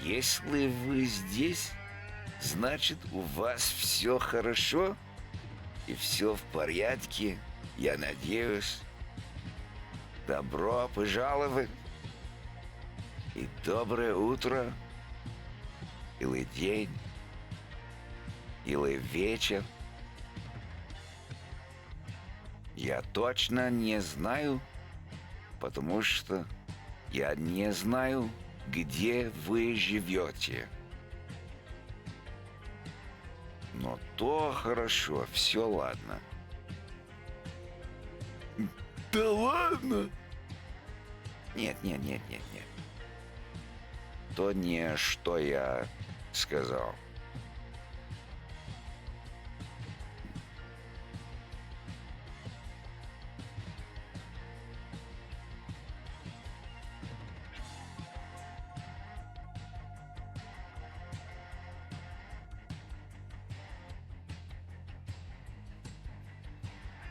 Если вы здесь, значит, у вас все хорошо и все в порядке, я надеюсь. Добро пожаловать и доброе утро, или день, или вечер. Я точно не знаю, потому что я не знаю, где вы живете. Но то хорошо, все ладно. Да ладно? Нет. То не что я сказал.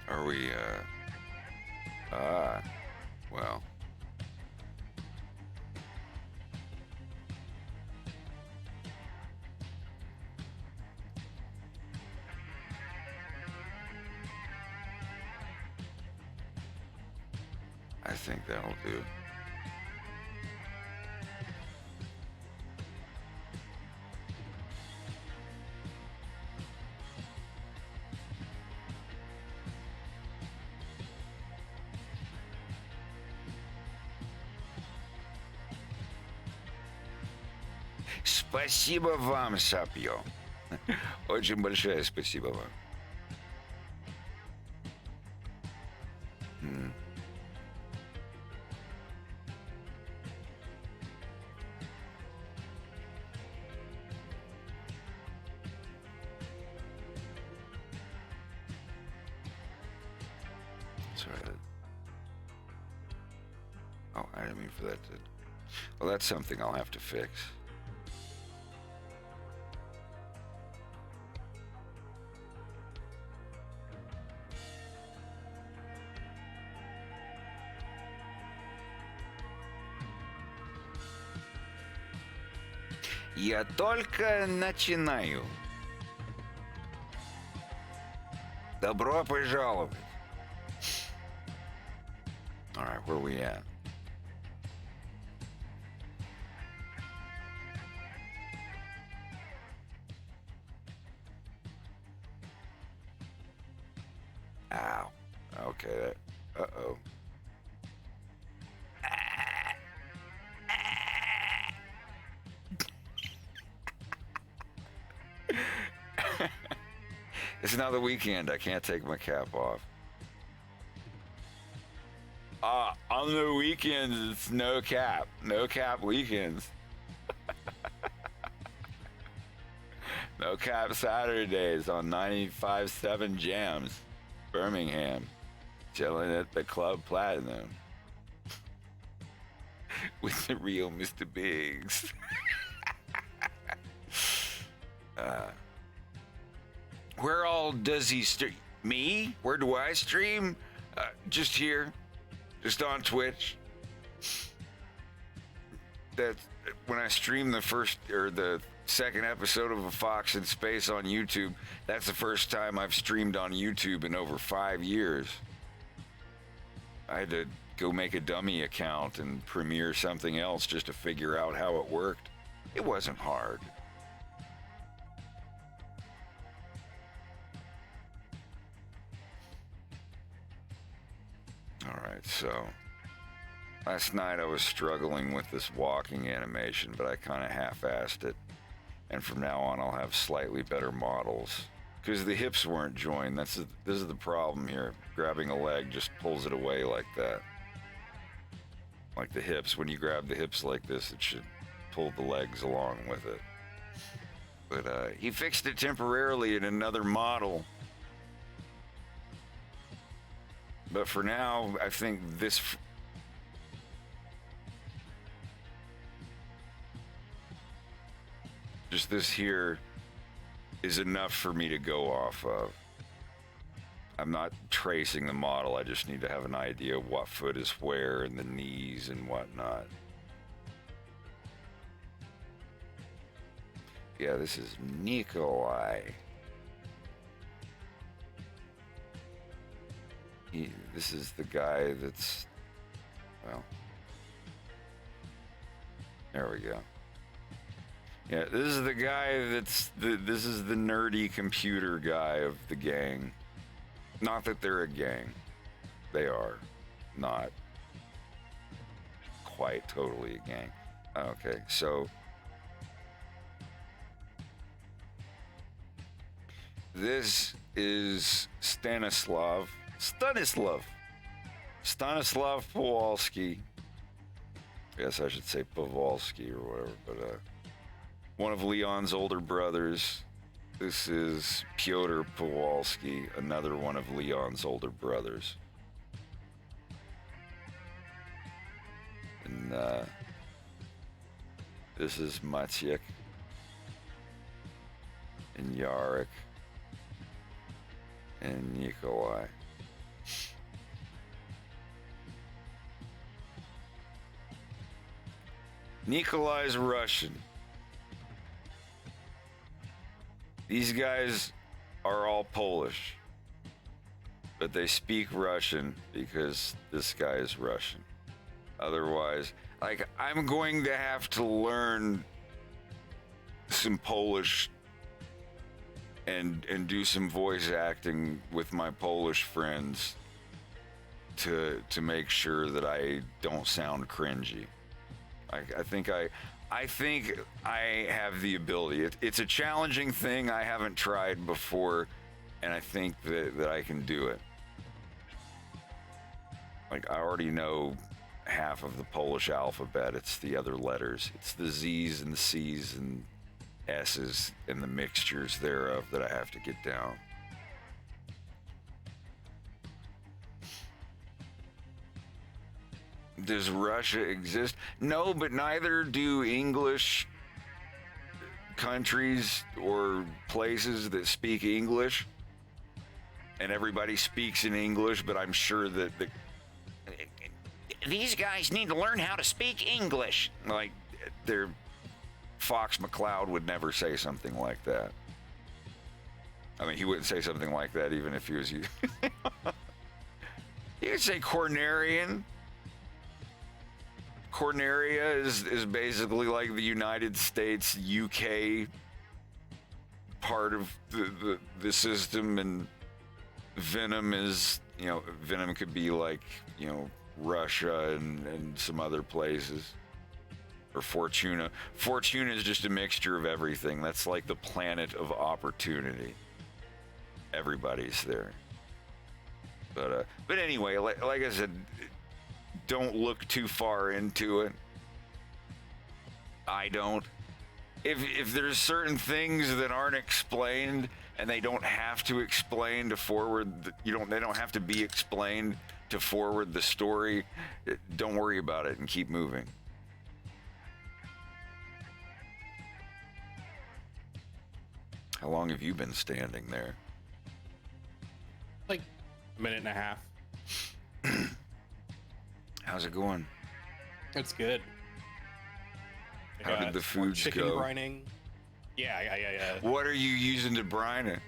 Are we, well. I think that'll do. Спасибо вам, Сапьё. Очень большое спасибо вам. Sorry. Oh, I didn't mean for that to... Well, that's something I'll have to fix. Я только начинаю. Добро пожаловать. All right, where are we at? Ow. Okay. Uh-oh. It's now the weekend. I can't take my cap off. On the weekends, it's no cap. No cap weekends. No cap Saturdays on 95.7 Jams, Birmingham. Chilling at the Club Platinum. With the real Mr. Biggs. Where all does he stream? Me? Where do I stream? Just here. Just on Twitch. That's when I stream the first or the second episode of A Fox in Space on YouTube. That's the first time I've streamed on YouTube in over 5 years. I had to go make a dummy account and premiere something else just to figure out how it worked. It wasn't hard. Alright, so last night I was struggling with this walking animation, but I kind of half-assed it. And from now on I'll have slightly better models. Because the hips weren't joined. This is the problem here. Grabbing a leg just pulls it away like that. Like the hips, when you grab the hips like this, it should pull the legs along with it. But he fixed it temporarily in another model. But for now, I think this... just this here is enough for me to go off of. I'm not tracing the model, I just need to have an idea of what foot is where and the knees and whatnot. Yeah, this is Nikolai. This is the guy that's, well, there we go. Yeah, this is the guy this is the nerdy computer guy of the gang. Not that they're a gang. They are not quite totally a gang. Okay, so this is Stanislav Kowalski. I guess I should say Pavolsky or whatever, but one of Leon's older brothers. This is Pyotr Kowalski, another one of Leon's older brothers. And this is Maciek and Yarek and Nikolai. Nikolai's Russian. These guys are all Polish, but they speak Russian because this guy is Russian. Otherwise, like, I'm going to have to learn some Polish and do some voice acting with my Polish friends to make sure that I don't sound cringy. I think I have the ability. It's a challenging thing I haven't tried before, and I think that I can do it. Like, I already know half of the Polish alphabet. It's the other letters. It's the Z's and the C's and S's and the mixtures thereof that I have to get down. Does Russia exist? No, but neither do English countries or places that speak English. And everybody speaks in English, but I'm sure that these guys need to learn how to speak English. Like, Fox McCloud would never say something like that. I mean, he wouldn't say something like that even if he was you. He would say Cornerian. Corneria is basically like the United States, UK part of the system, and Venom is, Venom could be like, Russia and some other places. Or Fortuna. Fortuna is just a mixture of everything. That's like the planet of opportunity. Everybody's there. But anyway, like I said, don't look too far into it. I don't. If there's certain things that aren't explained and they don't have to explain to forward, they don't have to be explained to forward the story, don't worry about it and keep moving. How long have you been standing there? Like a minute and a half. How's it going? It's good. How did the foods chicken go? brining. Yeah. What are you using to brine it?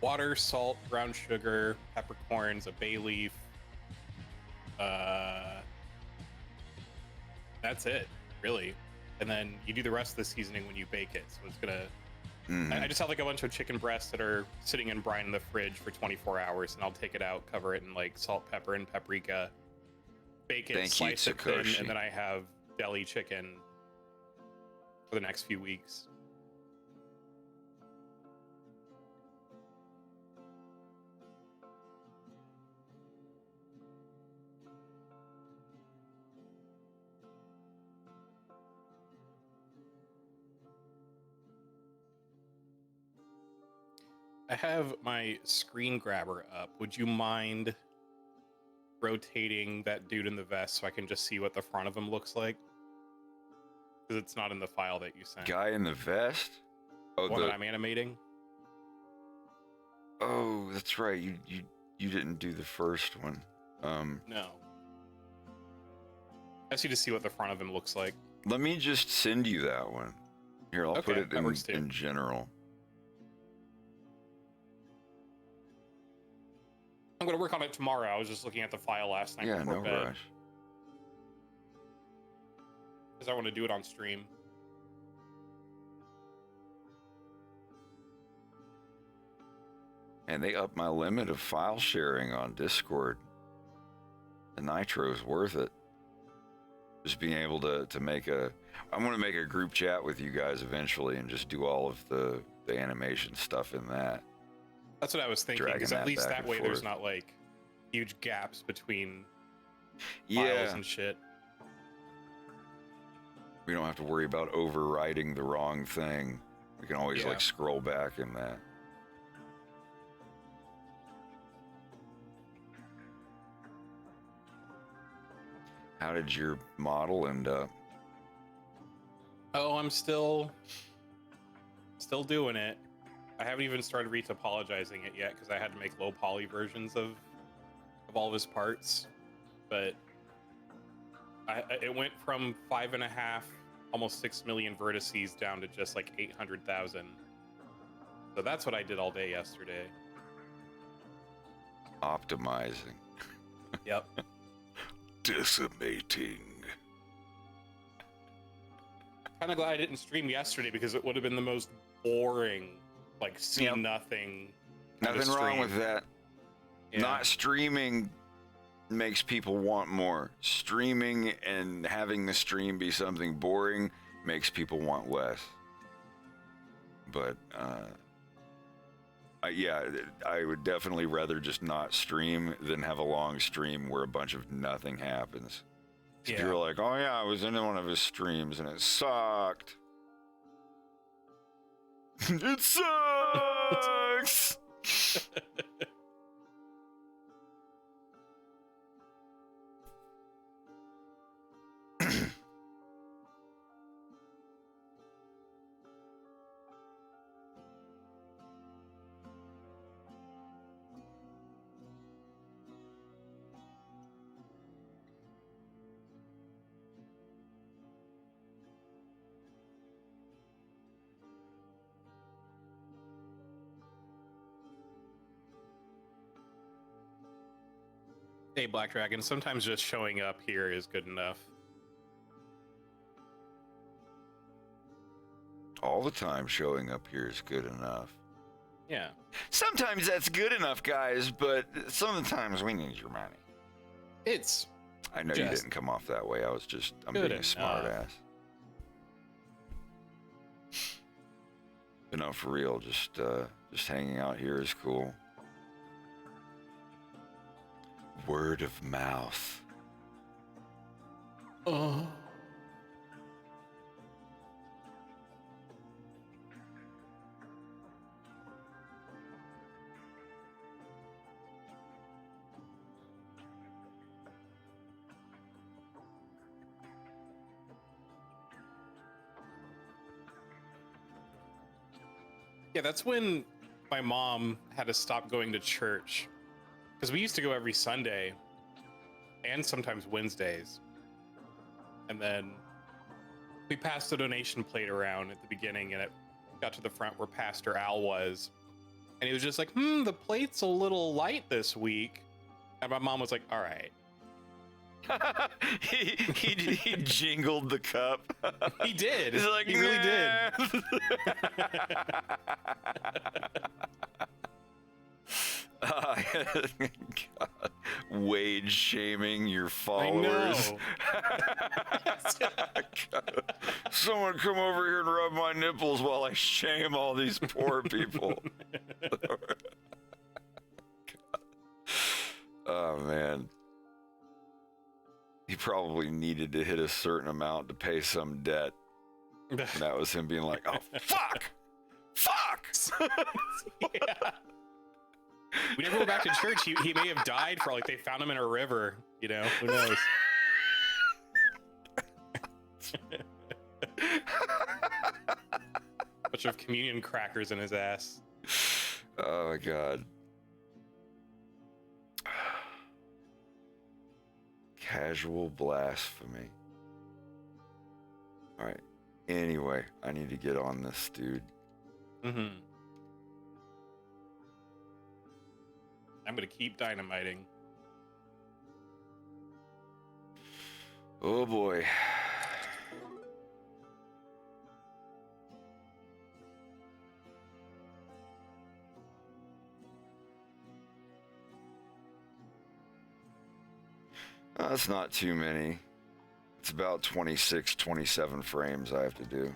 Water, salt, brown sugar, peppercorns, a bay leaf. That's it, really. And then you do the rest of the seasoning when you bake it. So it's gonna. I just have like a bunch of chicken breasts that are sitting in brine in the fridge for 24 hours, and I'll take it out, cover it in like salt, pepper, and paprika, bake it, slice it thin, and then I have deli chicken for the next few weeks. I have my screen grabber up. Would you mind rotating that dude in the vest so I can just see what the front of him looks like? Because it's not in the file that you sent. Guy in the vest? Oh, one that I'm animating? Oh, that's right. You didn't do the first one. No. I just need to see what the front of him looks like. Let me just send you that one. Here, I'll put it in general. I'm going to work on it tomorrow. I was just looking at the file last night no before bed. rush. Because I want to do it on stream. And they upped my limit of file sharing on Discord. The Nitro's worth it. Just being able to make I'm going to make a group chat with you guys eventually and just do all of the animation stuff in that. That's what I was thinking, because at least that way there's not like huge gaps between files and shit. We don't have to worry about overwriting the wrong thing. We can always like scroll back in that. How did your model end up? Oh, I'm still doing it. I haven't even started retopologizing it yet because I had to make low poly versions of all of his parts. But it went from 5.5, almost 6 million vertices down to just like 800,000. So that's what I did all day yesterday. Optimizing. Yep. Decimating. Kind of glad I didn't stream yesterday because it would have been the most boring, like see nothing. Nothing wrong with that. Yeah. Not streaming makes people want more. Streaming and having the stream be something boring makes people want less. But I would definitely rather just not stream than have a long stream where a bunch of nothing happens. Yeah. You're like, oh yeah, I was in one of his streams and it sucked. It sucks. Hey, Black Dragon, sometimes just showing up here is good enough. All the time showing up here is good enough. Yeah. Sometimes that's good enough, guys, but sometimes we need your money. I know you didn't come off that way. I'm being a smart ass. But no, for real, just hanging out here is cool. Word of mouth. Oh. Yeah, that's when my mom had to stop going to church. Because we used to go every Sunday and sometimes Wednesdays. And then we passed the donation plate around at the beginning and it got to the front where Pastor Al was. And he was just like, the plate's a little light this week. And my mom was like, all right. he jingled the cup. He did. He's like, he really did. God. Wage shaming your followers. God. Someone come over here and rub my nipples while I shame all these poor people. Oh man. He probably needed to hit a certain amount to pay some debt. And that was him being like, oh, fuck! Fuck! Yeah. We never go back to church. He may have died for, like, they found him in a river, you know? Who knows? Bunch of communion crackers in his ass. Oh, my God. Casual blasphemy. All right. Anyway, I need to get on this, dude. Mm-hmm. I'm gonna keep dynamiting. Oh boy. That's not too many. It's about 26, 27 frames I have to do.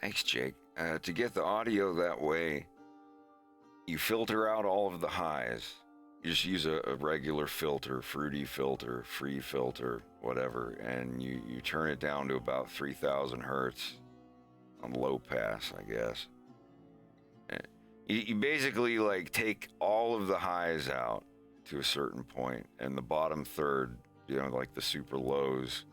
Thanks, Jake. To get the audio that way, you filter out all of the highs. You just use a regular filter, fruity filter, free filter, whatever, and you turn it down to about 3,000 hertz on low pass, I guess. You basically like take all of the highs out to a certain point, and the bottom third, like the super lows,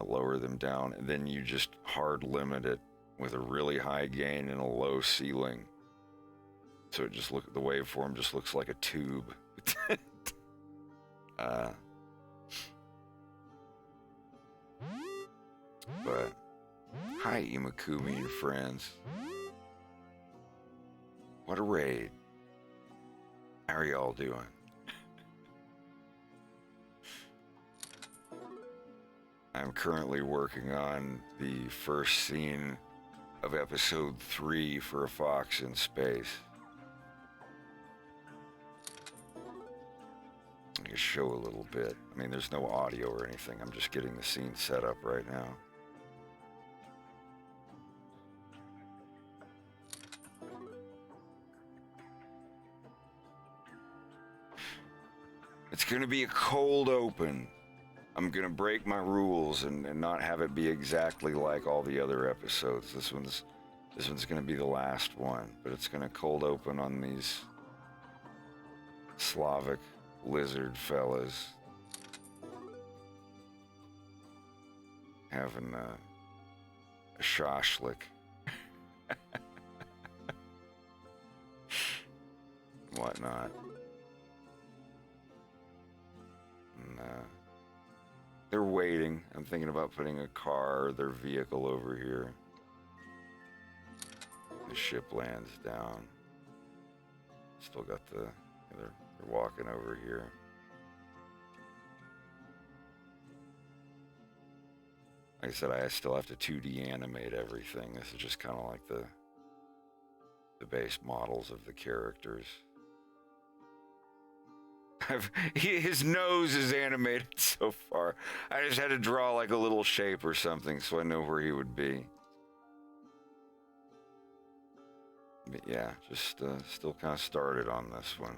lower them down, and then you just hard limit it with a really high gain and a low ceiling. So it just the waveform just looks like a tube. But hi, Imakumi and friends. What a raid. How are y'all doing? I'm currently working on the first scene of episode 3 for A Fox in Space. I can show a little bit. I mean, there's no audio or anything. I'm just getting the scene set up right now. It's going to be a cold open. I'm going to break my rules and not have it be exactly like all the other episodes. This one's going to be the last one, but it's going to cold open on these Slavic lizard fellas having a shashlik. Whatnot. And, they're waiting. I'm thinking about putting a car or their vehicle over here. The ship lands down. Still got they're walking over here. Like I said, I still have to 2D animate everything. This is just kind of like the base models of the characters. His nose is animated so far. I just had to draw like a little shape or something so I know where he would be. But yeah, just still kind of started on this one.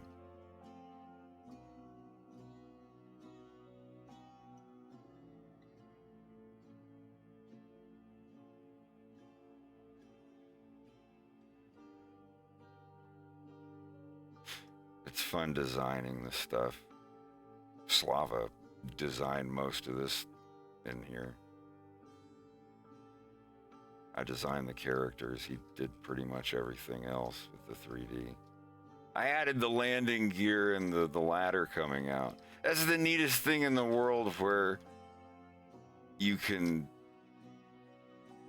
It's fun designing this stuff. Slava designed most of this in here. I designed the characters. He did pretty much everything else with the 3D. I added the landing gear and the ladder coming out. That's the neatest thing in the world, where you can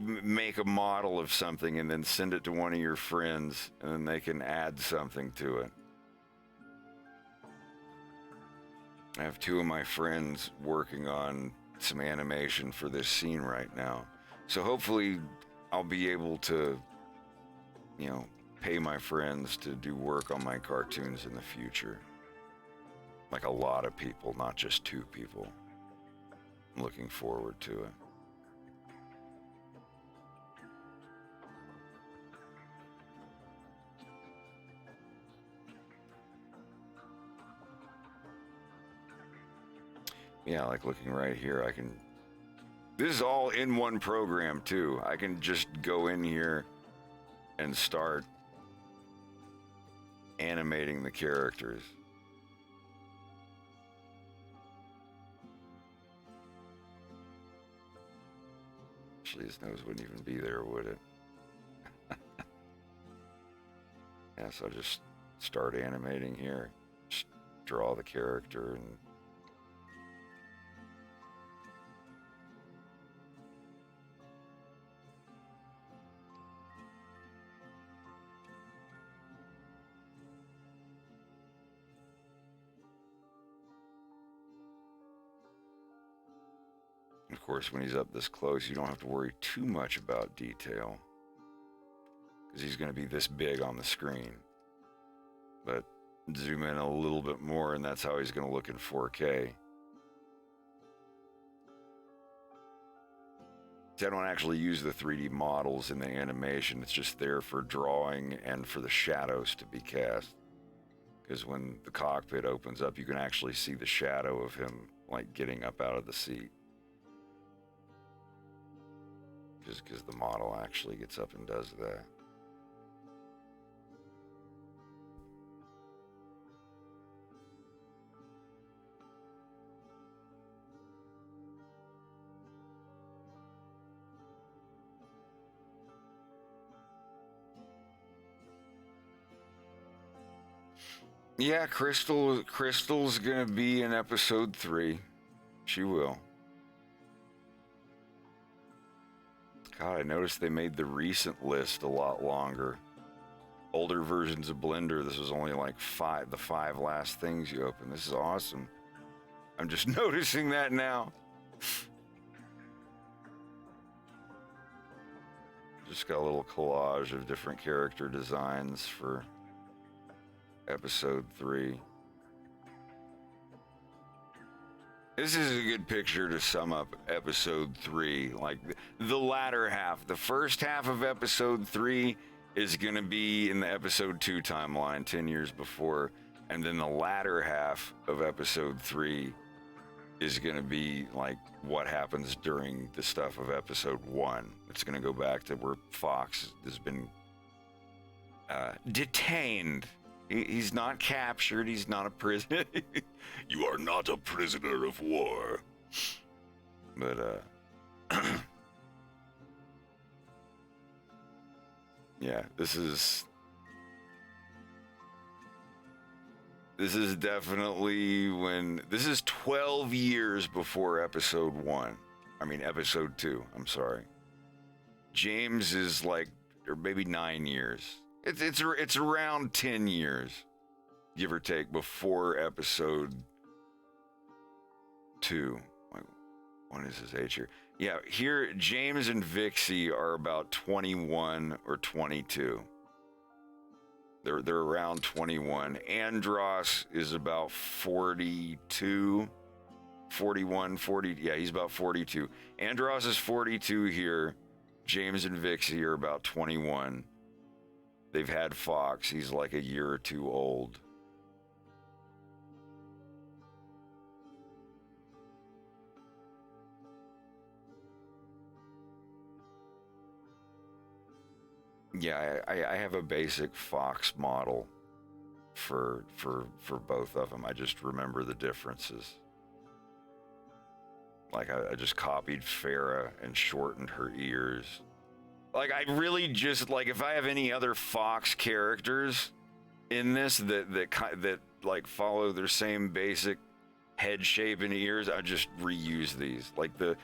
make a model of something and then send it to one of your friends, and then they can add something to it. I have two of my friends working on some animation for this scene right now. So hopefully I'll be able to, you know, pay my friends to do work on my cartoons in the future. Like a lot of people, not just two people. I'm looking forward to it. Yeah, like looking right here, I can... This is all in one program, too. I can just go in here and start animating the characters. Actually, his nose wouldn't even be there, would it? Yeah, so I'll just start animating here. Just draw the character and... Of course, when he's up this close, you don't have to worry too much about detail, because he's going to be this big on the screen. But zoom in a little bit more, and that's how he's going to look in 4K. I don't actually use the 3D models in the animation. It's just there for drawing and for the shadows to be cast. Because when the cockpit opens up, you can actually see the shadow of him, like, getting up out of the seat. Just because the model actually gets up and does that. Yeah, Crystal's gonna be in episode 3. She will. God, I noticed they made the recent list a lot longer. Older versions of Blender, this was only like the 5 last things you open. This is awesome. I'm just noticing that now. Just got a little collage of different character designs for episode 3. This is a good picture to sum up episode 3. Like the latter half. The first half of episode 3 is going to be in the episode 2 timeline, 10 years before. And then the latter half of episode 3 is going to be like what happens during the stuff of episode 1. It's going to go back to where Fox has been detained. He's not captured. He's not a prisoner. You are not a prisoner of war. But, yeah, this is definitely when... This is 12 years before episode 1. I mean, episode 2. I'm sorry. James is like, or maybe 9 years. It's around 10 years, give or take, before episode 2. What is his age here? Yeah, here James and Vixie are about 21 or 22. They're around 21. Andros is about 42, 41, 40. Yeah, he's about 42. Andros is 42 here. James and Vixie are about 21. They've had Fox. He's like a year or 2 old. Yeah, I have a basic Fox model for both of them. I just remember the differences. Like I just copied Farrah and shortened her ears Like, I really just, like, if I have any other Fox characters in this that like follow their same basic head shape and ears, I just reuse these. Like the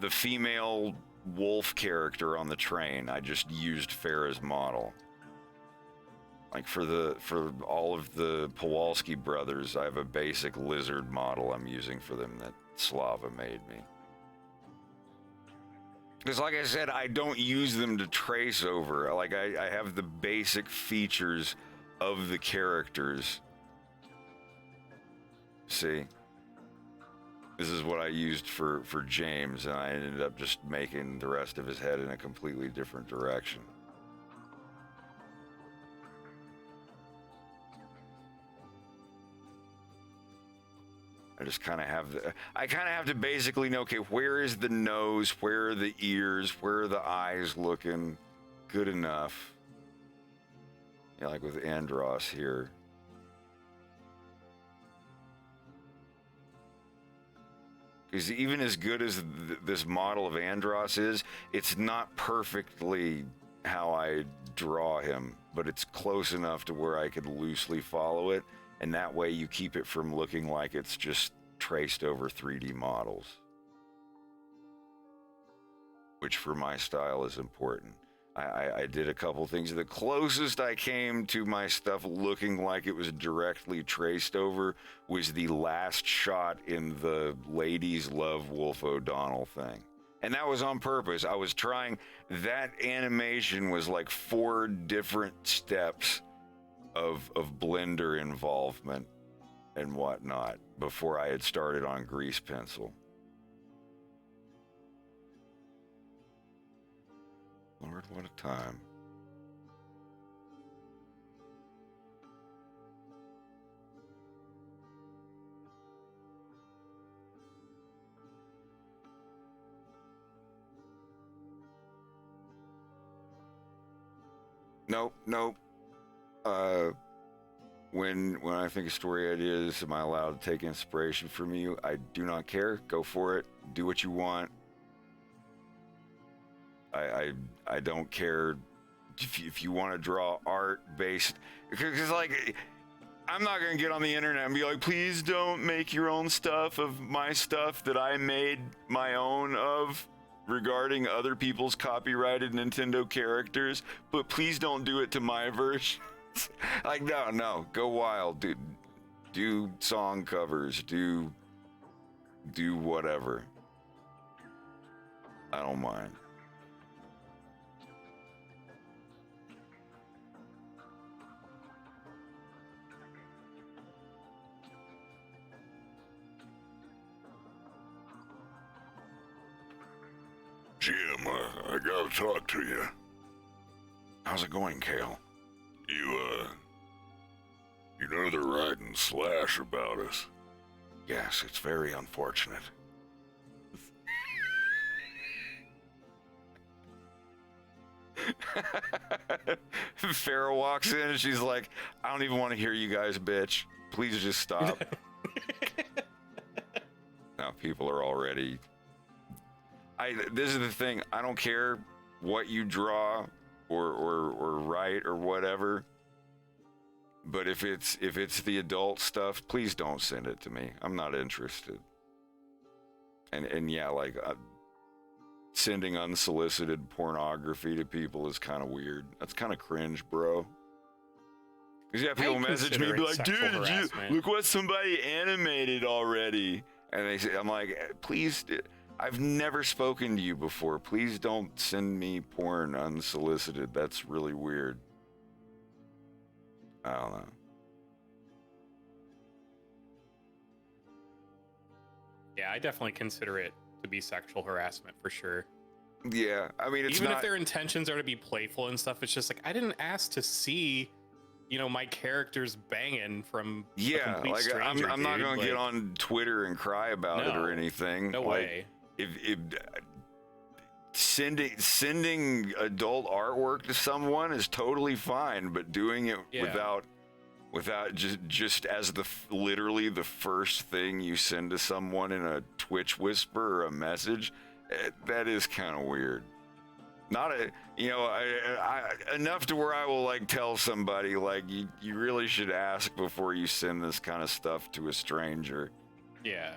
female wolf character on the train, I just used Farah's model. Like for all of the Kowalski brothers, I have a basic lizard model I'm using for them that Slava made me. Because like I said, I don't use them to trace over. Like I have the basic features of the characters. See? This is what I used for James, and I ended up just making the rest of his head in a completely different direction. I just kind of have to basically know, okay, where is the nose, where are the ears, where are the eyes looking good enough? Yeah, like with Andros here. Because even as good as this model of Andros is, it's not perfectly how I draw him, but it's close enough to where I could loosely follow it. And that way you keep it from looking like it's just traced over 3D models. Which for my style is important. I did a couple things. The closest I came to my stuff looking like it was directly traced over was the last shot in the Ladies Love Wolf O'Donnell thing. And that was on purpose. I was trying, that animation was like 4 different steps of Blender involvement and whatnot before I had started on grease pencil. Lord, what a time. Nope. When I think of story ideas, am I allowed to take inspiration from you? I do not care. Go for it. Do what you want. I don't care if you want to draw art based, because like I'm not gonna get on the internet and be like, please don't make your own stuff of my stuff that I made my own of regarding other people's copyrighted Nintendo characters, but please don't do it to my version. Like no, go wild, dude. Do song covers, do whatever. I don't mind. Jim, I gotta talk to you. How's it going, Kale? You know they're writing slash about us. Yes, it's very unfortunate. Farrah walks in and she's like, I don't even want to hear you guys, bitch. Please just stop. Now people are already... This is the thing. I don't care what you draw or write or whatever. But if it's the adult stuff, please don't send it to me. I'm not interested. And yeah, like sending unsolicited pornography to people is kind of weird. That's kind of cringe, bro. Because yeah, people message me and be like, dude, look what somebody animated already. And they say, I'm like, please, I've never spoken to you before. Please don't send me porn unsolicited. That's really weird. I don't know. Yeah, I definitely consider it to be sexual harassment for sure. Yeah, I mean, it's even not... if their intentions are to be playful and stuff, it's just like, I didn't ask to see, my characters banging from a complete like stranger, I'm not going to get on Twitter and cry about it or anything. No way. If sending adult artwork to someone is totally fine, but doing it without just as literally the first thing you send to someone in a Twitch whisper or a message, that is kind of weird. Not a, you know, enough to where I will like tell somebody like you really should ask before you send this kind of stuff to a stranger. Yeah.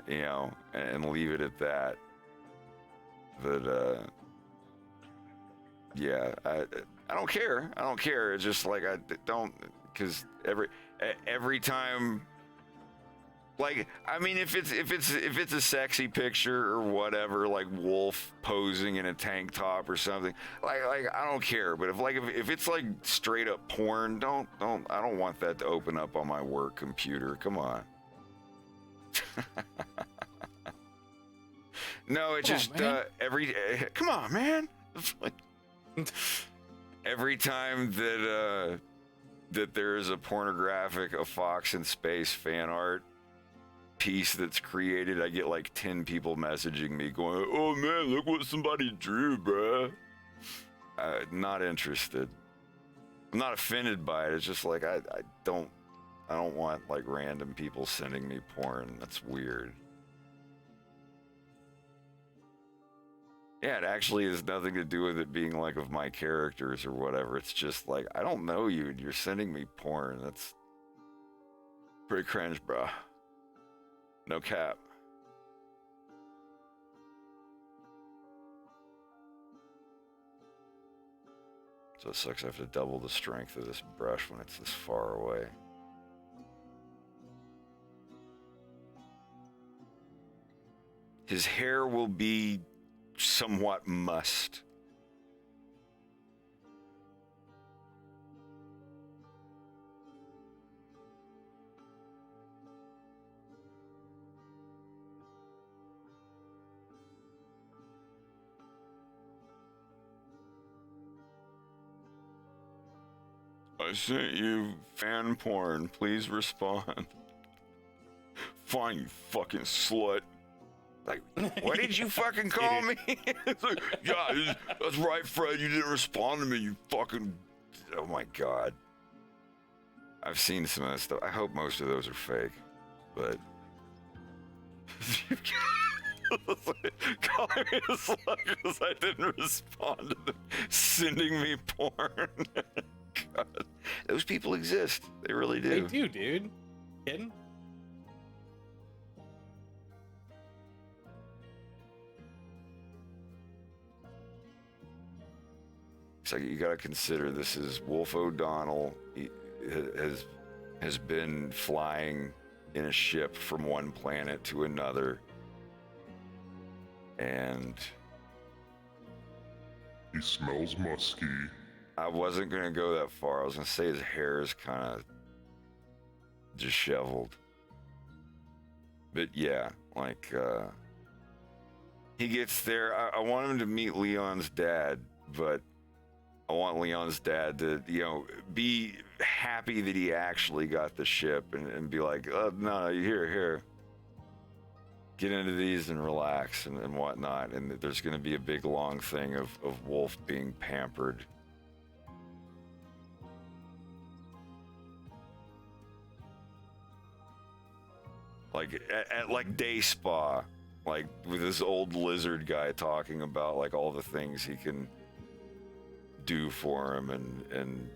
You know, and leave it at that. But yeah, I don't care. I don't care. It's just like I don't, because every time. Like, I mean, if it's a sexy picture or whatever, like Wolf posing in a tank top or something, like I don't care. But if it's like straight up porn, I don't want that to open up on my work computer. Come on. No, it's just come on, man. Every time that there is a pornographic A Fox in Space fan art piece that's created, I get like 10 people messaging me going, "Oh man, look what somebody drew, bruh." Not interested. I'm not offended by it. It's just like I don't want like random people sending me porn. That's weird. Yeah, it actually has nothing to do with it being like of my characters or whatever. It's just like, I don't know you and you're sending me porn. That's pretty cringe, bro. No cap. So it sucks I have to double the strength of this brush when it's this far away. His hair will be somewhat mussed. I sent you fan porn. Please respond. Fine, you fucking slut. Like, what did you fucking call me? It's like, yeah, that's right, Fred. You didn't respond to me, you fucking... Oh my God. I've seen some of that stuff. I hope most of those are fake, but... Calling me a slut because I didn't respond to them sending me porn. God. Those people exist. They really do. They do, dude. Kidding? It's like you got to consider this is Wolf O'Donnell. He has been flying in a ship from one planet to another, and He smells musky. I wasn't gonna go that far. I was gonna say his hair is kind of disheveled, but yeah, like he gets there. I want him to meet Leon's dad, but I want Leon's dad to, you know, be happy that he actually got the ship and be like, oh, no, here. Get into these and relax and whatnot. And there's going to be a big, long thing of Wolf being pampered. Like at like day spa, like with this old lizard guy talking about like all the things he can do for him and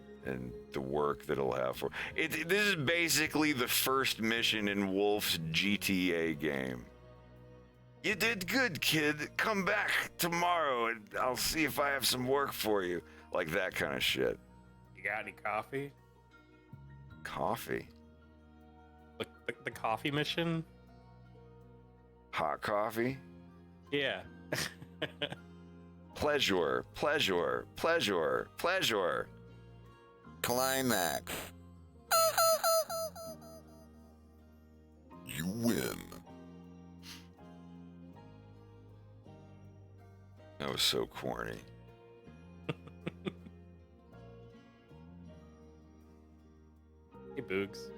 the work that he'll have for it. This is basically the first mission in Wolf's GTA game. You did good, kid. Come back tomorrow and I'll see if I have some work for you. Like that kind of shit. You got any coffee? Coffee? The coffee mission? Hot coffee? Yeah. Pleasure. Climax. You win. That was so corny. Hey, Boogs.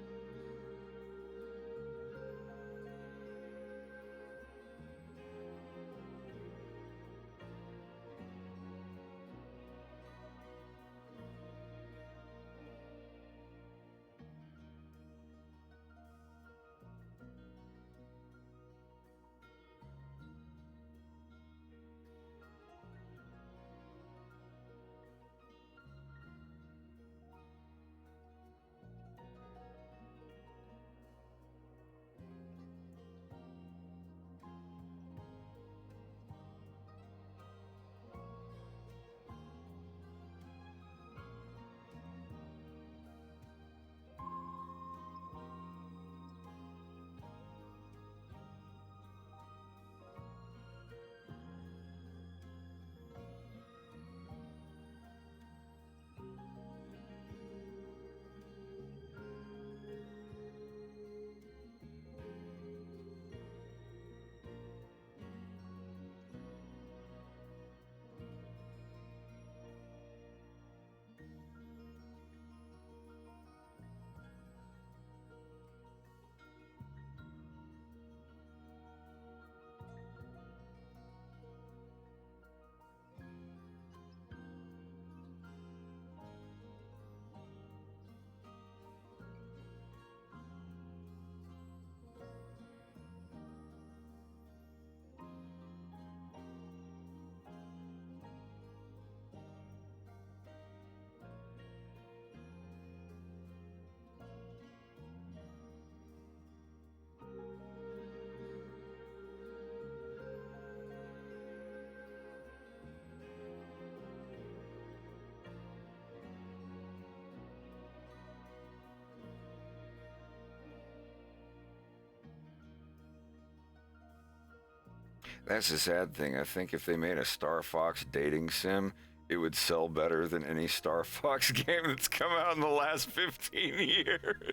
That's the sad thing. I think if they made a Star Fox dating sim, it would sell better than any Star Fox game that's come out in the last 15 years.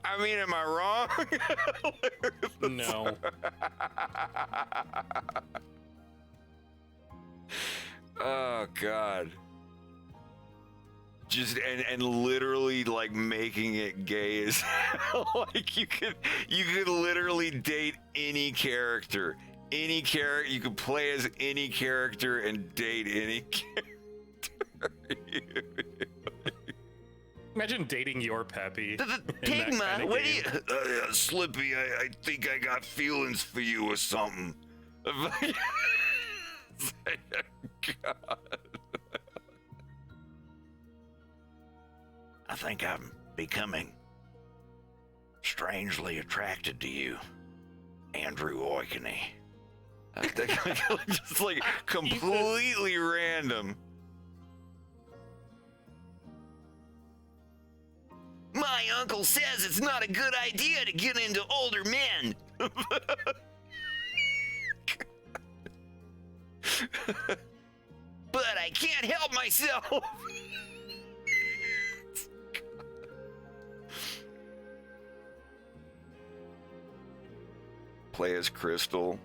I mean, am I wrong? No. Oh God. Just and literally like making it gay as hell. Like you could literally date any character. Any character, you could play as any character and date any character. Imagine dating your Peppy. Pigma, kind of what do you... Slippy, I think I got feelings for you or something. God. I think I'm becoming strangely attracted to you, Andrew Oikeny. Just like completely random. My uncle says it's not a good idea to get into older men. But I can't help myself. Play as Crystal,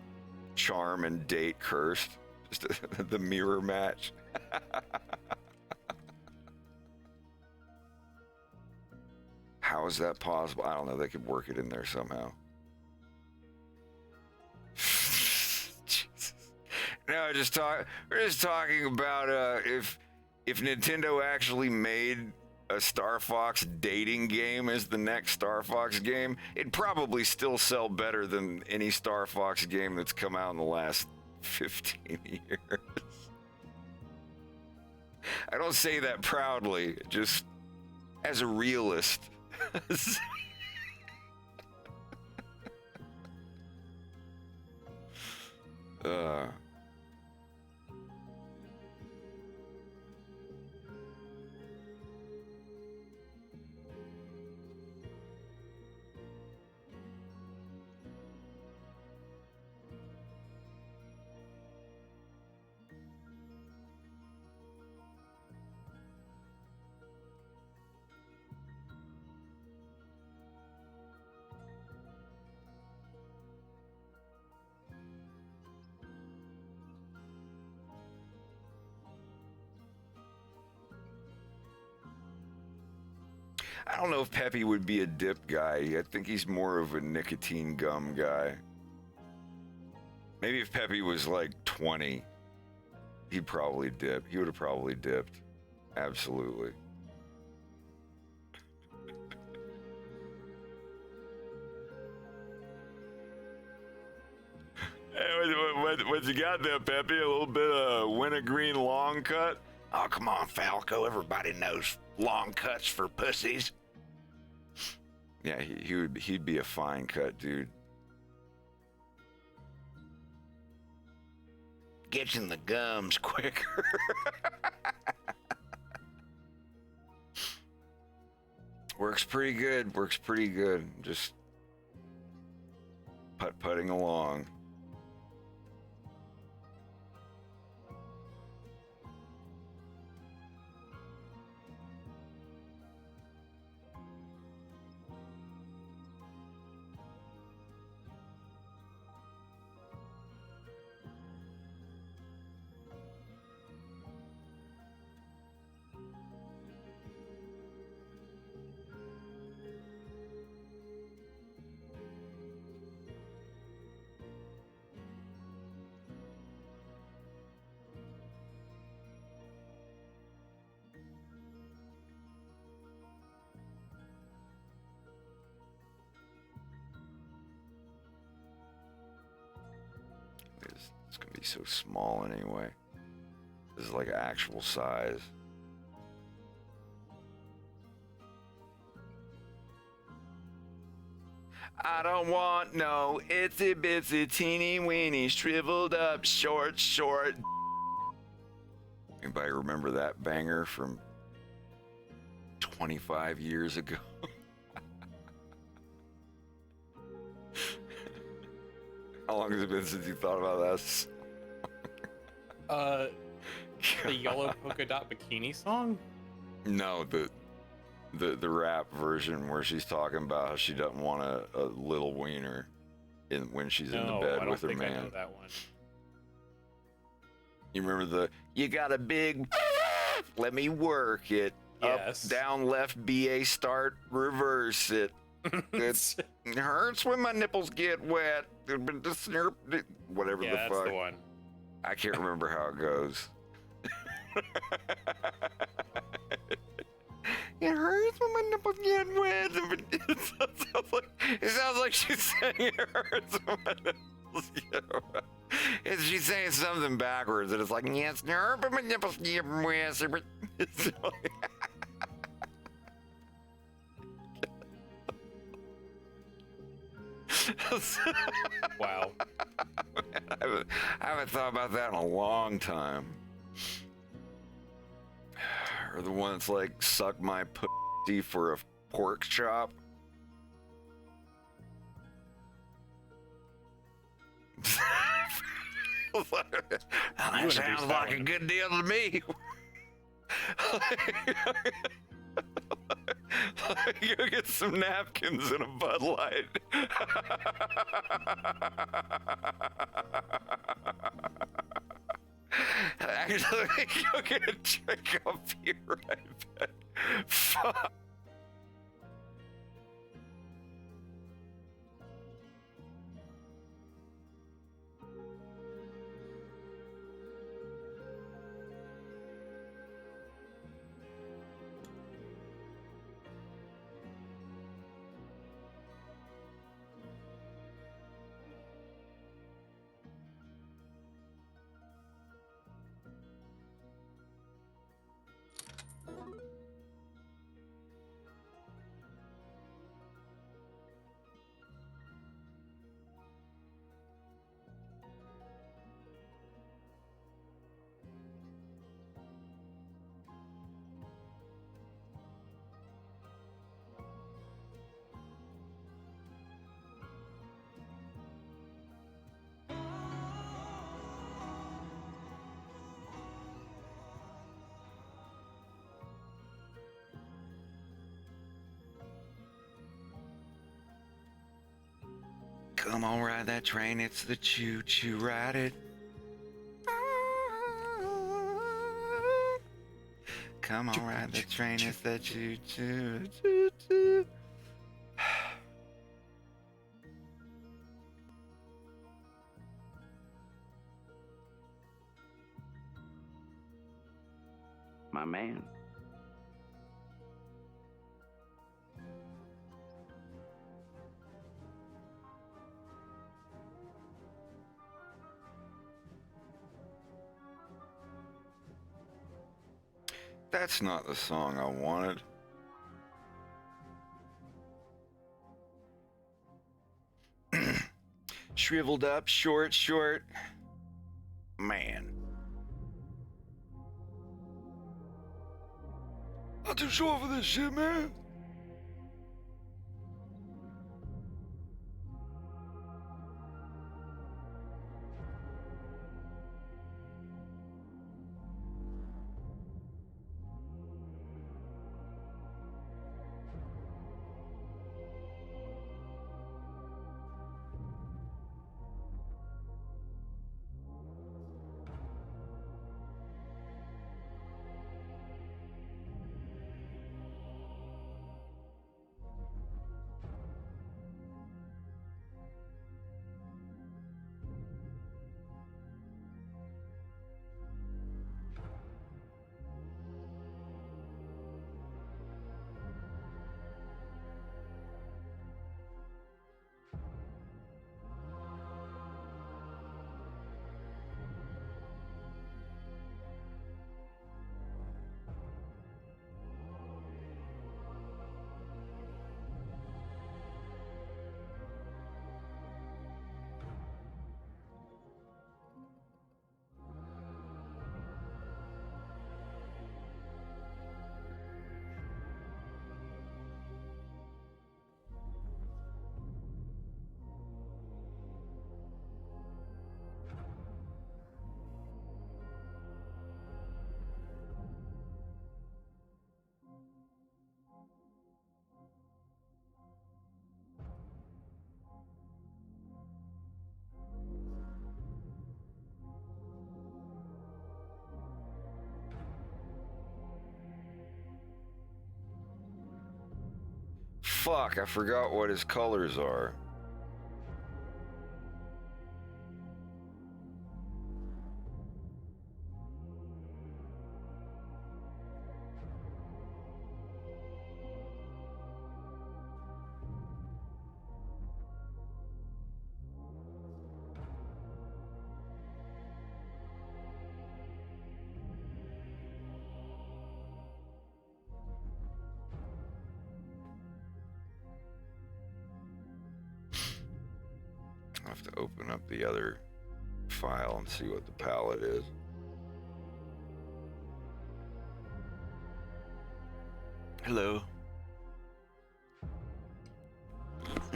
charm and date Cursed. Just the mirror match. How is that possible? I don't know. They could work it in there somehow. Jesus. No, we're just talking about if Nintendo actually made a Star Fox dating game as the next Star Fox game, it'd probably still sell better than any Star Fox game that's come out in the last 15 years. I don't say that proudly, just as a realist. I don't know if Peppy would be a dip guy. I think he's more of a nicotine gum guy. Maybe if Peppy was like 20, he'd probably dip. He would have probably dipped. Absolutely. Hey, what you got there, Peppy? A little bit of wintergreen long cut? Oh, come on, Falco. Everybody knows long cuts for pussies. Yeah, he'd be a fine cut dude. Gets in the gums quicker. Works pretty good. Just putting along. It's gonna be so small anyway. This is like actual size. I don't want no itsy bitsy teeny weeny shriveled up short. Anybody remember that banger from 25 years ago? How long has it been since you thought about that? The yellow polka dot bikini song? No, the rap version where she's talking about how she doesn't want a little wiener when she's in the No, bed I don't with her think I man. know that one. You remember you got a big, let me work it. Yes. Up, down, left, BA, start, reverse it. It hurts when my nipples get wet. Whatever Yeah, the that's fuck. the one. I can't remember how it goes. It hurts when my nipples get wet. It sounds like she's saying it hurts when my nipples get wet. And she's saying something backwards, and it's like, yes, it hurts when my nipples get wet. It's like, Wow. I haven't thought about that in a long time. Or the one that's like, suck my pussy for a pork chop. That sounds like a good deal to me. Go get some napkins and a Bud Light. Actually, go get a drink. I'll be right back. Fuck. Come on, ride that train, it's the choo-choo, ride it. Come on, ride the train, it's the choo-choo, choo-choo. My man. That's not the song I wanted. Shriveled up, short. Man. I'm too short for this shit, man. fuck, I forgot what his colors are. I'll have to open up the other file and see what the palette is. Hello.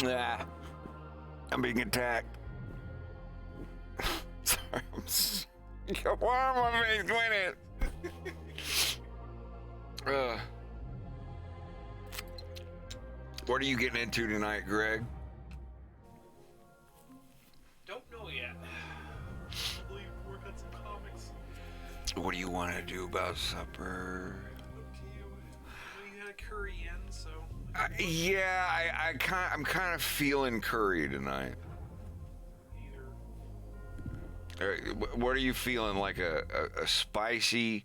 Ah, I'm being attacked. Sorry, why am I being doing it? What are you getting into tonight, Greg? Don't know yet. Probably work on some comics. What do you want to do about supper? Up to you. I know you had a curry in, so. Yeah, I'm kind of feeling curry tonight. Either. What are you feeling, like a spicy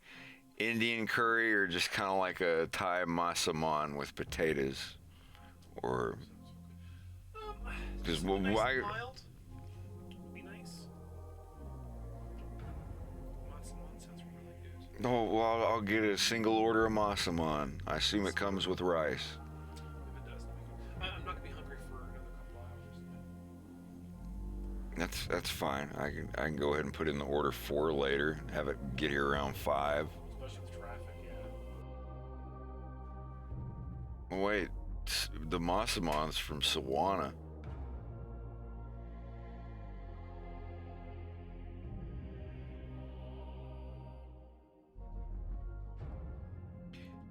Indian curry, or just kind of like a Thai masaman with potatoes, or because Nice why? and mild. Would be nice. Masaman sounds really good. No, well, I'll get a single order of masaman. I assume it comes with rice. If it does, I'm not gonna be hungry for another couple hours. That's fine. I can go ahead and put in the order for later. Have it get here around 5. Especially with traffic, yeah. Wait, the masaman's from Sawana.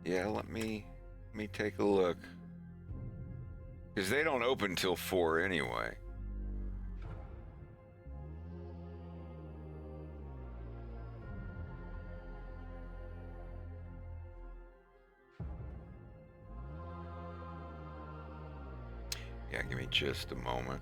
Yeah, let me take a look. Because they don't open till 4 anyway. Yeah, give me just a moment.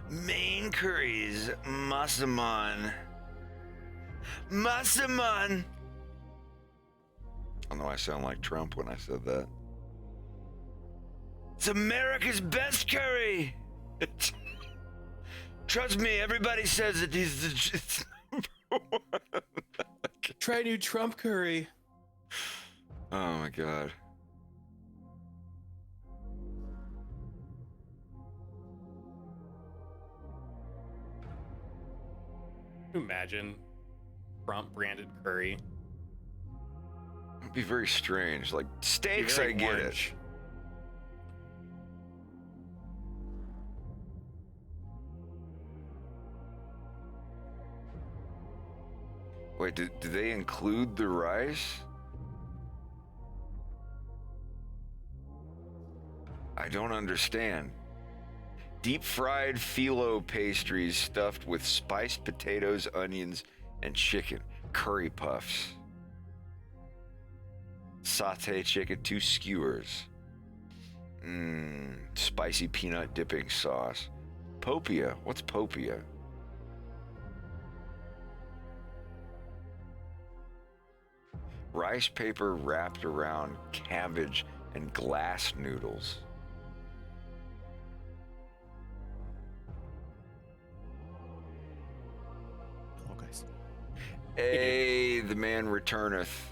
Main curries, masaman. Masaman! I know I sound like Trump when I said that. It's America's best curry! Trust me, everybody says that he's the number one. Try new Trump curry. Oh my god. Can you imagine Trump branded curry? It'd be very strange. Like, steaks, Very I get orange. it. Wait, do they include the rice? I don't understand. Deep fried phyllo pastries stuffed with spiced potatoes, onions, and chicken. Curry puffs. Sauté chicken, 2 skewers. Spicy peanut dipping sauce. Popia. What's popia? Rice paper wrapped around cabbage and glass noodles. Hello, guys. Hey, the man returneth.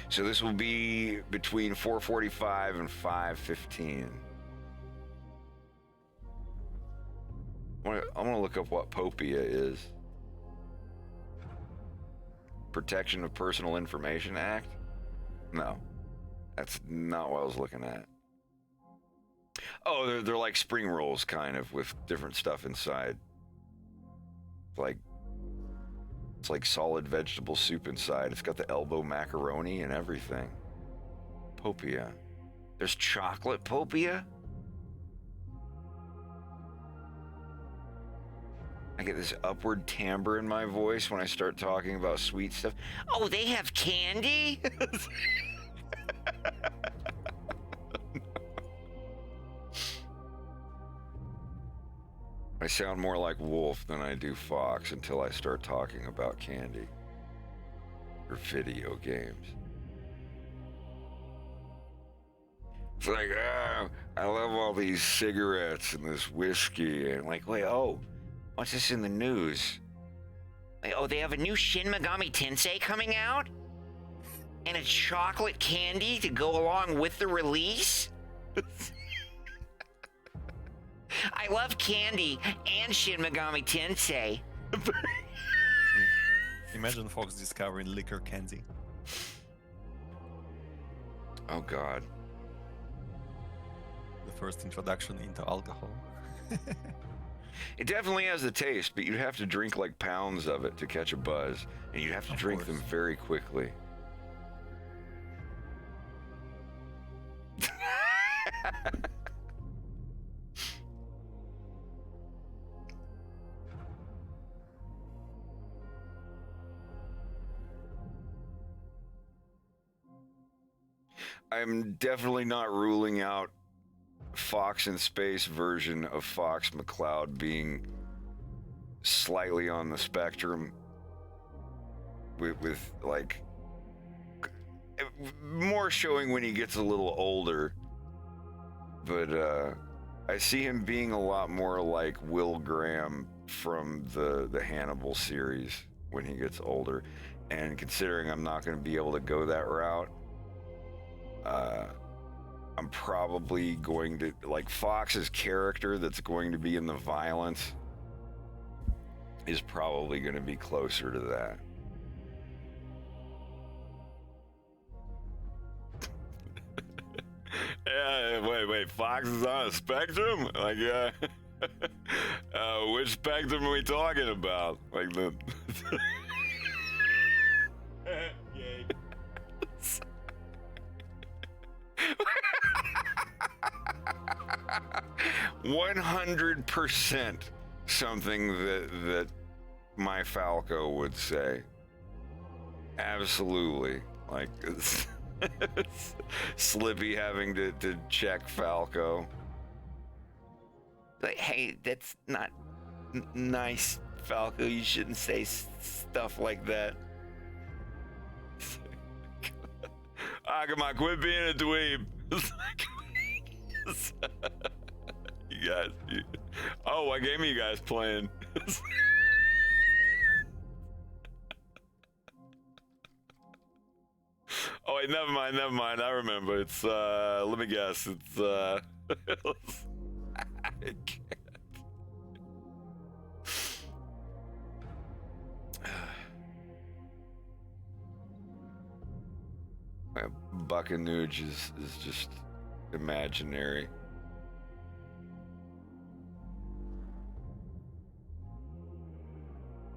So this will be between 4:45 and 5:15. I'm gonna look up what popia is. Protection of Personal Information Act? No, that's not what I was looking at. Oh, they're like spring rolls, kind of, with different stuff inside. Like It's like solid vegetable soup inside. It's got the elbow macaroni and everything. Popia. There's chocolate popia? I get this upward timbre in my voice when I start talking about sweet stuff. Oh, they have candy? I sound more like Wolf than I do Fox until I start talking about candy or video games. It's like, I love all these cigarettes and this whiskey. And like, wait, what's this in the news? Like, oh, they have a new Shin Megami Tensei coming out? And a chocolate candy to go along with the release? I love candy and Shin Megami Tensei. Imagine Fox discovering liquor candy. Oh, God. The first introduction into alcohol. It definitely has the taste, but you'd have to drink like pounds of it to catch a buzz, and you'd have to drink them very quickly. I'm definitely not ruling out Fox in Space version of Fox McCloud being slightly on the spectrum with like more showing when he gets a little older, but I see him being a lot more like Will Graham from the Hannibal series when he gets older. And considering I'm not going to be able to go that route, I'm probably going to, like, Fox's character that's going to be in the violence is probably going to be closer to that. Yeah, wait, Fox is on a spectrum? Like, which spectrum are we talking about? Like the... Yay. 100% something that my Falco would say. Absolutely. Like, Slippy having to check Falco. Like, hey, that's not nice, Falco. You shouldn't say stuff like that. Come on, quit being a dweeb. You guys. Oh, what game are you guys playing? Oh, wait, never mind. I remember. It's, let me guess. It's, I can't. Buckanooge is just imaginary.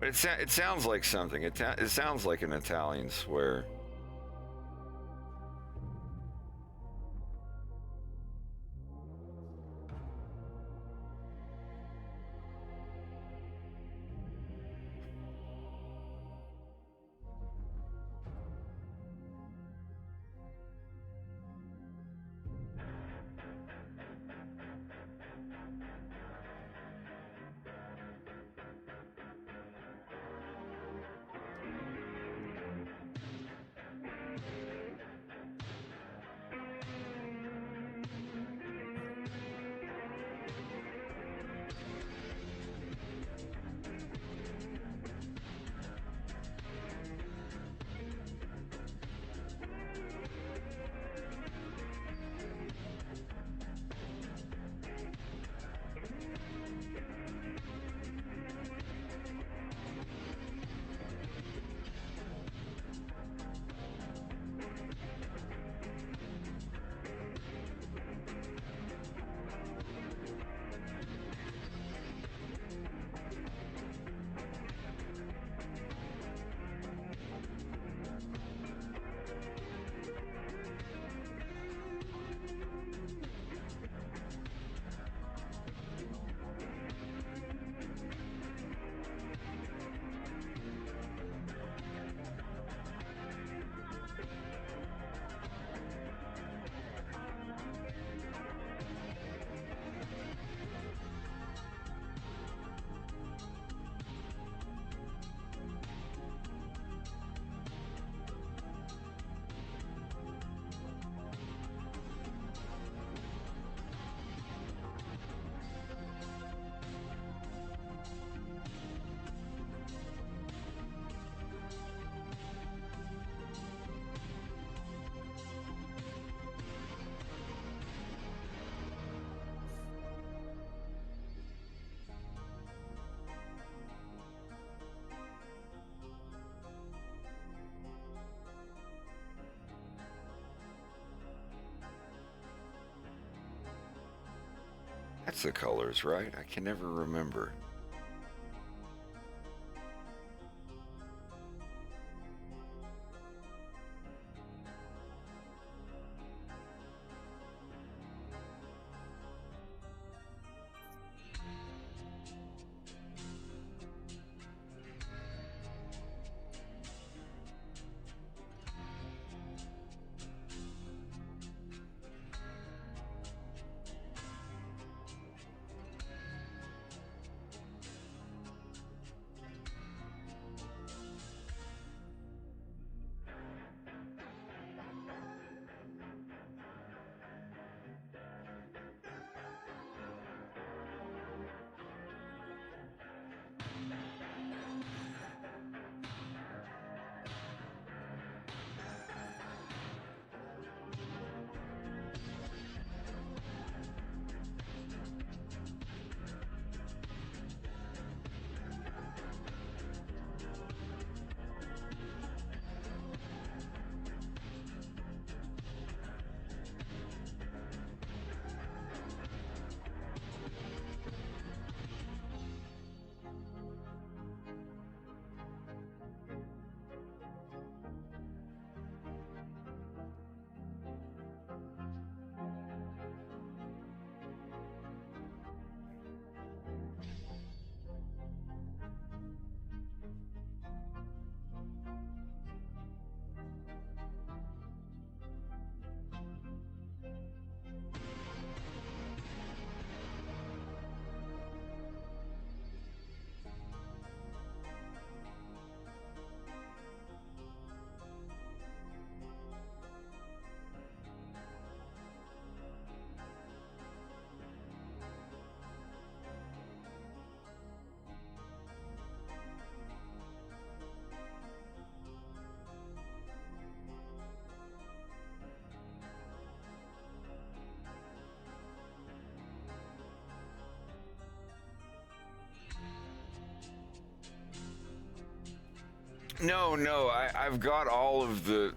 But it sounds like something. It sounds like an Italian swear. That's the colors, right? I can never remember. No, I've got all of the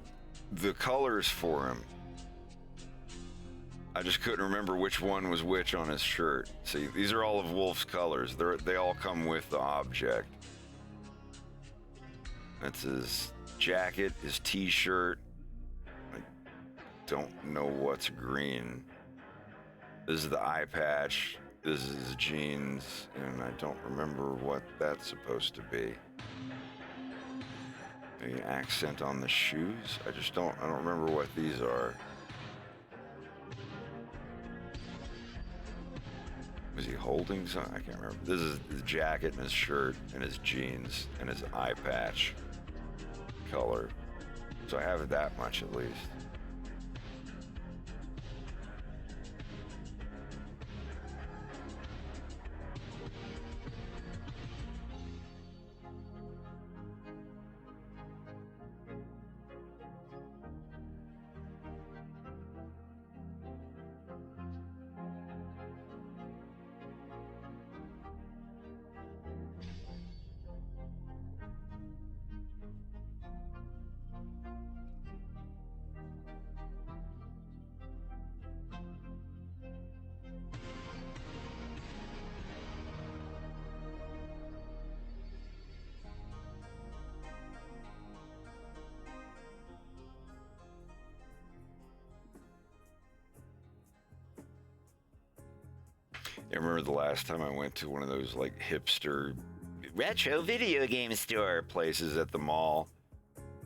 colors for him. I just couldn't remember which one was which on his shirt. See, these are all of Wolf's colors. They all come with the object. That's his jacket, his t-shirt. I don't know what's green. This is the eye patch. This is his jeans, and I don't remember what that's supposed to be. The accent on the shoes. I don't remember what these are. Was he holding something? I can't remember. This is his jacket and his shirt and his jeans and his eye patch color. So I have that much at least. I remember the last time I went to one of those like hipster retro video game store places at the mall.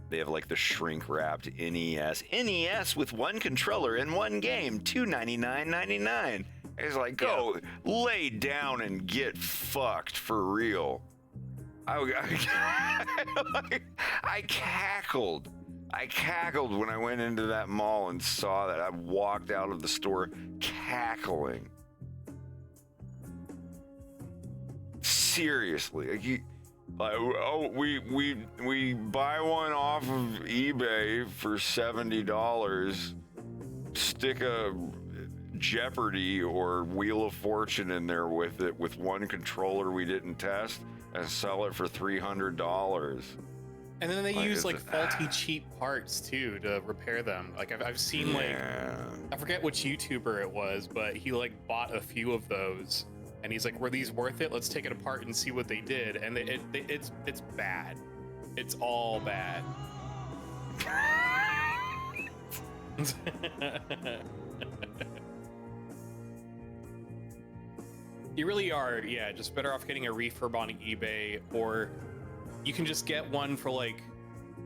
They have like the shrink wrapped NES with one controller and one game, $299.99. It's like, go lay down and get fucked for real. I cackled. I cackled when I went into that mall and saw that. I walked out of the store cackling. Seriously, we buy one off of eBay for $70. Stick a Jeopardy or Wheel of Fortune in there with it, with one controller we didn't test, and sell it for $300. And then they Like, use is like it- faulty cheap parts too to repair them. Like I've seen like I forget which YouTuber it was, but he like bought a few of those, and he's like, "Were these worth it? Let's take it apart and see what they did." And it's bad. It's all bad. You really are, yeah, just better off getting a refurb on eBay, or you can just get one for like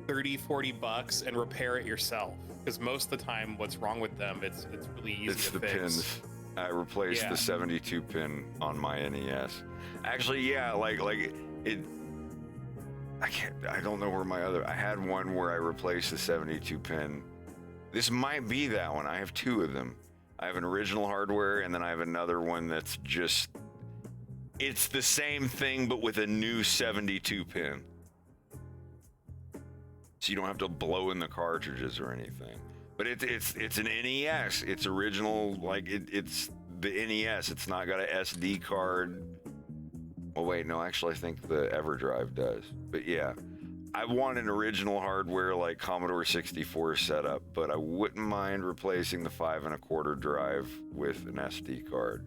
30-40 bucks and repair it yourself, because most of the time what's wrong with them, it's really easy It's to the fix. pins. I replaced Yeah. the 72 pin on my NES. Actually, yeah, like it. I don't know where my other. I had one where I replaced the 72 pin. This might be that one. I have two of them. I have an original hardware, and then I have another one that's just. It's the same thing, but with a new 72 pin. So you don't have to blow in the cartridges or anything. But it's an NES. It's original, like it's the NES. It's not got a SD card. Well, wait, no, actually, I think the EverDrive does. But yeah, I want an original hardware like Commodore 64 setup, but I wouldn't mind replacing the 5 1/4 drive with an SD card.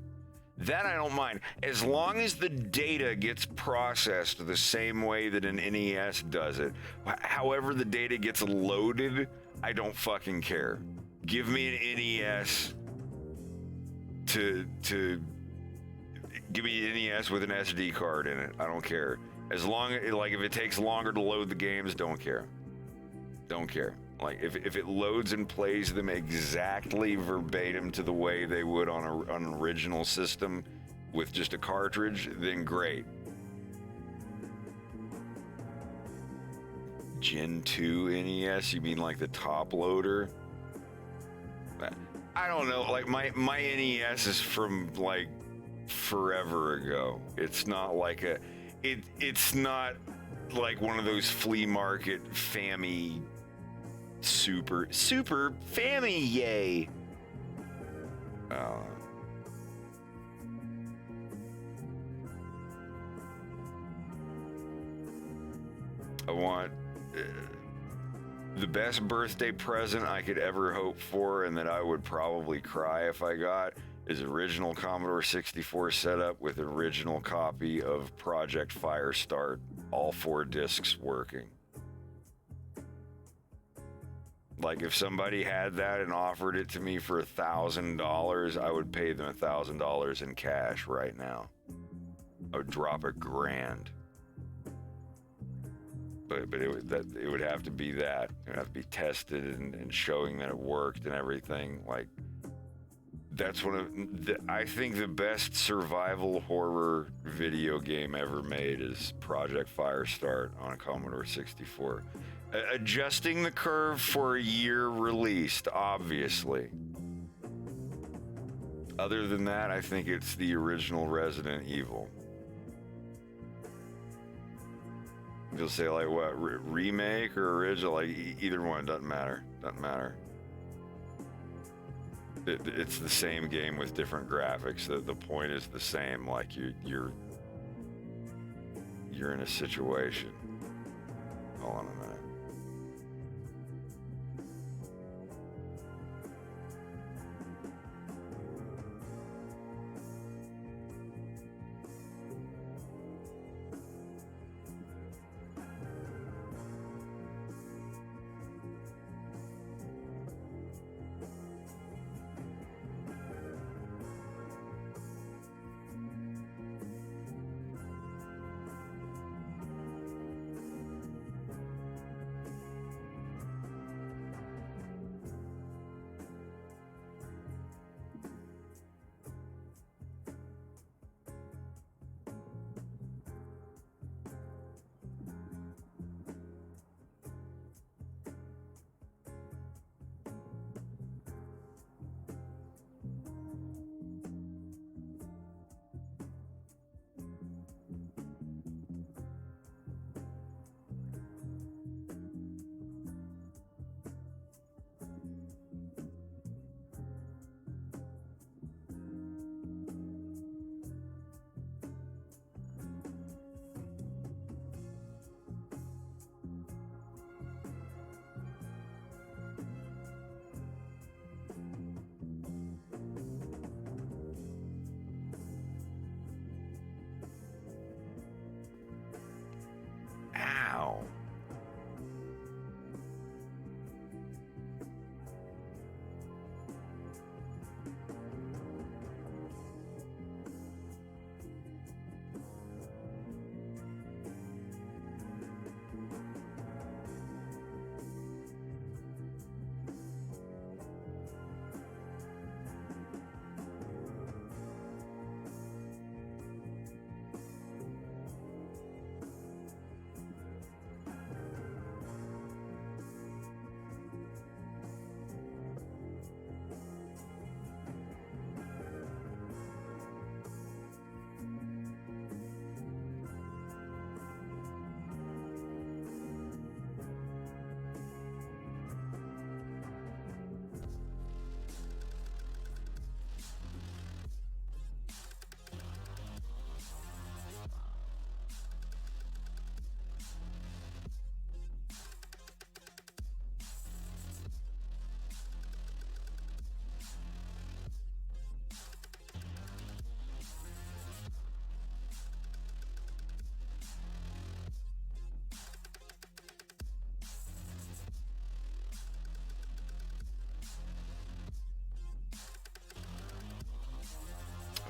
That I don't mind, as long as the data gets processed the same way that an NES does it. However the data gets loaded, I don't fucking care. Give me an NES to give me an NES with an SD card in it. I don't care. As long as, like, if it takes longer to load the games, don't care. Don't care. Like, if it loads and plays them exactly verbatim to the way they would on an original system with just a cartridge, then great. Gen 2 NES, you mean like the top loader? I don't know. Like, my NES is from, like, forever ago. It's not like it's not like one of those flea market Fammy super Fammy, yay. I want the best birthday present I could ever hope for, and that I would probably cry if I got, is original Commodore 64 setup with an original copy of Project Firestart, all 4 discs working. Like, if somebody had that and offered it to me for $1,000, I would pay them $1,000 in cash right now. I would drop $1,000. But it would have to be that. It would have to be tested and showing that it worked and everything. Like, that's one of I think the best survival horror video game ever made is Project Firestart on a Commodore 64. Adjusting the curve for a year released, obviously. Other than that, I think it's the original Resident Evil. You'll say, like, what, remake or original? Like, either one, doesn't matter. Doesn't matter. It's the same game with different graphics. The point is the same. Like, you're in a situation. Hold on a minute.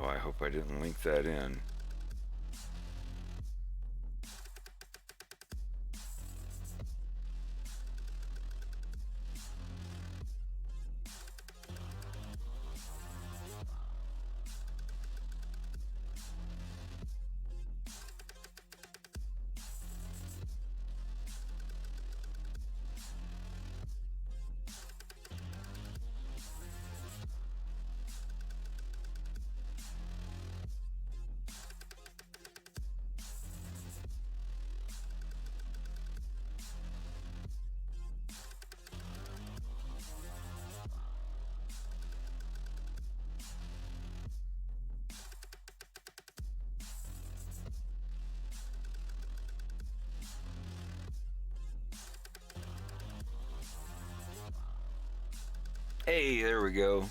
Oh, I hope I didn't link that in. Hey, there we go.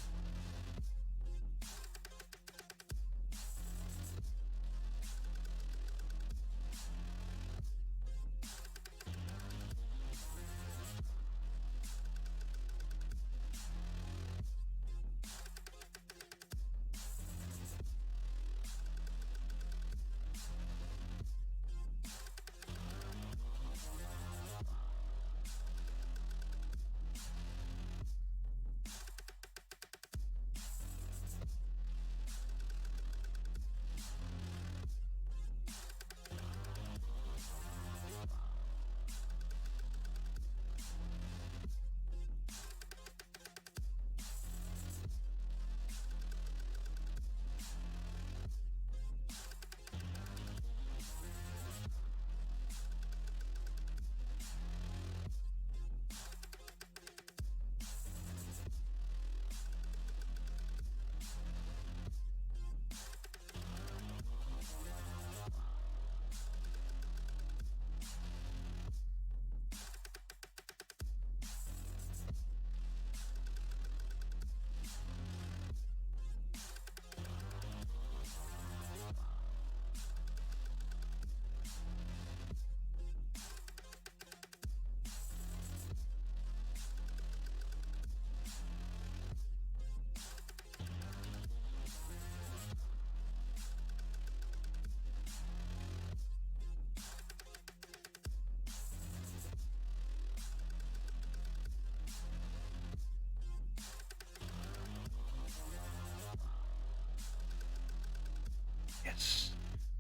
Yes.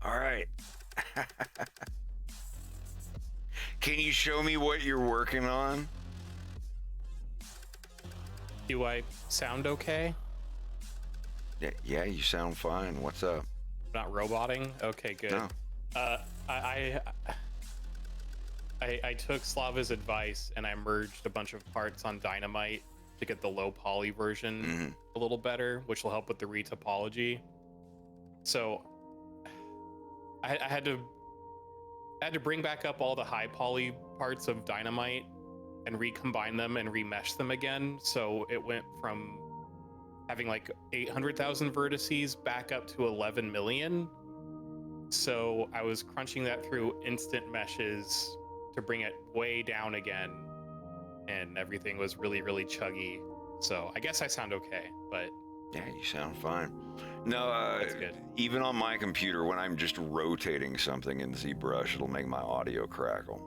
All right. Can you show me what you're working on? Do I sound okay? Yeah, you sound fine. What's up? Not roboting? Okay, good. No. I took Slava's advice and I merged a bunch of parts on Dynamite to get the low poly version a little better, which will help with the retopology. So I had to bring back up all the high poly parts of Dynamite and recombine them and remesh them again. So it went from having like 800,000 vertices back up to 11 million. So I was crunching that through instant meshes to bring it way down again, and everything was really, really chuggy. So I guess I sound okay, but Yeah, you sound fine. No, that's good. even on my computer, when I'm just rotating something in ZBrush, it'll make my audio crackle.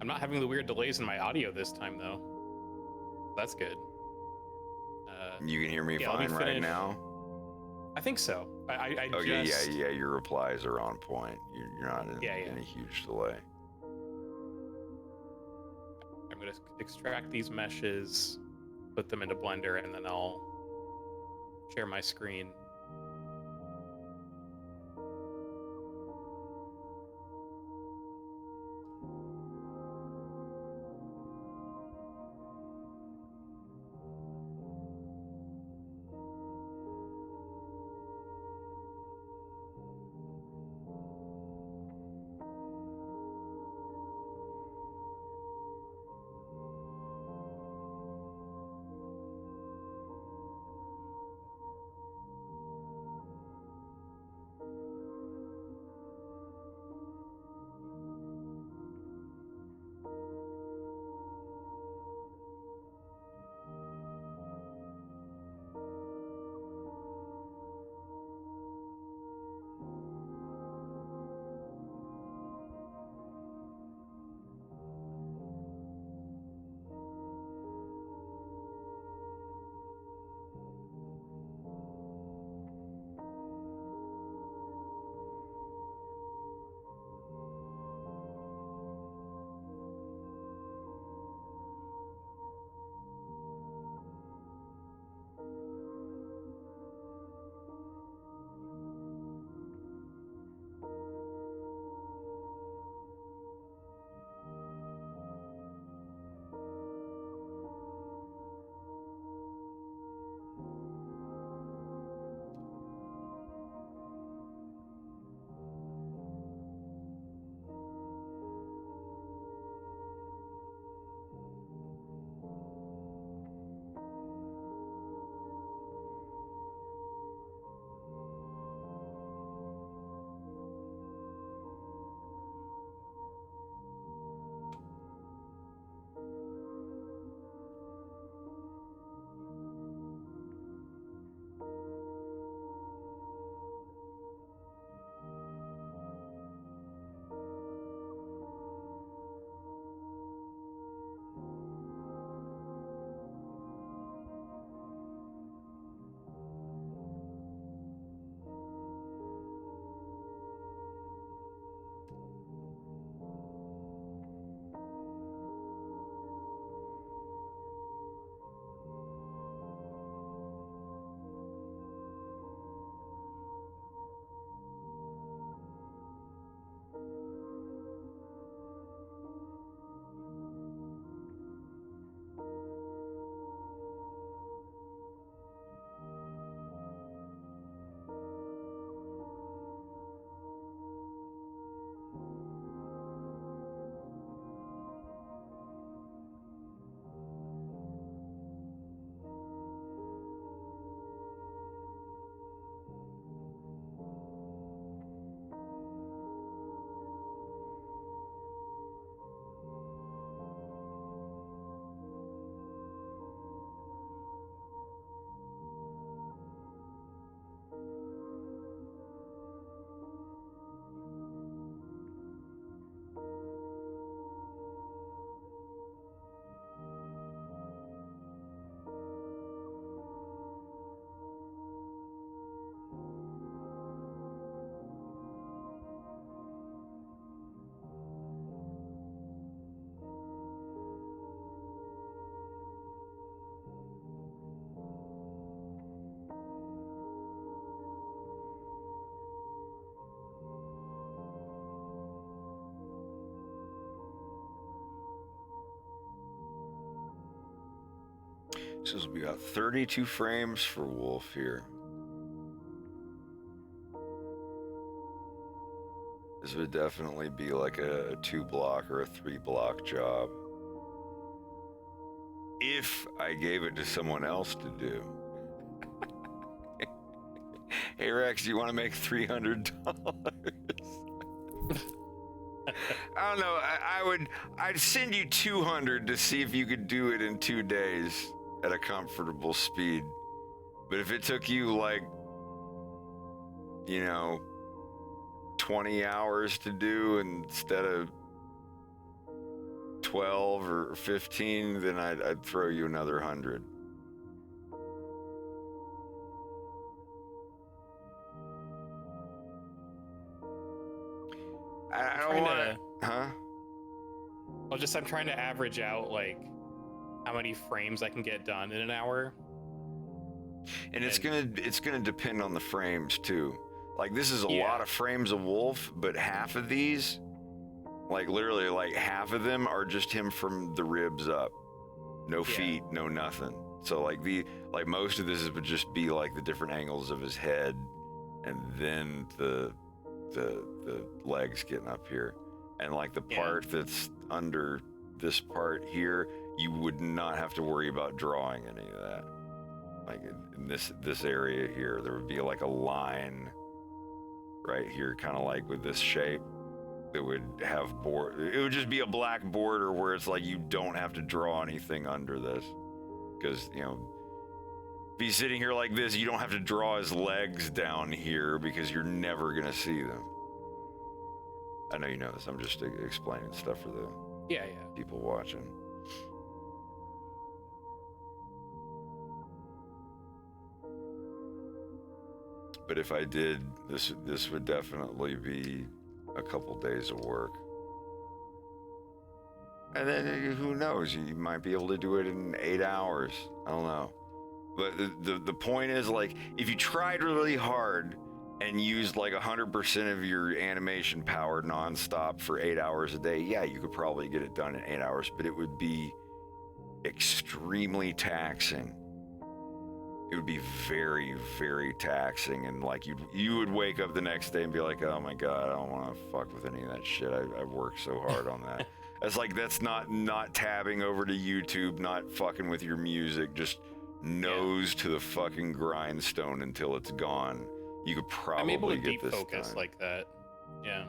I'm not having the weird delays in my audio this time, though. That's good. You can hear me Yeah, let me fine right finish. now? I think so. I Okay, just... yeah, your replies are on point. You're not in a huge delay. I'm going to extract these meshes, put them into Blender, and then I'll share my screen. So we got 32 frames for Wolf here. This would definitely be like a 2-block or a 3-block job. If I gave it to someone else to do. Hey Rex, do you want to make $300? I don't know. I'd send you 200 to see if you could do it in 2 days at a comfortable speed. But if it took you like, 20 hours to do instead of 12 or 15, then I'd throw you another 100. I don't want to, huh? I'm trying to average out like how many frames I can get done in an hour. And it's gonna depend on the frames too. Like this is a lot of frames of Wolf, but half of these, like literally like half of them are just him from the ribs up. No feet, no nothing. So like most of this would just be like the different angles of his head and then the legs getting up here. And like the part that's under this part here, you would not have to worry about drawing any of that. Like in this area here, there would be like a line right here, kind of like with this shape that would have it would just be a black border where it's like you don't have to draw anything under this. Because, if he's sitting here like this, you don't have to draw his legs down here because you're never going to see them. I know you know this. I'm just explaining stuff for the people watching. But if I did, this would definitely be a couple days of work. And then who knows? You might be able to do it in 8 hours. I don't know. But the point is, like, if you tried really hard and used like 100% of your animation power nonstop for 8 hours a day, yeah, you could probably get it done in 8 hours, but it would be extremely taxing. It would be very, very taxing, and like you would wake up the next day and be like, oh my God, I don't want to fuck with any of that shit. I worked so hard on that. It's like, that's not tabbing over to YouTube, not fucking with your music, just nose to the fucking grindstone until it's gone. You could probably I'm able to get deep this focus done. like that. Yeah.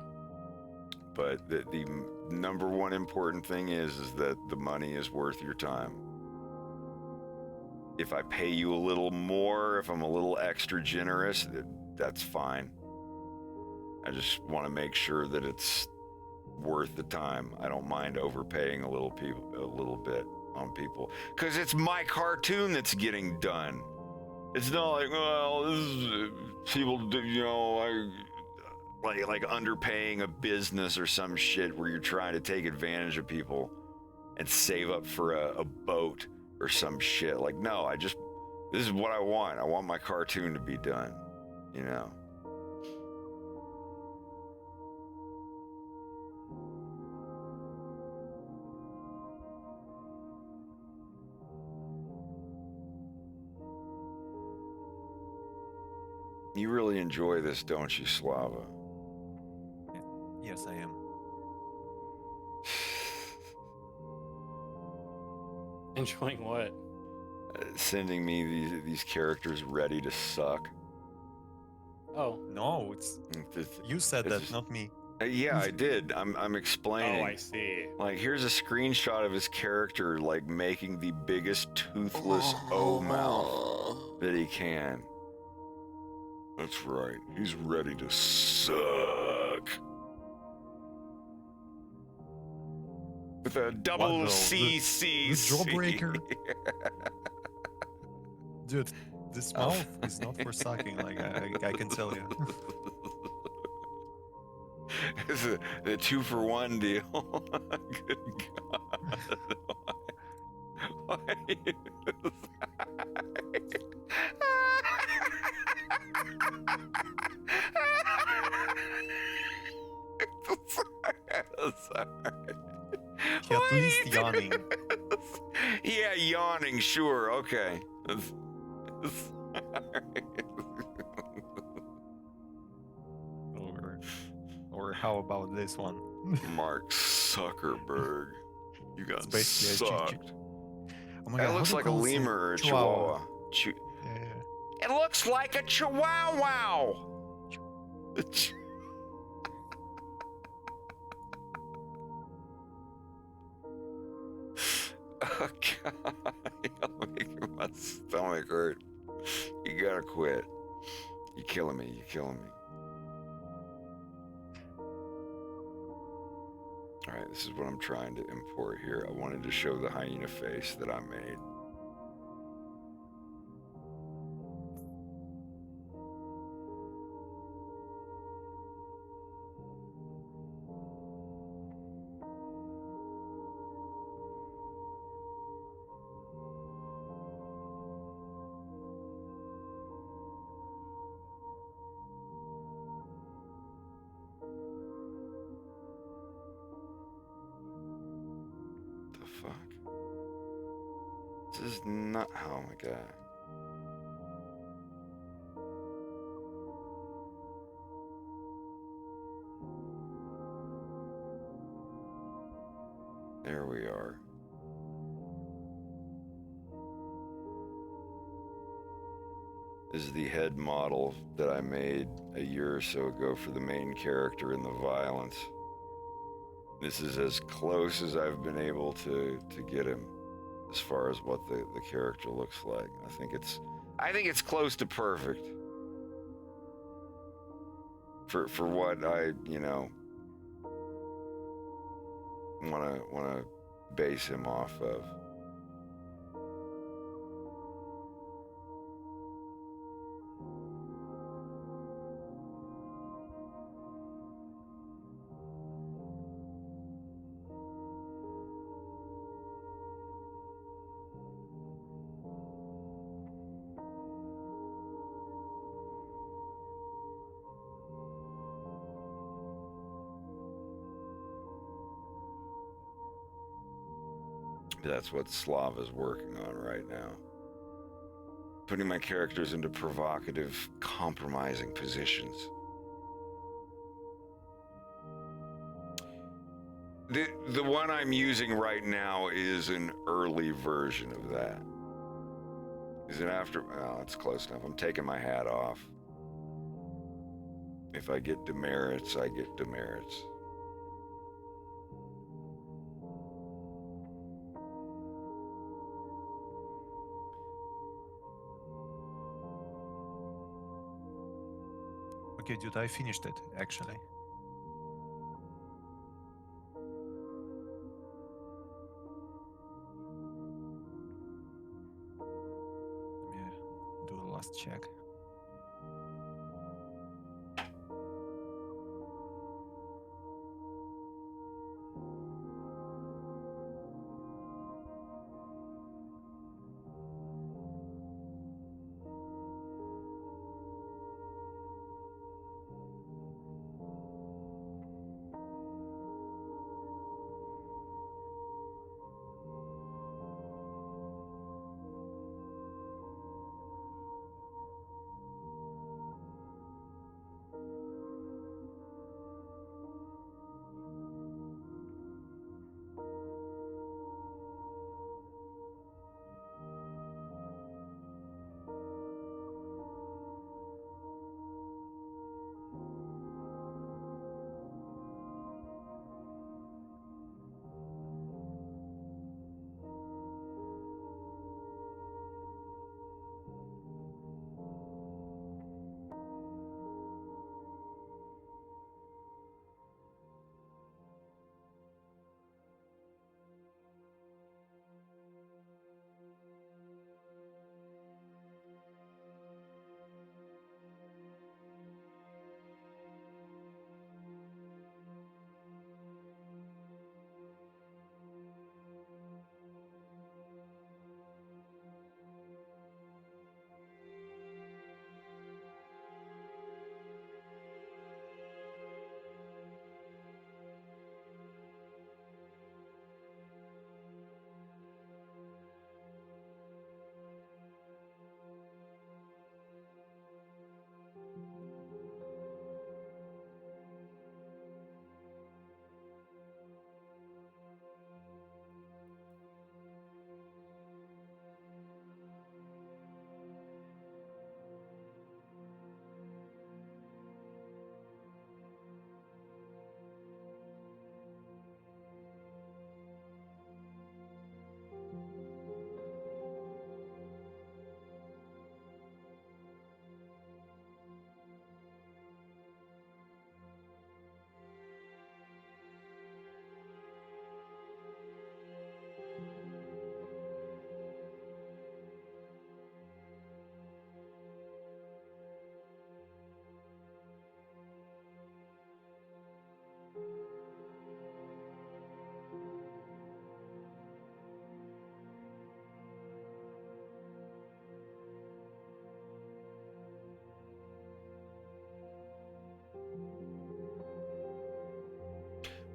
But the number one important thing is that the money is worth your time. If I pay you a little more, if I'm a little extra generous, that's fine. I just want to make sure that it's worth the time. I don't mind overpaying a little bit on people, because it's my cartoon that's getting done. It's not like, well, this is people do, like underpaying a business or some shit where you're trying to take advantage of people and save up for a boat or some shit. Like, no, this is what I want. I want my cartoon to be done, You really enjoy this, don't you, Slava? Yes, I am. Enjoying what? Sending me these characters ready to suck. Oh. No, you said that, just, not me. Yeah, I did. I'm explaining. Oh, I see. Like, here's a screenshot of his character, like, making the biggest toothless O mouth that he can. That's right. He's ready to suck. With a double CC. The jawbreaker. Dude, this mouth is not for sucking, like I can tell you. It's the 2-for-1 deal. Good God. Why At least yawning. Yeah, yawning, sure, okay. Or how about this one? Mark Zuckerberg. You It's got basically a sucked. Oh my That god, how looks do you like a call this thing? lemur or a Chihuahua. chihuahua. Yeah. It looks like a chihuahua. Oh God, you're making my stomach hurt. You gotta quit. You're killing me. You're killing me. All right, this is what I'm trying to import here. I wanted to show the hyena face that I made. The fuck? This is not. Oh my God. There we are. This is the head model that I made a year or so ago for the main character in the violence. This is as close as I've been able to get him as far as what the character looks like. I think it's close to perfect for what I, wanna base him off of. That's what Slava's working on right now. Putting my characters into provocative, compromising positions. The one I'm using right now is an early version of that. Is it after? Well, it's close enough. I'm taking my hat off. If I get demerits, I get demerits. Okay, dude, I finished it actually. Let me do the last check.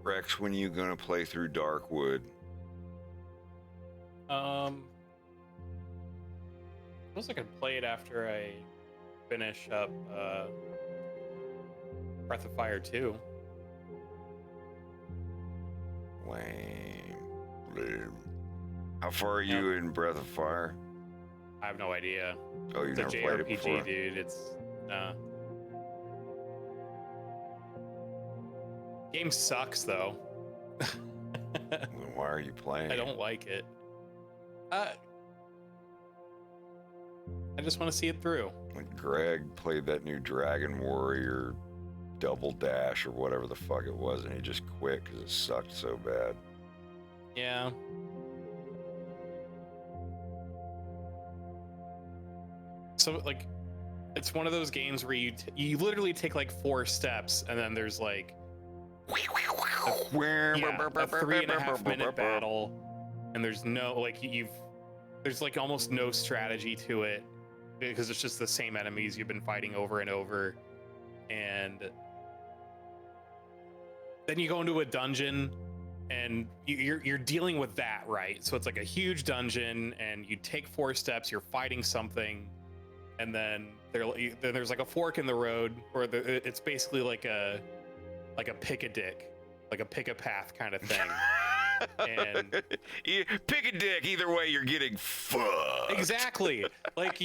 Rex, when you gonna play through Darkwood? Suppose I could play it after I finish up Breath of Fire 2. Lame. How far are you in Breath of Fire? I have no idea. Oh, you It's a never played it before? JRPG, dude. It's game sucks though. Then why are you playing? I don't like it. I just want to see it through. When Greg played that new Dragon Warrior Double Dash or whatever the fuck it was, and he just quit because it sucked so bad. Yeah. So like, it's one of those games where you literally take like 4 steps, and then there's like a 3.5 minute battle, and there's no like there's like almost no strategy to it because it's just the same enemies you've been fighting over and over, and then you go into a dungeon and you're dealing with that, right? So it's like a huge dungeon, and you take 4 steps, you're fighting something, and then there's like a fork in the road where it's basically like a pick a dick, like a pick a path kind of thing. And pick a dick, either way you're getting fucked. exactly. Like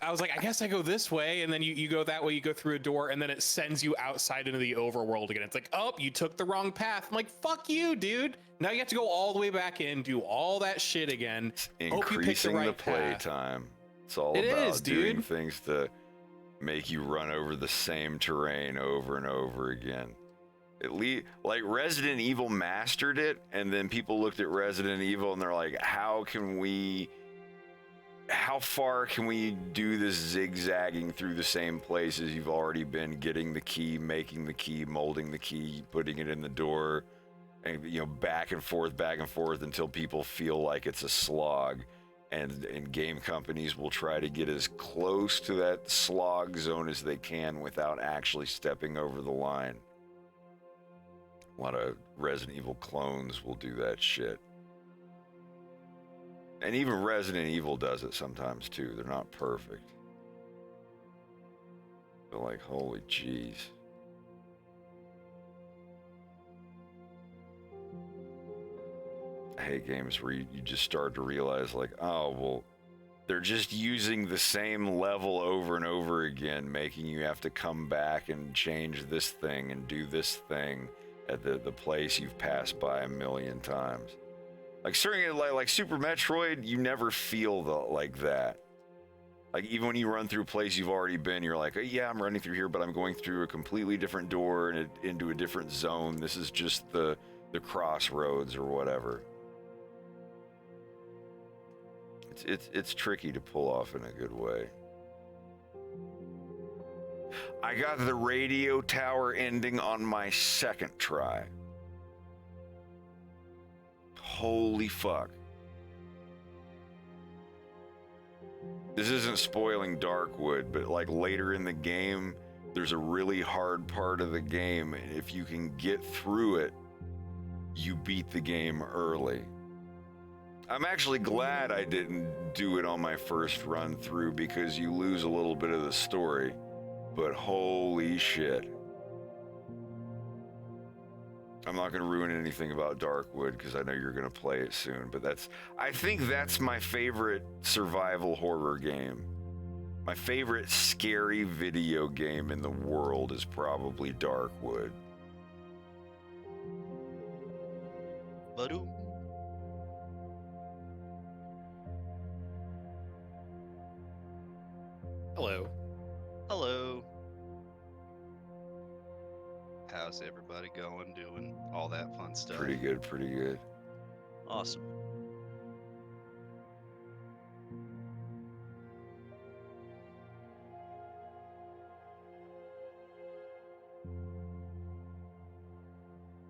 I was like, I guess I go this way, and then you go that way, you go through a door, and then it sends you outside into the overworld again. It's like, oh, you took the wrong path. I'm like, fuck you, dude. Now you have to go all the way back in, do all that shit again. Hope you pick the Increasing right the play path. time. It's all It about is, doing dude. things to make you run over the same terrain over and over again. Like Resident Evil mastered it, and then people looked at Resident Evil and they're like, how far can we do this zigzagging through the same places you've already been, getting the key, making the key, molding the key, putting it in the door, and back and forth until people feel like it's a slog. And game companies will try to get as close to that slog zone as they can without actually stepping over the line. A lot of Resident Evil clones will do that shit. And even Resident Evil does it sometimes too. They're not perfect. They're like, holy jeez. I hate games where you just start to realize like, oh, well, they're just using the same level over and over again, making you have to come back and change this thing and do this thing at the place you've passed by a million times. Like certain like Super Metroid, you never feel like that. Like even when you run through a place you've already been, you're like, oh, yeah, I'm running through here, but I'm going through a completely different door and into a different zone. This is just the crossroads or whatever. It's tricky to pull off in a good way. I got the radio tower ending on my second try. Holy fuck. This isn't spoiling Darkwood, but like later in the game, there's a really hard part of the game, and if you can get through it, you beat the game early. I'm actually glad I didn't do it on my first run through because you lose a little bit of the story. But holy shit. I'm not going to ruin anything about Darkwood because I know you're going to play it soon, but I think that's my favorite survival horror game. My favorite scary video game in the world is probably Darkwood. Ba-doom. Hello. Hello. How's everybody going? Doing all that fun stuff? Pretty good, pretty good. Awesome.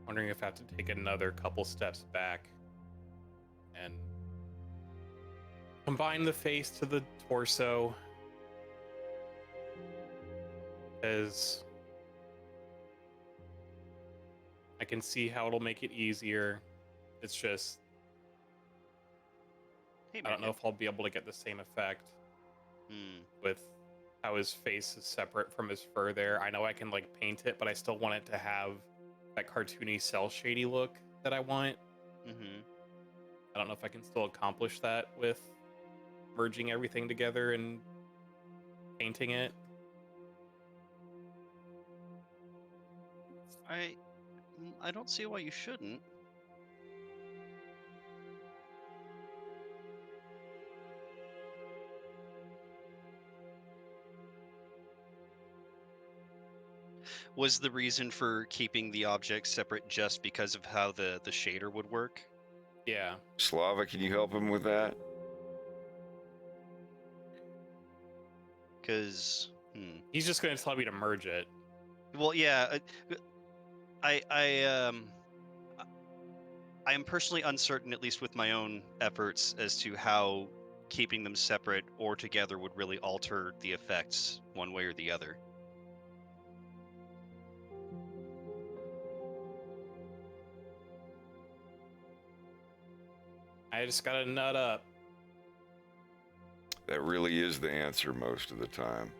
Wondering if I have to take another couple steps back and combine the face to the torso, as I can see how it'll make it easier. It's just Hey, I don't know if I'll be able to get the same effect with how his face is separate from his fur there. I know I can like paint it, but I still want it to have that cartoony cell shady look that I want. Mm-hmm. I don't know if I can still accomplish that with merging everything together and painting it. I don't see why you shouldn't. Was the reason for keeping the objects separate just because of how the shader would work? Yeah. Slava, can you help him with that? Because He's just going to tell me to merge it. well, yeah, I am personally uncertain, at least with my own efforts, as to how keeping them separate or together would really alter the effects one way or the other. I just got to nut up. That really is the answer most of the time.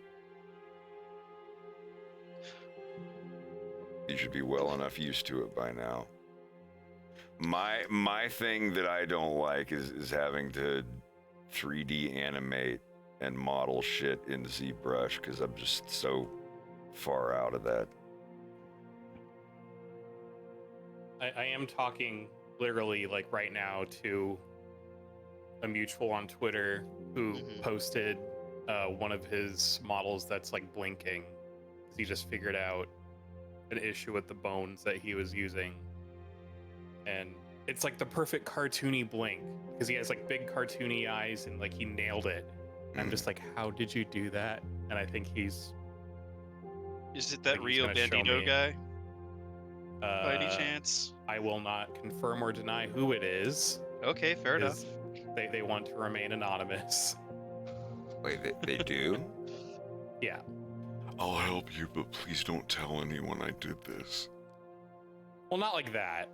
You should be well enough used to it by now. My thing that I don't like is having to 3D animate and model shit in ZBrush because I'm just so far out of that. I am talking literally like right now to a mutual on Twitter who posted one of his models that's like blinking because he just figured out an issue with the bones that he was using, and it's like the perfect cartoony blink because he has like big cartoony eyes and like he nailed it. I'm just like, how did you do that? And I think he's Is it that Like he's Rio gonna show Bandito me. guy by any chance? I will not confirm or deny who it is. Okay, fair enough. They want to remain anonymous. Wait, they do? Yeah. I'll help you, but please don't tell anyone I did this. Well, not like that.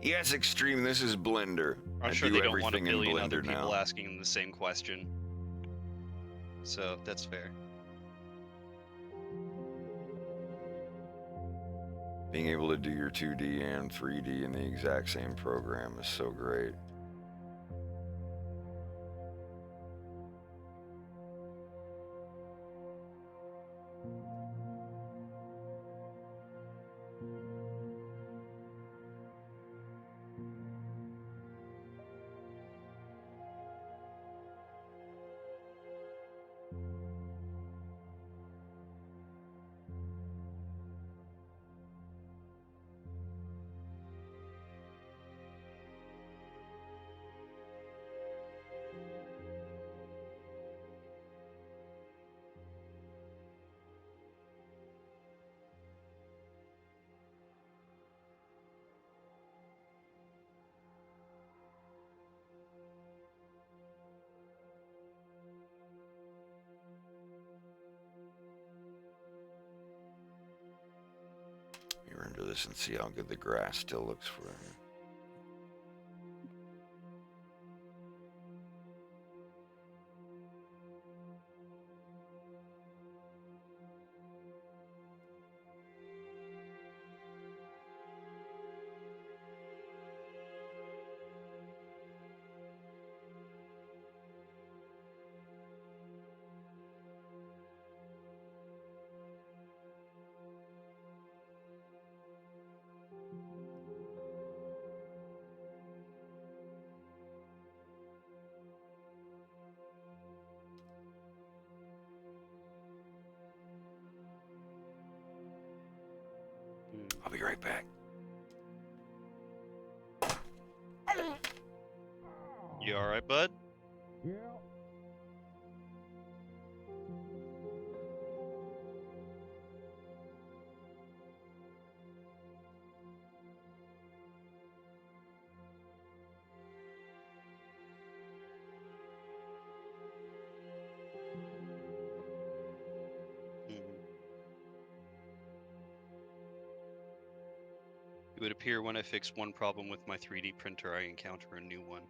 Yes, Extreme, this is Blender. I'm I sure do they don't want a everything in billion other Blender people now. asking them the same question. So that's fair. Being able to do your 2D and 3D in the exact same program is so great. You render this and see how good the grass still looks for you. I'll be right back. You all right, bud? It would appear when I fix one problem with my 3D printer, I encounter a new one.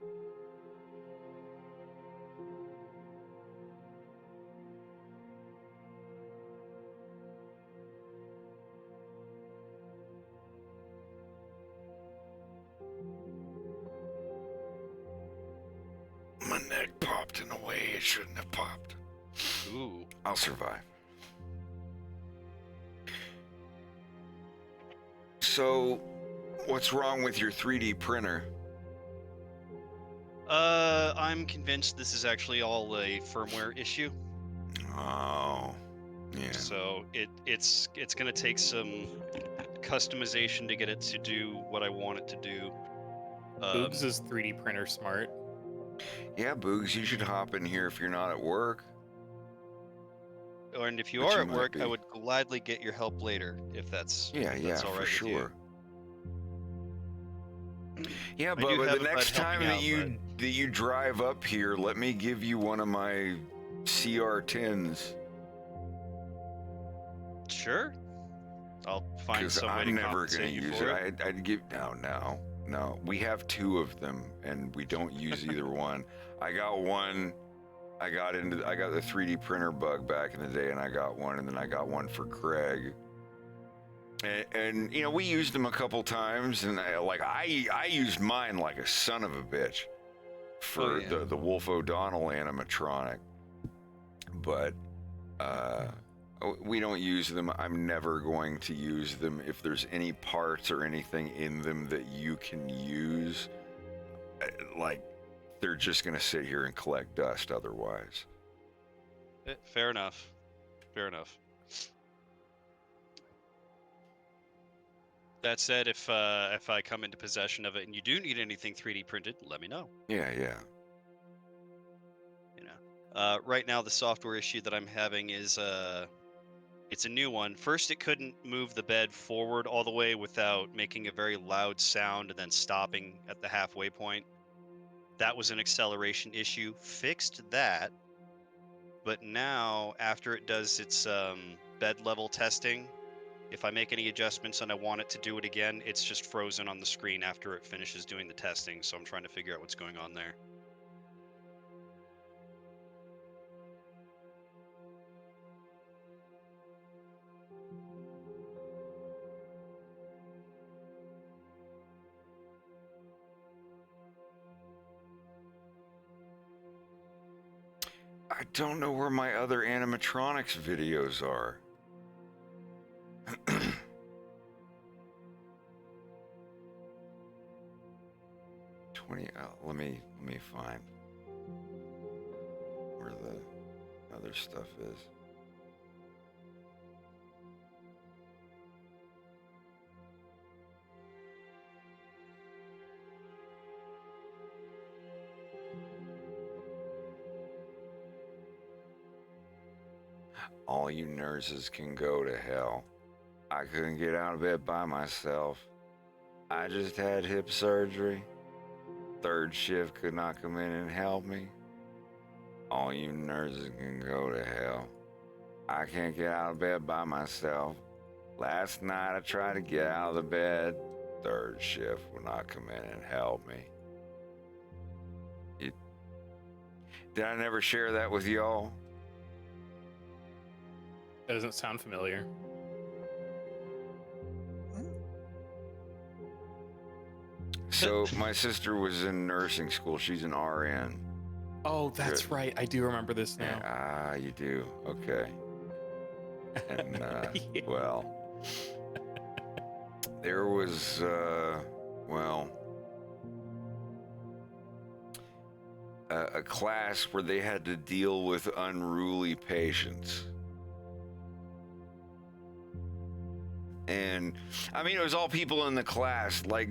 My neck popped in a way it shouldn't have popped. Ooh. I'll survive. So, what's wrong with your 3D printer? I'm convinced this is actually all a firmware issue. Oh, yeah. So it's gonna take some customization to get it to do what I want it to do. Boogs is 3D printer smart. Yeah, Boogs, you should hop in here if you're not at work. And if you But are you at might work, be. I would gladly get your help later if that's Yeah, if yeah, that's all for right with you. sure. Yeah, I but do have the a bud next time helping that out, you drive up here, let me give you one of my CR10s. Sure. I'll find Because some way to I'm never compensate going to you use for it. I'd give no. We have two of them, and we don't use either one. I got one. I got the 3D printer bug back in the day, and I got one, and then I got one for Craig. And you know, we used them a couple times, and I used mine like a son of a bitch for the Wolf O'Donnell animatronic, but we don't use them. I'm never going to use them. If there's any parts or anything in them that you can use, like, they're just going to sit here and collect dust otherwise. Fair enough. Fair enough. That said, if I come into possession of it and you do need anything 3D printed, let me know. Yeah. You know, right now the software issue that I'm having is it's a new one. First, it couldn't move the bed forward all the way without making a very loud sound and then stopping at the halfway point. That was an acceleration issue. Fixed that, but now after it does its bed level testing, if I make any adjustments and I want it to do it again, it's just frozen on the screen after it finishes doing the testing. So I'm trying to figure out what's going on there. I don't know where my other animatronics videos are. 20. Let me find where the other stuff is. All you nurses can go to hell. I couldn't get out of bed by myself. I just had hip surgery. Third shift could not come in and help me. All you nurses can go to hell. I can't get out of bed by myself. Last night I tried to get out of the bed. Third shift would not come in and help me. Did I never share that with y'all? That doesn't sound familiar. So my sister was in nursing school. She's an RN. Oh, that's Good. right. I do remember this now. Ah, you do. Okay. And Yeah. well, there was a class where they had to deal with unruly patients. And I mean, it was all people in the class. Like,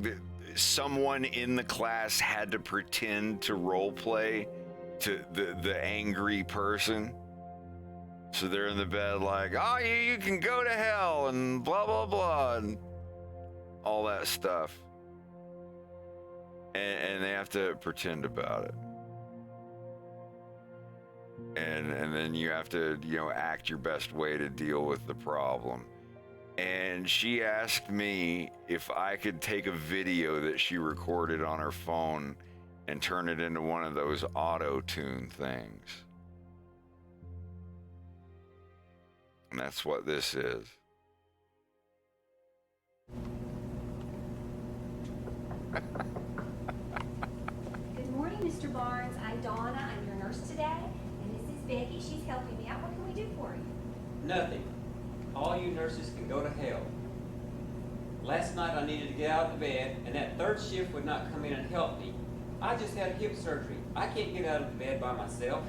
someone in the class had to pretend to role play to the angry person. So they're in the bed like, oh, you can go to hell and blah, blah, blah, and all that stuff. And they have to pretend about it. And then you have to, act your best way to deal with the problem. and she asked me if I could take a video that she recorded on her phone and turn it into one of those auto-tune things. And that's what this is. Good morning, Mr. Barnes. I'm Donna. I'm your nurse today. And this is Becky. She's helping me out. What can we do for you? Nothing. All you nurses can go to hell. Last night I needed to get out of bed, and that third shift would not come in and help me. I just had hip surgery. I can't get out of bed by myself.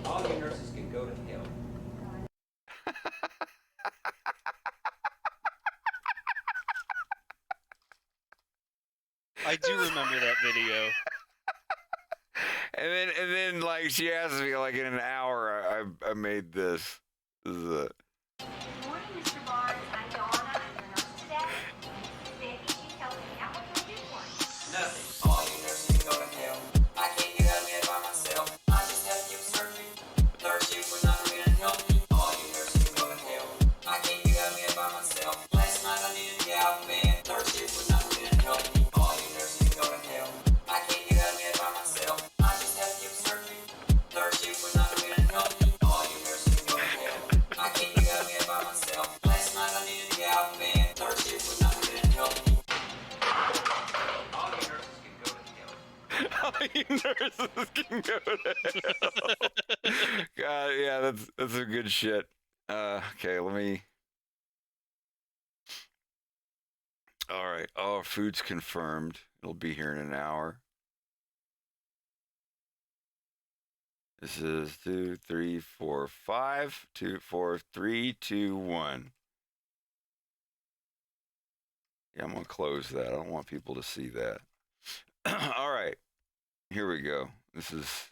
All you nurses can go to hell. I do remember that video. And then like she asked me like in an hour I made this. This is it. Good morning, Mr. Barnes. I'm Donna. I'm your nurse today. And this is Becky. She's helping me out. What can we do for you? Nothing. All you nurses can go to hell. I can't get out of bed by myself. I just had hip surgery. The third shift would not come in and help me. All you nurses can go to hell. I can't get out of bed by myself. Last night I needed to get out of bed. Third shift would not come in and help me. All you nurses can go to hell. I can't get out of bed by myself. I just had hip surgery. Third shift would not come in and help me. All you nurses can go to hell. I can't get out of bed by myself. Last night I needed to get out of bed. Third shift would not come in and help me. All you nurses can go to hell. All you nurses can go to hell. God, yeah, that's some good shit. Okay, let me. All right. Oh, food's confirmed. It'll be here in an hour. This is 2, 3, 4, 5, 2, 4, 3, 2, 1. Yeah, I'm gonna close that. I don't want people to see that. All right. Here we go. This is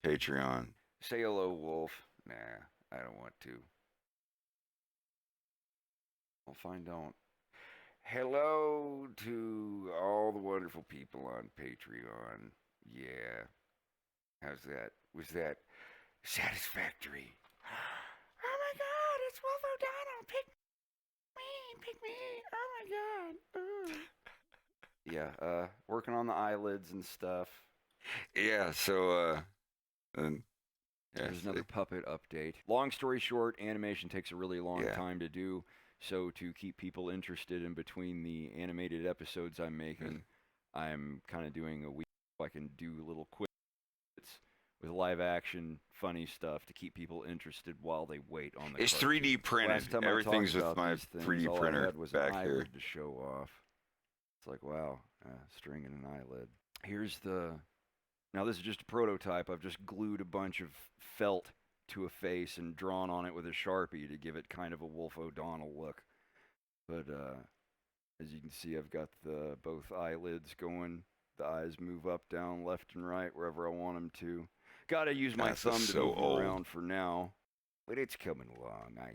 Patreon. Say hello, Wolf. Nah, I don't want to. Well, fine, don't. Hello to all the wonderful people on Patreon. Yeah. How's that? Was that satisfactory? Oh my god, it's Wolf O'Donnell. Pick me. Oh my god. Yeah, working on the eyelids and stuff. Yeah, so, and yeah, there's another puppet update. Long story short, animation takes a really long time to do. So to keep people interested in between the animated episodes I'm making, I'm kind of doing a week so I can do little quips with live action funny stuff to keep people interested while they wait on the it's cartoon. 3D printed. Last time Everything's I with talked my about these things, 3D all printer I had was back an here. eyelid to show off. It's like, wow, string and an eyelid. Here's the... Now this is just a prototype. I've just glued a bunch of felt to a face and drawn on it with a Sharpie to give it kind of a Wolf O'Donnell look. But as you can see, I've got the both eyelids going. The eyes move up, down, left, and right wherever I want them to. Gotta use my thumb to move them around for now. But it's coming along, I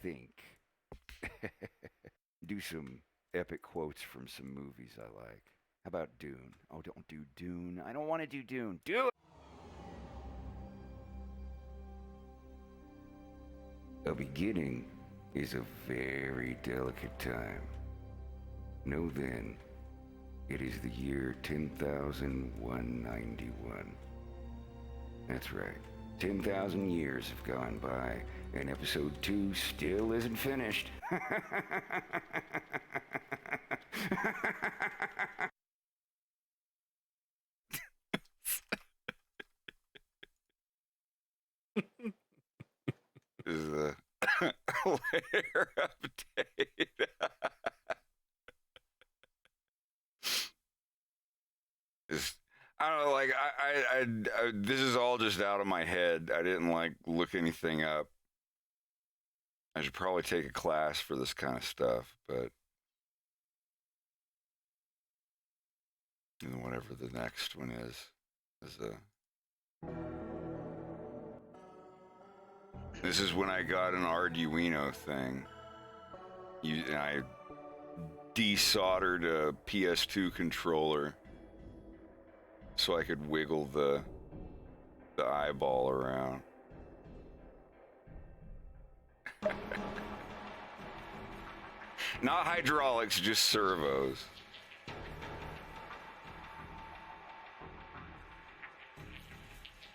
think. Do some epic quotes from some movies I like. How about Dune? Oh, don't do Dune. I don't want to do Dune. Do it! A beginning is a very delicate time. Know then, it is the year 10,191. That's right. 10,000 years have gone by, and episode 2 still isn't finished. This is the layer update. I don't know, like I this is all just out of my head. I didn't like look anything up. I should probably take a class for this kind of stuff, but and whatever the next one is this is when I got an Arduino thing. I desoldered a PS2 controller so I could wiggle the eyeball around. Not hydraulics, just servos.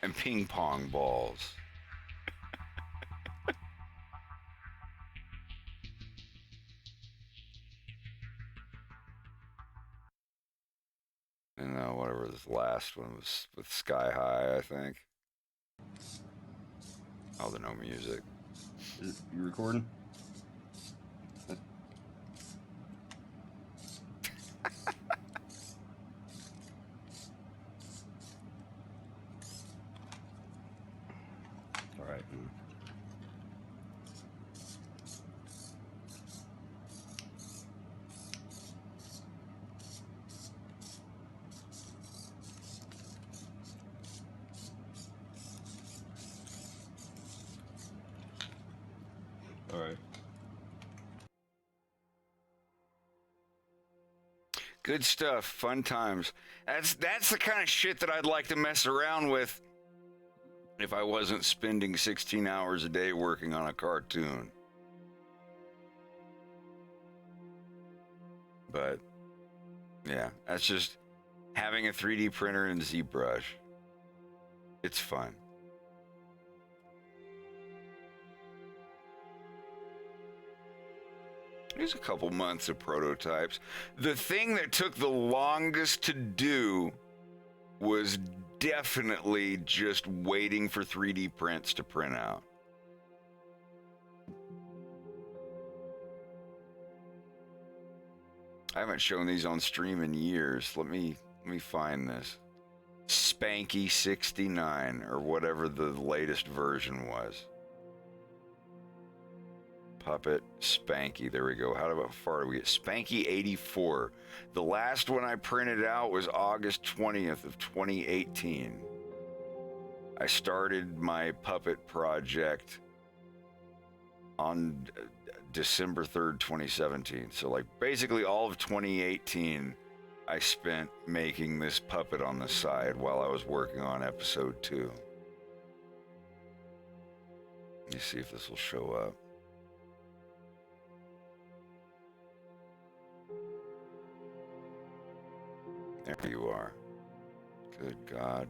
And ping pong balls. And whatever this last one was with Sky High, I think. Oh, there's no music. You recording? All right. All right. Good stuff, fun times. That's the kind of shit that I'd like to mess around with if I wasn't spending 16 hours a day working on a cartoon. But yeah, that's just having a 3D printer and ZBrush. It's fun. There's a couple months of prototypes. The thing that took the longest to do was definitely just waiting for 3D prints to print out. I haven't shown these on stream in years. Let me find this. Spanky 69 or whatever the latest version was. Puppet Spanky. There we go. How far do we get? Spanky 84. The last one I printed out was August 20th of 2018. I started my puppet project on December 3rd, 2017. So like basically all of 2018 I spent making this puppet on the side while I was working on episode 2. Let me see if this will show up. There you are. Good God.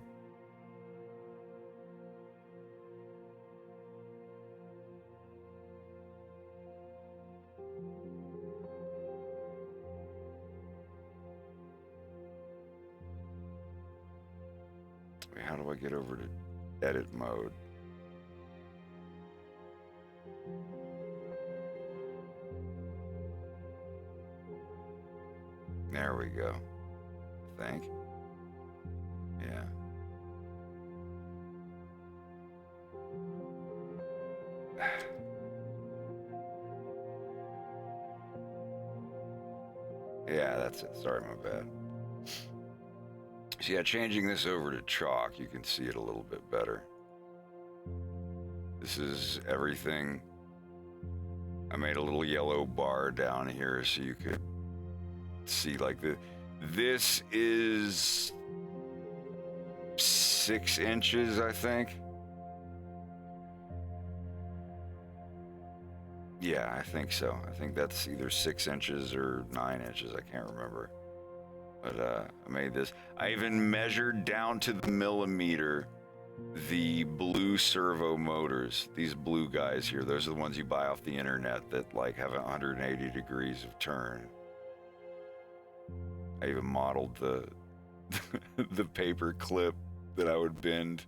Wait, how do I get over to edit mode? There we go. I think. Yeah. Yeah, that's it. Sorry, my bad. So yeah, changing this over to chalk, you can see it a little bit better. This is everything. I made a little yellow bar down here so you could see like this is 6 inches, I think. Yeah, I think so. I think that's either 6 inches or 9 inches. I can't remember. But I made this. I even measured down to the millimeter the blue servo motors. These blue guys here. Those are the ones you buy off the internet that like have 180 degrees of turn. I even modeled the the paper clip that I would bend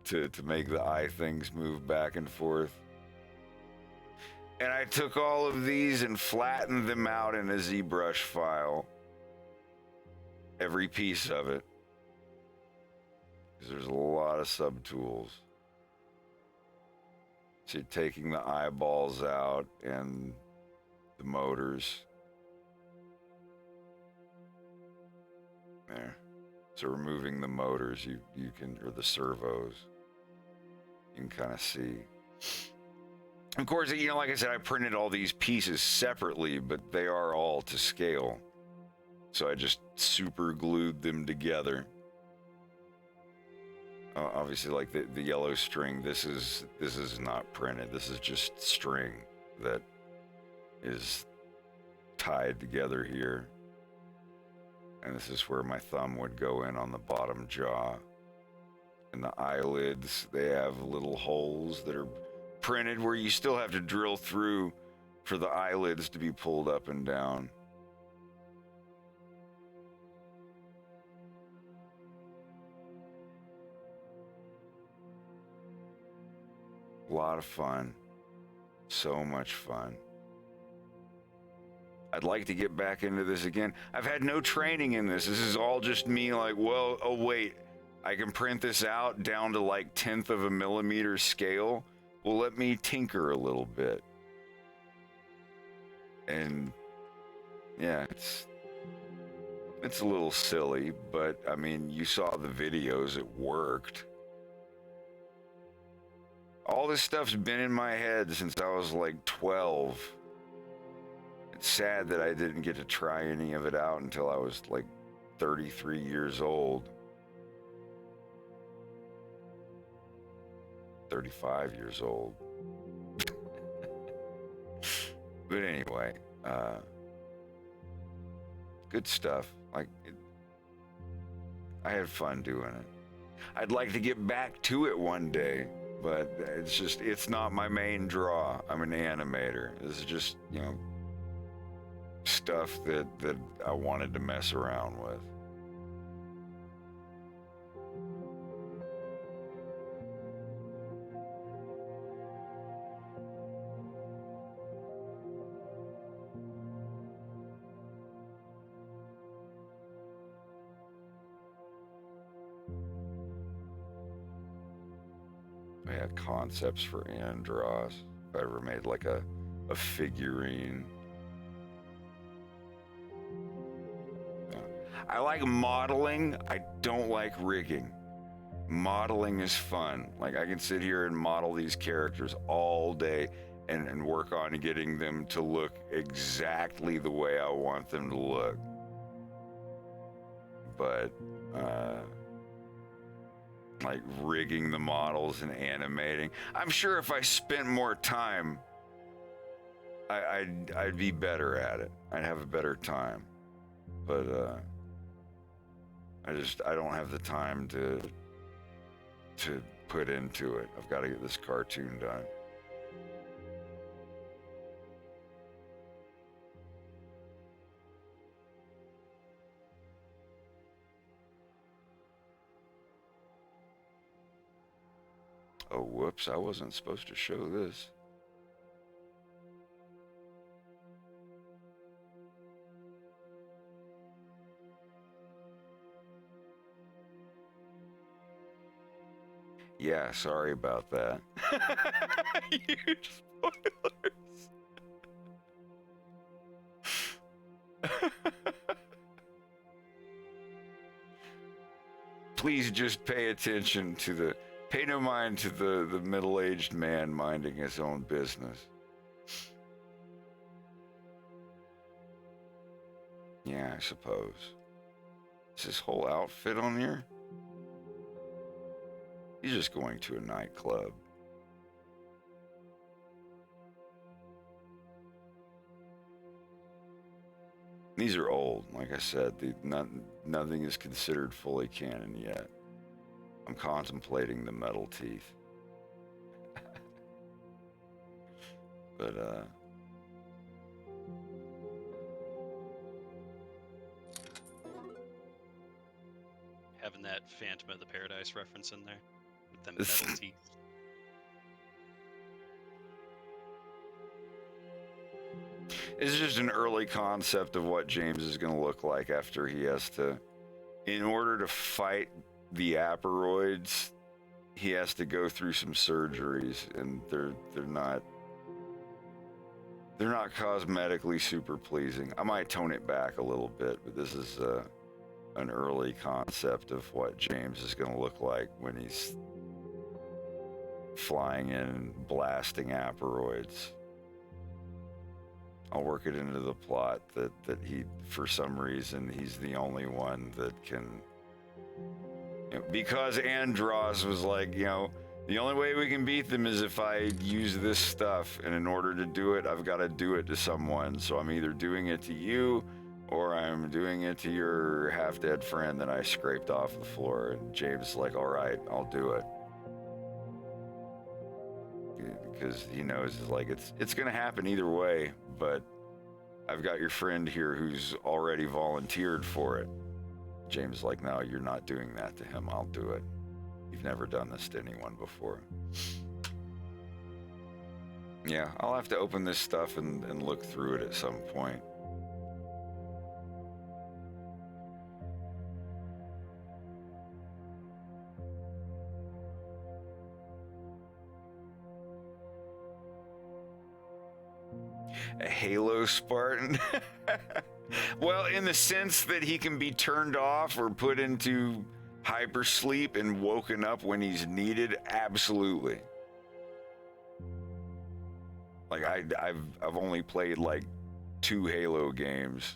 to make the eye things move back and forth. And I took all of these and flattened them out in a ZBrush file. Every piece of it. Because there's a lot of subtools. So you're taking the eyeballs out and the motors. There. So removing the motors, you can, or the servos, you can kind of see. Of course, you know, like I said, I printed all these pieces separately, but they are all to scale. So I just super glued them together. Obviously, like the yellow string, this is not printed. This is just string that is tied together here. And this is where my thumb would go in on the bottom jaw. And the eyelids, they have little holes that are printed where you still have to drill through for the eyelids to be pulled up and down. A lot of fun. So much fun. I'd like to get back into this again. I've had no training in this. This is all just me like, well, oh wait, I can print this out down to like 1/10 of a millimeter scale. Well, let me tinker a little bit. And yeah, it's a little silly, but I mean, you saw the videos, it worked. All this stuff's been in my head since I was like 12. It's sad that I didn't get to try any of it out until I was like 33 years old. 35 years old. But anyway, good stuff. I had fun doing it. I'd like to get back to it one day, but it's not my main draw. I'm an animator. This is just, stuff that I wanted to mess around with. I had concepts for Andros. If I ever made like a figurine. I like modeling. I don't like rigging. Modeling is fun. Like I can sit here and model these characters all day and work on getting them to look exactly the way I want them to look. But like rigging the models and animating, I'm sure if I spent more time, I'd be better at it. I'd have a better time. But I don't have the time to put into it. I've got to get this cartoon done. Oh, whoops, I wasn't supposed to show this. Yeah, sorry about that. Huge spoilers. Please just pay attention to pay no mind to the middle-aged man minding his own business. Yeah, I suppose. Is this whole outfit on here? He's just going to a nightclub. These are old, like I said. Nothing is considered fully canon yet. I'm contemplating the metal teeth. But, having that Phantom of the Paradise reference in there with them metal teeth. This is just an early concept of what James is going to look like after he has to, in order to fight the aperoids, he has to go through some surgeries, and they're not cosmetically super pleasing. I might tone it back a little bit, but this is an early concept of what James is going to look like when he's flying in and blasting aperoids. I'll work it into the plot that he, for some reason, he's the only one that can, because Andros was like, The only way we can beat them is if I use this stuff, and in order to do it, I've got to do it to someone. So I'm either doing it to you, or I'm doing it to your half-dead friend that I scraped off the floor. And James is like, all right, I'll do it. Because he knows like it's gonna happen either way, but I've got your friend here who's already volunteered for it. James is like, no, you're not doing that to him. I'll do it. You've never done this to anyone before. Yeah, I'll have to open this stuff and look through it at some point. A Halo Spartan? Well, in the sense that he can be turned off or put into hypersleep and woken up when he's needed, absolutely. Like I've only played like 2 Halo games.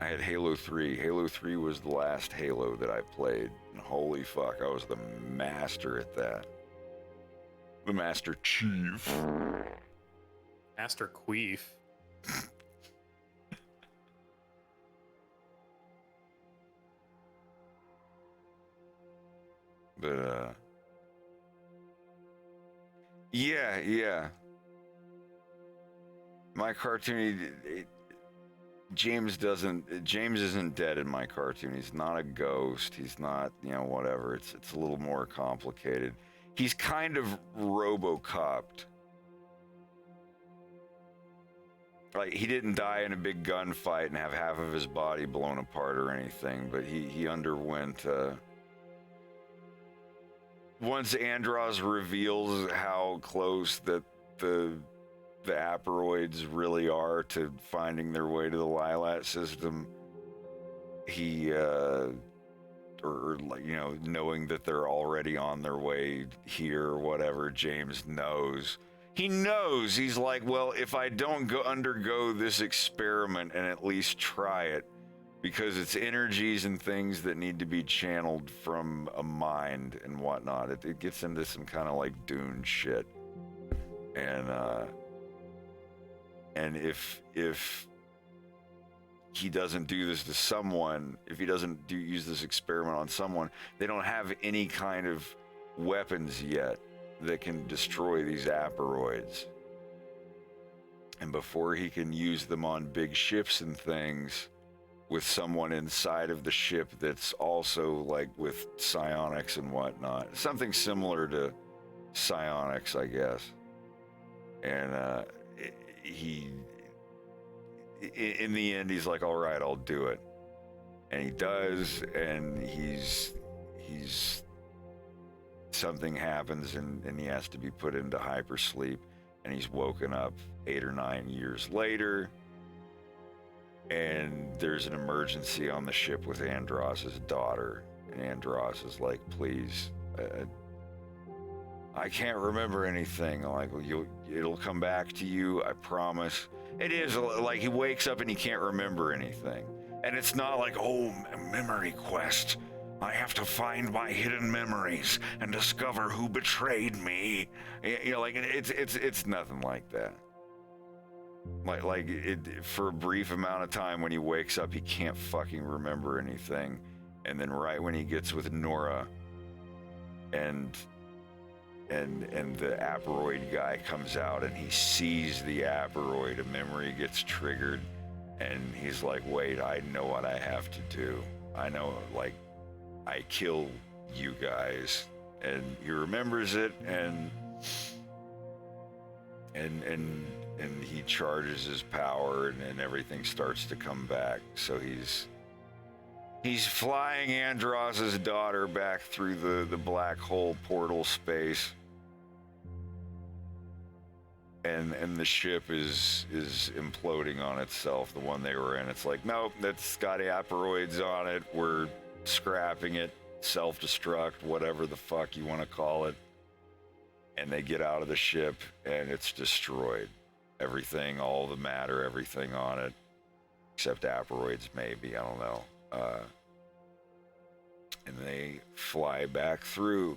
I had Halo 3. Halo 3 was the last Halo that I played. And holy fuck, I was the master at that. The Master Chief. Master Queef. But yeah. My cartoon, James isn't dead in my cartoon. He's not a ghost. He's not, whatever. It's a little more complicated. He's kind of RoboCopped. Like, he didn't die in a big gunfight and have half of his body blown apart or anything, but he underwent, once Andros reveals how close that the Aperoids really are to finding their way to the Lilat system, he, knowing that they're already on their way here or whatever, James knows. He knows. He's like, well, if I don't undergo this experiment and at least try it, because it's energies and things that need to be channeled from a mind and whatnot, it gets into some kind of like Dune shit. And if he doesn't do this to someone, if he doesn't use this experiment on someone, they don't have any kind of weapons yet that can destroy these Aperoids. And before he can use them on big ships and things, with someone inside of the ship that's also like with psionics and whatnot, something similar to psionics, I guess. And in the end, he's like, all right, I'll do it. And he does, and he's something happens and he has to be put into hypersleep, and he's woken up 8 or 9 years later, and there's an emergency on the ship with Andros's daughter, and Andros is like, please, I can't remember anything. I'm like, well, it'll come back to you, I promise. It is like he wakes up and he can't remember anything, and it's not like, oh, memory quest, I have to find my hidden memories and discover who betrayed me. Like it's nothing like that. Like for a brief amount of time when he wakes up, he can't fucking remember anything, and then right when he gets with Nora, and the Aperoid guy comes out and he sees the Aperoid, a memory gets triggered, and he's like, wait, I know what I have to do. I know, like, I kill you guys. And he remembers it, and he charges his power, and everything starts to come back. So he's flying Andros's daughter back through the black hole portal space, and the ship is imploding on itself, the one they were in. It's like, nope, that's got Aperoids on it, we're scrapping it, self-destruct, whatever the fuck you want to call it. And they get out of the ship, and it's destroyed. Everything, all the matter, everything on it, except Aperoids maybe, I don't know. And they fly back through,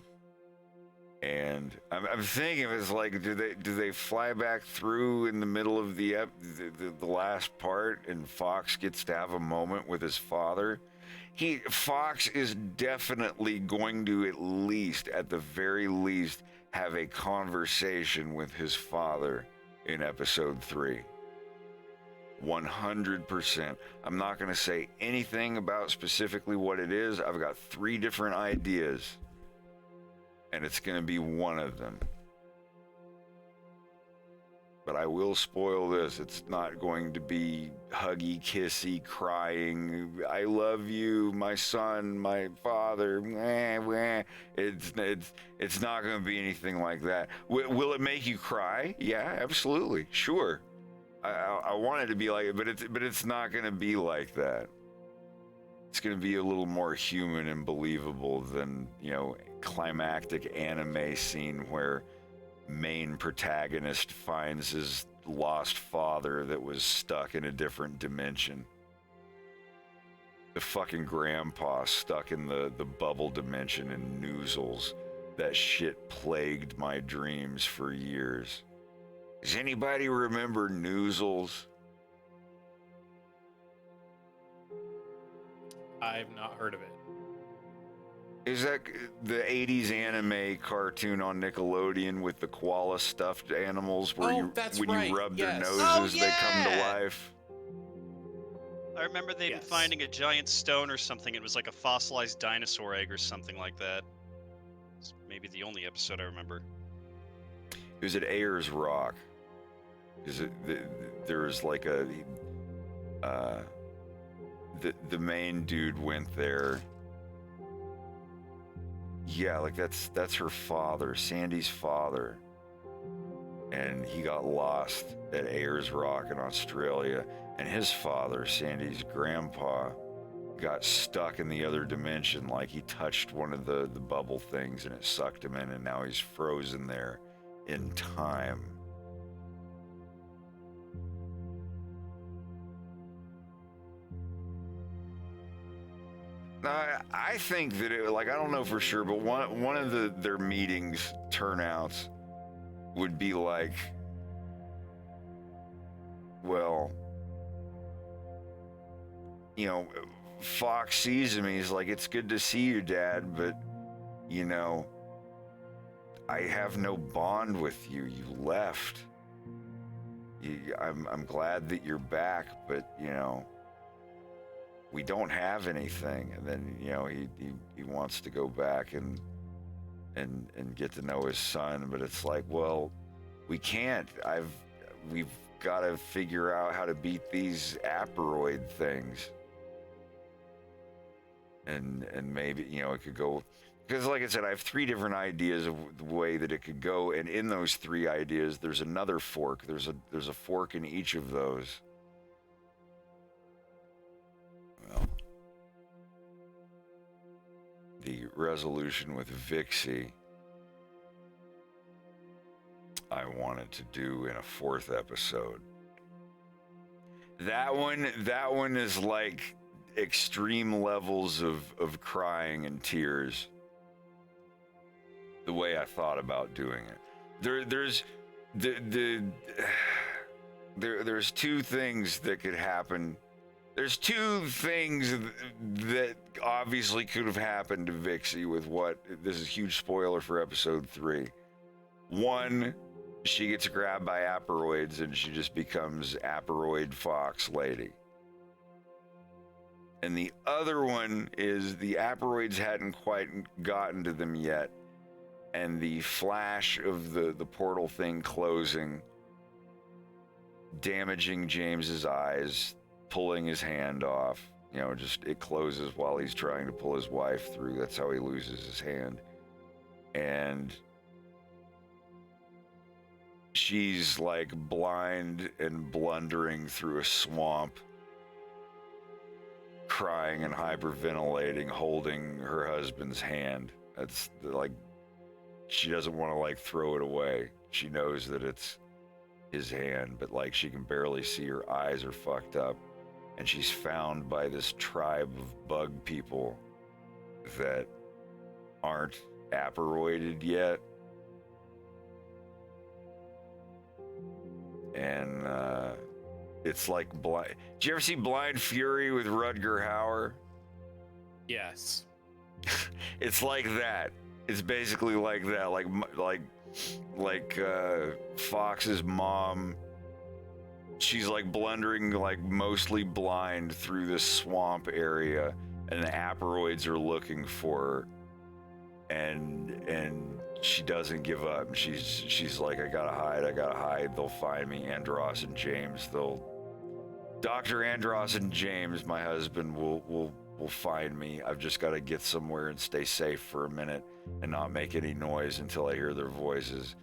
And I'm thinking if it's like, do they fly back through in the middle of the last part, and Fox gets to have a moment with his father? Fox is definitely going to at the very least, have a conversation with his father in episode 3. 100%. I'm not going to say anything about specifically what it is. I've got 3 different ideas, and it's going to be one of them. But I will spoil this. It's not going to be huggy, kissy, crying, I love you, my son, my father. It's not going to be anything like that. Will it make you cry? Yeah, absolutely. Sure. I want it to be like it, but it's not going to be like that. It's going to be a little more human and believable than, climactic anime scene where main protagonist finds his lost father that was stuck in a different dimension. The fucking grandpa stuck in the bubble dimension in Noozles. That shit plagued my dreams for years. Does anybody remember Noozles? I've not heard of it. Is that the 80s anime cartoon on Nickelodeon with the koala stuffed animals where you rub their noses, they come to life? I remember them finding a giant stone or something. It was like a fossilized dinosaur egg or something like that. It's maybe the only episode I remember. It was at Ayers Rock. There was like the main dude went there. Yeah, like that's her father, Sandy's father. And he got lost at Ayers Rock in Australia. And his father, Sandy's grandpa, got stuck in the other dimension. Like he touched one of the bubble things and it sucked him in, and now he's frozen there in time. I think that I don't know for sure, but one of their meetings turnouts would be like, well, Fox sees him and he's like, it's good to see you, Dad, but I have no bond with you. You left. I'm glad that you're back, but we don't have anything. And then he wants to go back and get to know his son, but it's like, well, we can't. We've got to figure out how to beat these aperoid things. And maybe it could go, because like I said, I have 3 different ideas of the way that it could go, and in those 3 ideas there's another fork. There's a fork in each of those. Well, the resolution with Vixie I wanted to do in a 4th episode. That one is like extreme levels of crying and tears. The way I thought about doing it. There's 2 things that could happen. There's 2 things that obviously could have happened to Vixie with what, this is a huge spoiler for episode 3. 1, she gets grabbed by aperoids and she just becomes aperoid fox lady. And the other one is the aperoids hadn't quite gotten to them yet, and the flash of the portal thing closing, damaging James's eyes, pulling his hand off. Just it closes while he's trying to pull his wife through. That's how he loses his hand. And she's like blind and blundering through a swamp, crying and hyperventilating, holding her husband's hand. That's like, she doesn't want to throw it away. She knows that it's his hand, but she can barely see. Her eyes are fucked up. And she's found by this tribe of bug people that aren't aperoided yet. and it's like blind. Did you ever see Blind Fury with Rutger Hauer? Yes. It's like that. It's basically like that. Like Fox's mom. She's like blundering, like mostly blind through this swamp area, and the Aperoids are looking for her, and she doesn't give up. She's like, I gotta hide. They'll find me. Andros and James. Dr. Andros and James, my husband, will find me. I've just got to get somewhere and stay safe for a minute and not make any noise until I hear their voices.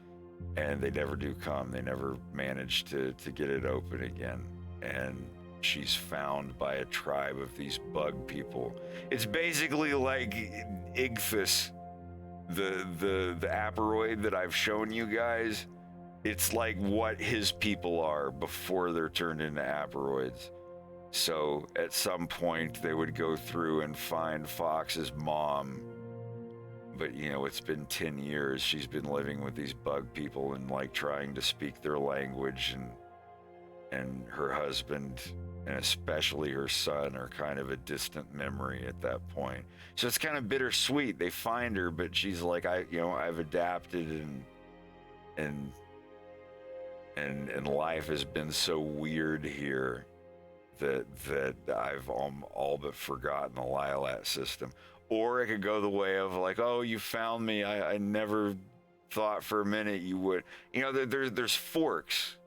And they never do come. They never manage to get it open again. And she's found by a tribe of these bug people. It's basically like Ichthus, the Aperoid that I've shown you guys. It's like what his people are before they're turned into Aperoids. So at some point they would go through and find Fox's mom. But it's been 10 years. She's been living with these bug people and like trying to speak their language, and her husband and especially her son are kind of a distant memory at that point. So it's kind of bittersweet. They find her, but she's like, I've adapted and life has been so weird here that I've all but forgotten the Lilat system. Or it could go the way of like, oh, you found me. I never thought for a minute you would. There's forks.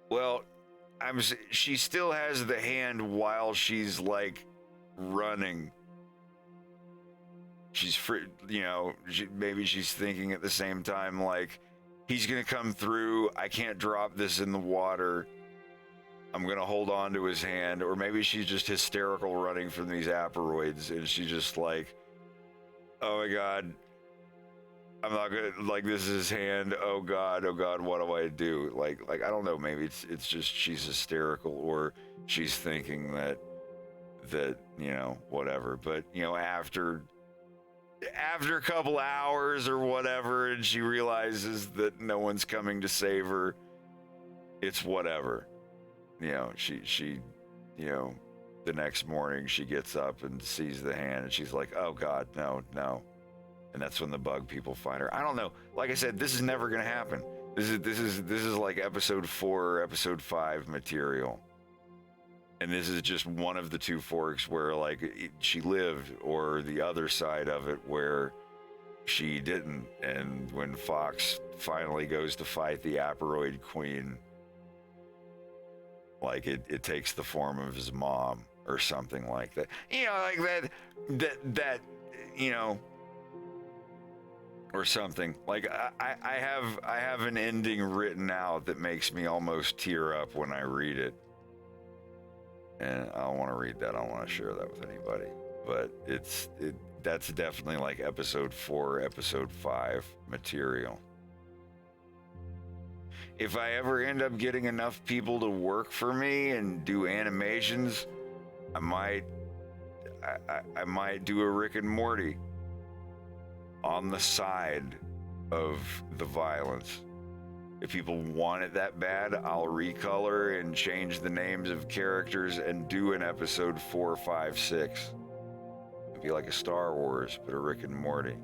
Well, she still has the hand while she's like running. She's free, maybe she's thinking at the same time, like, he's going to come through. I can't drop this in the water. I'm going to hold on to his hand. Or maybe she's just hysterical running from these Aperoids. And she's just like, oh my God, I'm not going to, like, this is his hand. Oh God, what do I do? Like, I don't know. Maybe it's just she's hysterical, or she's thinking that, whatever. But, after a couple hours or whatever, and she realizes that no one's coming to save her, it's whatever. She the next morning she gets up and sees the hand, and she's like, oh God, no. And that's when the bug people find her. I don't know. Like I said, this is never gonna happen. This is like episode 4 or episode 5 material. And this is just one of the two forks where, like, she lived, or the other side of it where she didn't. And when Fox finally goes to fight the Aperoid Queen, like, it takes the form of his mom or something like that. Like that, or something. Like, I have an ending written out that makes me almost tear up when I read it. And I don't want to read that. I don't want to share that with anybody. But that's definitely like episode 4, episode 5 material. If I ever end up getting enough people to work for me and do animations, I might do a Rick and Morty on the side of the violence. If people want it that bad, I'll recolor and change the names of characters and do an episode 4, 5, 6. It'd be like a Star Wars, but a Rick and Morty.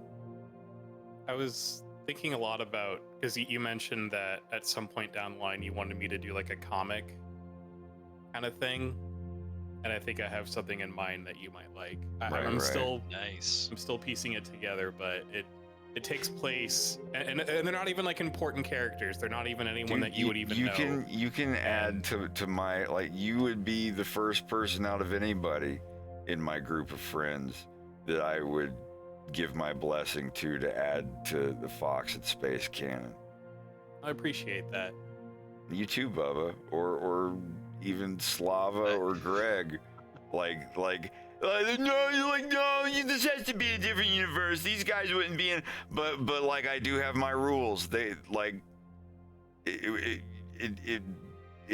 I was thinking a lot about, because you mentioned that at some point down the line you wanted me to do like a comic kind of thing, and I think I have something in mind that you might like. I'm still nice. I'm still piecing it together, but it takes place, and they're not even like important characters. They're not even anyone that you would even know. You can add to my, like, you would be the first person out of anybody in my group of friends that I would give my blessing to add to the Fox and Space canon. I appreciate that. You too, Bubba, or even Slava or Greg, no, this has to be a different universe. These guys wouldn't be in, but like, I do have my rules. They like it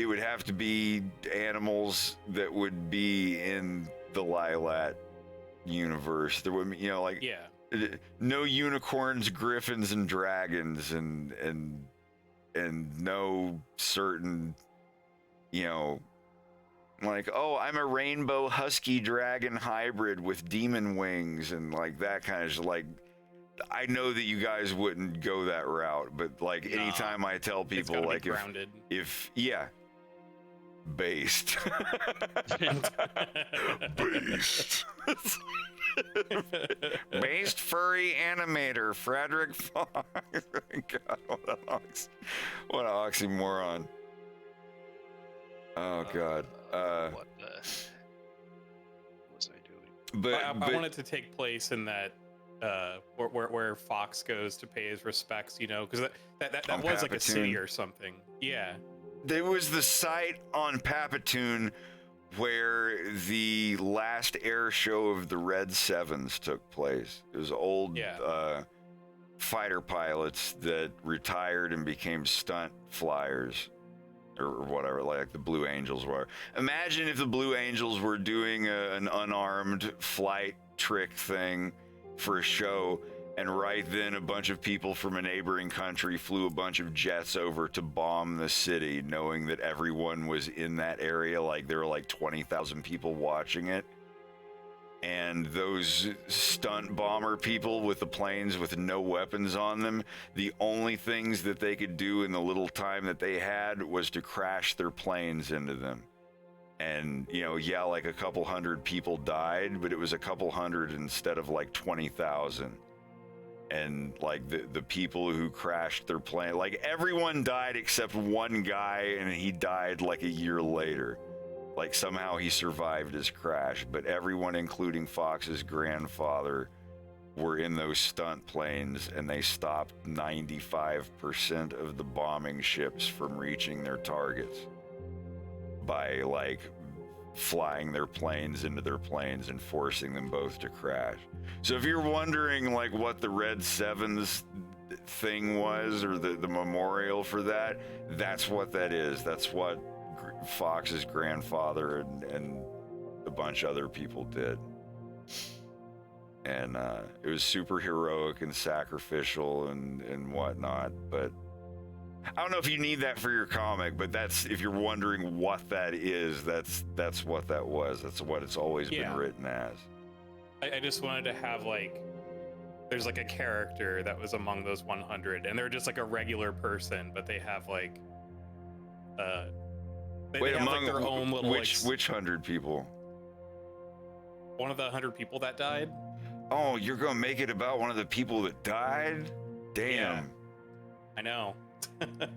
would have to be animals that would be in the Lilat universe. There would be, Yeah. no unicorns, griffins, and dragons, and no certain, you know, like, oh, I'm a rainbow husky dragon hybrid with demon wings and like that kind of like. I know that you guys wouldn't go that route, but like anytime I tell people, like if yeah, based, Based. based furry animator Frederick Fox. God, what an oxymoron. Oh God. What was I doing? But I want it to take place in that where Fox goes to pay his respects, you know, because that was like a city or something. Yeah. There was the site on Papatoon where the last air show of the Red Sevens took place. It was old fighter pilots that retired and became stunt flyers or whatever, like the Blue Angels were. Imagine if the Blue Angels were doing an unarmed flight trick thing for a show, and right then a bunch of people from a neighboring country flew a bunch of jets over to bomb the city, knowing that everyone was in that area. Like there were like 20,000 people watching it, and those stunt bomber people with the planes with no weapons on them, the only things that they could do in the little time that they had was to crash their planes into them. And, you know, yeah, like a couple hundred people died, but it was a couple hundred instead of like 20,000. And like the people who crashed their plane, like everyone died except one guy, and he died like a year later. Like somehow he survived his crash, but everyone, including Fox's grandfather, were in those stunt planes, and they stopped 95% of the bombing ships from reaching their targets by like flying their planes into their planes and forcing them both to crash. So if you're wondering like what the Red Sevens thing was, or the memorial for that, that's what that is. That's what Fox's grandfather and a bunch of other people did. And it was super heroic and sacrificial and whatnot, but I don't know if you need that for your comic, but that's, if you're wondering what that is, that's what that was. That's what it's always been written as. I just wanted to have like, there's like a character that was among those 100, and they're just like a regular person, but they have like, they have like their own little which 100 people? One of the 100 people that died. Oh, you're gonna make it about one of the people that died? Damn. Yeah. I know. But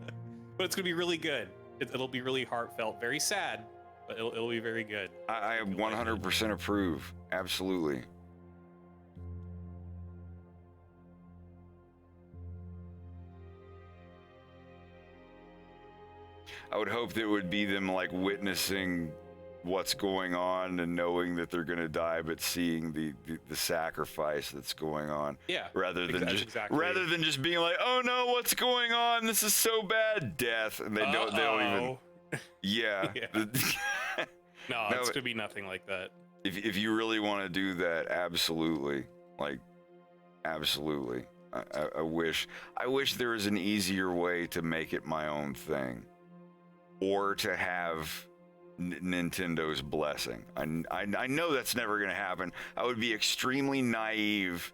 it's gonna be really good. It'll be really heartfelt, very sad, but it'll be very good. I 100% approve. Absolutely. I would hope that it would be them like witnessing what's going on and knowing that they're going to die, but seeing the sacrifice that's going on. Yeah. Rather than just being like, oh no, what's going on? This is so bad. Death. And they don't even. Yeah. No, it's going to be nothing like that. If you really want to do that, absolutely. Like, absolutely. I wish there was an easier way to make it my own thing, or to have Nintendo's blessing. I know that's never going to happen. I would be extremely naive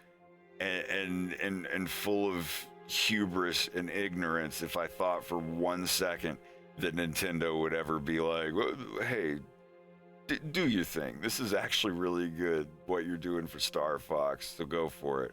and full of hubris and ignorance if I thought for 1 second that Nintendo would ever be like, well, hey, do your thing. This is actually really good, what you're doing for Star Fox, so go for it.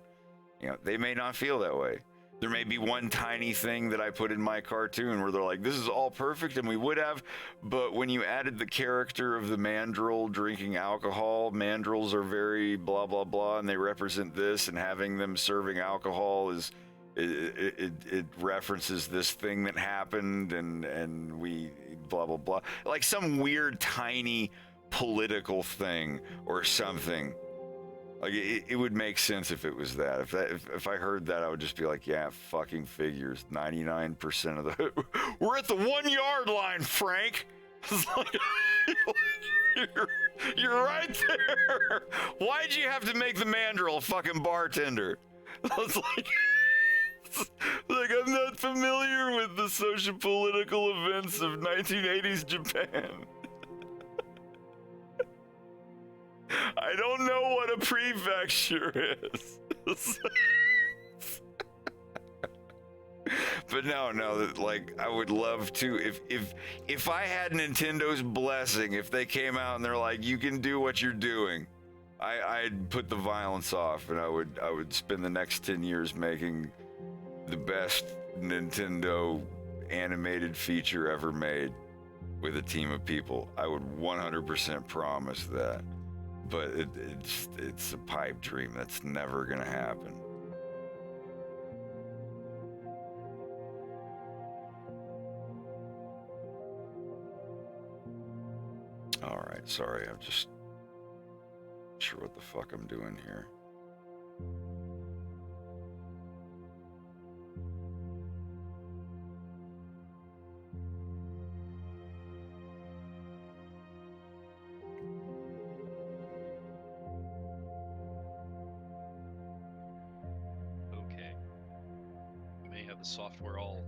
You know, they may not feel that way. There may be one tiny thing that I put in my cartoon where they're like, this is all perfect, and we would have, but when you added the character of the mandrill drinking alcohol, mandrills are very blah, blah, blah, and they represent this, and having them serving alcohol is, it references this thing that happened, and we blah, blah, blah. Like some weird tiny political thing or something. Like it would make sense if it was that. If I heard that, I would just be like, yeah, fucking figures. 99% of the we're at the 1 yard line, Frank. It's like, You're right there. Why'd you have to make the mandrill a fucking bartender? I was like, I'm not familiar with the socio-political events of 1980s Japan. I don't know what a prefecture is. But no, like I would love to if I had Nintendo's blessing, if they came out and they're like, you can do what you're doing, I'd put the violence off and I would spend the next 10 years making the best Nintendo animated feature ever made with a team of people. I would 100% promise that. But it's a pipe dream. That's never gonna happen. All right, sorry, I'm just not sure what the fuck I'm doing here. Okay. I may have the software all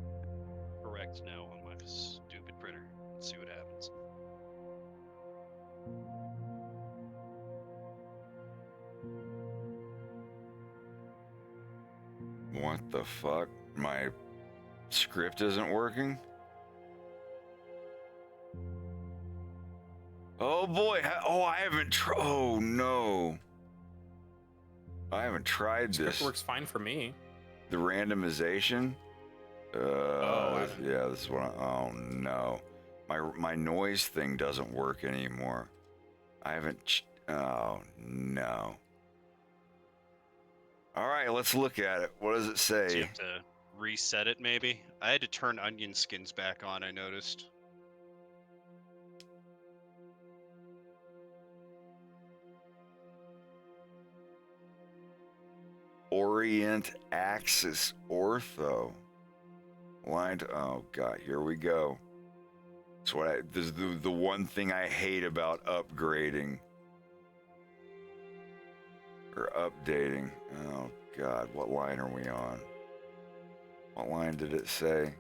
correct now on my stupid printer. Let's see what happens. What the fuck? My script isn't working? Oh boy, I haven't oh no. I haven't tried this. It works fine for me. The randomization? Yeah, this is what oh no. My noise thing doesn't work anymore. I haven't, oh no. All right, let's look at it. What does it say? So you have to reset it, maybe? I had to turn onion skins back on, I noticed. Orient axis ortho. Line to, oh god, here we go. That's what this is the one thing I hate about upgrading. Or updating. Oh god, what line are we on? What line did it say?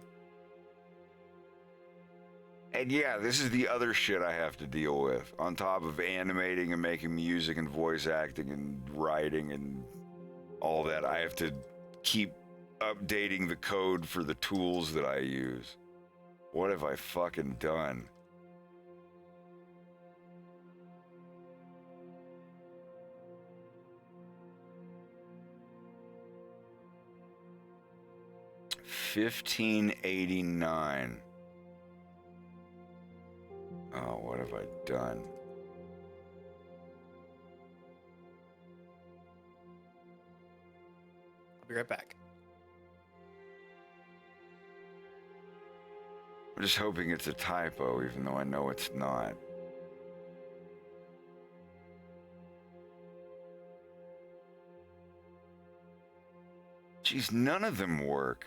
And yeah, this is the other shit I have to deal with. On top of animating and making music and voice acting and writing and all that, I have to keep updating the code for the tools that I use. What have I fucking done? $15.89. Oh, what have I done? I'll be right back. I'm just hoping it's a typo, even though I know it's not. Geez, none of them work.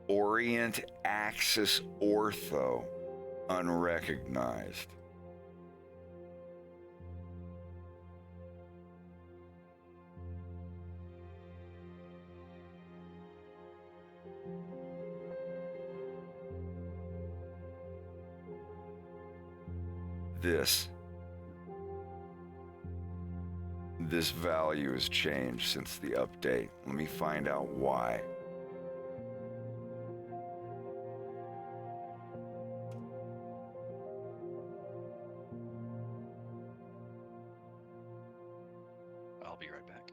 Orient axis ortho, unrecognized. This value has changed since the update. Let me find out why. I'll be right back.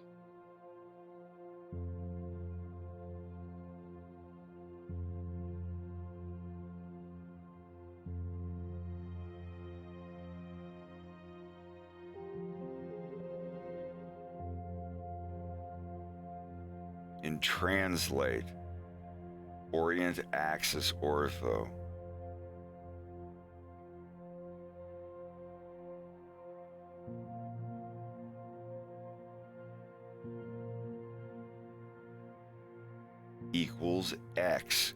In translate, orient axis ortho. equals X,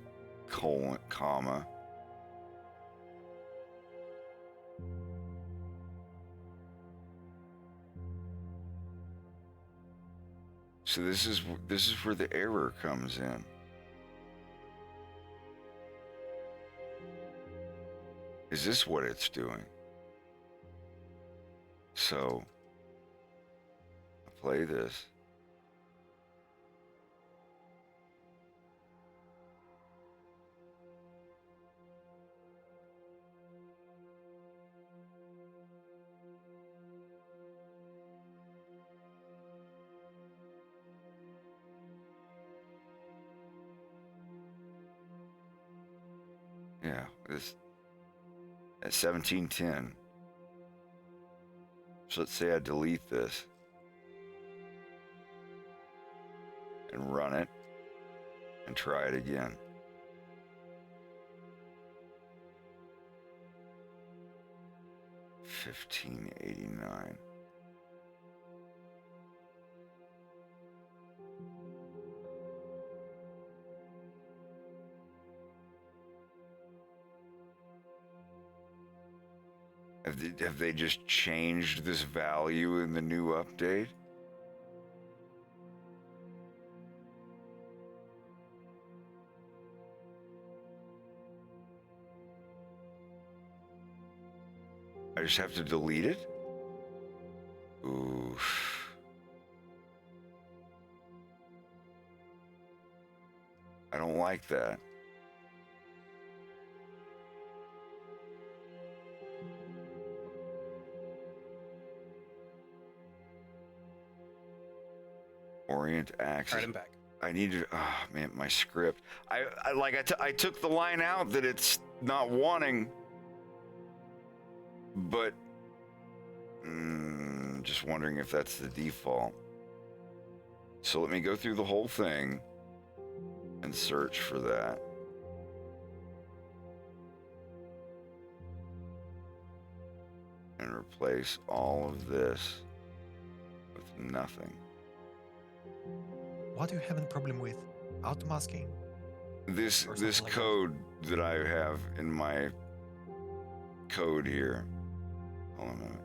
colon, comma. So this is where the error comes in. Is this what it's doing? So I play this. Yeah, this at 1710. So let's say I delete this and run it and try it again. $15.89. Have they just changed this value in the new update? I just have to delete it? Oof. I don't like that. Orient axis. All right, I'm back. I need to. Oh man, my script. I took the line out that it's not wanting, but just wondering if that's the default. So let me go through the whole thing and search for that. And replace all of this with nothing. What do you have a problem with? Auto-masking? This like code that I have in my code here. Hold on a minute.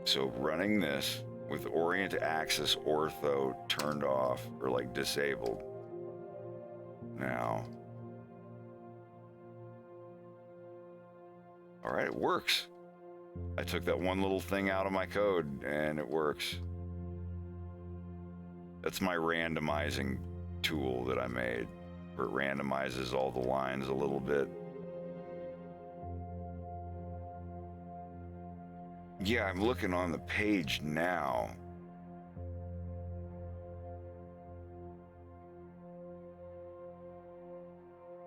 So running this with orient axis ortho turned off or like disabled. Now. All right, it works. I took that one little thing out of my code and it works. That's my randomizing tool that I made, where it randomizes all the lines a little bit. Yeah, I'm looking on the page now.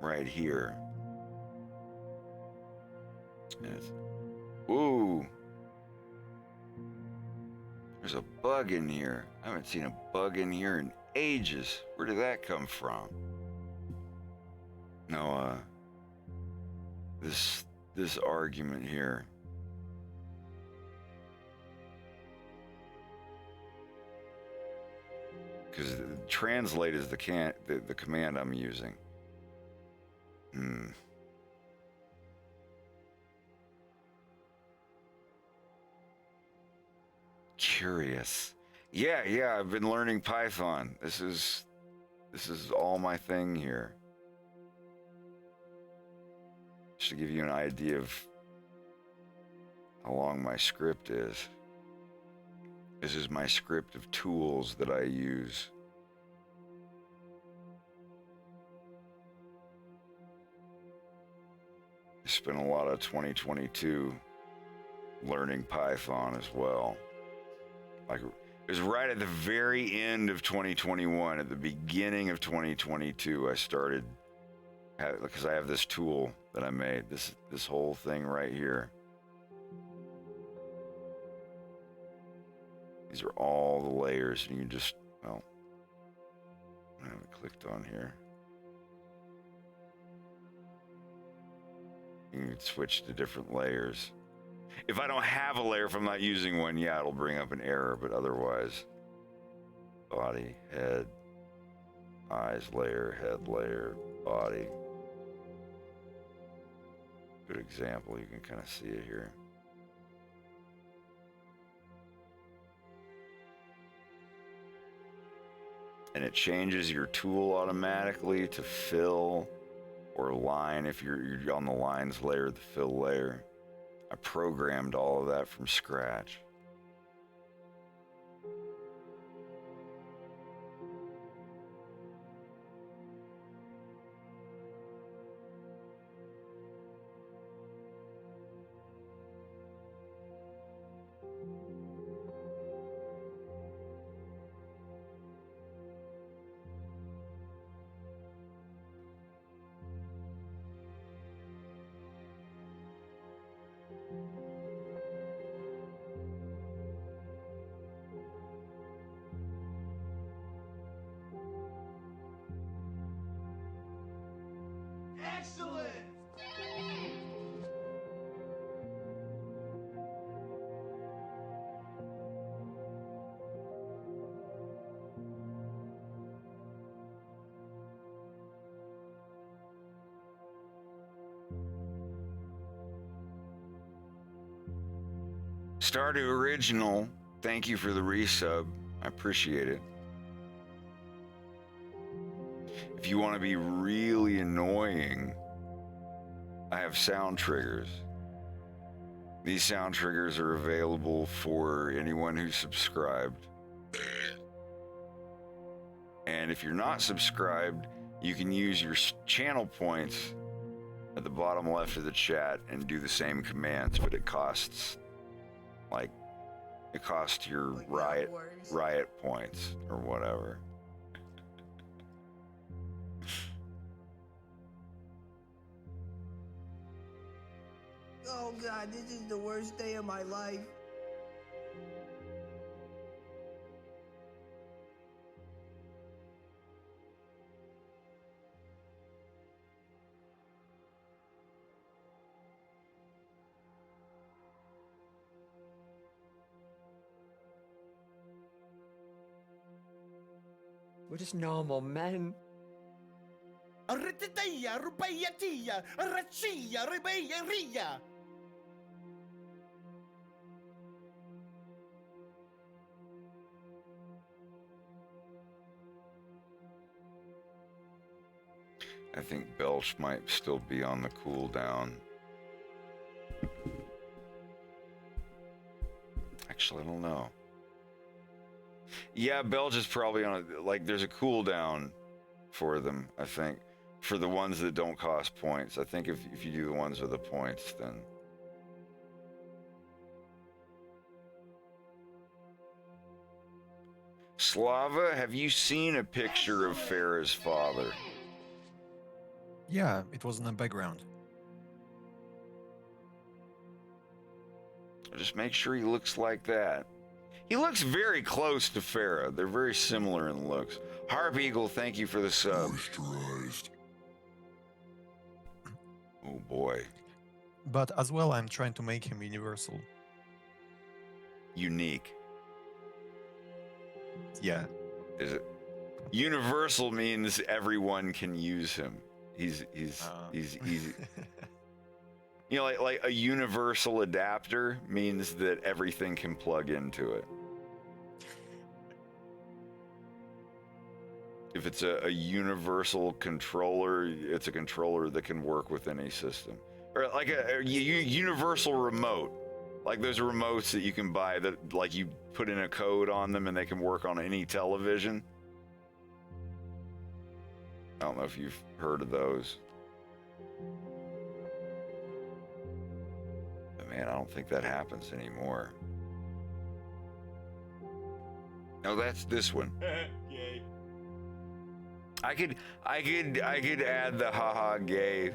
Right here. Yes. Ooh. There's a bug in here. I haven't seen a bug in here in ages. Where did that come from? No, this argument here. Because translate is the command I'm using. Curious. Yeah, I've been learning Python. This is all my thing here. Just to give you an idea of how long my script is. This is my script of tools that I use. I spent a lot of 2022 learning Python as well. Like, it was right at the very end of 2021. At the beginning of 2022, I started, because I have this tool that I made, this whole thing right here. These are all the layers, and you can just, well, I haven't clicked on here. You can switch to different layers. If I don't have a layer, if I'm not using one, yeah, it'll bring up an error, but otherwise, body, head, eyes layer, head layer, body. Good example, you can kind of see it here. And it changes your tool automatically to fill or line if you're on the lines layer, the fill layer. I programmed all of that from scratch. Excellent! Stardew Original, thank you for the resub. I appreciate it. If you want to be really annoying, I have sound triggers. These sound triggers are available for anyone who's subscribed. And if you're not subscribed, you can use your channel points at the bottom left of the chat and do the same commands, but it costs your riot points or whatever. Oh God, this is the worst day of my life. We're just normal men. Arretidaya, rubayatia, arachia, ribayaria. I think Belch might still be on the cooldown. Actually, I don't know. Yeah, Belch is probably on there's a cooldown for them, I think. For the ones that don't cost points. I think if you do the ones with the points, then... Slava, have you seen a picture of Farah's father? Yeah, it was in the background. Just make sure he looks like that. He looks very close to Farah. They're very similar in looks. Harp Eagle, thank you for the sub. Moisturized. Oh boy. But as well, I'm trying to make him universal. Unique. Yeah. Is it? Universal means everyone can use him. He's easy. You know, like a universal adapter means that everything can plug into it. If it's a universal controller, it's a controller that can work with any system. Or like a universal remote. Like those remotes that you can buy that like you put in a code on them and they can work on any television. I don't know if you've heard of those. But man, I don't think that happens anymore. No, that's this one. Yay. I could add the haha gay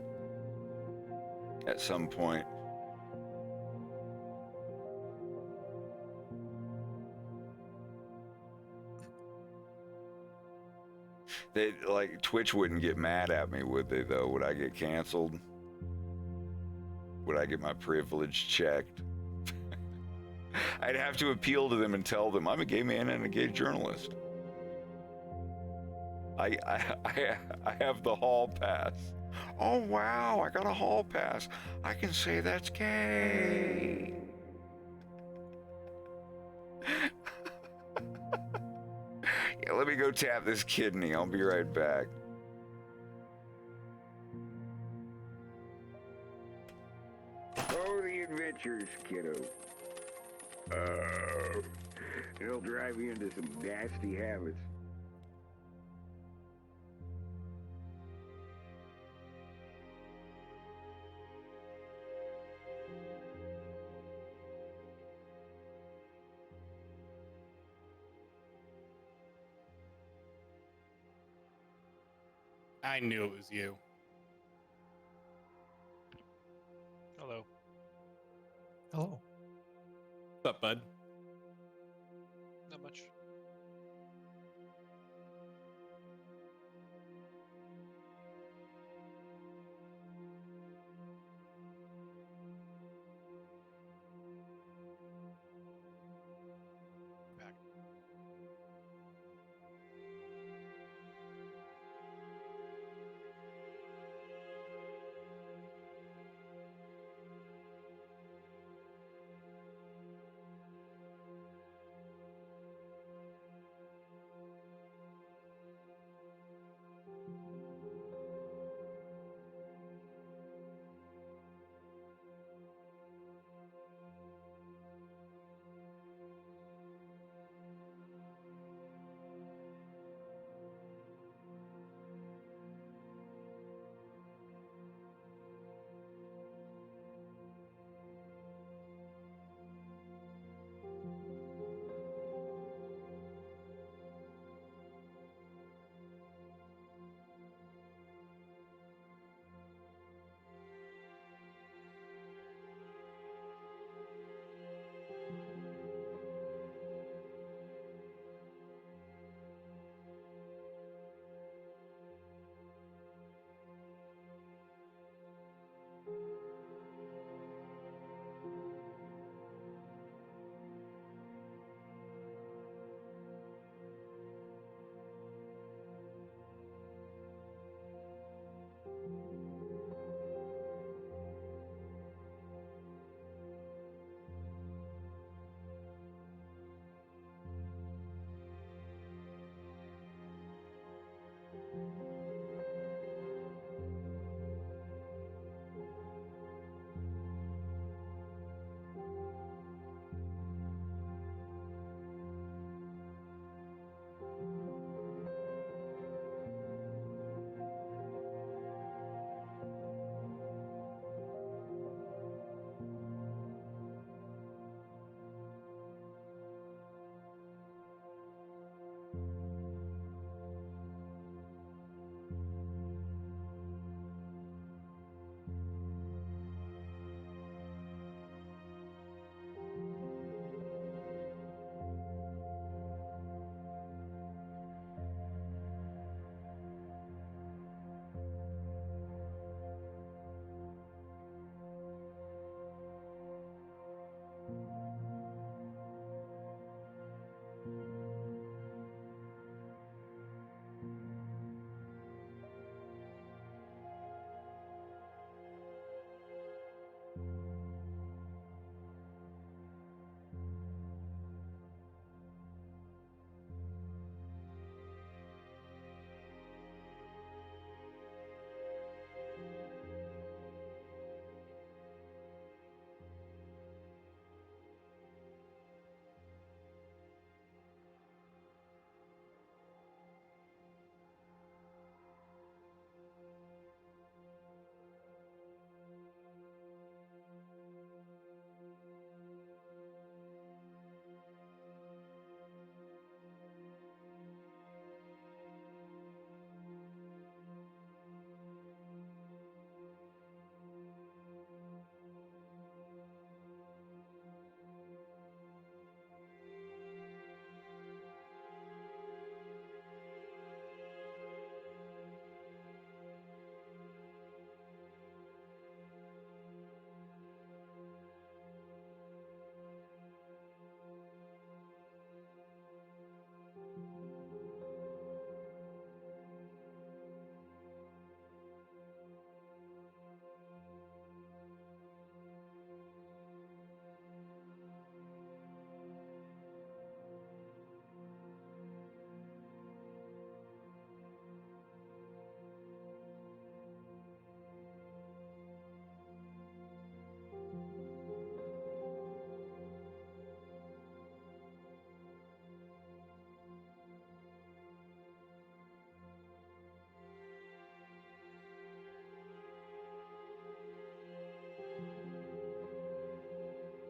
at some point. They like Twitch wouldn't get mad at me, would they though? Would I get canceled? Would I get my privilege checked? I'd have to appeal to them and tell them I'm a gay man and a gay journalist. I have the hall pass. Oh wow, I got a hall pass. I can say that's gay. Yeah, let me go tap this kidney. I'll be right back. Oh, the adventures, kiddo. It'll drive you into some nasty habits. I knew it was you. Hello. Hello. What's up, bud? Not much. Back.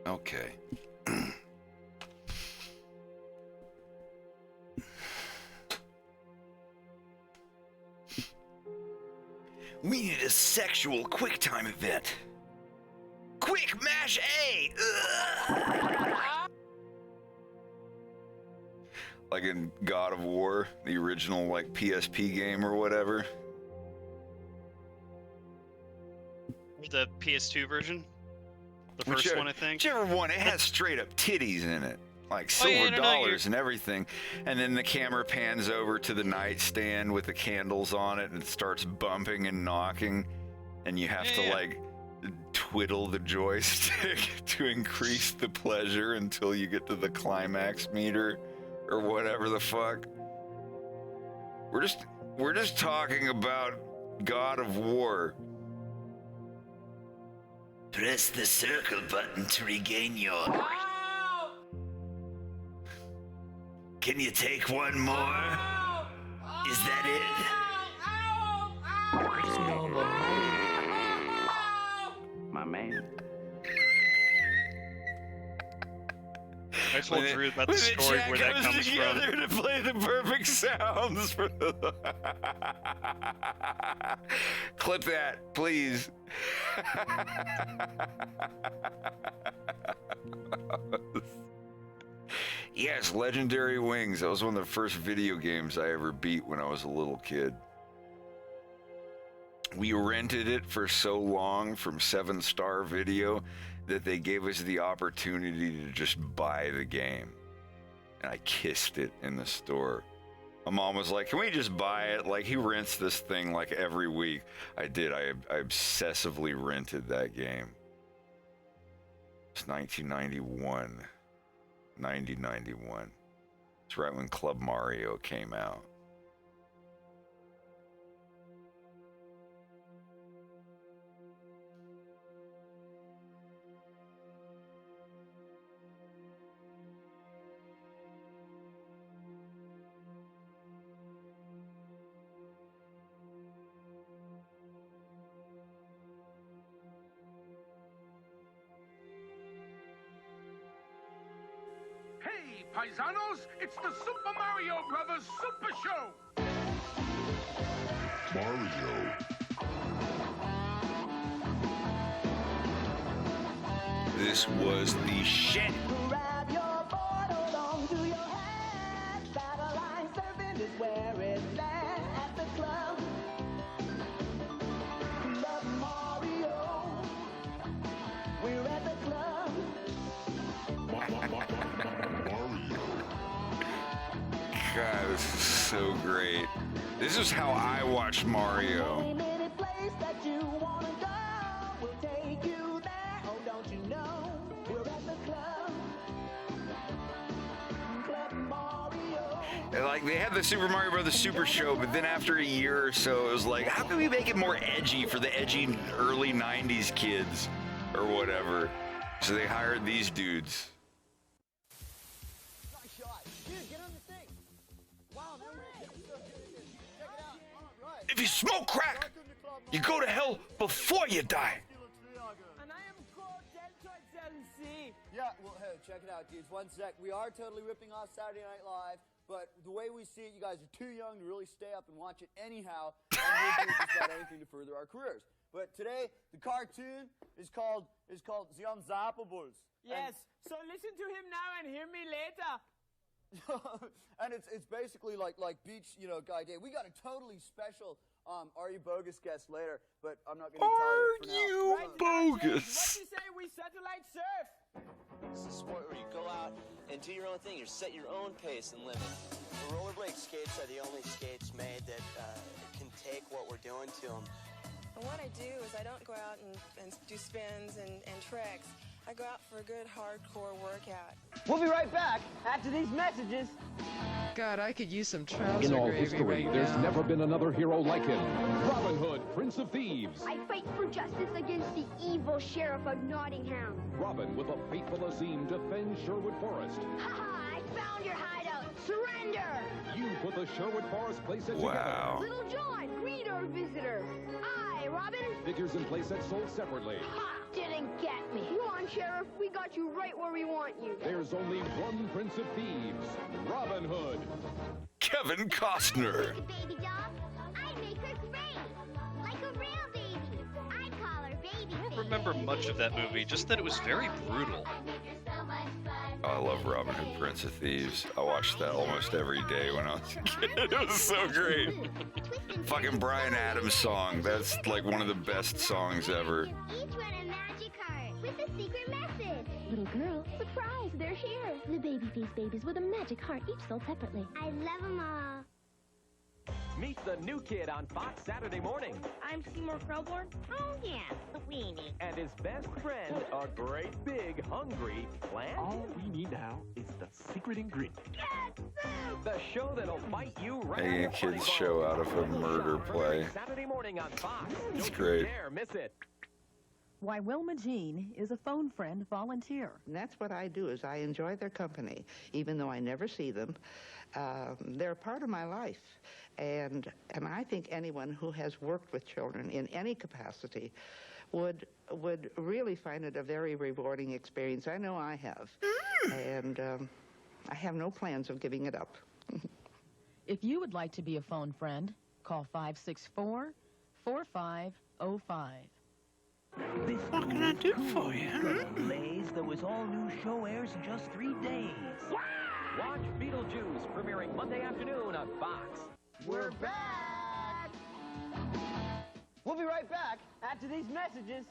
Okay. We need a sexual QuickTime event. Quick mash A! Ugh. Like in God of War, the original like PSP game or whatever. The PS2 version? The first one, I think? Whichever one, it has straight up titties in it. Like silver yeah, no, dollars and everything. And then the camera pans over to the nightstand with the candles on it and it starts bumping and knocking. And you have to like twiddle the joystick to increase the pleasure until you get to the climax meter or whatever the fuck. We're just talking about God of War. Press the circle button to regain your... Can you take one more? Is that it? Just normal. My man. I told Drew about the story where that comes from. To play the perfect sounds for the... Clip that, please. Yes, Legendary Wings. That was one of the first video games I ever beat when I was a little kid. We rented it for so long from 7 Star Video that they gave us the opportunity to just buy the game. And I kissed it in the store. My mom was like, can we just buy it? Like, he rents this thing like every week. I did. I obsessively rented that game. It's 1991. 90-91. It's right when Club Mario came out. Hey, paisanos, it's the Super Mario Brothers Super Show! Mario. This was the shit. Grab your board, hold on to your hat. Satellite surfing is where it's at the club. Club Mario. We're at the club. God, this is so great. This is how I watched Mario. Any place that you wanna go, we'll take you there. Oh, don't you know? We're at the club. Club Mario. And like, they had the Super Mario Brothers Super Show, but then after a year or so, it was like, how can we make it more edgy for the edgy early 90s kids or whatever? So they hired these dudes. Nice shot. Dude, get on the thing. Wow, man. Check it out. All right. If you smoke crack, you go to hell before you die. And I am called Deltoid LC. Yeah, well, hey, check it out, dudes. One sec. We are totally ripping off Saturday Night Live, but the way we see it, you guys are too young to really stay up and watch it anyhow, and we'll do just about anything to further our careers. But today, the cartoon is called Zion Zappables. Yes, so listen to him now and hear me later. And it's basically like beach, guy day. We got a totally special Are You Bogus guest later, but I'm not going to tell you for now. Bogus? What do you say we satellite surf? It's a sport where you go out and do your own thing. You set your own pace and limit. The rollerblade skates are the only skates made that can take what we're doing to them. And what I do is I don't go out and do spins and tricks. I go out for a good hardcore workout. We'll be right back after these messages. God, I could use some trouser In all gravy history, right there's now. never been another hero like him. Robin Hood, Prince of Thieves. I fight for justice against the evil sheriff of Nottingham. Robin, with a fateful Azim, defends Sherwood Forest. Ha! I found your hideout. Surrender! You put the Sherwood Forest playset Wow. together. Little John, greet our visitor. I, Robin. Figures and playsets sold separately. Ha! Did then get me. Come on, Sheriff. We got you right where we want you. There's only one Prince of Thieves, Robin Hood. Kevin Costner. Baby doll, I make her great. Like a real baby. I call her baby. I don't remember much of that movie, just that it was very brutal. I love Robin Hood, Prince of Thieves. I watched that almost every day when I was a kid. It was so great. Fucking Bryan Adams song. That's like one of the best songs ever. Each run a magic card with a secret message. Little girl, surprise, they're here. The baby face babies with a magic heart, each sold separately. I love them all. Meet the new kid on Fox Saturday morning. I'm Seymour Krelborn. Oh, yeah, the weenie. And his best friend, a great big hungry plant. All we need now is the secret ingredient. The show that'll bite you right Making a kid's show out of a murder play. Saturday morning on Fox. It's Don't great. you dare miss it. Why, Wilma Jean is a phone friend volunteer. And that's what I do, is I enjoy their company, even though I never see them. They're a part of my life. And I think anyone who has worked with children in any capacity would really find it a very rewarding experience. I know I have. And I have no plans of giving it up. If you would like to be a phone friend, call 564-4505. What can I do for you? Blaze, though his all-new show airs in just 3 days. Watch Beetlejuice, premiering Monday afternoon on Fox. We're back! We'll be right back after these messages.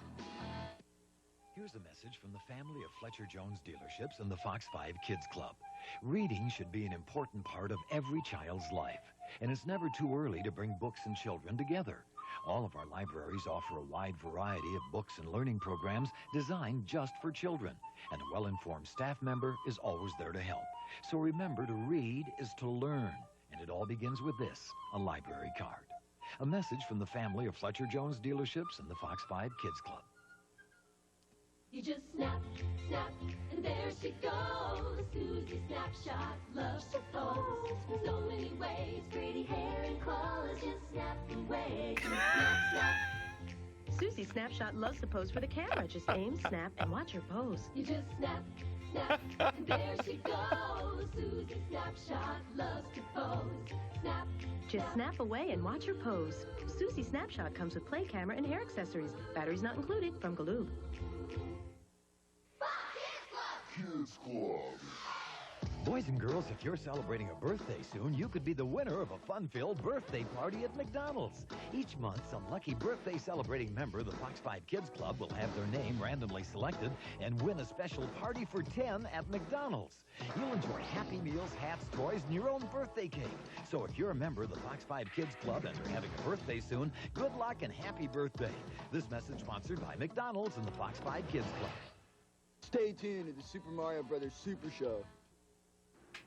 Here's a message from the family of Fletcher Jones dealerships and the Fox 5 Kids Club. Reading should be an important part of every child's life, and it's never too early to bring books and children together. All of our libraries offer a wide variety of books and learning programs designed just for children, and a well-informed staff member is always there to help. So remember, to read is to learn, and it all begins with this, a library card. A message from the family of Fletcher Jones dealerships and the Fox 5 Kids Club. You just snap, snap, and there she goes. Susie Snapshot loves to pose. So many ways, pretty hair and clothes. Just snap away. Snap, snap. Susie Snapshot loves to pose for the camera. Just aim, snap, and watch her pose. You just snap, snap, and there she goes. Susie Snapshot loves to pose. Snap. Just snap away and watch her pose. Susie Snapshot comes with play camera and hair accessories. Batteries not included from Galoob. Kids Club. Boys and girls, if you're celebrating a birthday soon, you could be the winner of a fun-filled birthday party at McDonald's. Each month, some lucky birthday-celebrating member of the Fox 5 Kids Club will have their name randomly selected and win a special party for 10 at McDonald's. You'll enjoy Happy Meals, hats, toys, and your own birthday cake. So if you're a member of the Fox 5 Kids Club and are having a birthday soon, good luck and happy birthday. This message sponsored by McDonald's and the Fox 5 Kids Club. Stay tuned to the Super Mario Brothers Super Show.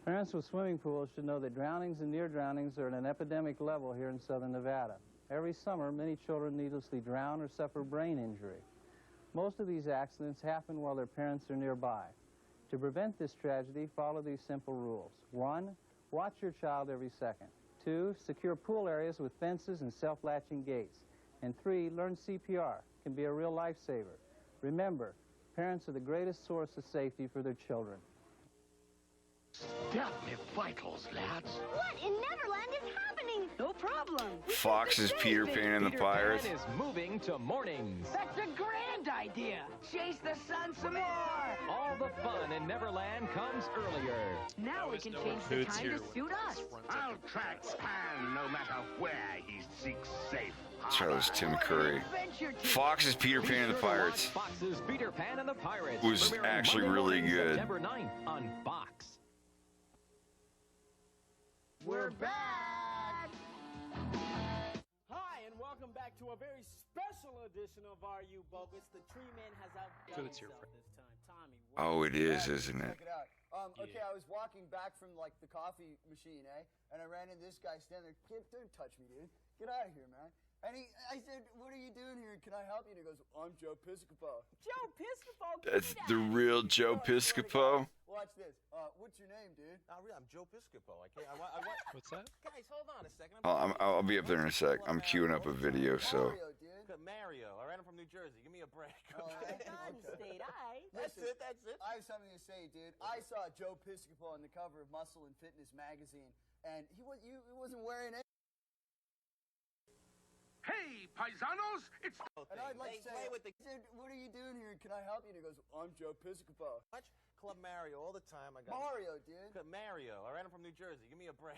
Parents with swimming pools should know that drownings and near drownings are at an epidemic level here in southern Nevada. Every summer, many children needlessly drown or suffer brain injury. Most of these accidents happen while their parents are nearby. To prevent this tragedy, follow these simple rules. 1, watch your child every second. 2, secure pool areas with fences and self-latching gates. And 3, learn CPR. It can be a real lifesaver. Remember, parents are the greatest source of safety for their children. Stop me vitals, lads. What in Neverland is happening? No problem. Fox's Peter Pan and the Pirates. Peter Pan is moving to mornings. That's a grand idea. Chase the sun some more. All the fun in Neverland comes earlier. Now we can change the time to suit us. I'll track Pan no matter where he seeks safe. That's right, it was Tim Curry. Fox's Peter Pan and the Pirates Fox's Peter Pan and the Pirates was premiering actually Monday really morning, good. September 9th on Fox. We're back! Hi, and welcome back to a very special edition of Are You Bogus? The Tree Man has outdone himself this time. Tommy. Oh, it is, isn't it? Check it out. Okay, I was walking back from, like, the coffee machine, and I ran into this guy standing there. Don't touch me, dude. Get out of here, man. And I said, what are you doing here? Can I help you? And he goes, I'm Joe Piscopo. Joe Piscopo? That's the real Joe Piscopo. Watch this. What's your name, dude? I'm Joe Piscopo. What's that? Guys, hold on a second. I'll be up there in a sec. I'm queuing up a video, so Mario. All right, I'm from New Jersey. Give me a break. Garden State, That's it, that's it. I have something to say, dude. I saw Joe Piscopo on the cover of Muscle and Fitness magazine, and he wasn't wearing any. Hey, paisanos, it's... And I'd like to say, dude, what are you doing here? Can I help you? And he goes, I'm Joe Piscopo. Watch Club Mario all the time. I got Mario, dude. Mario. All right, I'm from New Jersey. Give me a break.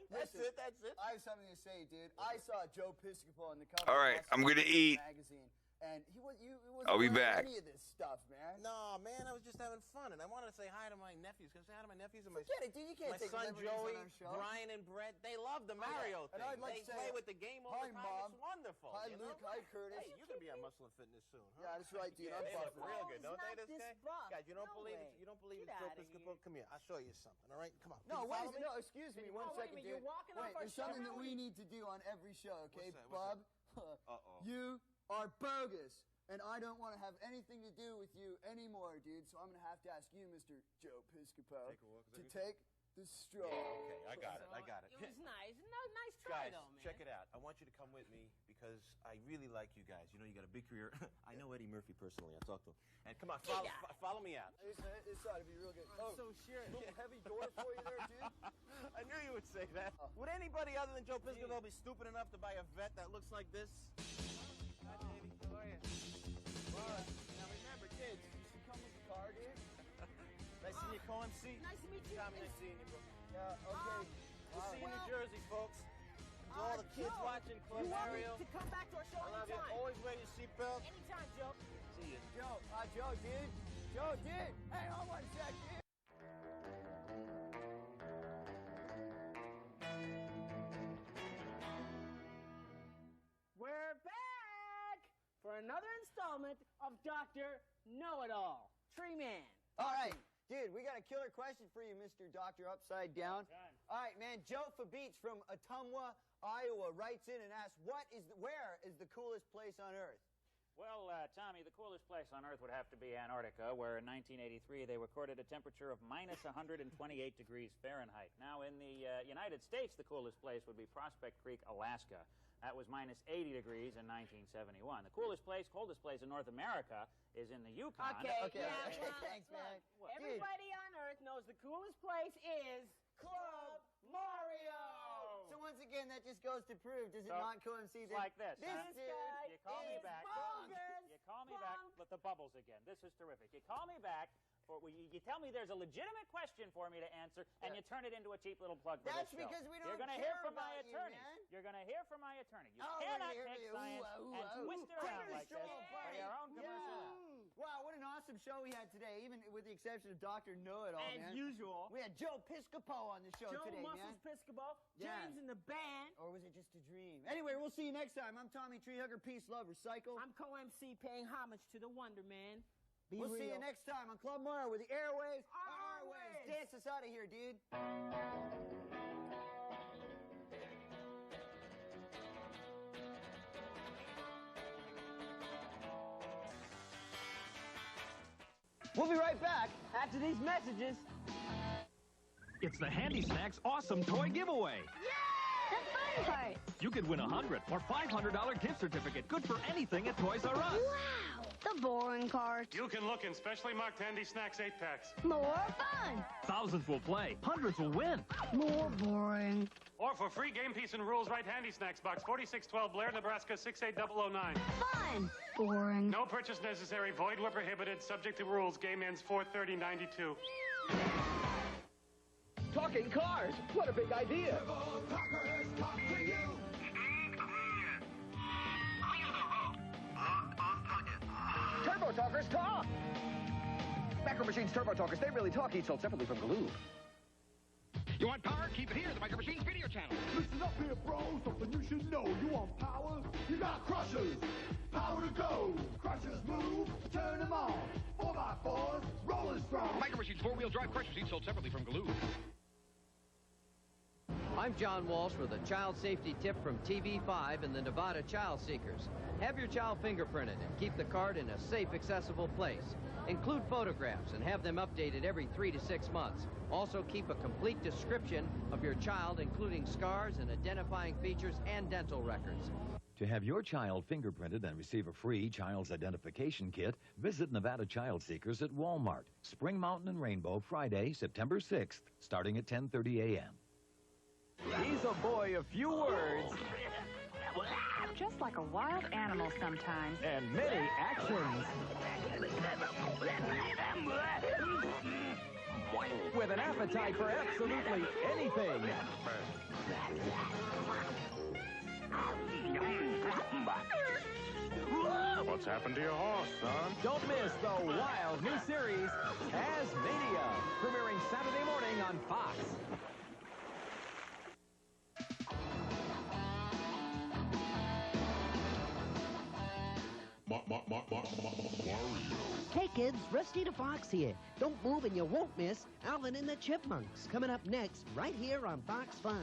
That's it, that's it. I have something to say, dude. I saw Joe Piscopo on the cover All of right, Muscle I'm and gonna Fitness eat. magazine, and he wasn't I'll be wearing back. any of this stuff, man. No, man, I was just having fun, and I wanted to say hi to my nephews. Can I say hi to my nephews and my Forget it, dude. You can't my take son liberties Joey, on our show. Brian, and Brett. They love the Mario And thing. I'd like They to say, play with the game all hi, the time. Mom. It's wonderful. Hi, you Luke. know? Hi, Curtis. Hey, you could be on Muscle and Fitness soon, huh? Yeah, that's right, dude. Yeah, I'm they buff. look real good, don't they? not This this guy? buff. Guys, you don't No believe way. it? You don't believe Get it's Joe outta Piscopo? here. Come here. I'll show you something. All right, come on. No, Can you wait, follow me? no, excuse me, one Oh, wait a second, minute, dude. you're walking Wait, off our there's something show? that we need to do on every show, okay, What's that? Bub? Uh-oh. You are bogus, and I don't want to have anything to do with you anymore, dude. So I'm gonna have to ask you, Mr. Joe Piscopo, to take the straw. Okay, I got it. I got it. It was nice. No, nice try, Guys, though, man. check it out. I want you to come with me because I really like you guys. You know, you got a big career. I know Eddie Murphy personally. I talked to him. And come on, follow me out. This ought to be real good. I'm so sure. Little heavy door for you there, dude. I knew you would say that. Would anybody other than Joe Piscopo be stupid enough to buy a vet that looks like this? Hi, baby. How are you? All right. Now remember, kids, you should come with the car, dude. Nice seeing you, Co-MC. Nice to meet you. Tommy, nice seeing you, bro. Yeah, okay. We'll see you in New Jersey, folks. To all the kids Joe, watching Club you want me Mario. to come back to our show I love you. anytime? Always wear your seatbelt. Anytime, Joe. See you. Joe, dude. Joe, dude. Hey, hold on a sec, dude. We're back for another installment of Dr. Know-It-All, Tree Man. All right, dude, we got a killer question for you, Mr. Dr. Upside Down. All right, man, Joe Fabeach from Ottumwa, Iowa writes in and asks, where is the coolest place on Earth? Well, Tommy, the coolest place on Earth would have to be Antarctica, where in 1983 they recorded a temperature of minus 128 degrees Fahrenheit. Now, in the United States, the coolest place would be Prospect Creek, Alaska. That was minus 80 degrees in 1971. The coolest place, coldest place in North America is in the Yukon. Okay. Thanks, man. Everybody on Earth knows the coolest place is Club Mario. So once again, that just goes to prove, does it So, not coincide? it's like this, This huh? dude You call me is back. bogus. You call me back with the bubbles again. This is terrific. You call me back. You tell me there's a legitimate question for me to answer, and you turn it into a cheap little plug for That's this show. because we don't You're gonna care hear from my about you, attorney. man. You're going to hear from my attorney. You Oh, cannot we're gonna take hear from you. science Ooh, and ooh, twist it ooh. around like Show, this for buddy. your own commercial. Wow, what an awesome show we had today, even with the exception of Dr. Know-It-All, As man. usual. We had Joe Piscopo on the show Joe today, Muscles man. Piscopo, Yeah. James in the band. Or was it just a dream? Anyway, we'll see you next time. I'm Tommy Treehugger. Peace, love, recycle. I'm co-MC paying homage to the Wonder Man. Be We'll real. see you next time on Club Mario, where the airwaves Are are our waves. waves. Dance us out of here, dude. We'll be right back after these messages. It's the Handy Snacks Awesome Toy Giveaway. The fun part. You could win a $100 or $500 gift certificate, good for anything at Toys R Us. Wow, the boring part. You can look in specially marked Handy Snacks 8-packs. More fun. Thousands will play, hundreds will win. More boring. Or for free game piece and rules, write Handy Snacks box 4612 Blair, Nebraska 68009. Fun. Boring. No purchase necessary, void where prohibited, subject to rules. Game ends 4/30/92. Talking cars. What a big idea. Turbo Talkers talk. Micro Machines Turbo Talkers, they really talk, each sold separately from glue. You want power? Keep it here, the Micro Machines video channel. Listen up here, bro. Something you should know. You want power? You got crushers. Power to go. Crushers move. Turn them on. 4x4s. Rolling strong. Micro Machines four-wheel drive crushers, each sold separately from Galoob. I'm John Walsh with a child safety tip from TV5 and the Nevada Child Seekers. Have your child fingerprinted and keep the card in a safe, accessible place. Include photographs and have them updated every 3 to 6 months. Also keep a complete description of your child, including scars and identifying features and dental records. To have your child fingerprinted and receive a free child's identification kit, visit Nevada Child Seekers at Walmart. Spring Mountain and Rainbow, Friday, September 6th, starting at 10:30 a.m. He's a boy of few words. Just like a wild animal sometimes. And many actions. With an appetite for absolutely anything. What's happened to your horse, son? Don't miss the wild new series, Tasmania, premiering Saturday morning on Fox. Hey kids, Rusty the Fox here. Don't move and you won't miss Alvin and the Chipmunks, coming up next, right here on Fox 5.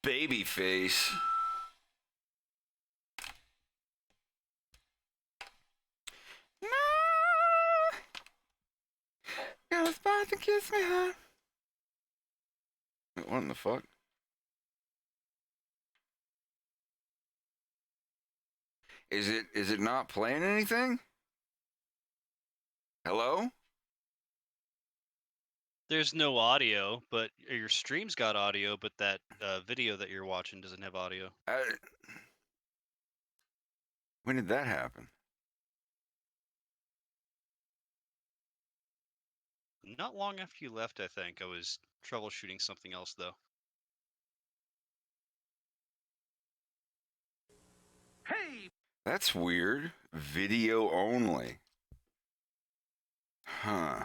baby face. No, you're about to kiss me, huh? Wait, what in the fuck? Is it not playing anything? Hello? There's no audio, but your stream's got audio, but that video that you're watching doesn't have audio. When did that happen? Not long after you left, I think. I was troubleshooting something else, though. Hey! That's weird. Video only. Huh.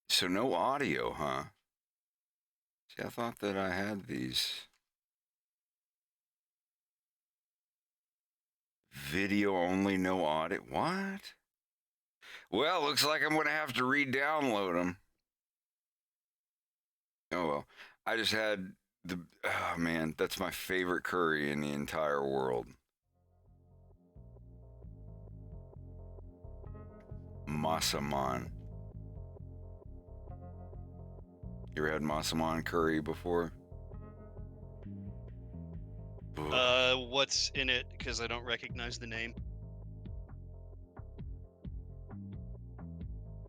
So no audio, huh? See, I thought that I had these. Video only, no audio. What? Well, looks like I'm going to have to re-download them. Oh, well. I just had the... Oh, man. That's my favorite curry in the entire world. Masaman. You ever had Masaman curry before? What's in it? Because I don't recognize the name.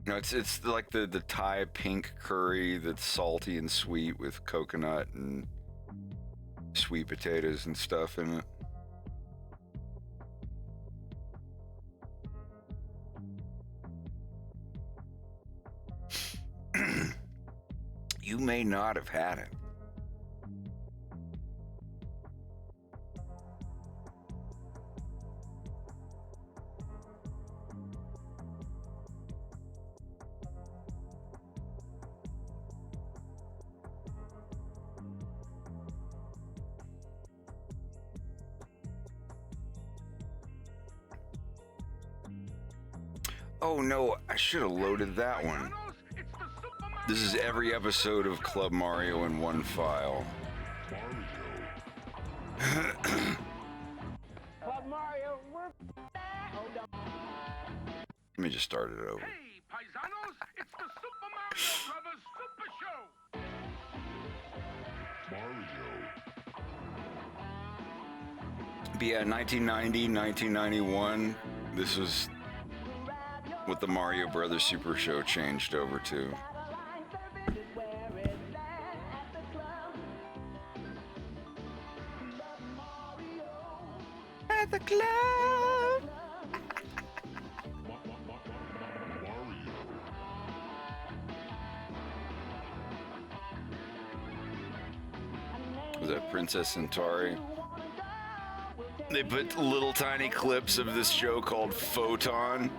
No, it's like the Thai pink curry that's salty and sweet with coconut and sweet potatoes and stuff in it. You may not have had it. Oh no, I should have loaded that one. This is every episode of Club Mario in one file. Club Mario, we're back. Oh, no. Let me just start it over. Hey, paisanos, it's the Super Mario Brothers Super Show. But yeah, 1990, 1991, this was what the Mario Brothers Super Show changed over to. At the club. Was that Princess Centauri? They put little tiny clips of this show called Photon.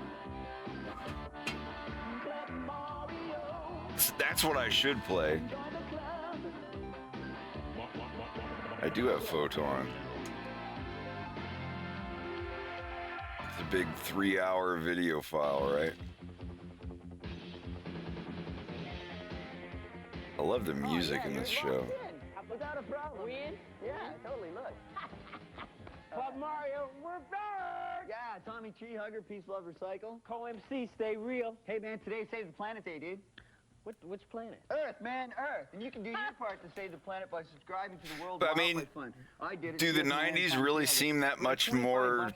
That's what I should play. I do have Photon. It's a big 3-hour video file, right? I love the music in this show. Without a problem. We in? Yeah, totally. Look. Club Mario, we're back! Yeah, Tommy Tree Hugger, Peace, Love, Recycle. Co-MC, stay real. Hey, man, today's Save the Planet Day, dude. Which planet? Earth, man, Earth. And you can do your part to save the planet by subscribing to the World But I mean, Wildlife Fund. I did it. do the 90s really seem that much more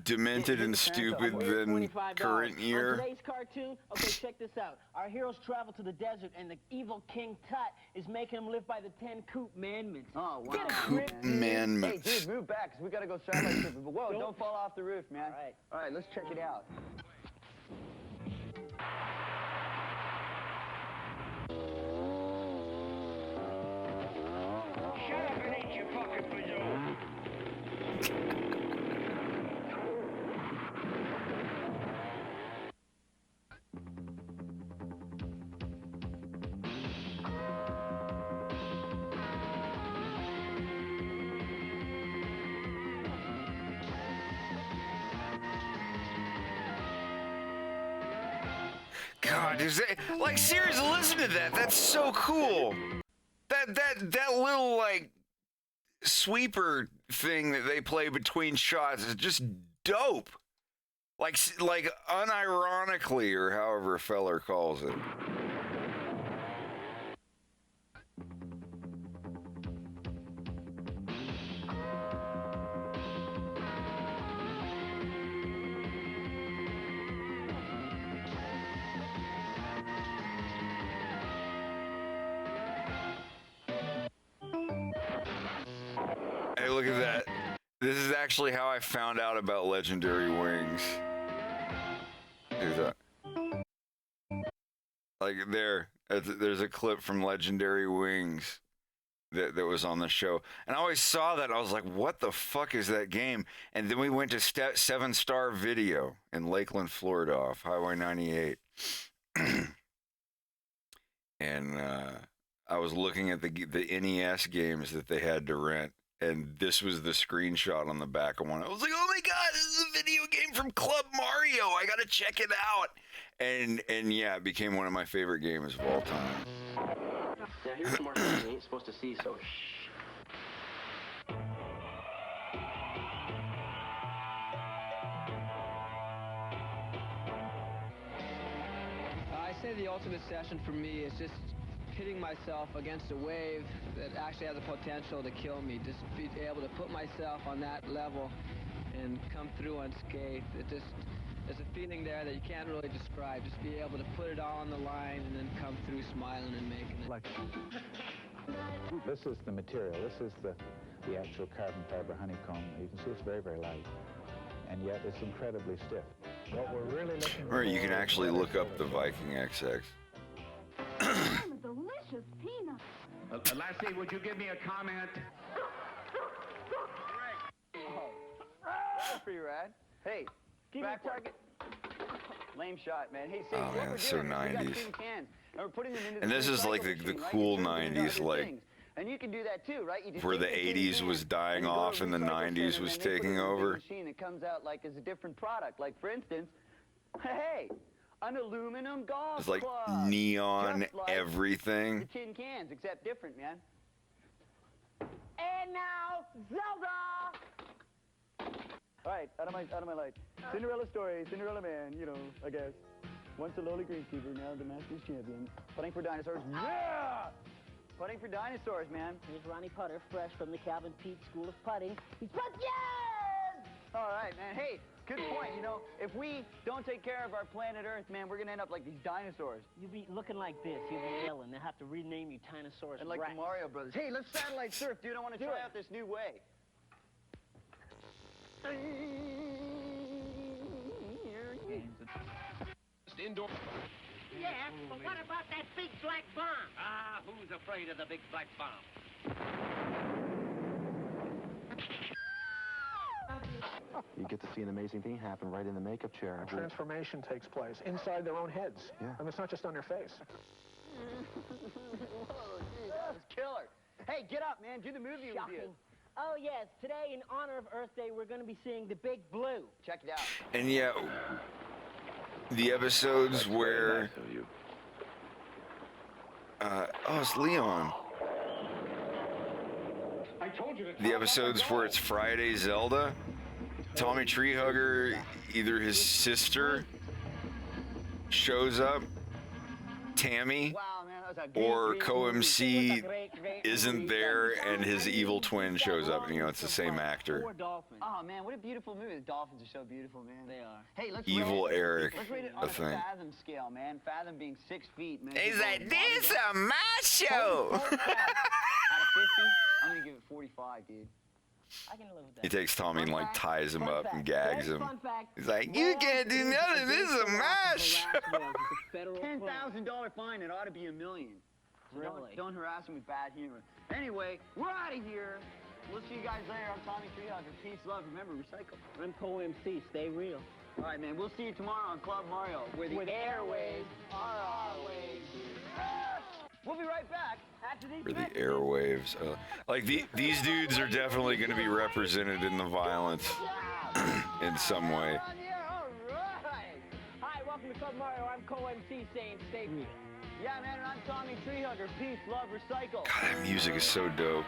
demented and stupid than current On year? today's cartoon, okay, check this out. Our heroes travel to the desert, and the evil King Tut is making them live by the 10 commandments. Oh, wow. Get a grip, Commandments. Hey, dude, move back, because we got to go satellite tripping. But whoa, don't fall off the roof, man. All right, let's check it out. Shut up and eat your fucking bazoo. God, is that like seriously? Listen to that. That's so cool. That little like sweeper thing that they play between shots is just dope. Like unironically, or however Feller calls it. Hey, look at that. This is actually how I found out about Legendary Wings. Here's that. Like there's a clip from Legendary Wings that was on the show. And I always saw that. And I was like, what the fuck is that game? And then we went to 7 Star Video in Lakeland, Florida off Highway 98. And I was looking at the NES games that they had to rent. And this was the screenshot on the back of one. I was like, oh my God, this is a video game from Club Mario. I got to check it out. And yeah, it became one of my favorite games of all time. Now here's some more things you ain't supposed to see, so shh. I say the ultimate session for me is just hitting myself against a wave that actually has the potential to kill me. Just be able to put myself on that level and come through unscathed. There's a feeling there that you can't really describe. Just be able to put it all on the line and then come through smiling and making it. This is the material. This is the actual carbon fiber honeycomb. You can see it's very, very light. And yet it's incredibly stiff. What we're really looking for... Or you can actually look up the Viking XX. Delicious peanut. Lassie, would you give me a comment? That's pretty rad. Hey, back target. Lame shot, man. Hey, oh man, it's so 90s. And and this is like the cool 90s, like and you can do that too, right? You just where the 80s was dying off and the 90s was taking over. Machine that comes out like as a different product. Like for instance, hey, an aluminum golf It's like club. neon Just like everything. the tin cans, except different, man. And now, Zelda! All right, out of my light. Cinderella story, Cinderella man, you know, I guess. Once a lowly greenskeeper, now the Masters champion. Putting for dinosaurs, yeah! Putting for dinosaurs, man. Here's Ronnie Putter, fresh from the Calvin Pete School of Putting. He's All right, man. Hey, good point. You know, if we don't take care of our planet Earth, man, we're gonna end up like these dinosaurs. You'll be looking like this. You'll be yelling. They'll have to rename you Tinosaurus And like Rex. the Mario Brothers. Hey, let's satellite surf, dude. I want to try out this new way. Indoor. Yeah, but what about that big black bomb? Ah, who's afraid of the big black bomb? You get to see an amazing thing happen right in the makeup chair. Transformation takes place inside their own heads. Yeah. And it's not just on their face. Whoa, geez, that was killer. Hey, get up, man. Do the movie review. Oh, yes. Today, in honor of Earth Day, we're going to be seeing The Big Blue. Check it out. And yeah, the episodes where oh, it's Leon. I told you to The episodes where it's Friday Zelda, Tommy Treehugger, either his sister shows up, Tammy, or co-MC isn't there and his evil twin shows up. And, you know, it's the same actor. Oh, man, what a beautiful movie. The dolphins are so beautiful, man. They are. Hey, let's Evil rate it. Eric, Let's rate it I on a think. Fathom scale, man. Fathom being 6 feet, man. He's People like, with this bodyguards. is my show. Out of 50, I'm going to give it 45, dude. I can live with that. He takes Tommy and like ties him up and gags him. Fun fact. He's like, you can't do nothing. This is my show. $10,000 fine. It ought to be $1 million. So Really? don't harass him with bad humor. Anyway, we're out of here. We'll see you guys later. I'm Tommy Treehugger. Peace, love. Remember, recycle. I'm co-MC. Stay real. All right, man. We'll see you tomorrow on Club Mario, where the airwaves are our waves. We'll be right back after these For the airwaves. Like these dudes are definitely going to be represented in the violence in some way. All right. Hi, welcome welcome to Club Mario. I'm co-MC saying stay real. Yeah, man, and I'm Tommy Treehugger. Peace, love, recycle. God, that music is so dope.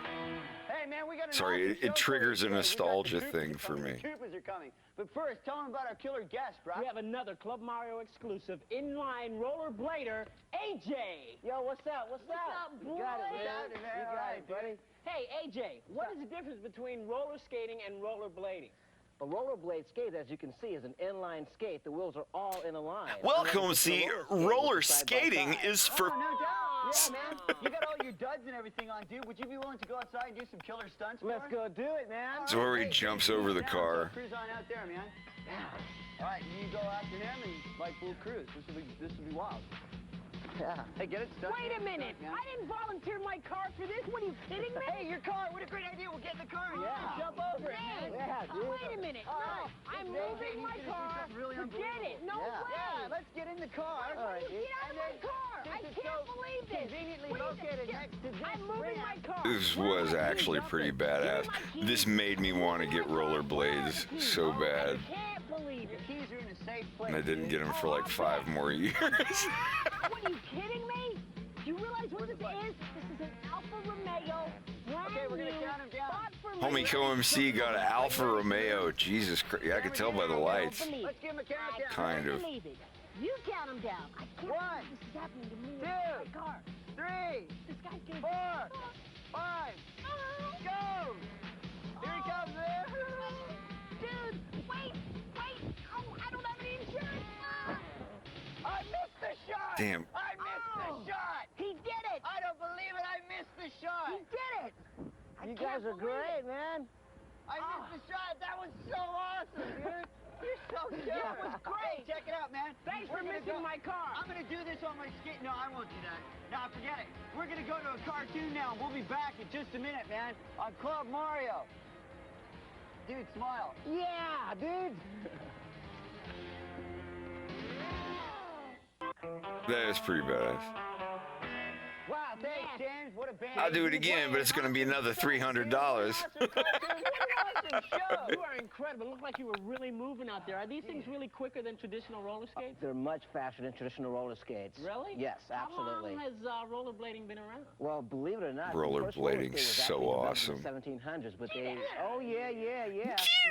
Hey, man, we got Sorry, it triggers a nostalgia thing for me. The troopers are coming. But first, tell them about our killer guest, bro. We have another Club Mario exclusive, inline rollerblader, AJ. Yo, what's up? What's up? boy? You got it, man. You got it, buddy. Hey, AJ, what is the difference between roller skating and rollerblading? A rollerblade skate, as you can see, is an inline skate. The wheels are all in a line. Welcome, see, roller skating is for... Oh, no doubt. Yeah, man. You got all your duds and everything on, dude. Would you be willing to go outside and do some killer stunts for us? Let's go do it, man. It's where he jumps over the car. Cruise on out there, man. Yeah. All right, you go after him and like we'll cruise. This will be wild. Yeah. Hey, get it? Wait a minute. I didn't volunteer my car for this. What, are you kidding me? Hey, your car. What a great idea. We'll get in the car and jump over it, man. Yeah, dude. Wait a minute. No, I'm moving my car. Forget it. No way. Yeah, let's get in the car. All right, get out of my car. I can't believe this. Conveniently located next to this I'm moving my car. This was actually pretty badass. This made me want to get rollerblades so bad. I can't believe it. Your keys are in a safe place. And I didn't get them for like 5 more years. What, are you kidding me? Do you realize what this is? This is an Alfa Romeo. Okay, we're gonna count him down. Homie Co-MC got an Alfa Romeo. Jesus Christ. Yeah, I could tell by the lights. Let's give him a countdown. Kind of. You count him down. I can't believe this is happening to me. 2, My car. 3, This guy's getting 4, 5, go! Here he comes, man. Dude, wait. Oh, I don't have any insurance. I missed the shot. Damn. I missed the shot. He did it. I don't believe it. I missed the shot. He did it. You guys are great, man. I missed the shot. That was so awesome, dude. You're so good. That was great. Hey, check it out, man. Thanks for missing my car. I'm going to do this on my skate. No, I won't do that. No, forget it. We're going to go to a cartoon now. We'll be back in just a minute, man, on Club Mario. Dude, smile. Yeah, dude. That is pretty badass. Wow, thanks, James. What a band. I'll do it again, but it's going to be another $300. You are incredible. It looked like you were really moving out there. Are these things really quicker than traditional roller skates? They're much faster than traditional roller skates. Really? Yes, absolutely. How long has rollerblading been around? Well, believe it or not, the first roller skate Rollerblading's was so actually developed awesome. in the 1700s, but they... Oh, yeah.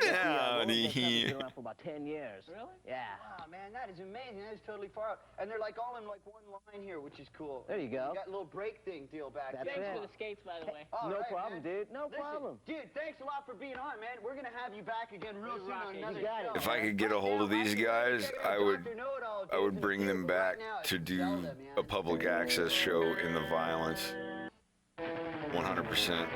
Get out of Rollerblades have here. been around for about 10 years. Really? Yeah. Wow, man, that is amazing. That is totally far out. And they're like all in like one line here, which is cool. There you go. You got a little break thing deal back That's there. Thanks it. for the skates, by the way. All No right, problem, man. dude. No Listen, problem. Dude, thanks a lot for being on, man. We're going to have you back again real soon on another You got show. it. If I could get a hold of these guys, I would bring them back to do a public access show in the violence. 100%.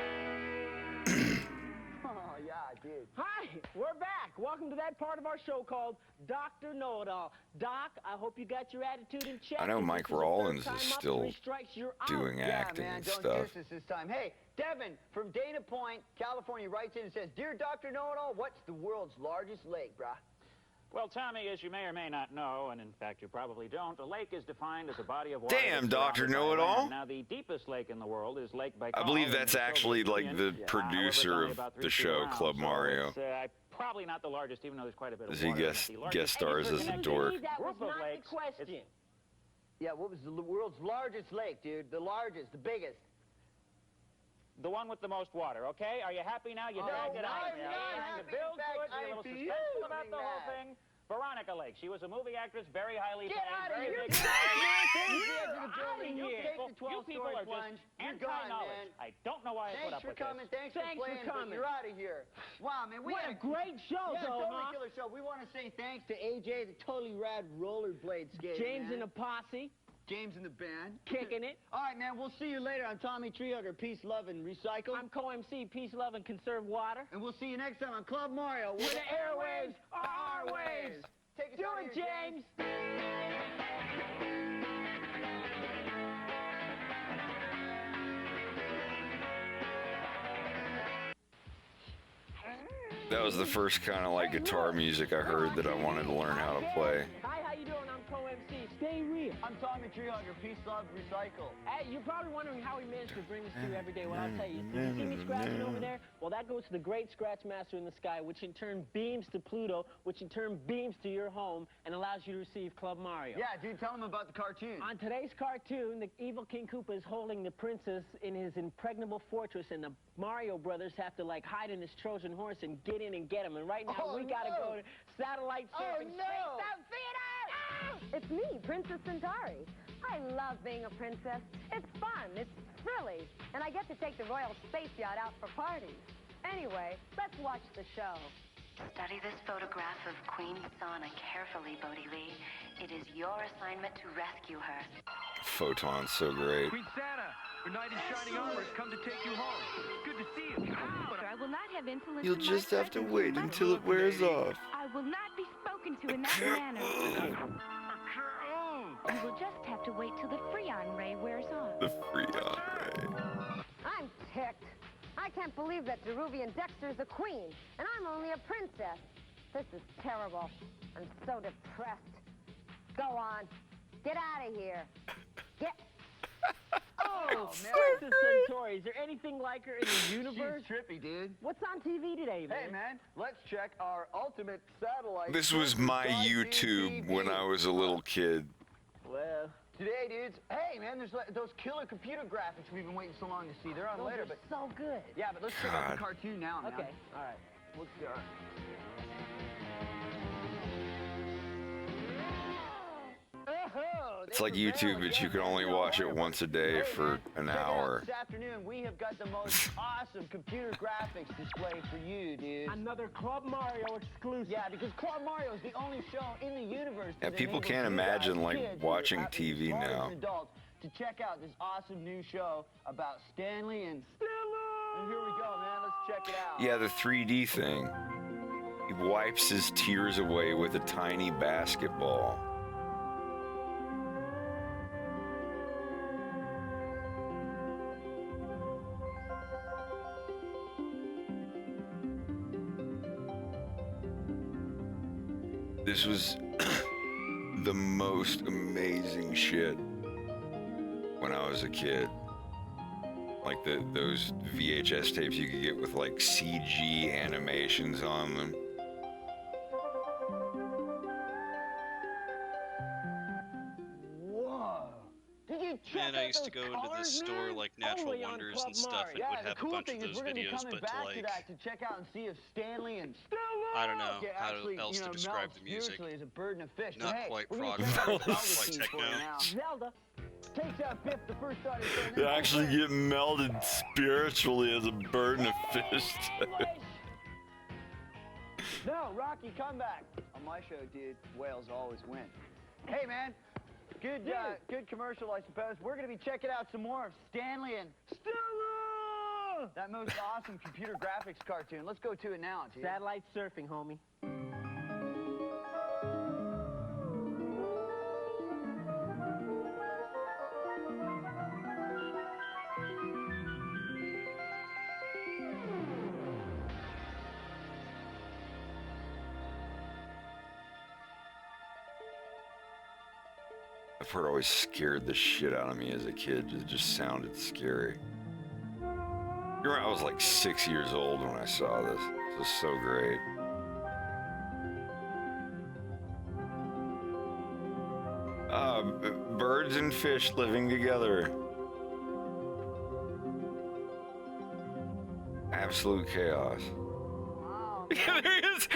Oh, yeah, dude. Hi, we're back. Welcome to that part of our show called Dr. Know-It-All. Doc, I hope you got your attitude in check. I know If Mike this is the Rollins third is time up, still 3 strikes, you're out. doing acting man, and don't stuff. curse us this time. Hey, Devin from Dana Point, California, writes in and says, Dear Dr. Know-It-All, what's the world's largest lake, brah? Well, Tommy, as you may or may not know, and in fact you probably don't, a lake is defined as a body of water. Damn, that's Dr. surrounded by Know-It-All. land. Now, the deepest lake in the world is Lake Baikal. I believe in that's the actually Soviet like the Union. producer However, of it's only about 3 the feet show, around, Club so Mario. It's, probably not the largest, even though there's quite a bit of Does he water. guest The largest- stars as a dork? That was Group of not the lakes. question. Yeah, what was the world's largest lake, dude? The largest, the biggest. The one with the most water, okay? Are you happy now? You dragged it out. I'm You're not trying to happy. build In fact, to it. You're a I'm little suspenseful about the whole fuming thing. Veronica Lake. She was a movie actress, very highly Get paid, out of very here. big. Get out of building. here. You Take people, the 12 you people story are plunge. just You're gone, anti-knowledge. man. I don't know why I put Thanks up for with coming. this. Thanks for playing, but you're out of here. Wow, man. What a great show, yeah, though, totally huh? killer show. We want to say thanks to AJ, the totally rad rollerblade skater. James man. and the posse. James and the band. Kicking it. All right, man. We'll see you later. I'm Tommy Treehugger. Peace, love, and recycle. I'm co-MC, peace, love, and conserve water. And we'll see you next time on Club Mario. Where the airwaves are our waves. Take us Do out it, of here, James. That was the first kind of like guitar music I heard that I wanted to learn how to play. Hi, how you doing? I'm co-MC. Stay real. I'm Tommy tree hugger, peace, love, recycle. Hey, you're probably wondering how we managed to bring this to you every day. Well, I'll tell you. You see me scratching over there? Well, that goes to the great Scratch Master in the sky, which in turn beams to Pluto, which in turn beams to your home and allows you to receive Club Mario. Yeah, dude, tell them about the cartoon. On today's cartoon, the evil King Koopa is holding the princess in his impregnable fortress, and the Mario brothers have to, like, hide in this Trojan horse and get in and get him. And right now, we gotta go to satellite surfing. Oh, It's me, Princess Centauri. I love being a princess. It's fun, it's thrilling, and I get to take the royal space yacht out for parties. Anyway, let's watch the show. Study this photograph of Queen Sana carefully, Bodhi Lee. It is your assignment to rescue her. Photon's so great. Queen Santa, your knight in shining armor has come to take you home. Good to see you. I will not have insolence. You'll just have to wait until it wears off. I will not be spoken to in that manner. You will just have to wait till the Freon ray wears off. The Freon ray. I'm ticked. I can't believe that Deruvian Dexter's a queen, and I'm only a princess. This is terrible. I'm so depressed. Go on. Get out of here. Get... Oh, Princess Centauri. Is there anything like her in the universe? She's trippy, dude. What's on TV today, man? Hey, man, let's check our ultimate satellite. This was my YouTube when I was a little kid. Well, today, dudes, hey, man, there's those killer computer graphics we've been waiting so long to see. They're on later, but so good. Yeah, but let's check out the cartoon now, man. Okay, all right. Let's go. It's like YouTube, but you can only watch it once a day for an hour. This afternoon, we have got the most awesome computer graphics display for you, dude. Another Club Mario exclusive. Yeah, because Club Mario is the only show in the universe Yeah, that people enables can't you imagine, guys, like, kids, watching who are TV smart now. as adults, to check out this awesome new show about Stanley and... And here we go, man. Let's check it out. Yeah, the 3D thing. He wipes his tears away with a tiny basketball. This was the most amazing shit when I was a kid. Like those VHS tapes you could get with like CG animations on them. Whoa. Did you check Man, I out used to those go into colors, this store man? like Natural Only on Wonders Club and stuff, and Mario. would Yeah, have the a cool bunch thing of is those we're gonna be videos, coming but back to like, to that to check out and see if Stanley and I don't know how actually, else to describe melt the music. spiritually as a bird and a fish. Not So, hey, quite we're gonna prog check out rock, the not Zelda quite scene techno. for you now. Zelda takes out Biff, the first starter. They actually get melded spiritually as a bird and a fish. No, Rocky, come back. On my show, dude, whales always win. Hey, man. Good commercial, I suppose. We're going to be checking out some more of Stanley and Stella! That most awesome computer graphics cartoon. Let's go to it now, dude. Satellite surfing, homie. That part always scared the shit out of me as a kid. It just sounded scary. I was like 6 years old when I saw this. It was so great. Birds and fish living together. Absolute chaos. There he is.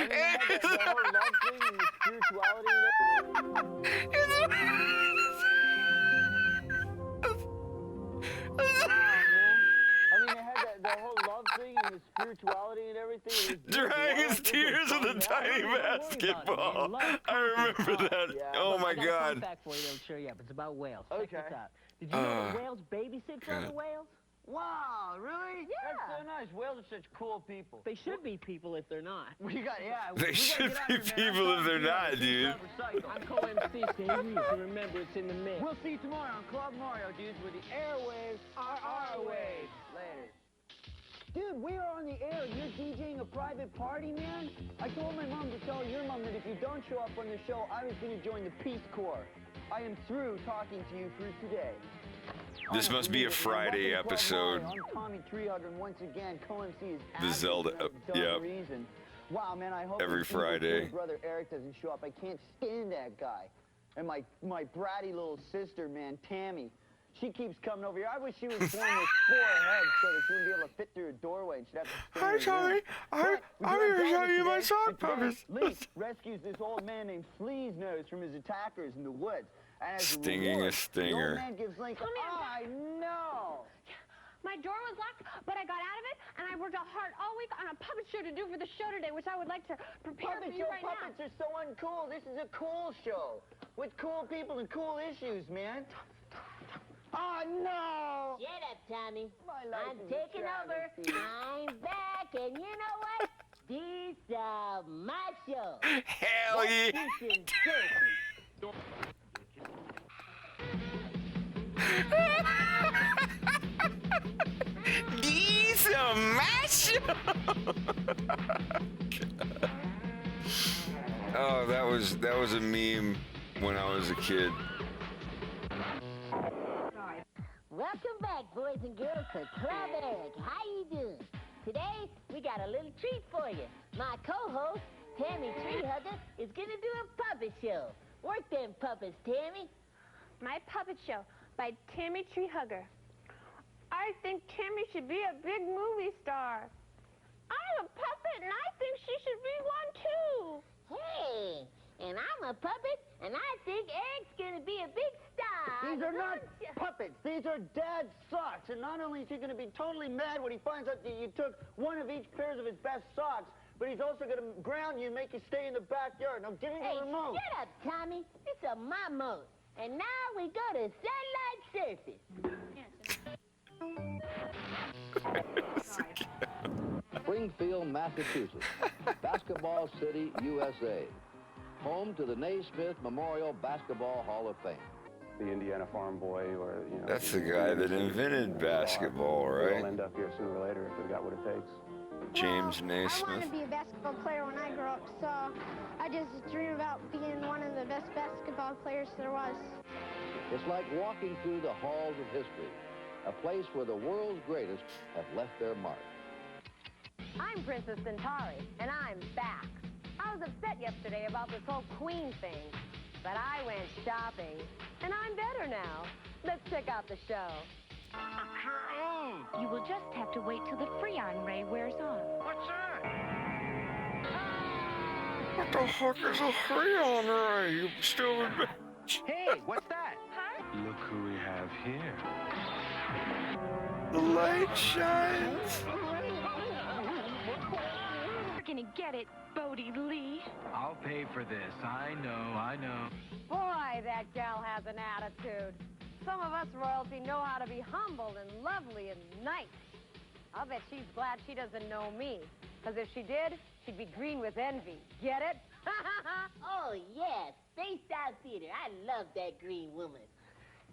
The whole love thing and the spirituality and everything. Drying his tears with a tiny basketball. I remember that. Yeah, Oh my I got a God. fun fact for you that'll cheer you up. It's about whales. Check Okay. this out. Did you know that whales babysit for other whales? Wow, really? Yeah. That's so nice. Whales are such cool people. They should be people if they're not. We got, yeah. They should be people if they're not, dude. I'm co-MC, stay real. Remember, it's in the mix. We'll see you tomorrow on Club Mario, dudes, where the airwaves are our waves. Later. Dude, we are on the air and you're DJing a private party, man? I told my mom to tell your mom that if you don't show up on the show, I was going to join the Peace Corps. I am through talking to you for today. This must be a Friday episode. I'm Tommy Treehugger, and once again, Co-MC is The Zelda, yep. reason. Wow, man, I hope Every his evil Friday. twin brother Eric doesn't show up. I can't stand that guy. And my bratty little sister, man, Tammy. She keeps coming over here. I wish she was born with 4 heads so that she wouldn't be able to fit through a doorway and she'd have to stay Hi, in her room. Tommy. I'm here to show you my sock puppets. Lee rescues this old man named Flea's Nose from his attackers in the woods. And as Stinging reward, a stinger. The old man gives Link. I know. My door was locked, but I got out of it, and I worked hard all week on a puppet show to do for the show today, which I would like to prepare for you right now. Puppets are so uncool. This is a cool show with cool people and cool issues, man. Oh, no! Shut up, Tommy. I'm taking over. I'm back, and you know what? This my show. Hell yeah! These are my show. Oh, that was a meme when I was a kid. Welcome back, boys and girls, to Club Eric. How you doing? Today, we got a little treat for you. My co-host, Tammy Treehugger, is going to do a puppet show. Work them puppets, Tammy. My Puppet Show by Tammy Treehugger. I think Tammy should be a big movie star. I'm a puppet, and I think she should be one, too. Hey, and I'm a puppet, and I think Eric's going to be a big star. These are not puppets. These are Dad's socks. And not only is he going to be totally mad when he finds out that you took one of each pairs of his best socks, but he's also going to ground you and make you stay in the backyard. Now give him the remote. Shut up, Tommy. It's a my mode. And now we go to Satellite Surface. Springfield, Massachusetts, Basketball City, USA, home to the Naismith Memorial Basketball Hall of Fame. The Indiana farm boy, or That's the guy that invented basketball, right? We'll end up here sooner or later if we've got what it takes. James I Naismith. want to be a basketball player when I grow up, so I just dream about being one of the best basketball players there was. It's like walking through the halls of history, a place where the world's greatest have left their mark. I'm Princess Centauri, and I'm back. I was upset yesterday about this whole queen thing, but I went shopping, and I'm better now. Let's check out the show. You will just have to wait till the Freon ray wears off. What's that? What the fuck is a freon ray, you stupid bitch? Hey, what's that? Look who we have here. The light shines. You're gonna get it, Bodie Lee. I'll pay for this. I know. Boy, that gal has an attitude. Some of us royalty know how to be humble and lovely and nice. I'll bet she's glad she doesn't know me. Because if she did, she'd be green with envy. Get it? Oh, yeah, Spaced Out Theater. I love that green woman.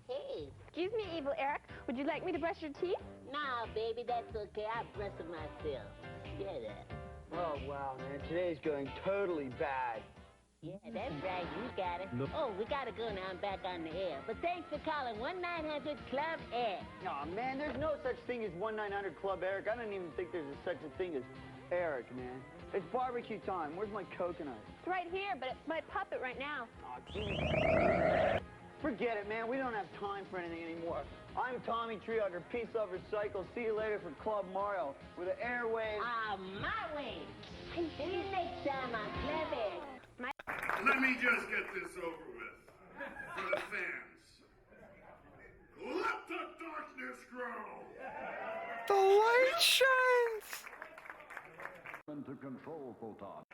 Hey. Excuse me, Evil Eric. Would you like me to brush your teeth? Nah, baby, that's okay. I'll brush them myself. Shut up. Oh, wow, man. Today's going totally bad. Yeah, that's right. You got it. No. Oh, we gotta go now. I'm back on the air. But thanks for calling 1-900-CLUB Eric. Aw, man, there's no such thing as 1-900-CLUB Eric. I don't even think there's such a thing as Eric, man. It's barbecue time. Where's my coconut? It's right here, but it's my puppet right now. Aw, geez. Forget it, man. We don't have time for anything anymore. I'm Tommy Treehugger, Peace Lover Cycle. See you later for Club Mario with the airwaves. My way. See you next time on Club Eric. Let me just get this over with. For the fans. Let the darkness grow. The light shines. To control photon.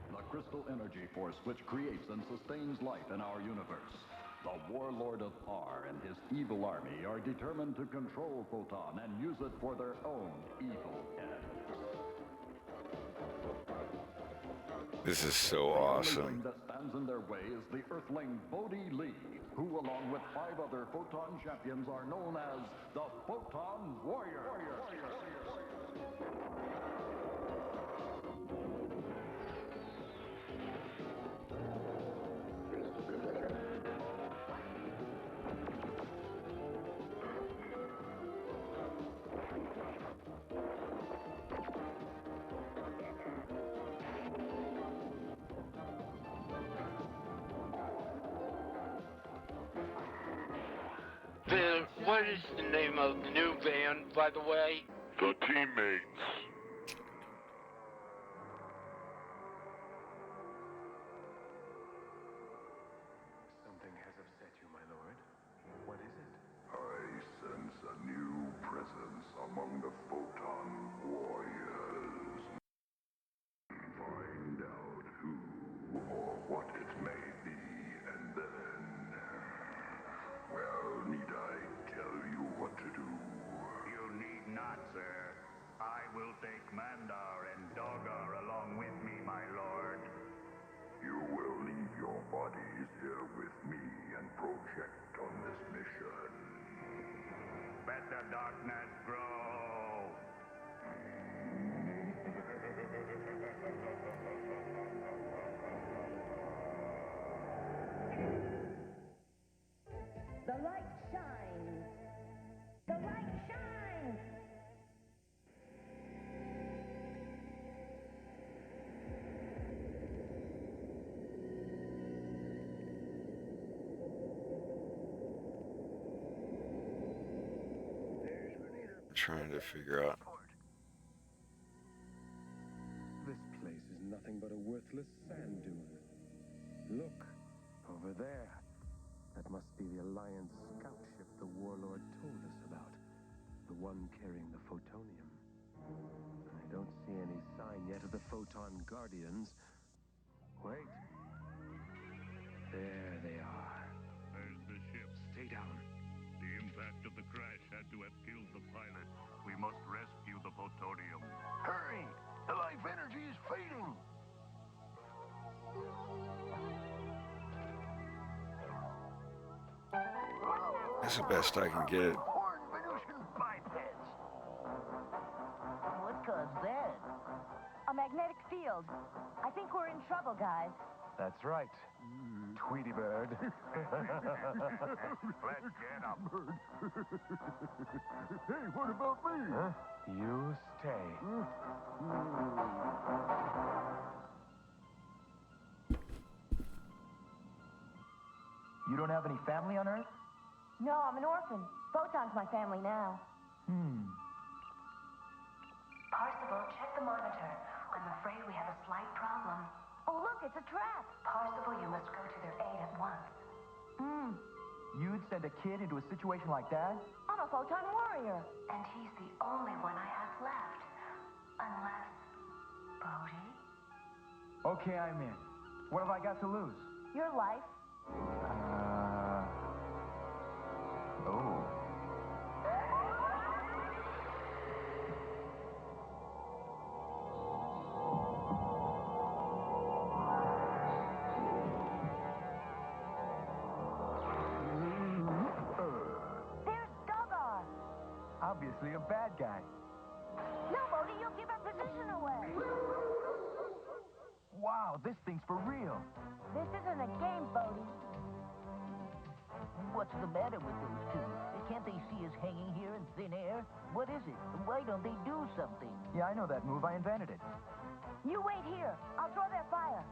The crystal energy force which creates and sustains life in our universe. The warlord of R and his evil army are determined to control photon and use it for their own evil ends. This is so The only awesome. thing that stands in their way is the Earthling Bodie Lee, who along with 5 other photon champions are known as the Photon Warrior. Bill, what is the name of the new band, by the way? The Teammates. Something has upset you, my lord. What is it? I sense a new presence among the Photon Warriors. Find out who or what it may be, and then... Well, need I tell you what to do? You need not, sir. I will take Mandar and Dogar along with me, my lord. You will leave your bodies here with me and project on this mission. Let the darkness grow. The light shines. The light shines. I'm trying to figure out. This place is nothing but a worthless sand dune. Look, over there. That must be the Alliance scout ship the Warlord told us about. The one carrying the photonium. I don't see any sign yet of the Photon Guardians. Wait. There they are. There's the ship. Stay down. The impact of the crash had to have killed the pilot. We must rescue the plutonium. Hurry! The life energy is fading! That's the best I can get. Horned Venusian bipeds. What caused that? A magnetic field. I think we're in trouble, guys. That's right. Tweety Bird. Let's get up. Hey, what about me? Huh? You stay. You don't have any family on Earth? No, I'm an orphan. Photon's my family now. Parsival, check the monitor. I'm afraid we have a slight problem. Oh, look, it's a trap. Parsival, you must go to their aid at once. You'd send a kid into a situation like that? I'm a photon warrior. And he's the only one I have left. Unless... Bodhi? Okay, I'm in. What have I got to lose? Your life. Oh. There's Dogar. Obviously a bad guy. No, Bodhi, you'll give our position away. Wow, this thing's for real. This isn't a game, Bodhi. What's the matter with those two? Can't they see us hanging here in thin air? What is it? Why don't they do something? Yeah, I know that move. I invented it. You wait here. I'll draw their fire.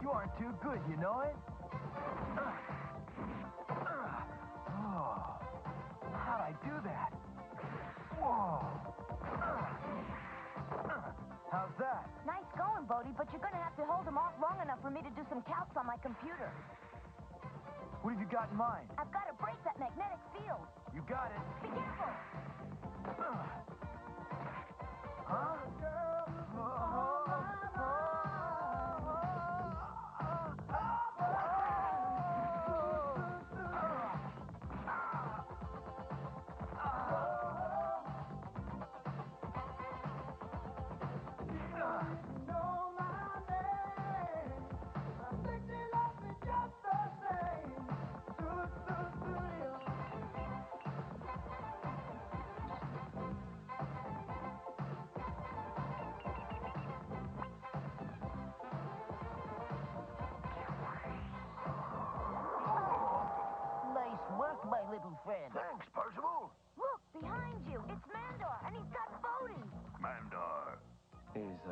You aren't too good, you know it? Oh, how'd I do that? Whoa. How's that? Nice going, Bodhi, but you're gonna have to hold them off long enough for me to do some calcs on my computer. What have you got in mind? I've got to break that magnetic field. You got it. Be careful. Huh?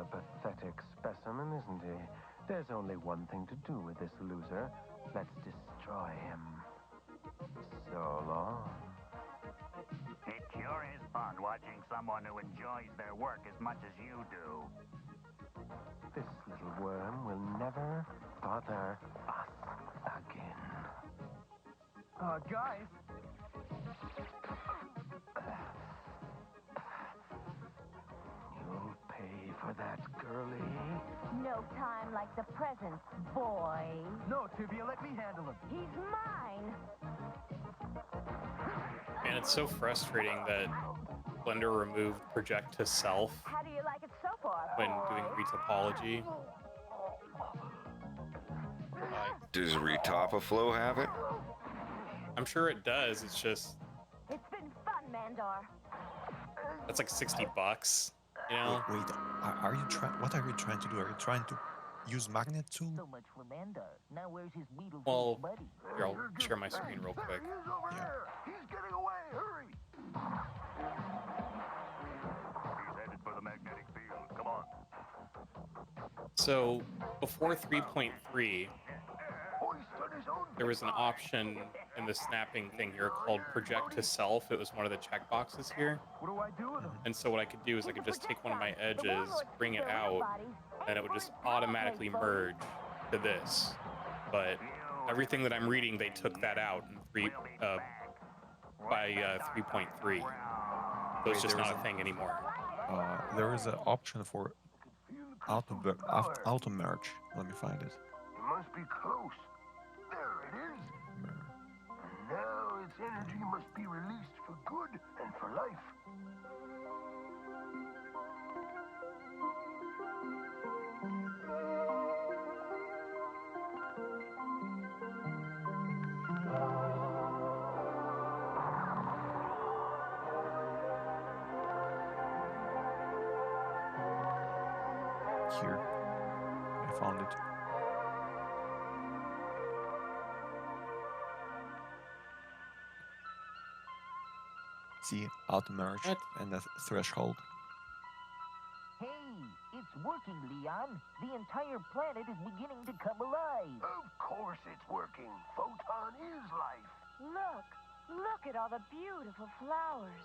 a pathetic specimen, isn't he? There's only one thing to do with this loser. Let's destroy him. So long. It sure is fun watching someone who enjoys their work as much as you do. This little worm will never bother us again. Guys. You'll pay for that, girlie. No time like the present, boy. No, Tibia, let me handle him. He's mine. And it's so frustrating that Blender removed project to self How do you like it so far, when boy? doing retopology. Does Retopaflow have it? I'm sure it does. It's just It's been fun, Mandar. that's like $60, you know. Wait, are you trying? What are you trying to do? Are you trying to use magnet tool? So much for Mandar. Now where's his Weedle Well, buddy? here, I'll share my screen real quick. He's getting away, hurry! He's headed for the magnetic field, come on. So before 3.3, there was an option in the snapping thing here called project to self. It was one of the checkboxes here. What do I do with him? And so what I could do is I could just take one of my edges, bring it out, and it would just automatically merge to this. But everything that I'm reading, they took that out in by 3.3. So it's just not a thing anymore. There is an option for auto merge. Let me find it. It must be close. There it is. And now its energy must be released for good and for life. Here, I found it. See, auto merge and the threshold. Hey, it's working, Leon. The entire planet is beginning to come alive. Of course it's working. Photon is life. Look at all the beautiful flowers.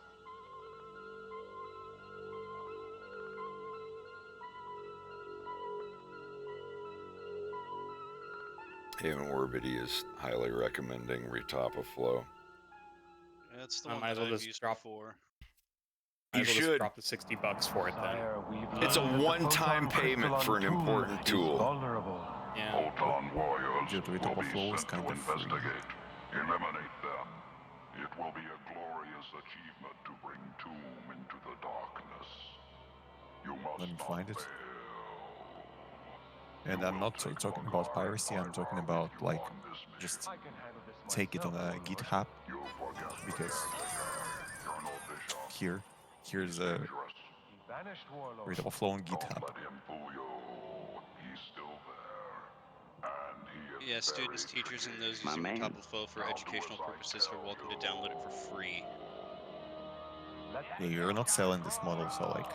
Haven Orbity is highly recommending Retopaflow. That's the I one might as that well I've just used drop before. You Might as well just should. drop the $60 for it then. It's a one-time payment for an important tool. Yeah. Photon warriors Due to will be Retopaflow is sent kind to of free. investigate. Eliminate them. It will be a glorious achievement to bring Tomb into the darkness. You must Let me not find it. fail. And I'm not talking about piracy. I'm talking about like just take it on a GitHub because here's a Retopaflow on GitHub. Yeah, students, teachers, and those using Retopaflow for educational purposes are welcome to download it for free. Yeah, you're not selling this model, so like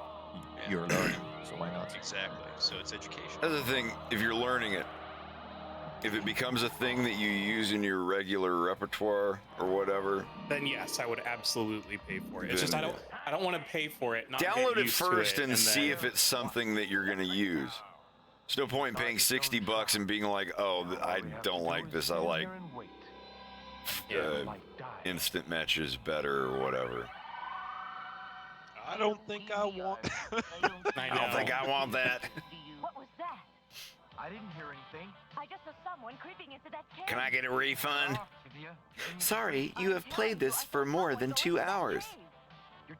you're learning, so why not? Exactly. So it's education. That's the thing, if you're learning it, if it becomes a thing that you use in your regular repertoire or whatever, Then yes, I would absolutely pay for it. It's just I don't want to pay for it. Not download get it used to first it, and then see if it's something that you're going to use. There's no point in paying $60 and being like, oh, I don't like this. I like instant matches better or whatever. I don't think I want. I don't think I want that. What was that? I didn't hear anything. I just saw someone creeping into that cave. Can I get a refund? Sorry, you have played this for more than 2 hours.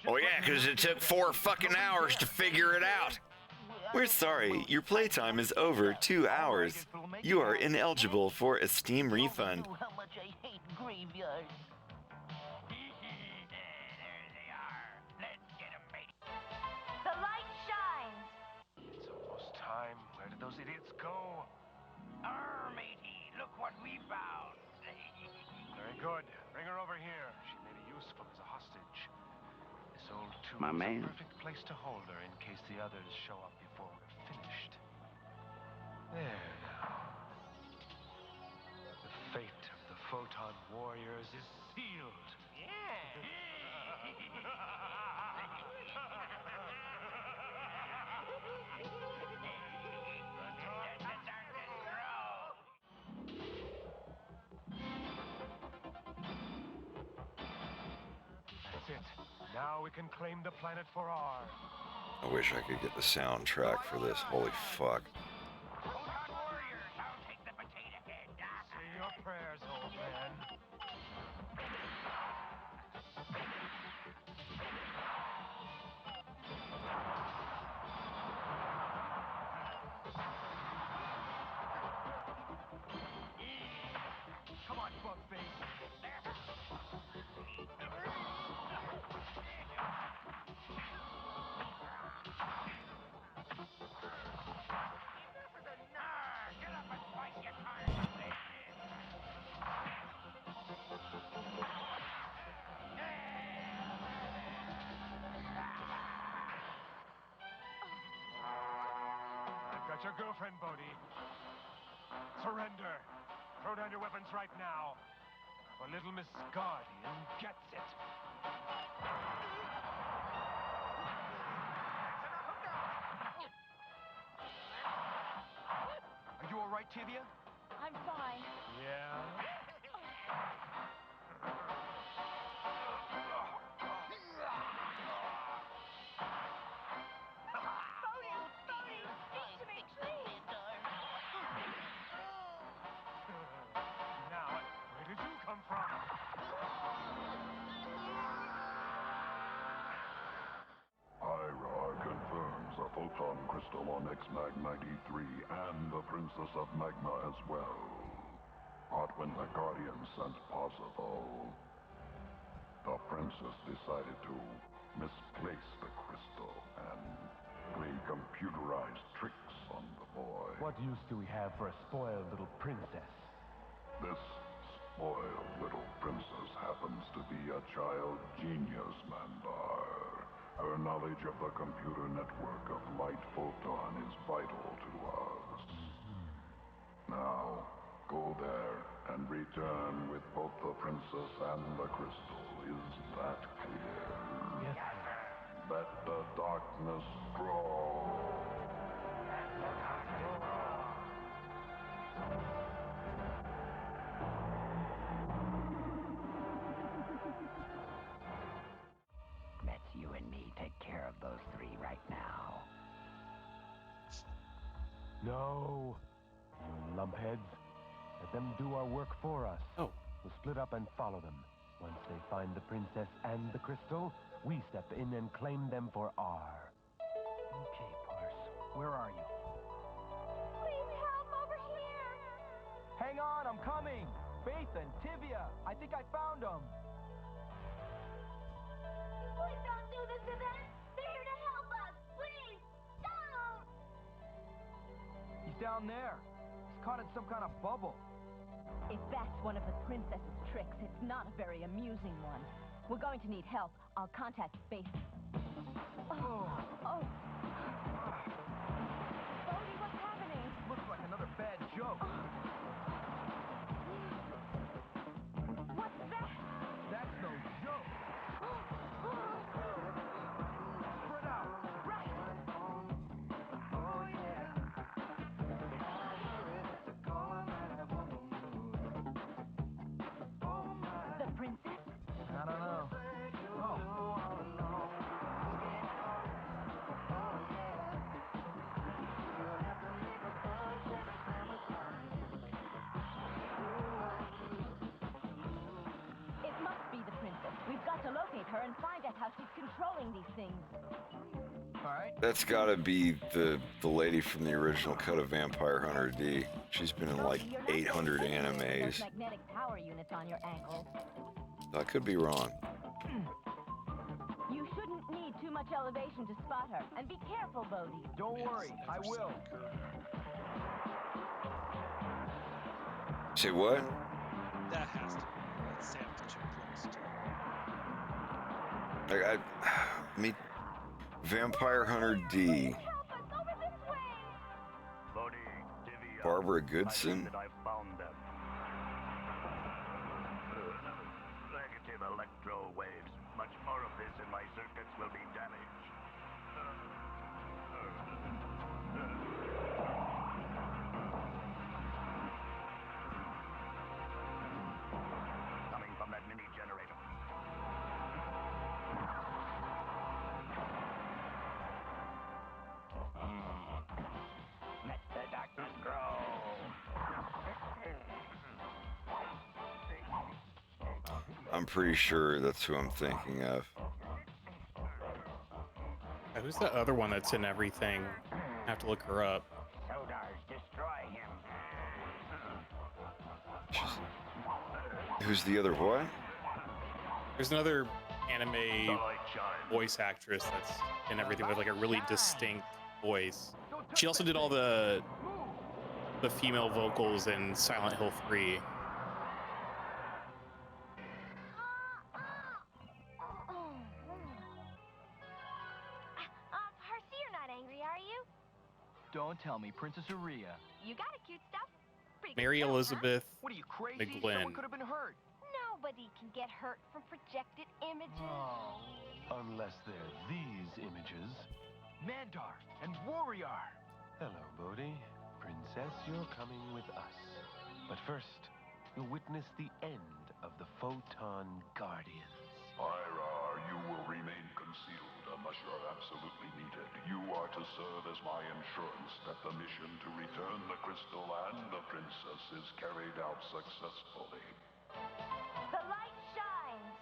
Oh yeah, because it took 4 fucking hours to figure it out. We're sorry, your playtime is over 2 hours. You are ineligible for a Steam refund. How much I hate graveyards. The light shines. It's almost time. Where did those idiots go? Matey, look what we found. Very good. Bring her over here. She may be useful as a hostage. This old tomb My is man. a perfect place to hold her in case the others show up before we're There now. The fate of the Photon Warriors is sealed. That's it. Now we can claim the planet for our... I wish I could get the soundtrack for this. Holy fuck. Say your prayers, old man. Come on, fuckface. I've got your girlfriend, Bodhi. Surrender. Throw down your weapons right now, or little Miss Guardian gets it. Are you all right, Tibia? I'm fine. Yeah. Now, where did you come from? IRA confirms a photon crystal on X-Mag 93 and the Princess of Magma as well. But when the Guardians sent possible, the Princess decided to misplace the crystal and play computerized tricks on the boy. What use do we have for a spoiled little princess? This spoiled little princess happens to be a child genius, Mandar. Her knowledge of the computer network of light photon is vital to us. Now, go there and return with both the princess and the crystal. Is that clear? Yes. Let the darkness grow. Let's you and me take care of those three right now. No. You lumpheads. Let them do our work for us. Oh. We'll split up and follow them. Once they find the princess and the crystal, we step in and claim them for our. Okay, Parse. Where are you? Please help over here! Hang on, I'm coming! Faith and Tibia, I think I found them. Please don't do this to them! They're here to help us! Please! Don't! He's down there. He's caught in some kind of bubble. If that's one of the princess's tricks, it's not a very amusing one. We're going to need help. I'll contact base. Oh. Bodhi, what's happening? Looks like another bad joke. What's that? That's no joke. Spread out. Right. Oh, yeah. The princess? I don't know. Oh. It must be the princess. We've got to locate her and find out how she's controlling these things. All right. That's gotta be the lady from the original cut of Vampire Hunter D. She's been in like 800 Those animes. magnetic power units on your ankles. I could be wrong. You shouldn't need too much elevation to spot her. And be careful, Bodhi. Don't worry, I will. Say what? That has to be. That Sam's too close to. Like me, Vampire Hunter D. Bodhi, Divya, Barbara Goodson? I found them. Negative electro waves. Much more of this and my circuits will be damaged. Coming from that mini generator. Let the darkness grow. I'm pretty sure that's who I'm thinking of. Who's the other one that's in everything? I have to look her up. Sodars, destroy him. Who's the other what? There's another anime voice actress that's in everything with like a really distinct voice. She also did all the female vocals in Silent Hill 3. Percy, you're not angry, are you? Don't tell me, Princess Aria. You got a cute stuff. Pretty Mary good stuff, Elizabeth What are you, crazy? McGlynn. Someone could have been hurt. Nobody can get hurt from projected images. Unless they're these images. Mandar and Warrior. Hello, Bodhi. Princess, you're coming with us. But first, you'll witness the end of the Photon Guardians. Pyra, you will remain concealed unless you're absolutely needed. You are to serve as my insurance that the mission to return the crystal and the princess is carried out successfully. The light shines.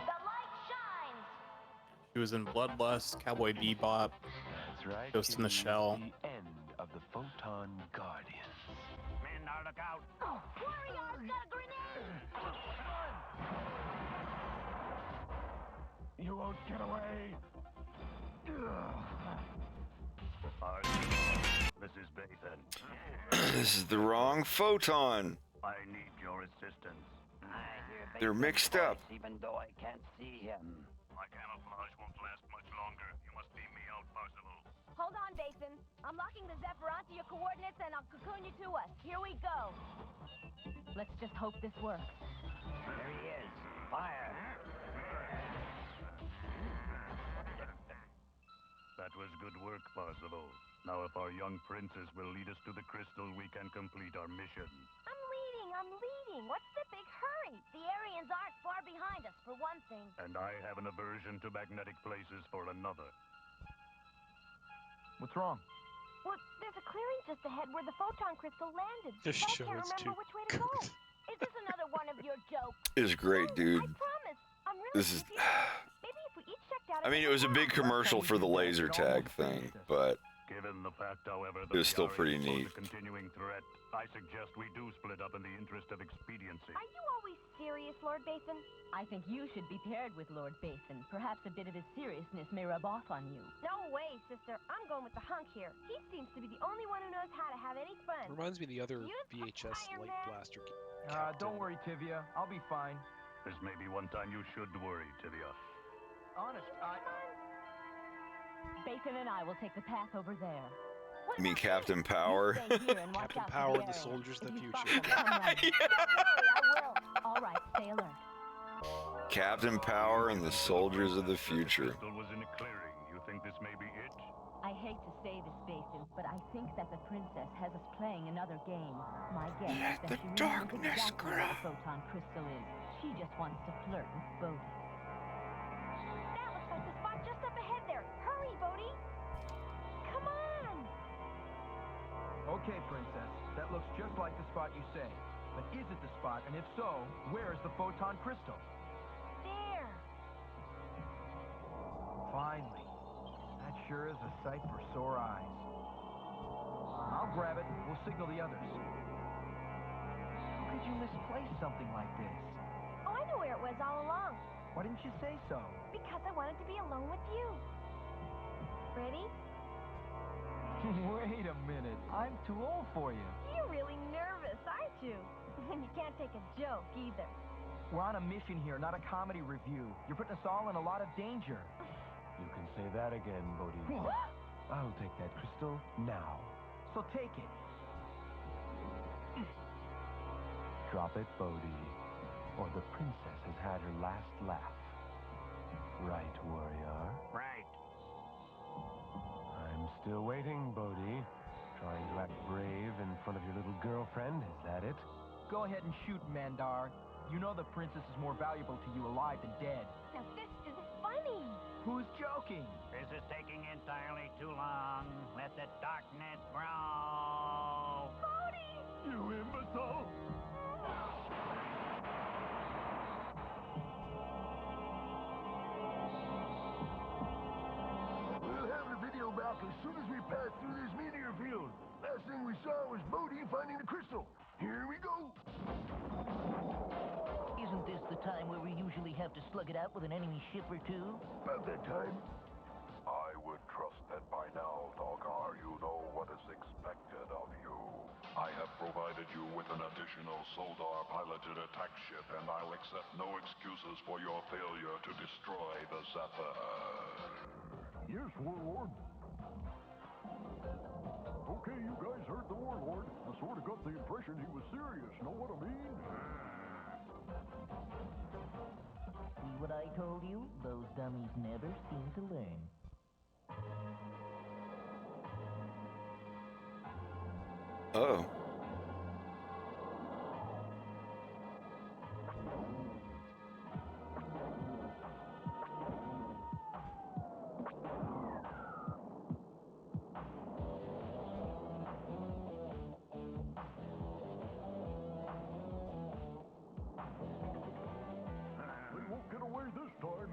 The light shines. She was in Bloodlust, Cowboy Bebop, That's right. Ghost in the it is Shell. The end of the Photon Guardians. Mandar, look out. Oh, Warrior's got a grenade. You won't get away. This is Bathan. This is the wrong photon. I need your assistance. I hear They're Bacon's mixed up. voice, even though I can't see him. My camouflage won't last much longer. You must beam me out, Parzival. Hold on, Basin. I'm locking the Zephyr onto your coordinates and I'll cocoon you to us. Here we go. Let's just hope this works. There he is. Fire. That was good work, Parzival. Now, if our young princess will lead us to the crystal, we can complete our mission. I'm leading. What's the big hurry? The Aryans aren't far behind us, for one thing. And I have an aversion to magnetic places for another. What's wrong? Well, there's a clearing just ahead where the photon crystal landed. This but I show can't is remember too which way to go. Is this another one of your jokes? It's great, dude. I promise. I'm really This is. confused. Maybe if we each checked out. I mean, it was a big commercial for the laser tag thing, but Given the fact, however, that it was still the pretty Aryans pose neat. a continuing threat, I suggest we do split up in the interest of expediency. Are you always serious, Lord Basin? I think you should be paired with Lord Basin. Perhaps a bit of his seriousness may rub off on you. No way, sister. I'm going with the hunk here. He seems to be the only one who knows how to have any fun. Reminds me of the other VHS light blaster. Don't worry, Tivia. I'll be fine. This may be one time you should worry, Tivia. Honest, Basin and I will take the path over there. You mean Captain Power? Captain Power and the Soldiers of the Future. I will. All right, stay alert. Captain Power and the Soldiers of the Future. Crystal was in a clearing. You think this may be it? I hate to say this, Basin, but I think that the princess has us playing another game. My guess is that she really knows exactly where the photon crystal is. She just wants to flirt with Bodhi. That looks like the spot just up ahead there. Hurry, Bodhi! Come on! Okay, Princess. That looks just like the spot you say. But is it the spot? And if so, where is the photon crystal? There! Finally. That sure is a sight for sore eyes. I'll grab it. We'll signal the others. How could you misplace something like this? Oh, I knew where it was all along. Why didn't you say so? Because I wanted to be alone with you. Ready? Wait a minute. I'm too old for you. You're really nervous, aren't you? And you can't take a joke either. We're on a mission here, not a comedy review. You're putting us all in a lot of danger. You can say that again, Bodhi. I'll take that crystal now. so take it. Drop it, Bodhi, or the princess has had her last laugh. Right, warrior? Right. I'm still waiting, Bodhi. Trying to act brave in front of your little girlfriend, is that it? Go ahead and shoot, Mandar. You know the princess is more valuable to you alive than dead. Now this isn't funny. Who's joking? This is taking entirely too long. Let the darkness grow. Bodhi! You imbecile! We'll have the video back as soon as we pass through this meteor field. Last thing we saw was Bodhi finding the crystal. Here we go. Isn't this the time where we usually have to slug it out with an enemy ship or two? About that time. I would trust that by now, Dogar, you know what is expected of you. I have provided you with an additional Soldar-piloted attack ship, and I'll accept no excuses for your failure to destroy the Zephyr. Yes, Warlord. Okay, you guys heard the Warlord. I sort of got the impression he was serious, know what I mean? See what I told you? Those dummies never seem to learn. Oh. They won't get away this time.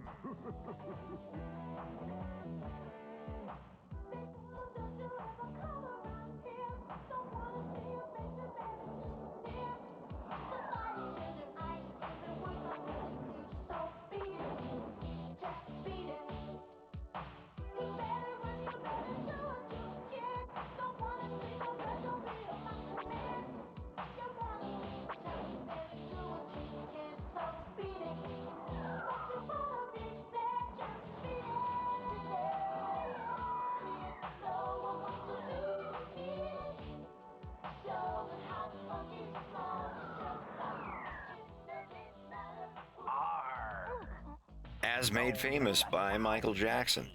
As made famous by Michael Jackson.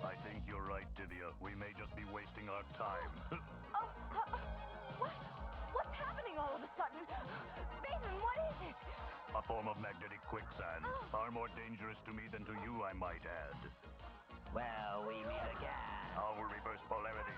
I think you're right, Divya. We may just be wasting our time. What? What's happening all of a sudden? Bateman, what is it? A form of magnetic quicksand. Far more dangerous to me than to you, I might add. Well, we meet again. Our reverse polarity.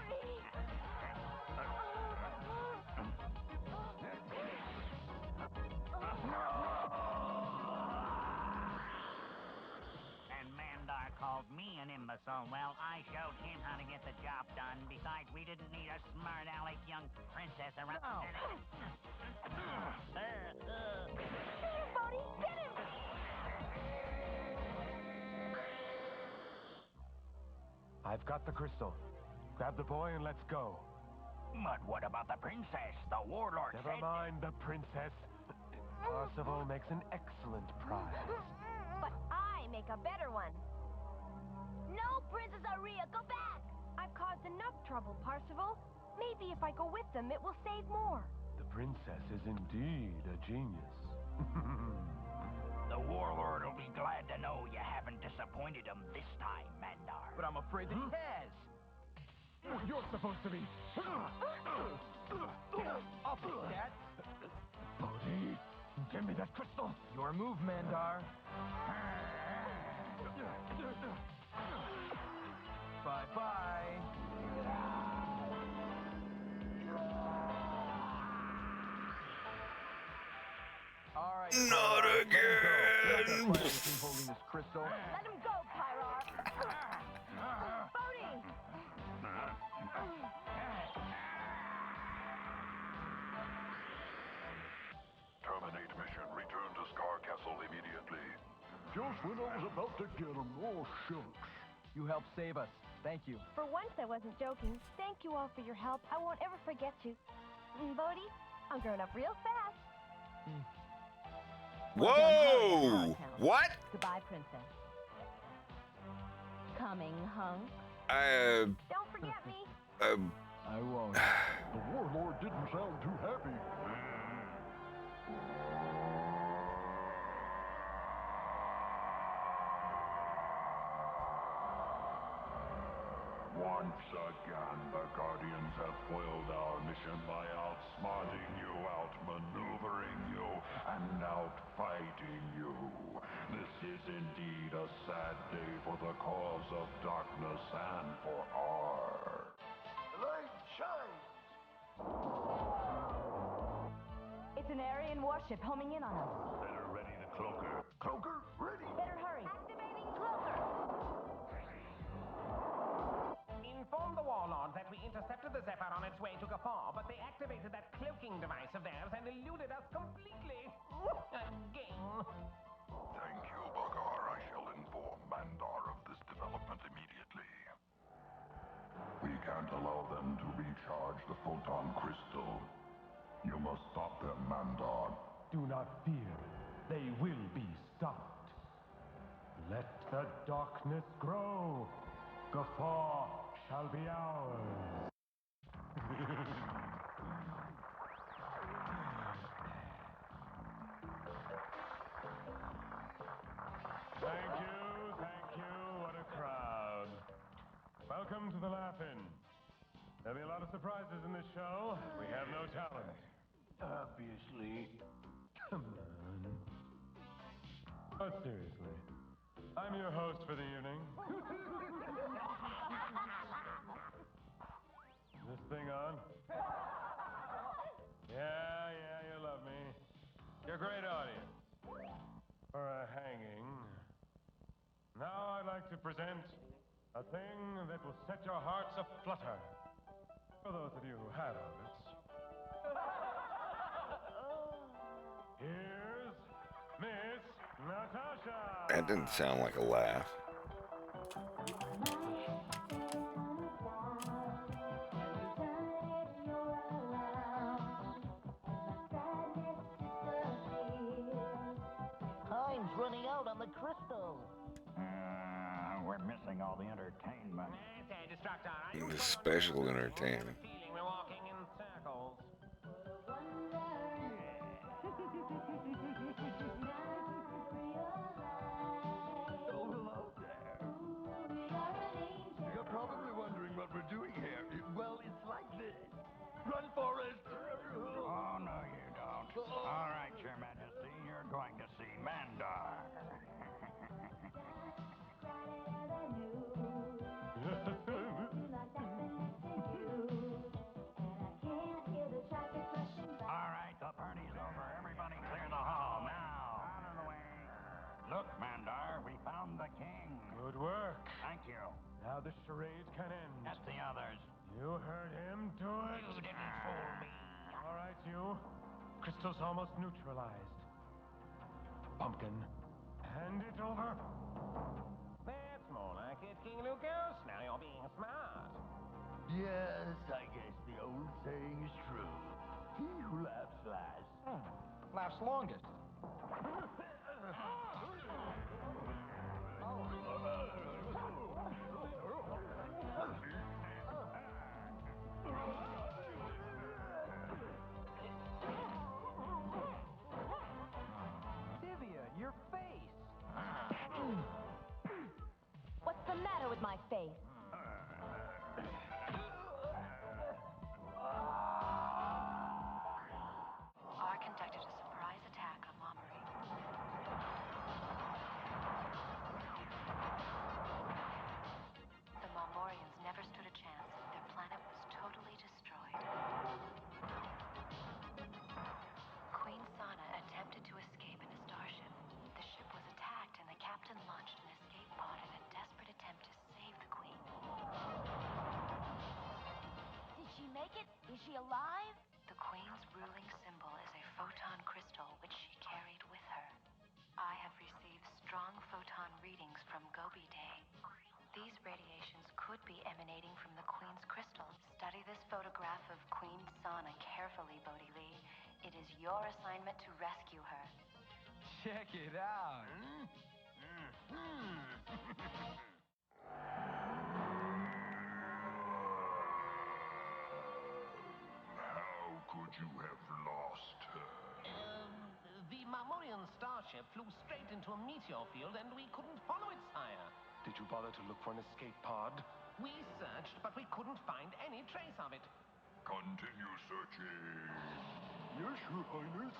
And Mandar called me an imbecile. Well, I showed him how to get the job done. Besides, we didn't need a smart-aleck young princess around. No. Get him, Bodhi! Get him! I've got the crystal. Grab the boy and let's go. But what about the princess? The warlord Never said... mind the princess. Parsifal makes an excellent prize. But I make a better one. No, Princess Aria, go back! I've caused enough trouble, Parsifal. Maybe if I go with them, it will save more. The princess is indeed a genius. The warlord will be glad to know you haven't disappointed him this time, Mandar. But I'm afraid that he has. You're supposed to be. I'll take that. Bodhi, give me that crystal. Your move, Mandar. Bye-bye. All right. Not again. Holding this crystal. Let him go, Pyrar. Bodhi! Terminate mission. Return to Scar Castle immediately. Just when I was about to get him. Oh, shucks. You helped save us. Thank you. For once, I wasn't joking. Thank you all for your help. I won't ever forget you. Bodhi, I'm growing up real fast. Whoa! What? Goodbye, princess. Coming, hunk. Don't forget me. I won't. The warlord didn't sound too happy. Once again, the Guardians have foiled our mission by outsmarting you, outmaneuvering you, and outfighting you. This is indeed a sad day for the cause of darkness and for R. The light shines. It's an Aryan warship homing in on us. Better ready the cloaker. Cloaker, ready. Better hurry. Activating cloaker. Inform the warlords that we intercepted the Zephyr on its way to Gafar, but they activated that cloaking device of theirs and eluded us completely. Again. Thank you, Bagar. I shall inform Mandar of this development immediately. We can't allow them to recharge the photon crystal. You must stop them, Mandar. Do not fear. They will be stopped. Let the darkness grow. Gafar shall be ours. Thank you. What a crowd. Welcome to the Laugh-In. There'll be a lot of surprises in this show. We have no talent. Obviously. Come on. But seriously, I'm your host for the evening. Is this thing on? Yeah, you love me. You're a great audience. For a hanging. Now I'd like to present a thing that will set your hearts aflutter. For those of you who have others. Here's Miss Natasha. That didn't sound like a laugh. Time's running out on the crystal. We're missing all the entertainment. The special entertainment. Feeling we're walking in circles. Oh, hello there. You're probably wondering what we're doing here. Well, it's like this. Run, Forrest! Oh, no, you don't. All right, Your Majesty, you're going to see Mandar. All right, the party's over. Everybody clear the hall now. Out of the way. Look, Mandar, we found the king. Good work. Thank you. Now the charade can end. That's the others. You heard him. Do it. You didn't fool me. All right, you. Crystal's almost neutralized. Pumpkin, hand it over. That's more like it, King Lucas. Now you're being smart. Yes, I guess the old saying is true. He who laughs last. Laughs longest. Divya, your face. What's the matter with my face? R conducted a surprise attack on Momori. The Momorians never stood a chance. Their planet was totally destroyed. Queen Sana attempted to escape in a starship. The ship was attacked and the captain launched an escape pod in a desperate attempt to save the Queen. Did she make it? Is she alive? The Queen's ruling symbol is a photon crystal which she carried with her. I have received strong photon readings from Gobi Day. These radiations could be emanating from the Queen's crystal. Study this photograph of Queen Sana carefully, Bodhi Lee. It is your assignment to rescue her. Check it out. ship flew straight into a meteor field and we couldn't follow it, sire. Did you bother to look for an escape pod? We searched, but we couldn't find any trace of it. Continue searching. Yes, Your Highness.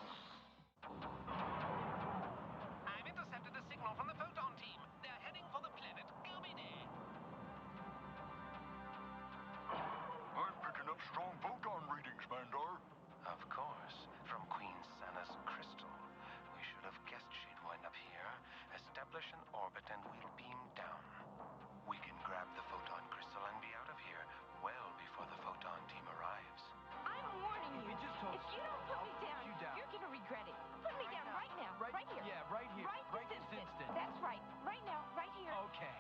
I've intercepted a signal from the Photon team. They're heading for the planet Gobi Day. I'm picking up strong photon readings, Mandar. Of course, from Queen Sana's crystal. We should have guessed she'd wind up here. Establish an orbit and we'll beam down. We can grab the photon crystal and be out of here well before the photon team arrives. I'm warning you. Just told If you don't put me down, you down. you're gonna regret it. Put me down right now. Right here. Yeah, right here. Right this instant. That's right. Right now. Right here. Okay.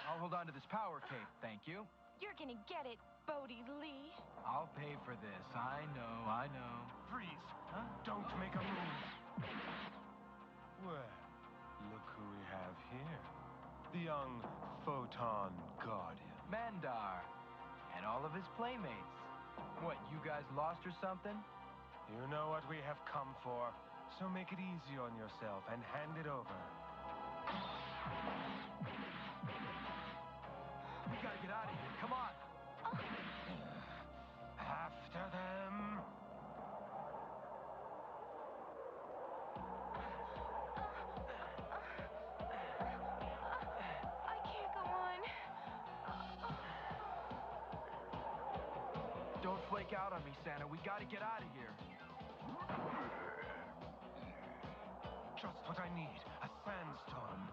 I'll hold on to this power cape, thank you. You're gonna get it, Bodhi Lee. I'll pay for this. I know. Freeze! Huh? Don't make a move! Well, look who we have here. The young photon guardian. Mandar. And all of his playmates. What, you guys lost or something? You know what we have come for, so make it easy on yourself and hand it over. We gotta get out of here. Come on. After them. I can't go on. Don't flake out on me, Santa. We gotta get out of here. Just what I need. A sandstorm.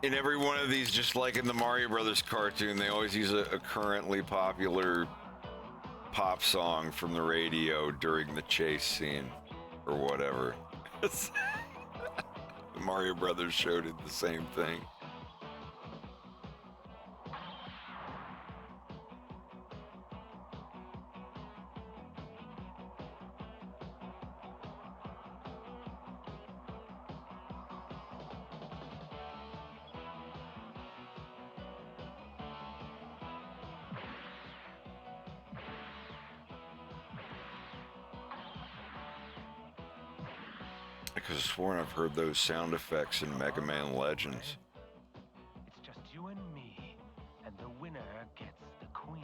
In every one of these, just like in the Mario Brothers cartoon, they always use a currently popular pop song from the radio during the chase scene or whatever. The Mario Brothers show did the same thing. I could have sworn I've heard those sound effects in Mega Man Legends. It's just you and me, and the winner gets the queen.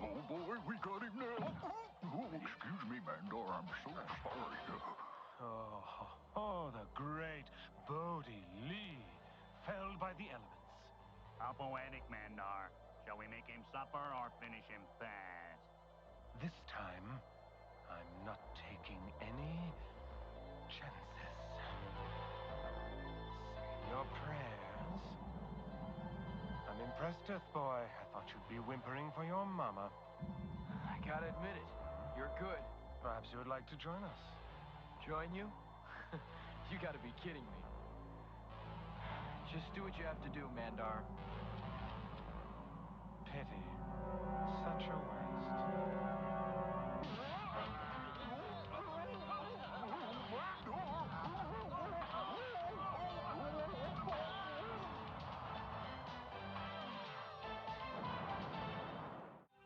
Oh boy, we got him now. Oh, excuse me, Mandar. I'm so sorry. Oh, the great Bodhi Lee, felled by the elements. How poetic, Mandar. Shall we make him suffer or finish him fast? This time, I'm not taking any chances. Say your prayers. I'm impressed, Earth Boy. I thought you'd be whimpering for your mama. I gotta admit it. You're good. Perhaps you would like to join us. Join you? You gotta be kidding me. Just do what you have to do, Mandar. Pity. Such a waste.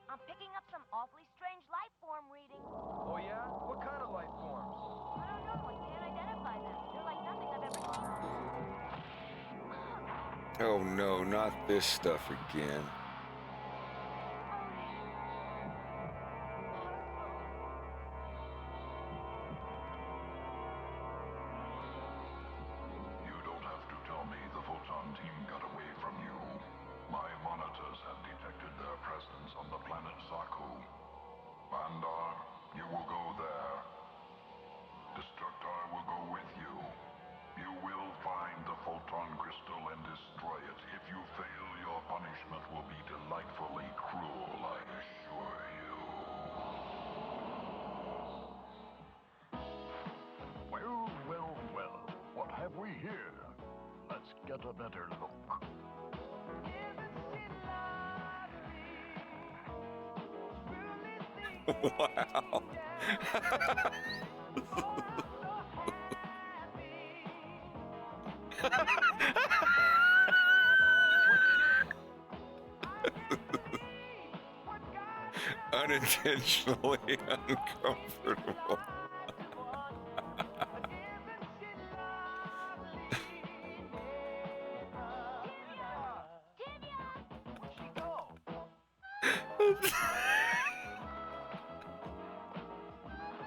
I'm picking up some awfully strange life form readings. Oh yeah? What kind of life forms? I don't know. I can't identify them. They're like nothing I've ever seen. Oh no, not this stuff again. You don't have to tell me the Photon team got away from you. My monitors have detected their presence on the planet Saku. Bandar, you will go there. Destructor will go with you. You will find the photon crystal and destroy it. If you fail, your punishment will be delightfully cruel, I assure you. Well, well, well. What have we here? Let's get a better look. Wow. Unintentionally uncomfortable.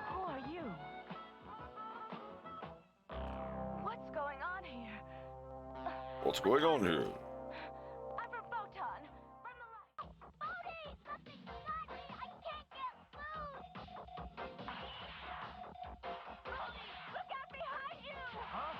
Who are you? What's going on here? What's going on here? I'm from Photon. From the light. Bodhi! Something got me! I can't get loose! Bodhi! Look out behind you! Look out!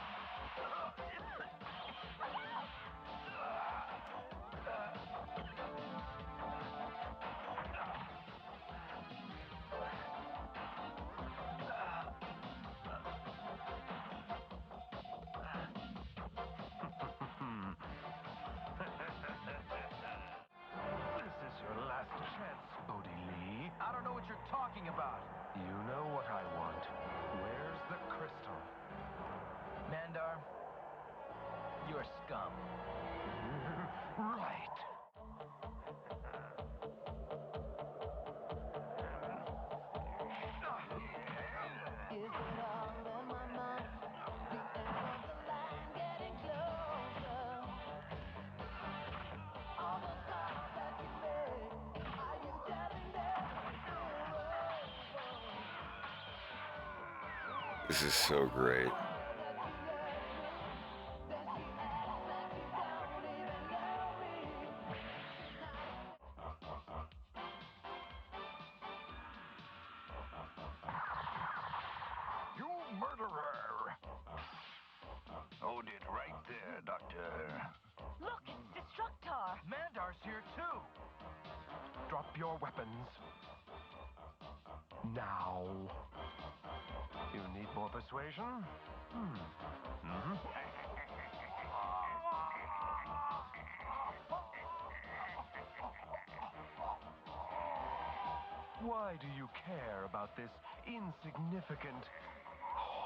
This is your last chance, Bodhi Lee. I don't know what you're talking about. You know what I want. Where's the crystal? Mandar, you're scum. Right. This is so great. You murderer! Hold it right there, Doctor. Look, it's Destructor! Mandar's here too. Drop your weapons. Now. You need more persuasion? Why do you care about this insignificant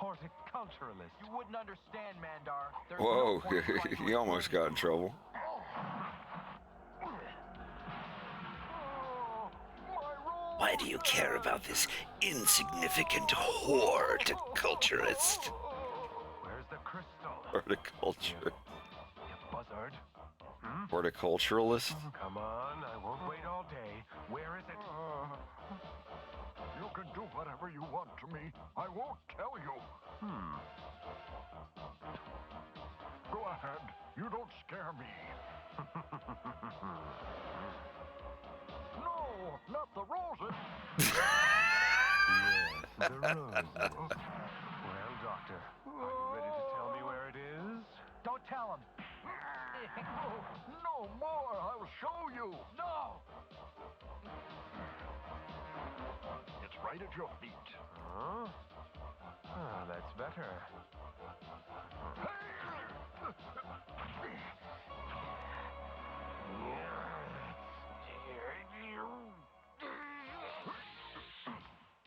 horticulturalist? You wouldn't understand, Mandar. There's Whoa, no point trying he almost got in trouble. Why do you care about this insignificant horticulturist? Where's the crystal? Horticulture. You buzzard. Horticulturalist? Come on, I won't wait all day. Where is it? You can do whatever you want to me. I won't tell you. Go ahead. You don't scare me. No, not the roses. Yes, the roses. Well, Doctor, are you ready to tell me where it is? Don't tell him. No more. I'll show you. No! It's right at your feet. Huh? Ah, that's better.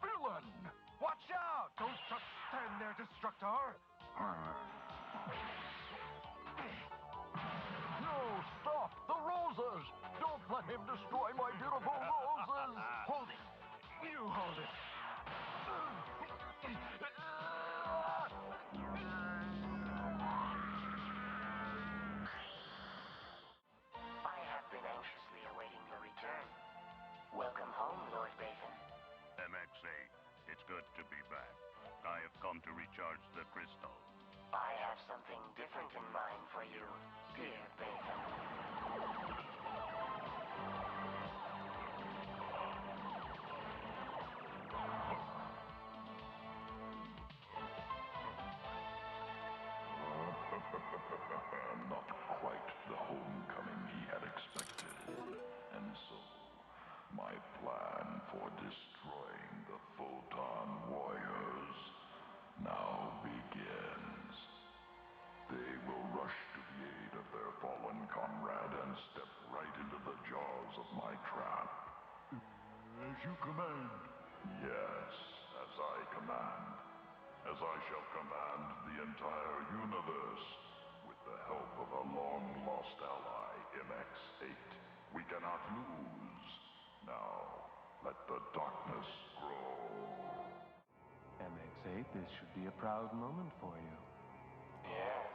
Villain! Watch out! Don't just stand there, Destructor! No, stop! The roses! Don't let him destroy my beautiful roses! Hold it! You hold it! I have been anxiously awaiting your return. Welcome home, Lord Bacon. MX8, it's good to be back. I have come to recharge the crystal. I have something different in mind for you, dear Bacon. Not quite the homecoming he had expected. And so, my plan for destroying the Photon Warriors now begins. They will rush to the aid of their fallen comrade and step right into the jaws of my trap. As you command. Yes, as I command. As I shall command the entire universe. With the help of a long-lost ally, MX8. We cannot lose. Now, let the darkness grow. MX8, this should be a proud moment for you. Yes,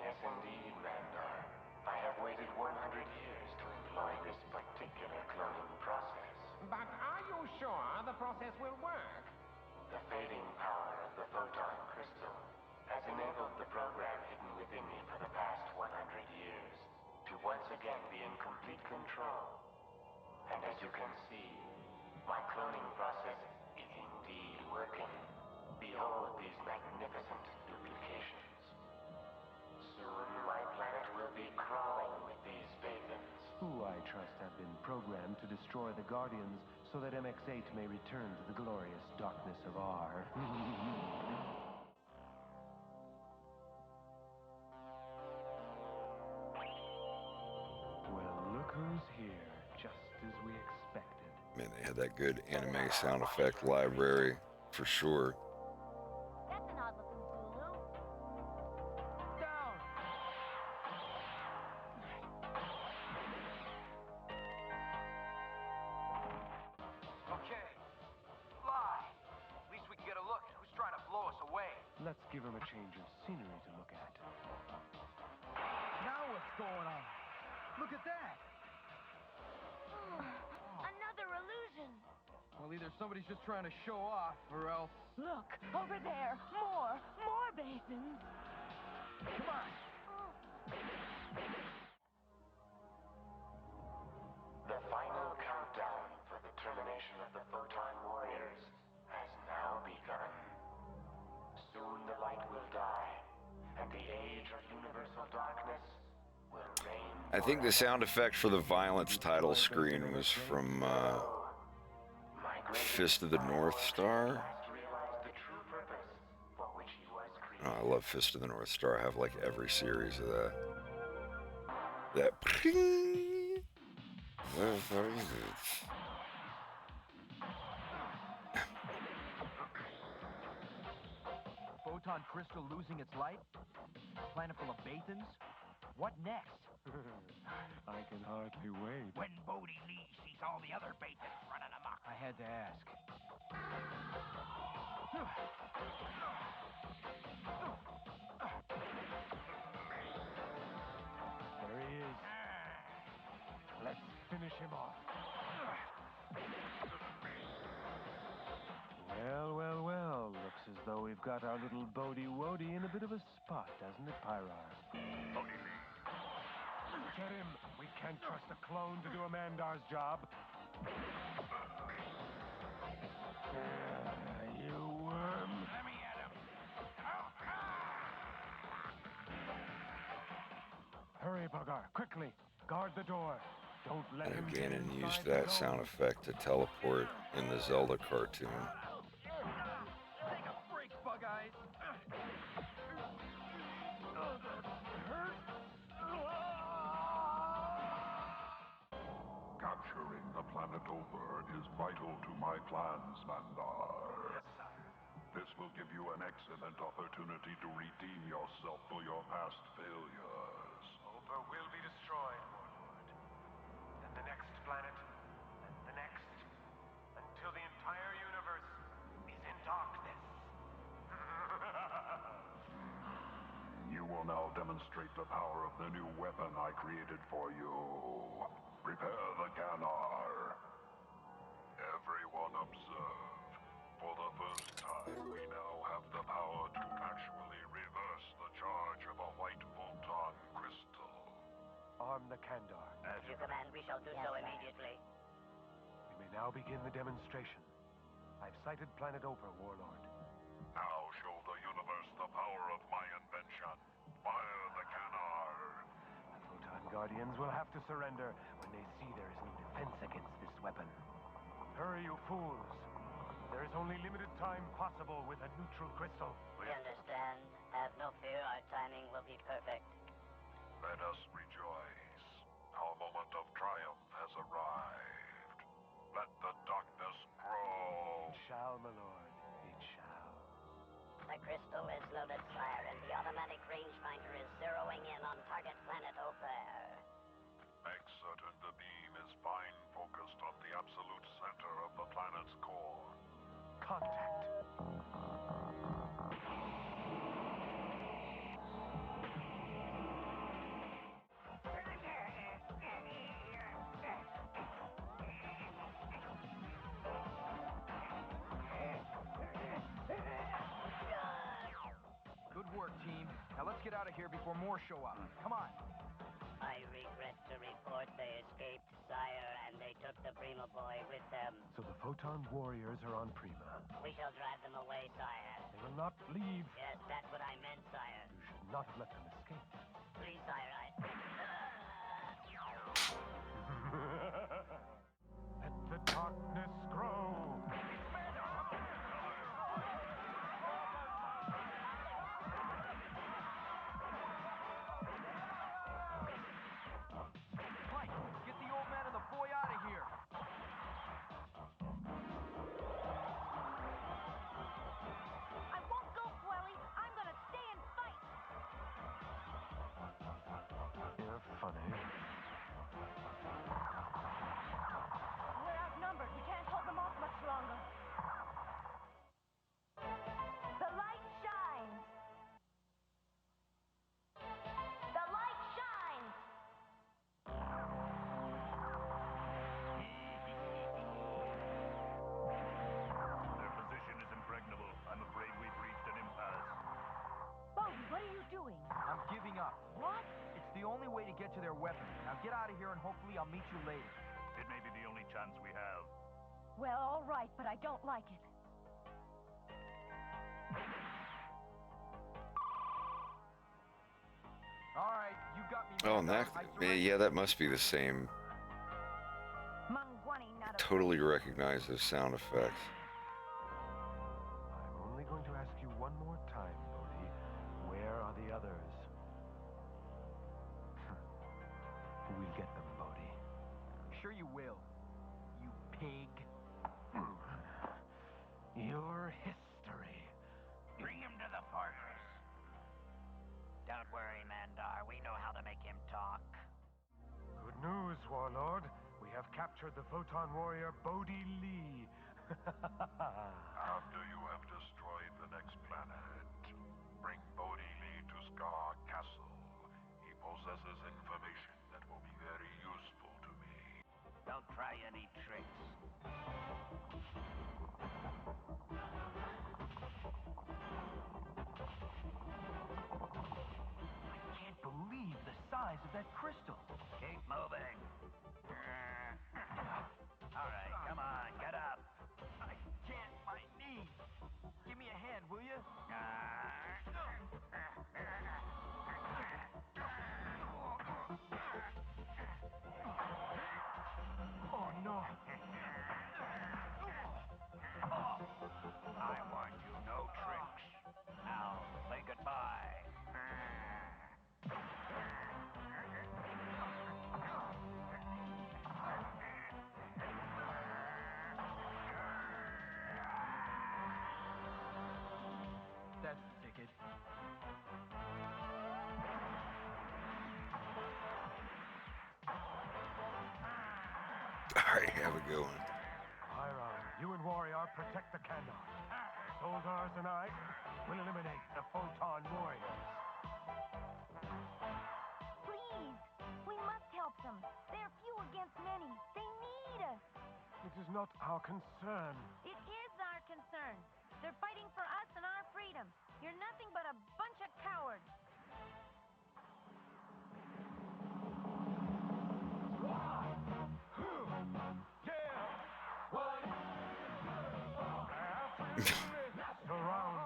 yes indeed, Mandar. I have waited 100 years to employ this particular cloning process. But are you sure the process will work? The fading power of the photon crystal has enabled the program hidden within me for the past 100 years to once again be in complete control. And as you can see, my cloning process is indeed working. Behold these magnificent duplications. Soon my planet will be crawling with these Bacons. Who I trust have been programmed to destroy the Guardians so that MX8 may return to the glorious darkness of R. Well, look who's here, just as we expected. Man, they had that good anime sound effect library for sure. That's an odd-looking Zulu. Down! Okay. Fly. At least we can get a look at who's trying to blow us away. Let's give him a change of scenery to look at. Now what's going on? Look at that! Another illusion. Well, either somebody's just trying to show off, or else... Look, over there. More basins. Come on! The final countdown for the termination of the Photon Warriors has now begun. Soon the light will die, and the age of universal darkness will reign. I think the sound effect for the violence title screen was from Fist of the North Star. Oh, I love Fist of the North Star. I have like every series of that. That ping. That's very good. Photon crystal losing its light? A planet full of Bathans? What next? I can hardly wait. When Bodhi Lee sees all the other Bathans running amok. I had to ask. There he is. Let's finish him off. Well. Looks as though we've got our little Bodhi Wody in a bit of a spot, doesn't it, Pyrar? Bodhi Lee. Get him! We can't trust a clone to do a Mandar's job. You worm. Let me at him. Hurry, Bugger, quickly. Guard the door. Don't let him get Ganon inside used the that dome. sound effect to teleport in the Zelda cartoon. Take a break, Bug Eyes. Oh, that hurt. Can't Capturing the planet over is vital to my plans, Mandar. This will give you an excellent opportunity to redeem yourself for your past failures. Ober will be destroyed, Warlord. Then the next planet, and the next, until the entire universe is in darkness. You will now demonstrate the power of the new weapon I created for you. Prepare the Ganar. Everyone observe. For the first time, we now have the power to actually reverse the charge of a white photon crystal. Arm the Kandar. As you command, we shall do so immediately. We may now begin the demonstration. I've sighted Planet Oper, Warlord. Now show the universe the power of my invention. Fire the Ganar. The Photon Guardians will have to surrender when they see there is no defense against this weapon. Hurry, you fools. There is only limited time possible with a neutral crystal. We understand. Have no fear, our timing will be perfect. Let us rejoice. Our moment of triumph has arrived. Let the darkness grow. It shall, my lord. It shall. The crystal is loaded, sire, and the automatic rangefinder is zeroing in on target planet Oper. Make certain the beam is fine focused on the absolute center of the planet's core. Contact. Good work, team. Now let's get out of here before more show up. Come on. I regret to report they escaped, sire, and they took the Prima boy with them. So the Photon Warriors are on Prima. We shall drive them away, sire. They will not leave. Yes, that's what I meant, sire. You should not have let them escape. Please, sire, Let the darkness grow. Mike, get the old man and the boy out of here. I won't go, Quelly. I'm gonna stay and fight. You're funny. We're outnumbered. We can't hold them off much longer. The light shines. The light shines. Their position is impregnable. I'm afraid we've reached an impasse. Bodhi, what are you doing? I'm giving up. What? It's the only way to get to their weapon. Now get out of here and hopefully I'll meet you later. It may be the only chance we have. Well, all right, but I don't like it. All right, you got me. Oh, and that, yeah, that must be the same. Totally recognize those sound effects. I'm only going to ask you one more time, Bodhi. Where are the others? We'll get them, Bodhi. Sure you will, you pig. Your history. Bring him to the fortress. Don't worry, Mandar. We know how to make him talk. Good news, Warlord. We have captured the Photon Warrior Bodhi Lee. After you have destroyed the next planet, bring Bodhi Lee to Scar Castle. He possesses information that will be very useful to me. Don't try any tricks. I can't believe the size of that crystal. Keep moving. All right, come on, get up. I can't, my knee. Give me a hand, will you? Oh, no. I warned you, no tricks. Now, say goodbye. Alright, have a good one. Hiram, you and Warrior protect the Kandar. Soldiers and I will eliminate the Photon Warriors. Please, we must help them. They're few against many. They need us. It is not our concern. It is our concern. They're fighting for us and our freedom. You're nothing but a bunch of cowards. Surround them.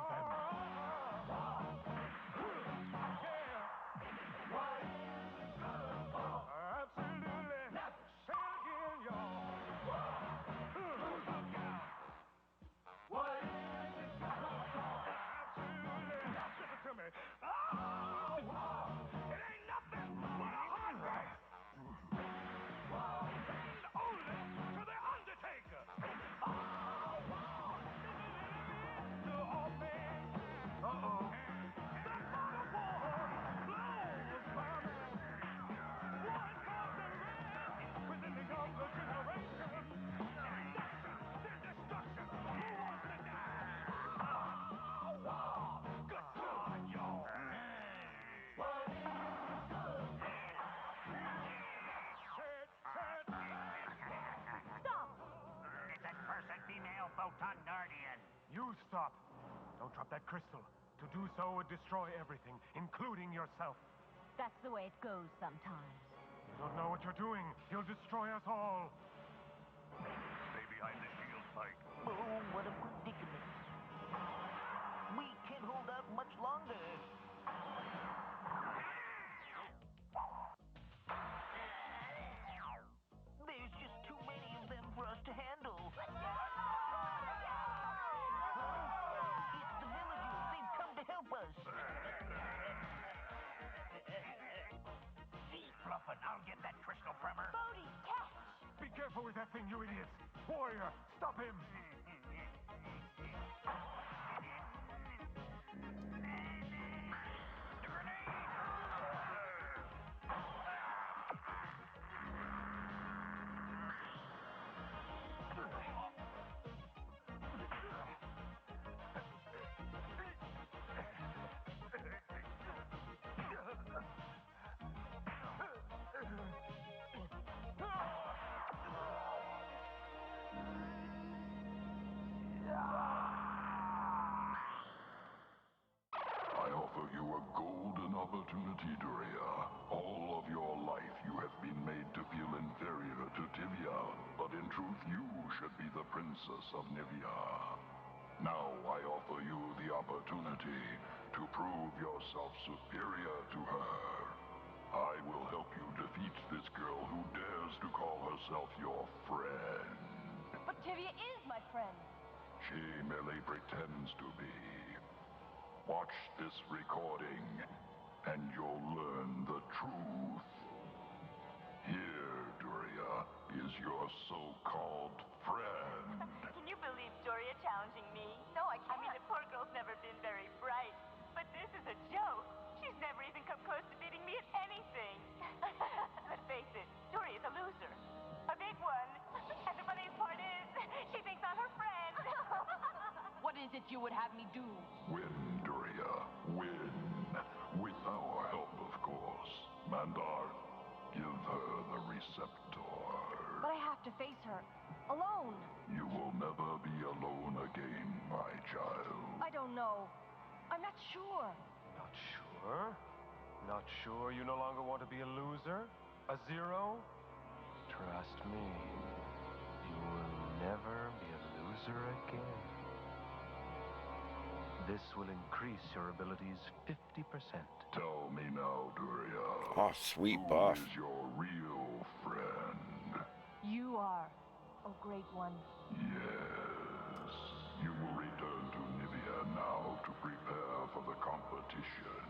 Photon Guardian. You stop. Don't drop that crystal. To do so would destroy everything, including yourself. That's the way it goes sometimes. You don't know what you're doing. You'll destroy us all. Stay behind the shield, Spike. Oh, what a predicament. We can't hold out much longer. There's just too many of them for us to handle. It's the villagers. They've come to help us. See, Fluffin', I'll get that crystal from her. Bodhi, catch! Be careful with that thing, you idiots. Warrior, stop him. I offer you a golden opportunity, Duria. All of your life you have been made to feel inferior to Tivia, but in truth you should be the princess of Nivea. Now I offer you the opportunity to prove yourself superior to her. I will help you defeat this girl who dares to call herself your friend. But Tivia is my friend. She merely pretends to be. Watch this recording, and you'll learn the truth. Here, Duria, is your so-called friend. Can you believe Doria challenging me? No, I can't. I mean, the poor girl's never been very bright. But this is a joke. She's never even come close to beating me at anything. Let's face it, Doria's a loser. A big one. And the funniest part is, she thinks I'm her friend. What is it you would have me do? Win, Duria, win. With our help, of course. Mandar, give her the receptor. But I have to face her. Alone. You will never be alone again, my child. I don't know. I'm not sure. Not sure? Not sure you no longer want to be a loser? A zero? Trust me. You will never be a loser again. This will increase your abilities 50%. Tell me now, Duria. Oh, sweet who buff. is your real friend? You are, oh great one. Yes. You will return to Nivea now to prepare for the competition.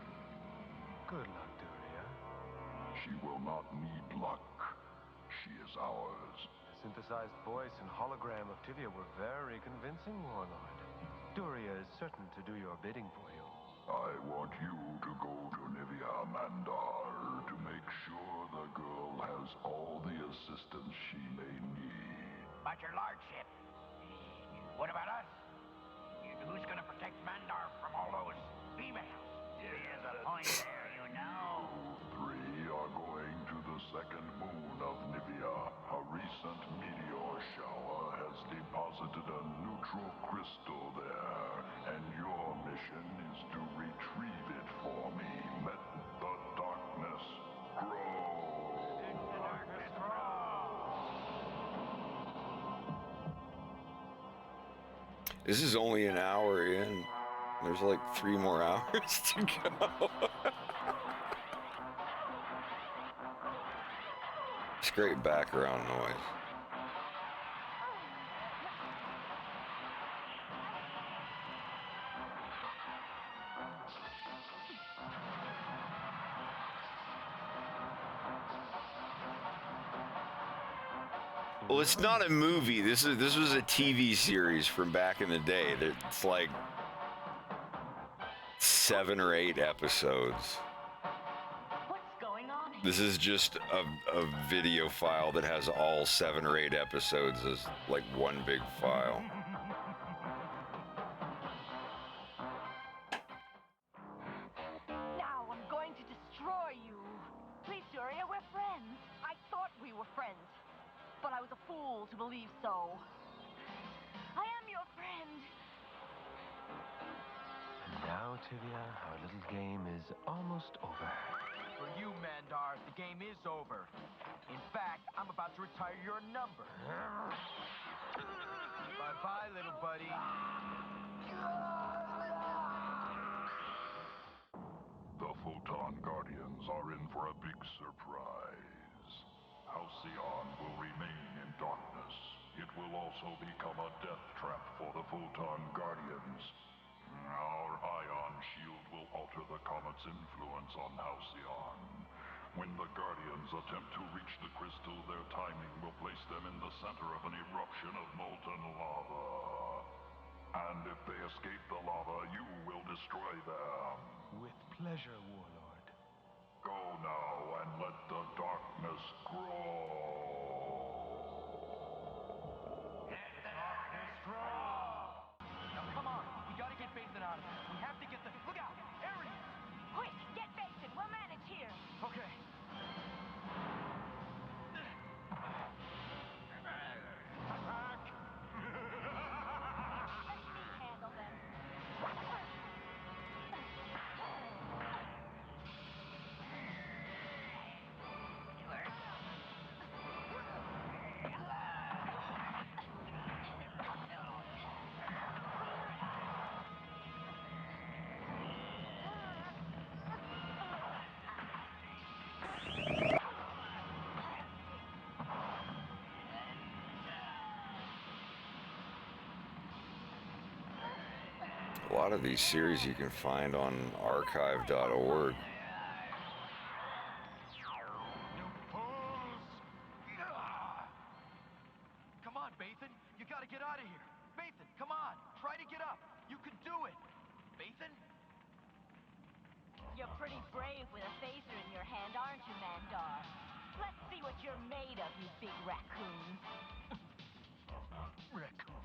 Good luck, Duria. She will not need luck. She is ours. The synthesized voice and hologram of Tivia were very convincing, Warlord. Duria is certain to do your bidding for you. I want you to go to Nivea, Mandar, to make sure the girl has all the assistance she may need. But your lordship, what about us? Who's gonna protect Mandar from all those females? There's a point there, you know. You three are going to the second moon of Nivea. A recent meteor shower has deposited a neutral crystal there, and your mission is to retrieve it for me. Let the darkness grow. Let the darkness grow. This is only an hour in. There's like 3 more hours to go. It's great background noise. Well, it's not a movie. This was a TV series from back in the day. It's like 7 or 8 episodes. What's going on here? This is just a video file that has all 7 or 8 episodes as like one big file. Now I'm going to destroy you. Please, Doria, we're friends. I thought we were friends, but I was a fool to believe so. I am your friend. And now, Tivia, our little game is almost over. For you, Mandar, the game is over. In fact, I'm about to retire your number. Bye-bye, little buddy. The Photon Guardians are in for a big surprise. Halcyon will remain in darkness. It will also become a death trap for the Photon Guardians. Our ion shield will alter the comet's influence on Halcyon. When the Guardians attempt to reach the crystal, their timing will place them in the center of an eruption of molten lava. And if they escape the lava, you will destroy them. With pleasure, Warlord. Go now and let the darkness grow. Let the darkness grow. Now come on, we gotta get Bathan out of here. We have to get the... Look out! There he is! Quick, get Basin. We'll manage here. Okay. Attack! Let me handle them. A lot of these series you can find on archive.org. Come on, Bathan. You gotta get out of here. Bathan, come on. Try to get up. You can do it. Bathan? You're pretty brave with a phaser in your hand, aren't you, Mandar? Let's see what you're made of, you big raccoon. Raccoon.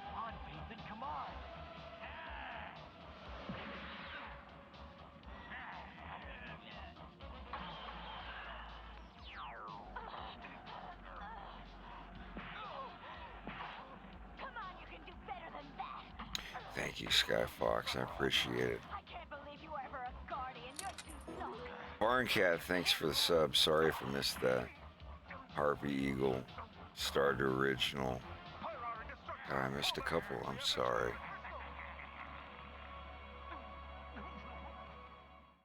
Come on, Bathan, come on. Come on, you can do better than that. Thank you, Skyfox. I appreciate it. I can't believe you were ever a guardian. You're too soft. Barncat, thanks for the sub. Sorry if I missed that. Harpy Eagle, Starred Original. God, I missed a couple. I'm sorry.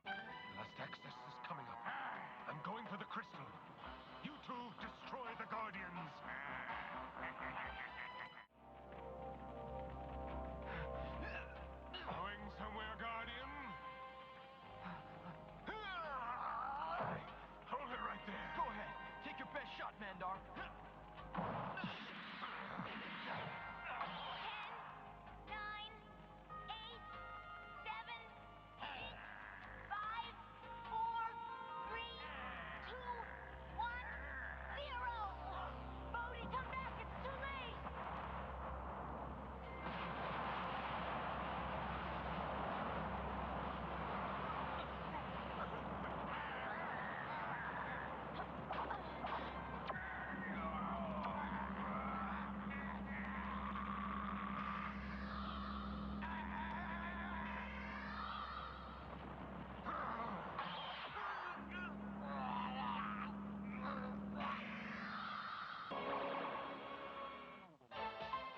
Last access is coming up. I'm going for the crystal. You two destroy the Guardians. more. 'Bodie, come back! It's too late!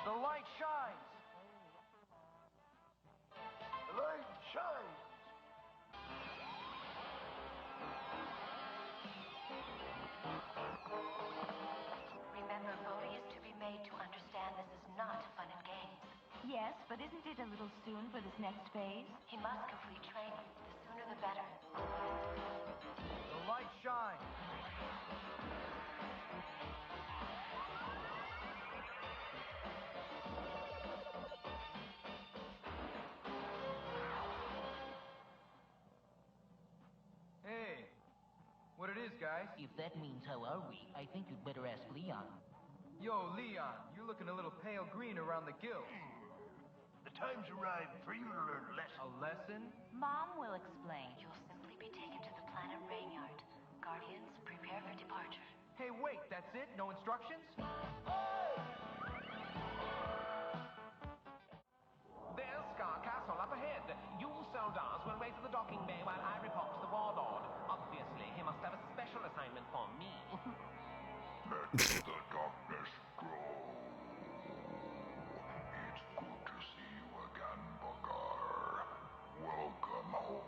The light shines! The light shines! Remember, Bodhi is to be made to understand this is not fun and games. Yes, but isn't it a little soon for this next phase? He must complete training. The sooner the better. The light shines! Hey, what it is, guys? If that means how are we, I think you'd better ask Leon. Yo, Leon, you're looking a little pale green around the gills. The time's arrived for you to learn a lesson. A lesson? Mom will explain. You'll simply be taken to the planet Rainyard. Guardians, prepare for departure. Hey, wait, that's it? No instructions? There's Scar Castle up ahead. You soldiers will wait in the docking bay while I report to the warlord. Obviously, he must have a special assignment for me. Let the darkness grow. It's good to see you again, Booker. Welcome home.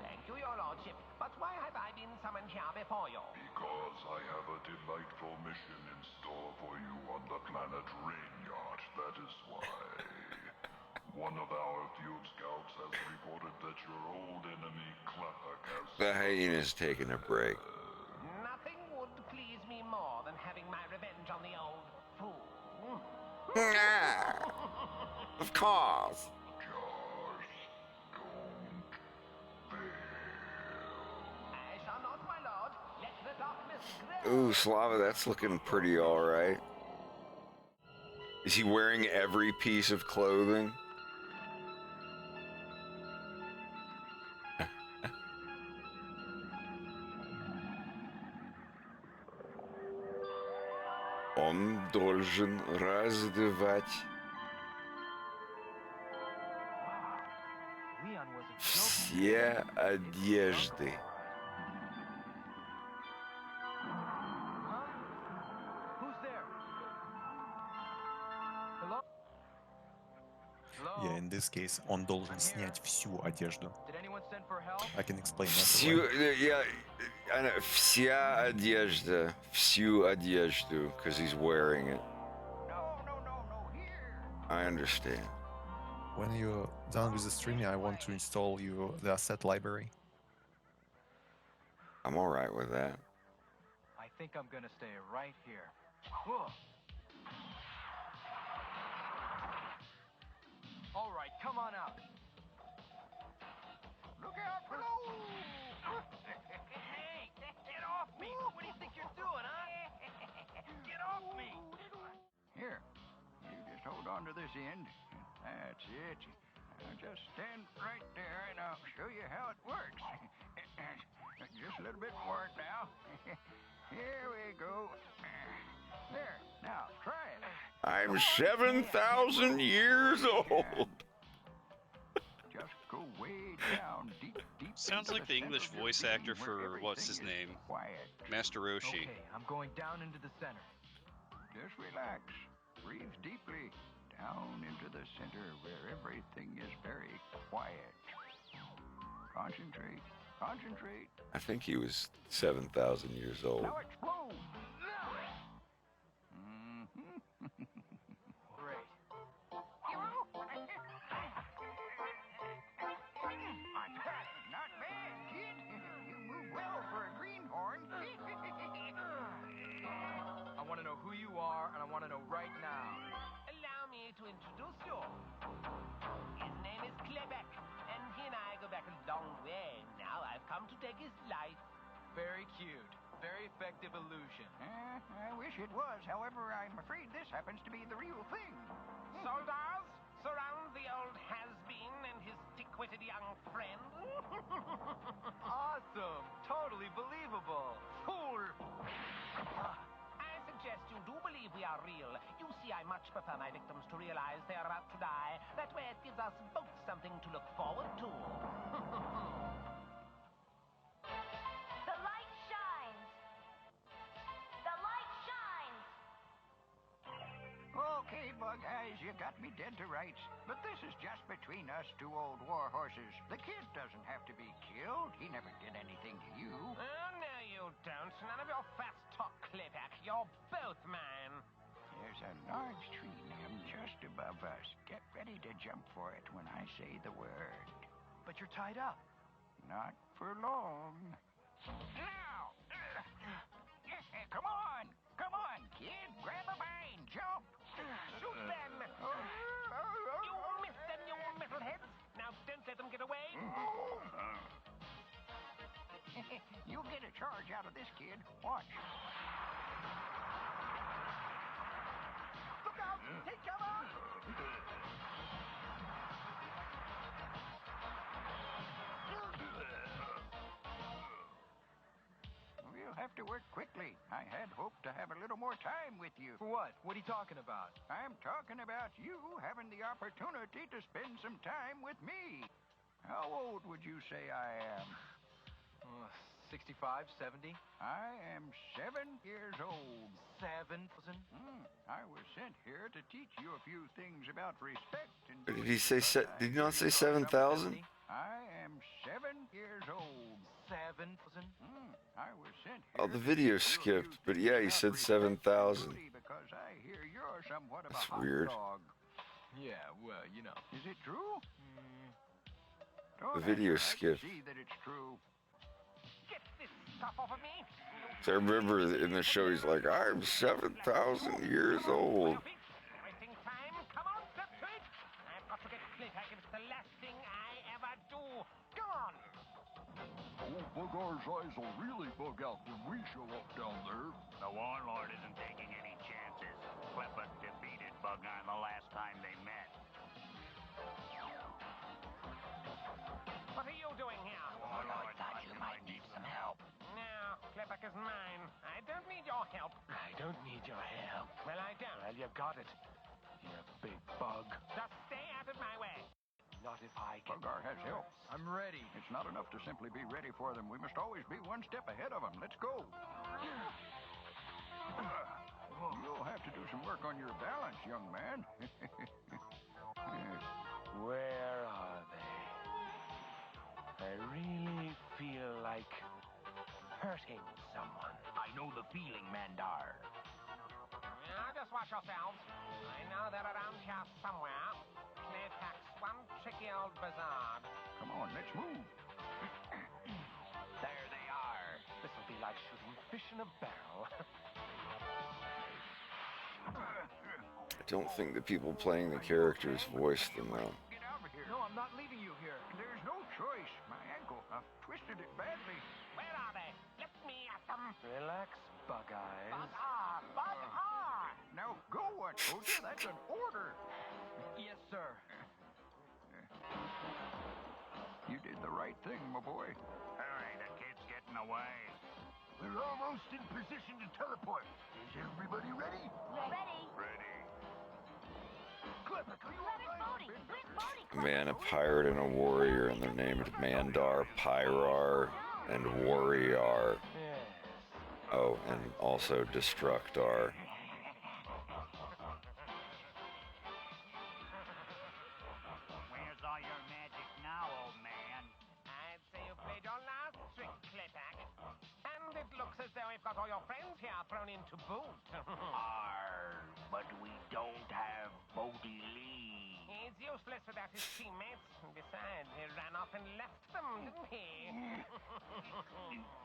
Thank you, your lordship. But why have I been summoned here before you? Because I have a delightful mission in store for you on the planet Rainyard. That is why. One of our field scouts has reported that your old enemy, Klepek, has... The hyena's taking a break. Nothing would please me more than having my revenge on the old fool. Of course. I shall not, my lord. Let the darkness grow. Ooh, Slava, that's looking pretty alright. Is he wearing every piece of clothing? Он должен раздевать все одежды. Who's there? Hello? Yeah, in this case, он должен снять всю одежду. Did anyone send for help? I can explain that Всю, away. yeah, вся одежда, всю одежду, because he's wearing it. I understand. When you're done with the streaming, I want to install you the asset library. I'm alright with that. I think I'm gonna stay right here. Whoa. All right, come on out. Look out below! Hey, get off me! What do you think you're doing, huh? Get off me! Here, you just hold on to this end. That's it. Now just stand right there and I'll show you how it works. Just a little bit more now. Here we go. There, now try it. I'm 7,000 years old. Just go way down, deep. Sounds like the English voice actor for what's his name, Master Roshi. Okay, I'm going down into the center. Just relax. Breathe deeply. Down into the center where everything is very quiet. Concentrate. Concentrate. I think he was 7,000 years old. Now explode. Great. Not bad, kid. You move well for a greenhorn. come to take his life. Very cute. Very effective illusion. I wish it was. However, I'm afraid this happens to be the real thing. Soldiers, surround the old has-been and his thick-witted young friend. Awesome. Totally believable. Fool! I suggest you do believe we are real. You see, I much prefer my victims to realize they are about to die. That way it gives us both something to look forward to. The light shines! The light shines! Okay, Bug Eyes, you got me dead to rights. But this is just between us two old war horses. The kid doesn't have to be killed. He never did anything to you. Oh, no, you don't. None of your fast talk, Claypack. You're both mine. There's a large tree limb just above us. Get ready to jump for it when I say the word. But you're tied up. Not for long. Now! Come on! Come on, kid! Grab a vine! Jump! Shoot them! You missed them, you metalheads! Now don't let them get away! You'll get a charge out of this, kid. Watch. Look out! Take cover! We'll have to work quickly. I had hoped to have a little more time with you. For what? What are you talking about? I'm talking about you having the opportunity to spend some time with me. How old would you say I am? 65, 70? I am 7 years old. 7,000? I was sent here to teach you a few things about respect and... Did he say? Did he not say 7,000? I am 7 years old. 7,000? I was sent here. Oh, the video skipped, but yeah, he said 7,000. Because I hear you're somewhat of That's a hot weird. dog. Yeah, well, you know. Is it true? The video skipped. See that it's true. Get this stuff off of me! So I remember in the show, he's like, I'm 7,000 years old. Wasting time? Come on, step to it! I've got to get Claypack if it's the last thing I ever do. Go on! Old Bug-Eyes eyes will really bug out when we show up down there. The Warlord isn't taking any chances. Clipper defeated Bug-Eye the last time they met. What are you doing here? Warlord thought you might need some help. No, Claypack is mine. I don't need your help. I don't need your help. Well, I don't. Well, you got it. You big bug. Just stay out of my way. Not if I can. Bug-Eye has help. I'm ready. It's not enough to simply be ready for them. We must always be one step ahead of them. Let's go. You'll have to do some work on your balance, young man. Where are they? I really feel like hurting someone. I know the feeling, Mandar. Now, just watch yourselves. I know they're around here somewhere. Claypack's one tricky old bizarre. Come on, let's move. There they are. This'll be like shooting fish in a barrel. I don't think the people playing the characters voiced them, though. Get over here. No, I'm not leaving you here. There's no choice. My ankle. I've twisted it badly. Where are they? Let me at them. Relax, Bug Eyes. Bug-Eye! Bug-Eye! Now go, I told you. That's an order. Yes, sir. You did the right thing, my boy. Hurry, the kid's getting away. We're almost in position to teleport. Is everybody ready? Ready? Ready. Claypack, are you all right? Man, a pirate and a warrior, and they're named Mandar, Pyrar, and Warrior. Yes. Oh, and also Destructar. Where's all your magic now, old man? I'd say you played your last trick, Claypack. And it looks as though we've got all your friends here thrown into boot. But we don't have Bodie Lee. He's useless without his teammates. Besides, he ran off and left them, didn't he?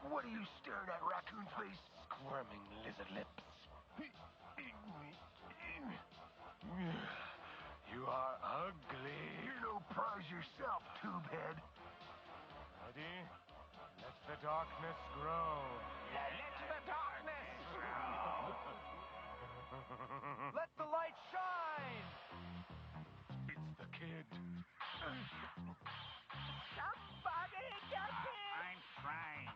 What are you staring at, raccoon face? Squirming lizard lips. You are ugly. You're no prize yourself, tubehead. Ready? Let's the darkness grow. Let the darkness Let the light shine! It's the kid. Somebody get I'm trying.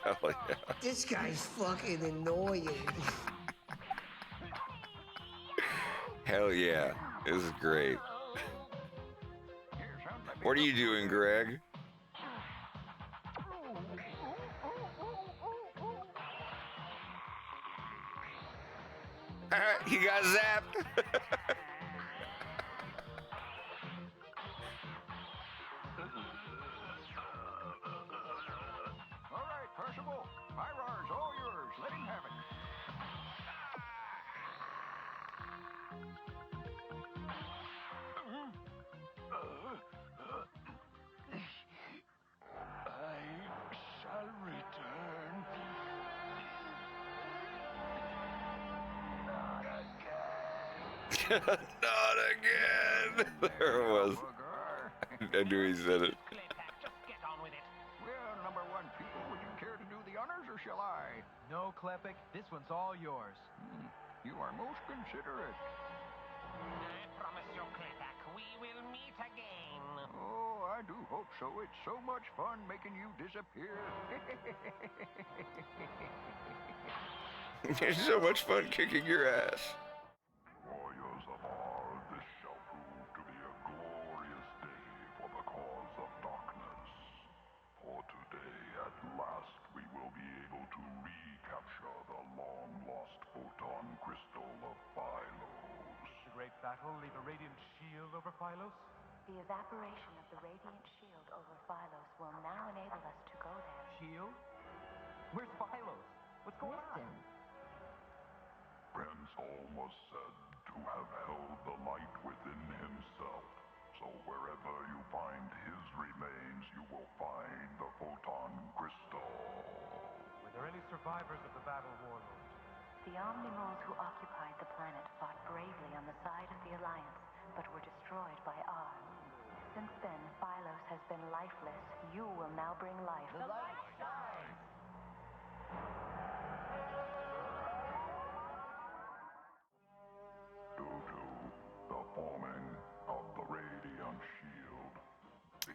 Hell yeah. This guy's fucking annoying. Hell yeah. This is great. What are you doing, Greg? He got zapped. All right, Percival. Myrar's all yours. Let him have it. I shall return. Not again. There it was. I knew he said it. Just get on with it. Well, number one pupil, would you care to do the honors, or shall I? No, Klepek, this one's all yours. You are most considerate. I promise you, Klepak, we will meet again. Oh, I do hope so. It's so much fun making you disappear. It's so much fun kicking your ass. Warriors of R, this shall prove to be a glorious day for the cause of darkness. For today, at last, we will be able to recapture the long-lost photon crystal of Phylos. The great battle leave a radiant shield over Phylos? The evaporation of the radiant shield over Phylos will now enable us to go there. Shield? Where's Phylos? What's going on? Prince Hall was said to have held the light within himself. So wherever you find his remains, you will find the photon crystal. Were there any survivors of the battle, Warlord? The Omnimoles who occupied the planet fought bravely on the side of the Alliance, but were destroyed by R. Since then, Phylos has been lifeless. You will now bring life. The light shines! Due to the forming of the radiant shield,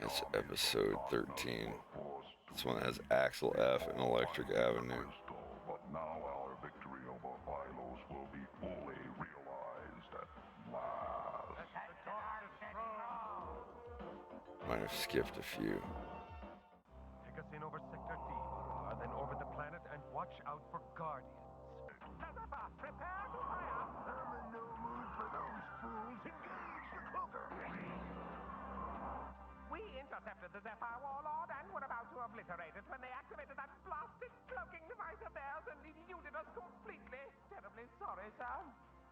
It's episode 13. This one has Axel F and Electric Avenue. but now our victory over Phylos will be fully realized at last. Might have skipped a few. Take us in over Sector D, then orbit the planet and watch out for Guardians. Prepare to fire! I'm in no mood for those fools. Engage the cloaker! We intercepted the Zephyr Warlord and were about to obliterate it when they activated that blasted cloaking device of theirs and eluded us completely. Terribly sorry, sir.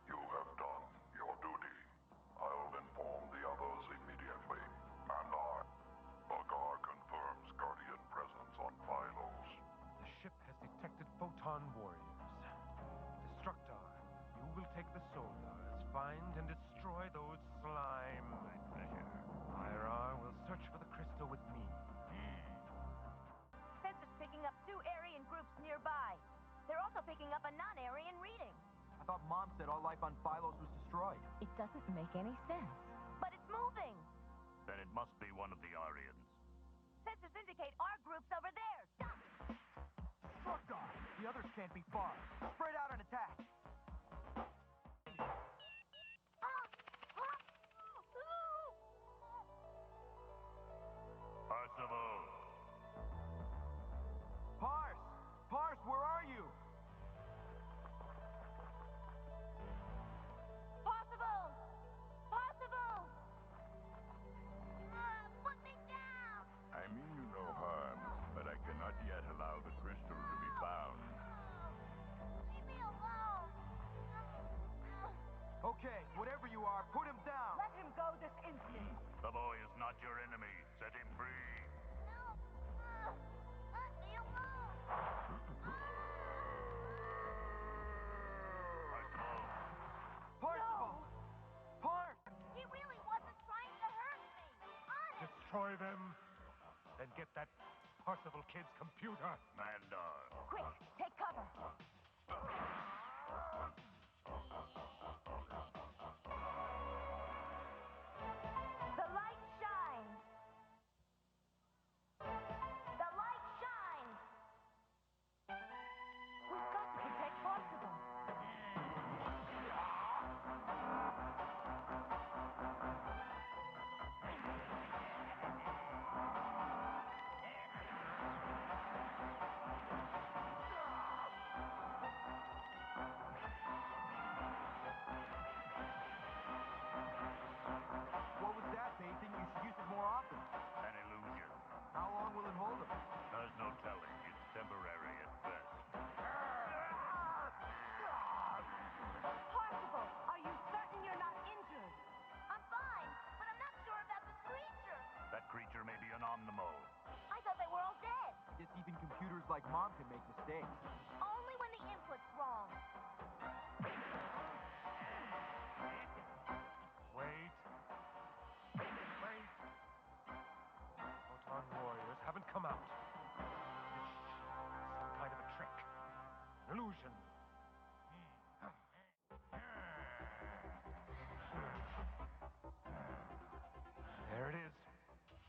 You have done your duty. I'll inform the others immediately. And Bagar confirms Guardian presence on Phylos. The ship has detected photon warriors. Destructor, you will take the solars, find and destroy those slime. My pleasure. Myra will search for the crystal with me. Sensors picking up 2 Aryan groups nearby. They're also picking up a non-Aryan reading. I thought Mom said all life on Phylos was destroyed. It doesn't make any sense. But it's moving. Then it must be one of the Aryans. Sensors indicate our group's over there. Structar! The others can't be far. Spread out and attack. Percival! Pars! Pars, where are you? Possible! Possible! Put me down! I mean you no harm, but I cannot yet allow the crystal to be found. Leave me alone! Okay, whatever you are, put him down. Let him go this instant. The boy is not your enemy. Set him free. No! Let me alone! Parsifal! Pars! He really wasn't trying to hurt me! Honest! Destroy them, and get that Parsifal kid's computer. Mandar. Quick, take cover. The light shines. The light shines. We've got to protect Parsifal. What was that? They think you should use it more often. An illusion. How long will it hold them? There's no telling. It's temporary at best. Parsifal, are you certain you're not injured? I'm fine, but I'm not sure about this creature. That creature may be an omnimo. I thought they were all dead. Guess even computers like Mom can make mistakes. Only when the input's wrong. Wait. Wait. Photon warriors haven't come out. Some kind of a trick. An illusion. There it is.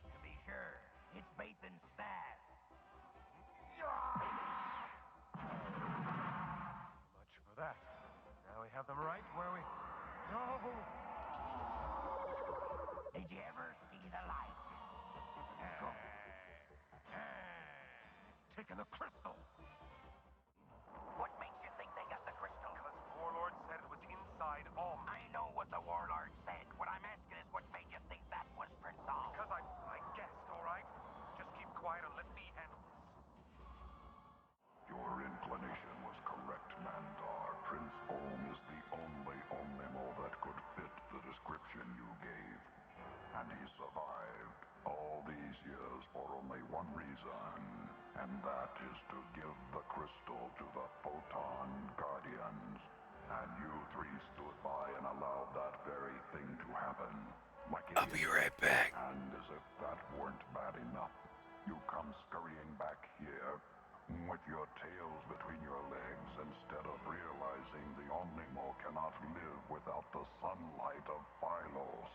To be sure, it's Bathan's staff. Much for that. Now we have them right where we... No! Did you ever see the light? Taking the crystal. What makes you think they got the crystal? Because Warlord said it was inside Om. I know what the warlord said. What I'm asking is what made you think that was Prince Om? Because I guessed, all right? Just keep quiet and let me handle this. Your inclination was correct, Mandar. Prince Om is the only Omnimo that could fit the description you gave. And he survived all these years for only one reason, and that is to give the crystal to the Photon Guardians. And you three stood by and allowed that very thing to happen. Like I'll be right back. And as if that weren't bad enough, you come scurrying back here with your tails between your legs instead of realizing the Omnimo cannot live without the sunlight of Phylos.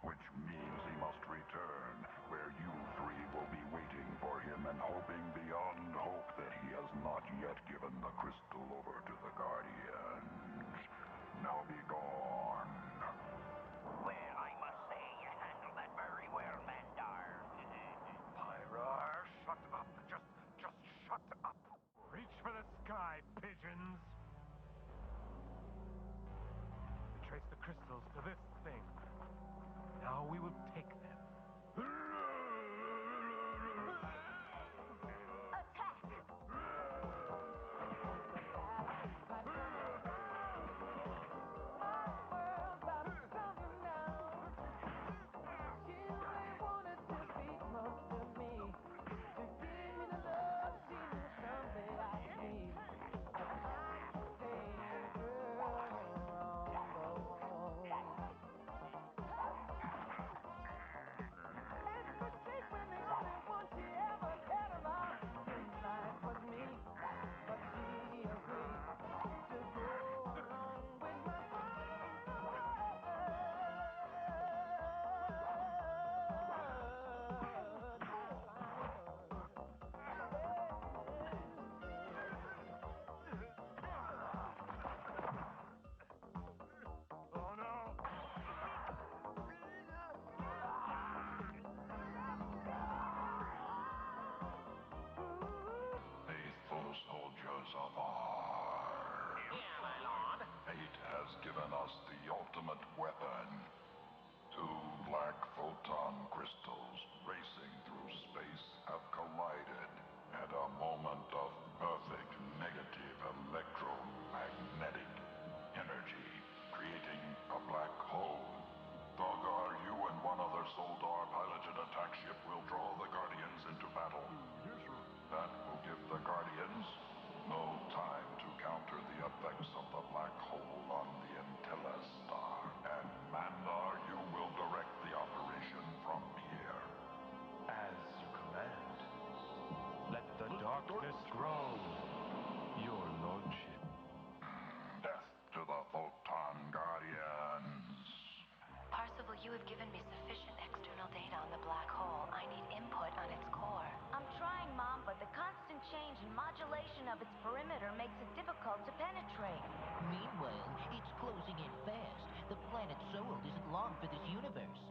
Which means he must return, where you three will be waiting for him and hoping beyond hope that he has not yet given the crystal over to the Guardians. Now be gone. Well, I must say you handled that very well, Mandar. Pyra, shut up. Just shut up. Reach for the sky, pigeons. We trace the crystals to this thing. Now we will take them. Attack! Faithful soldiers of our... Yeah, my lord. Fate has given us the ultimate weapon. Two black photon crystals racing through space have collided at a moment of perfect negative electromagnetic energy, creating a black hole. Dogar, you and one other Soldar piloted attack ship will draw the Guardians into battle. That will give the Guardians no time to counter the effects of the black hole on the Intella star. And Mandar, you will direct the operation from here. Strong, your lordship. Death to the Photon Guardians. Parzival, you have given me sufficient external data on the black hole. I need input on its core. I'm trying, Mom, but the constant change and modulation of its perimeter makes it difficult to penetrate. Meanwhile, it's closing in fast. The planet Soul isn't long for this universe.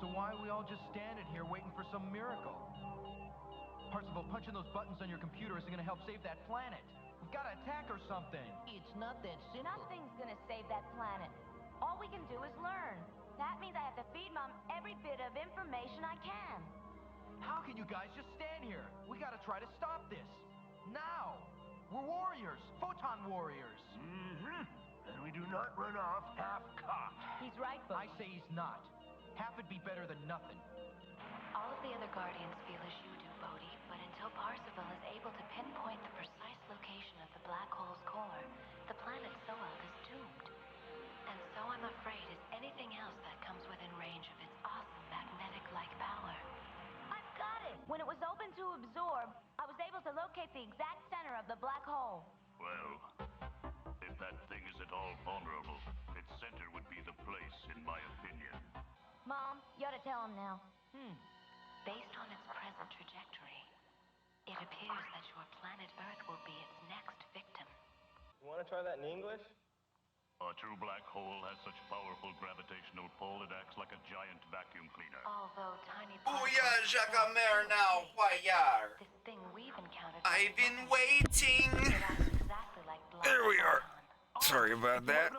So why are we all just standing here waiting for some miracle? Parzival, punching those buttons on your computer isn't gonna help save that planet. We've gotta attack or something. It's not that simple. Nothing's gonna save that planet. All we can do is learn. That means I have to feed Mom every bit of information I can. How can you guys just stand here? We gotta try to stop this. Now! We're warriors! Photon warriors! Mm-hmm. And we do not run off half-cocked. He's right, Bodhi. I say he's not. Half would be better than nothing. All of the other Guardians feel as you do, Bodhi, but until Parzival is able to pinpoint the precise location of the black hole's core, the planet Soul is doomed. And so I'm afraid is anything else that comes within range of its awesome magnetic-like power. I've got it! When it was open to absorb, I was able to locate the exact center of the black hole. Well, if that thing is at all vulnerable, its center would be the place, in my opinion. Mom, you ought to tell him now. Based on its present trajectory, it appears that your planet Earth will be its next victim. You wanna try that in English? A true black hole has such powerful gravitational pull it acts like a giant vacuum cleaner. Although tiny Booyah, Jacques now, Wayar. this thing we've encountered I've been waiting. exactly like black There we are. Sorry about that.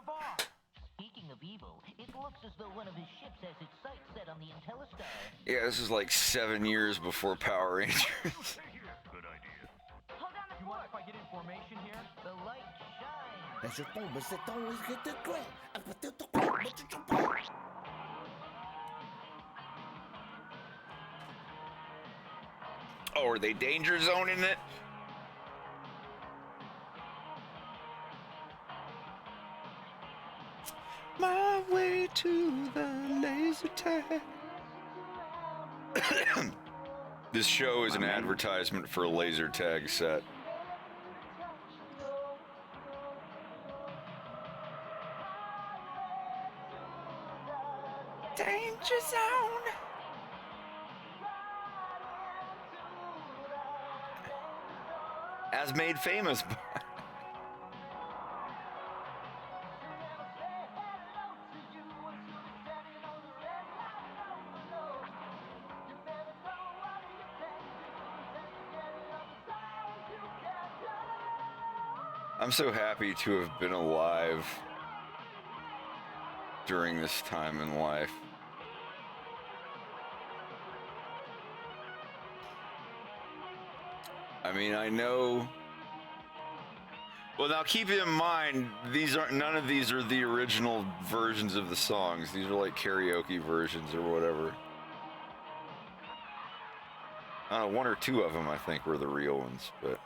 Speaking of evil, it looks as though one of his ships has its sights set on the IntelliStar. Yeah, this is like 7 years before Power Rangers. Good idea. Hold down the You mind if I get in formation here? The light shines. Je tombe, c'est ton risque de quoi? Oh, are they danger zoning it? My way to the laser tag. This show is an advertisement for a laser tag set. Danger zone. As made famous by... I'm so happy to have been alive during this time in life. I mean, I know. Well, now keep in mind, none of these are the original versions of the songs. These are like karaoke versions or whatever. One or two of them, I think, were the real ones, but.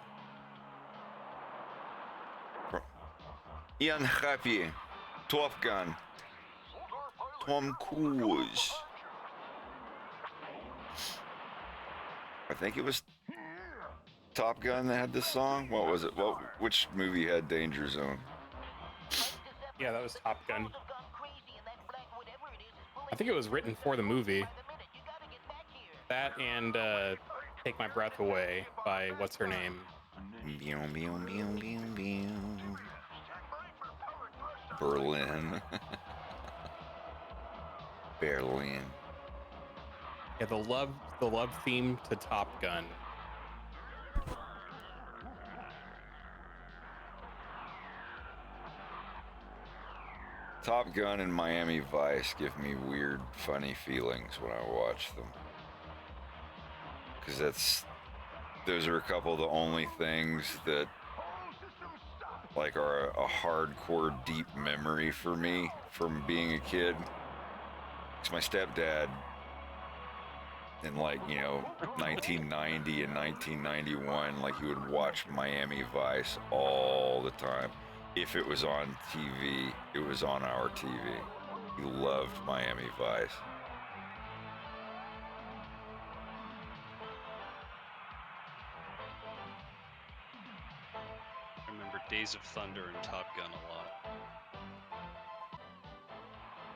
Ian Happy, Top Gun, Tom Cruise. I think it was Top Gun that had this song. What was it? Which movie had Danger Zone? Yeah, that was Top Gun. I think it was written for the movie. That and Take My Breath Away by what's her name? Berlin. Berlin. Yeah, the love theme to Top Gun. Top Gun and Miami Vice give me weird, funny feelings when I watch them. Because those are a couple of the only things that like are a hardcore deep memory for me from being a kid. Because my stepdad in 1990 and 1991, like he would watch Miami Vice all the time. If it was on TV, it was on our TV. He loved Miami Vice. Days of Thunder and Top Gun a lot.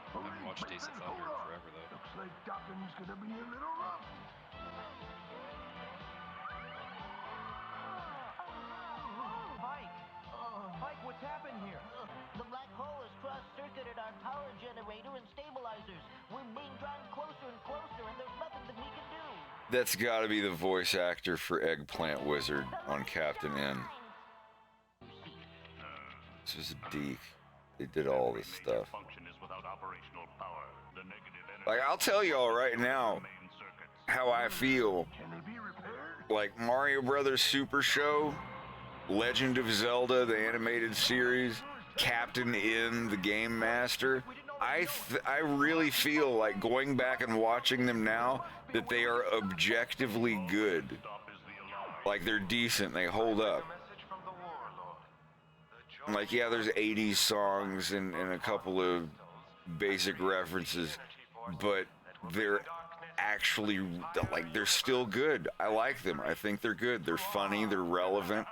I haven't watched Days of Thunder in forever, though. Looks like docking's gonna be a little rough. Mike, what's happened here? The black hole has cross-circuited our power generator and stabilizers. We're being drawn closer and closer, and there's nothing that we can do. That's got to be the voice actor for Eggplant Wizard on Captain N. This was a Deke. They did all this stuff. Like, I'll tell y'all right now how I feel. Like Mario Brothers Super Show, Legend of Zelda, the animated series, Captain N, the Game Master. I really feel like going back and watching them now that they are objectively good. Like, they're decent, they hold up. Like, yeah, there's 80s songs and a couple of basic references, but they're actually, like, they're still good. I like them. I think they're good. They're funny, they're relevant.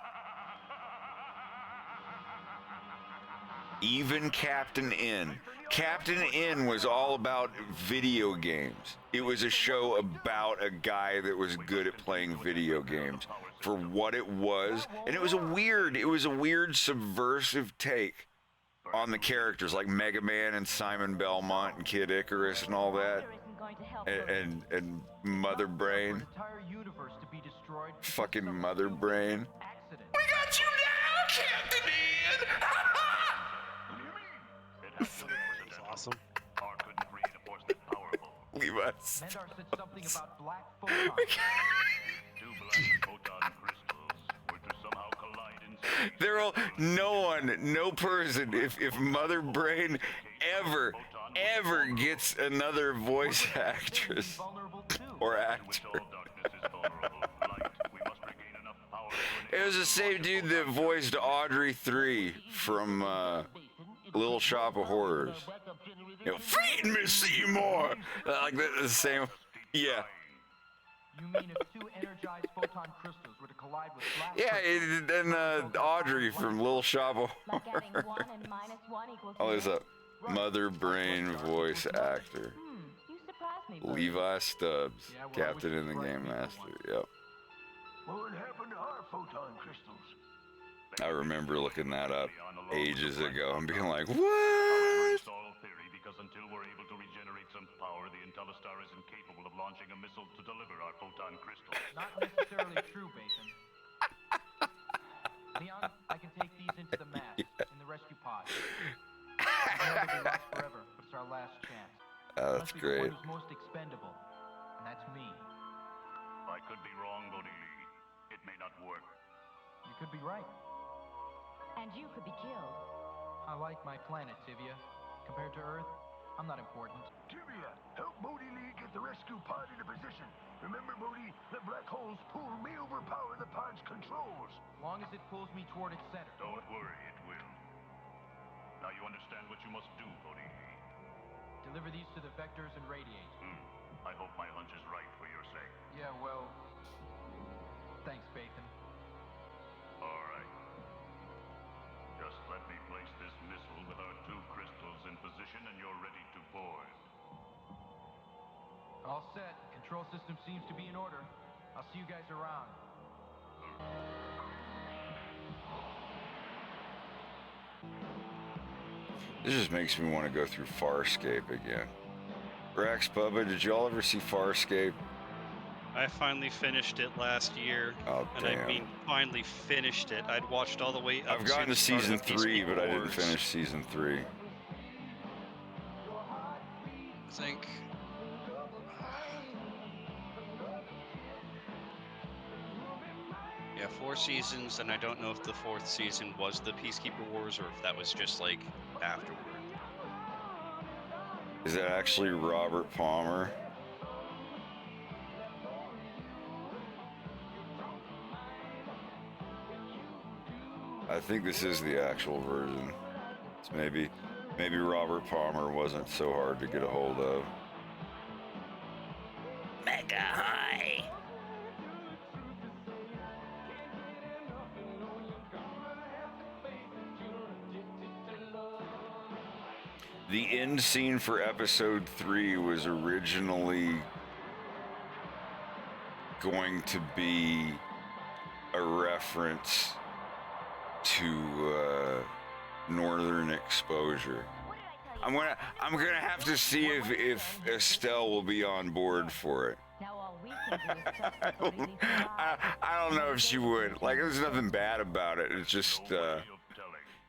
Even Captain N. Captain N was all about video games. It was a show about a guy that was good at playing video games for what it was. And it was a weird subversive take on the characters like Mega Man and Simon Belmont and Kid Icarus and all that. And Mother Brain. Fucking Mother Brain. We got you now, Captain Ian! That's awesome. Levi. said something about black Two black photon crystals were to somehow collide in space. There will no person, if Mother Brain ever gets another voice actress or actor. It was the same dude that voiced Audrey 3 from Little Shop of Horrors. You know, feed me, Seymour! Like the same, yeah. You mean if two energized photon crystals were to collide with black Yeah, and Audrey from Little Shop of Like adding Horrors. 1 and minus 1 equals Oh, there's a Mother Brain voice actor. You surprised me, buddy. Levi Stubbs, Captain in the Game Master, yep. What would happen to our photon crystals? I remember looking that up ages ago and being like, what? Because until we're able to regenerate some power, the IntelliStar is incapable of launching a missile to deliver our photon crystals. Not necessarily true, Basin. Leon, I can take these into the mast in the rescue pod. They'll never be lost forever, but it's our last chance. That's Must be great. the one who's most expendable, and that's me. I could be wrong, Bodhi Lee. It may not work. You could be right. And you could be killed. I like my planet, Tivia. Compared to Earth, I'm not important. Tivia, help Bodhi Lee get the rescue pod into position. Remember, Bodhi, the black hole's pull may overpower the pod's controls. As long as it pulls me toward its center. Don't worry, it will. Now you understand what you must do, Bodhi Lee. Deliver these to the vectors and radiate. I hope my hunch is right for your sake. Yeah, well... Thanks, Bathan. All right. Just let me place this missile with our two crystals in position and you're ready to board. All set. Control system seems to be in order. I'll see you guys around. This just makes me want to go through Farscape again. Rex, Bubba, did y'all ever see Farscape? I finally finished it last year. Oh, and damn. I mean, finally finished it. I'd watched all the way up I've gotten to the start of season the 3, Peacekeeper but I didn't Wars. finish season 3. I think... Yeah, 4 seasons, and I don't know if the 4th season was the Peacekeeper Wars or if that was just, like, afterward. Is that actually Robert Palmer? I think this is the actual version. It's maybe Robert Palmer wasn't so hard to get a hold of. Mega high. The end scene for episode 3 was originally going to be a reference to Northern Exposure. I'm gonna have to see if Estelle will be on board for it. I don't know if she would. Like, there's nothing bad about it. It's just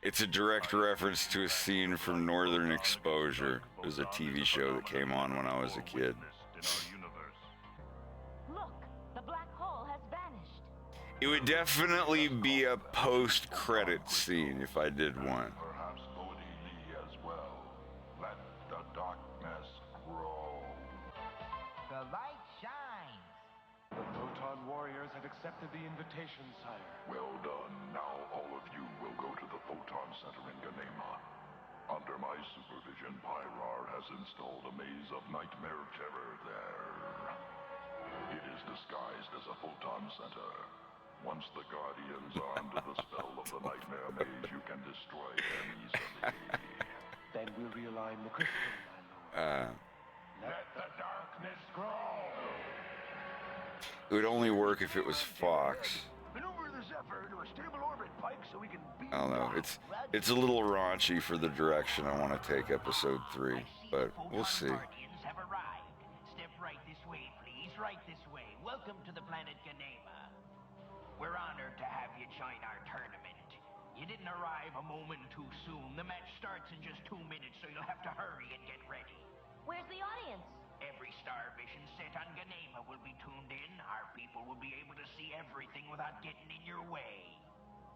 it's a direct reference to a scene from Northern Exposure. It was a TV show that came on when I was a kid. Look, the black hole has vanished. It would definitely be a post-credit scene if I did one. Perhaps VOD as well. Let the darkness grow. The light shines. The Photon Warriors have accepted the invitation, sire. Well done. Now all of you will go to the Photon Center in Ganema. Under my supervision, Pyrar has installed a maze of nightmare terror there. It is disguised as a Photon Center. Once the Guardians are under the spell of the nightmare maze, you can destroy them easily. Then we'll realign the crystal, my lord. Let the darkness grow! It would only work if it was Fox. Maneuver the Zephyr to a stable orbit, Pike, so we can beam I don't know. It's a little raunchy for the direction I want to take episode 3, but we'll see. Guardians have arrived. Step right this way, please. Right this way. Welcome to the planet Ganema. We're honored to have you join our tournament. You didn't arrive a moment too soon. The match starts in just 2 minutes, so you'll have to hurry and get ready. Where's the audience? Every star vision set on Ganema will be tuned in. Our people will be able to see everything without getting in your way.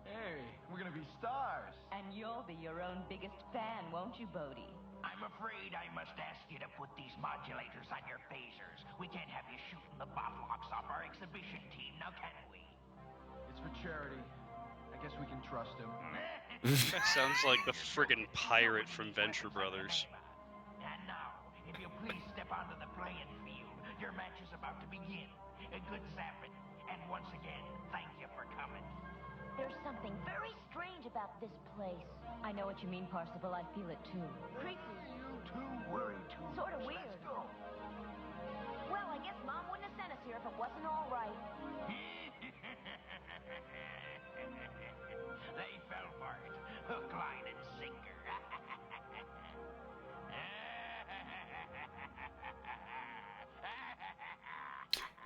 Hey, we're gonna be stars. And you'll be your own biggest fan, won't you, Bodhi? I'm afraid I must ask you to put these modulators on your phasers. We can't have you shooting the botlocks off our exhibition team, now can we? It's for charity. I guess we can trust him. That sounds like the friggin' pirate from Venture Brothers. And now, if you please step onto the playing field, your match is about to begin. A good zapping. And once again, thank you for coming. There's something very strange about this place. I know what you mean, Parsifal. I feel it too. Creepy. You two worry too much. Sort of weird. Let's go. Well, I guess Mom wouldn't have sent us here if it wasn't all right. They fell for it. Hook, line, and sinker.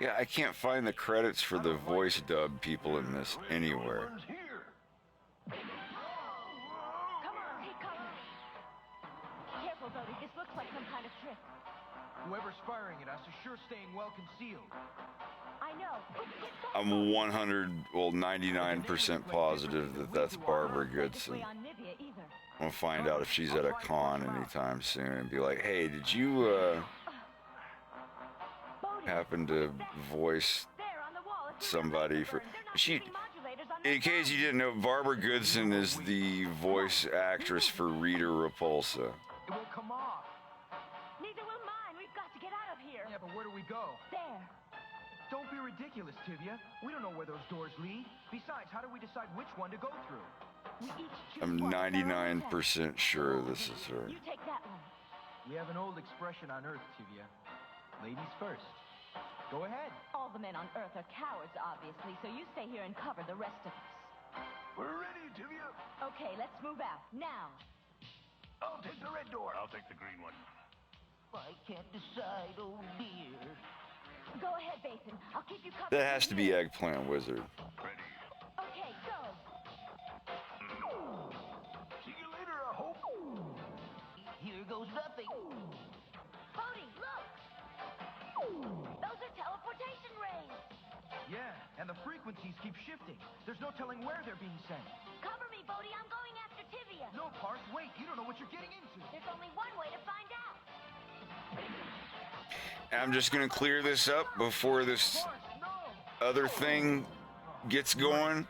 Yeah, I can't find the credits for the voice dub people in this anywhere. Come on, take cover. Careful, Bodhi. This looks like some kind of trick. Whoever's firing at us is sure staying well concealed. I know. I'm 99% positive that that's Barbara Goodson. I'm gonna find out if she's at a con anytime soon and be like, hey, did you happen to voice somebody for she? In case you didn't know, Barbara Goodson is the voice actress for Rita Repulsa. It won't come off. Neither will mine. We've got to get out of here. Yeah, but where do we go? There. Don't be ridiculous, Tivia. We don't know where those doors lead. Besides, how do we decide which one to go through? We each choose I'm one. 99% sure this is her. You take that one. We have an old expression on Earth, Tivia. Ladies first. Go ahead. All the men on Earth are cowards, obviously, so you stay here and cover the rest of us. We're ready, Tivia. Okay, let's move out. Now. I'll take the red door. I'll take the green one. I can't decide, oh dear. Go ahead, Basin. I'll keep you covered. That has to be Eggplant Wizard. Okay, go. See you later, I hope. Here goes nothing. Bodhi, look! Those are teleportation rays. Yeah, and the frequencies keep shifting. There's no telling where they're being sent. Cover me, Bodhi. I'm going after Tivia. No, Pars, wait. You don't know what you're getting into. There's only one way to find out. I'm just gonna clear this up before this other thing gets going.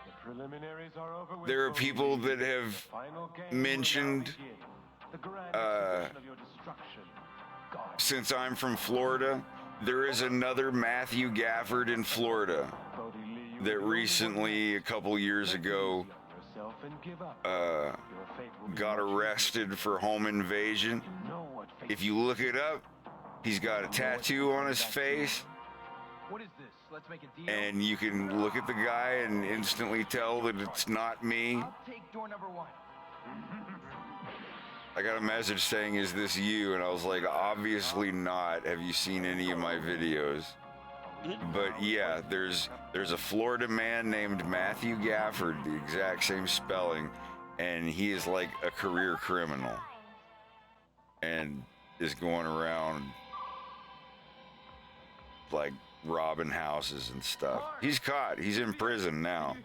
The preliminaries are over with. There are people that have Final game mentioned, will now begin. The grand exhibition of your destruction. God. since I'm from Florida, there is another Matthew Gafford in Florida that recently, a couple years ago, yourself and give up. Got arrested for home invasion. If you look it up, he's got a tattoo on his face. What is this? Let's make a deal. And you can look at the guy and instantly tell that it's not me. I'll take door number 1. I got a message saying, "Is this you?" And I was like, "Obviously not. Have you seen any of my videos?" But yeah, there's a Florida man named Matthew Gafford, the exact same spelling, and he is like a career criminal and is going around like robbing houses and stuff. He's caught. He's in prison now.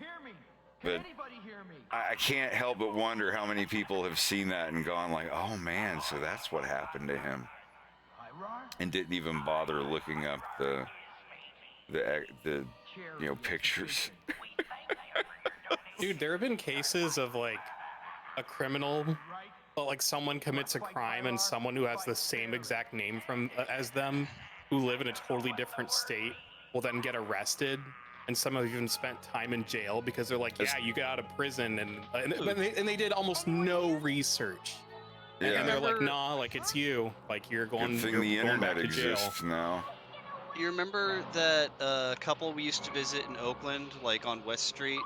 But I can't help but wonder how many people have seen that and gone like, "Oh man, so that's what happened to him," and didn't even bother looking up the pictures. Dude, there have been cases of like a criminal, like someone commits a crime and someone who has the same exact name as them, who live in a totally different state, will then get arrested. And some have even spent time in jail because they're like, "Yeah, you got out of prison," and they did almost no research. Yeah. And they're like, "Nah, like it's you. Like you're going. Good thing you're the going internet back to jail." exists now. You remember that couple we used to visit in Oakland, like on West Street?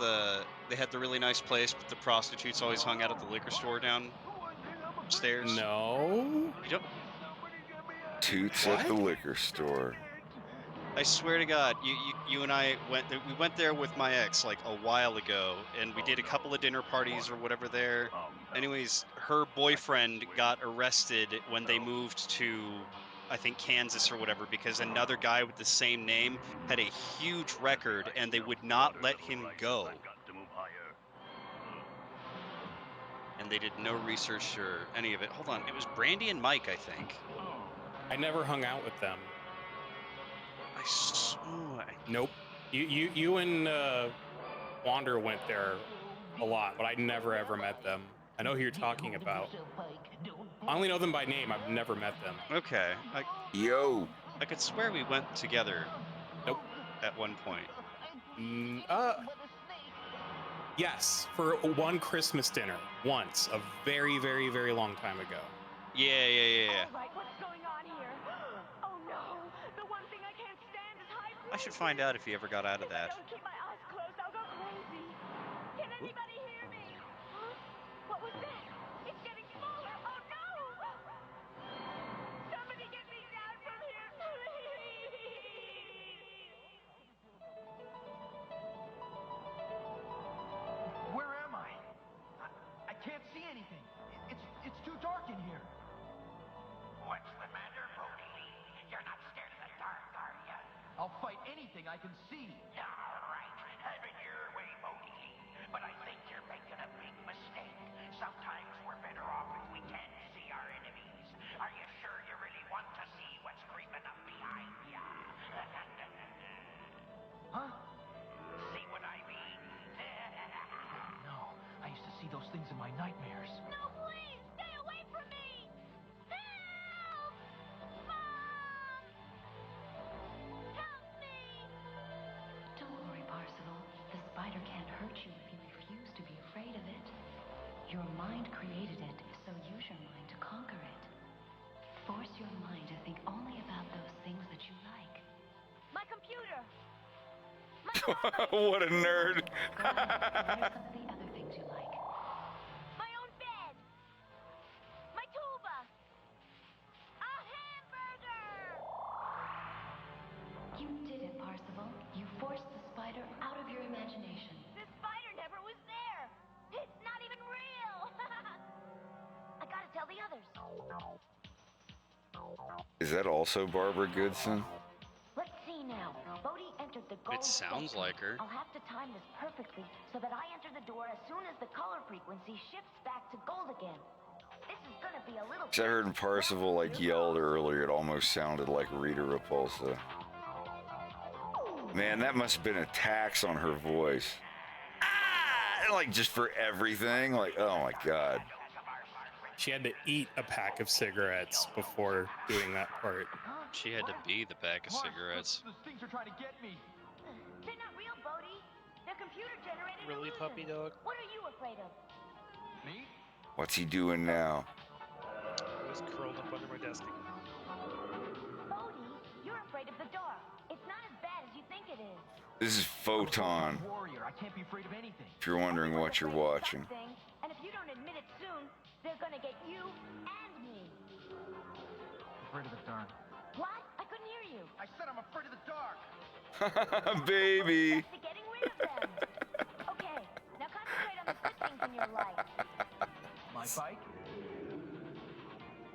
They had the really nice place, but the prostitutes always hung out at the liquor store downstairs. No. You don't. Toots at the liquor store. I swear to God, you and I we went there with my ex like a while ago, and we did a couple of dinner parties or whatever there. Anyways, her boyfriend got arrested when they moved to, I think, Kansas or whatever, because another guy with the same name had a huge record and they would not let him go. And they did no research or any of it. Hold on, it was Brandy and Mike, I think. I never hung out with them. Nope. You and Wander went there a lot, but I never ever met them. I know who you're talking about. I only know them by name. I've never met them. Okay. Yo. I could swear we went together. Nope. At one point. Yes, for one Christmas dinner. Once. A very, very, very long time ago. Yeah. All right, what's going on here? Oh no, the one thing I can't stand is high I should find out if he ever got out of that. If I don't keep my eyes closed, I'll go crazy. Can anybody hear me? Huh? What was that? It's getting smaller. Oh no! Somebody get me down from here, please! Where am I? I can't see anything. It's too dark in here. What's the matter, Bodhi? You're not scared of the dark, are you? I'll fight anything I can see. All right, have it your way, Bodhi. But I think you're making a big mistake. Sometimes we're better off if we can see our enemies. Are you sure you really want to see what's creeping up behind you? Huh? See what I mean? No, I used to see those things in my nightmares. No, please! Stay away from me! Help! Mom! Help me! Don't worry, Parzival. The spider can't hurt you if you refuse to be afraid of it. Your mind created it, so use your mind to conquer it. Force your mind to think only about those things that you like. My computer! What a nerd. What are some of the other things you like? My own bed! My tuba! A hamburger! You did it, Parzival. You forced the spider out of your imagination. The spider never was there! It's not even real! I gotta tell the others. Is that also Barbara Goodson? Let's see now. Bodhi entered the gold It sounds section. like her. I'll have to time this perfectly so that I enter the door as soon as the color frequency shifts back to gold again. This is gonna be a little... I heard Parzival like yelled earlier. It almost sounded like Rita Repulsa. Man, that must have been a tax on her voice. Ah! Like just for everything. Like, oh my God. She had to eat a pack of cigarettes before doing that part. She had to be the pack of cigarettes. Those things are trying to get me. They're not real, Bodhi. They're computer-generated Really, puppy dog? What are you afraid of? Me? What's he doing now? I was curled up under my desk. Bodhi, you're afraid of the dark. It's not as bad as you think it is. This is Photon. Warrior, I can't be afraid of anything. If you're wondering what you're watching. And if you don't admit it soon, they're gonna get you and me. Afraid of the dark. What? I couldn't hear you. I said I'm afraid of the dark. Baby. To getting rid of them. Okay, now concentrate on the good things in your life. My bike?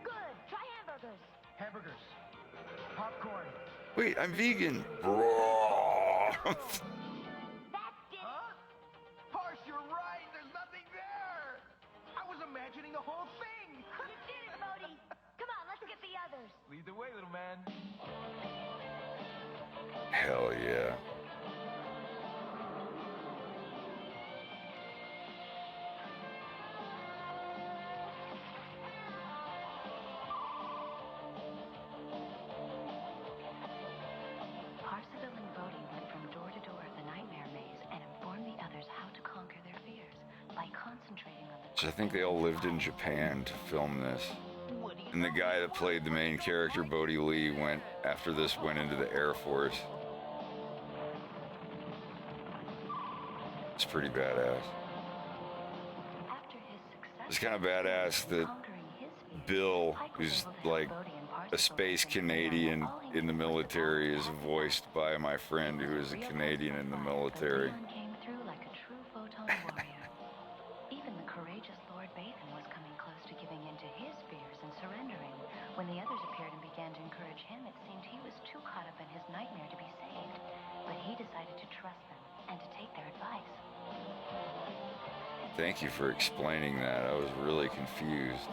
Good. Try hamburgers. Hamburgers. Popcorn. Wait, I'm vegan. That's it. Huh? Parse, you're right. There's nothing there. I was imagining the whole thing. You did it, Bodhi. Come on, let's get the others. Lead the way, little man. Hell yeah. Parsifal and Bodhi went from door to door of the nightmare maze and informed the others how to conquer their fears by concentrating on the... So I think they all lived in Japan to film this. And the guy that played the main character, Bodhi Lee, went into the Air Force. It's pretty badass. It's kind of badass that Bill, who's like a space Canadian in the military, is voiced by my friend who is a Canadian in the military. Came through like a true photon warrior. Even the courageous Lord Bathan was coming close to giving in to his fears and surrendering. When the others appeared and began to encourage him, it seemed he was too caught up in his nightmare to be saved. But he decided to trust them and to take their advice. Thank you for explaining that. I was really confused.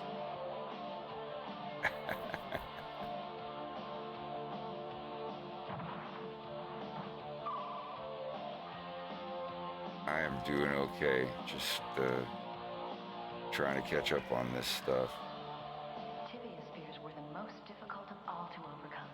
I am doing okay. Just trying to catch up on this stuff. Tibia's fears were the most difficult of all to overcome.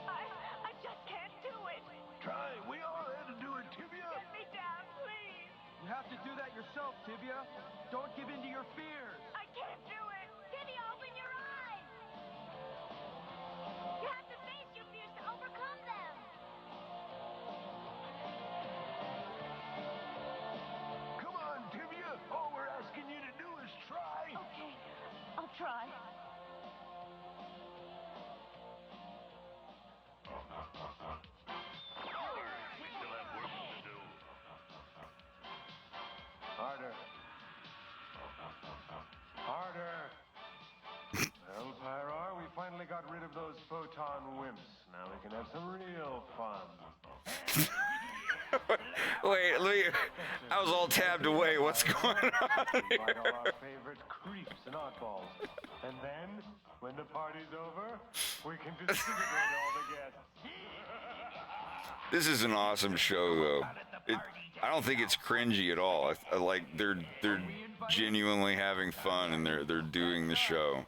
I just can't do it. Try. We all had to do it, Tibia. Get me down, please. You have to do that yourself, Tibia. Don't give in to your fears. I can't do it. Tibia, open your eyes. You have to face your fears to overcome them. Come on, Tibia. All we're asking you to do is try. Okay, I'll try. We still have work to do. Harder. Harder. Well, Pyrar, we finally got rid of those photon wimps. Now we can have some real fun. Wait, I was all tabbed away. What's going on Invite all here? our favorite creeps and oddballs. And then, when the party's over, we can disintegrate all the guests. This is an awesome show, though. I don't think it's cringy at all. I like they're genuinely having fun and they're doing the show.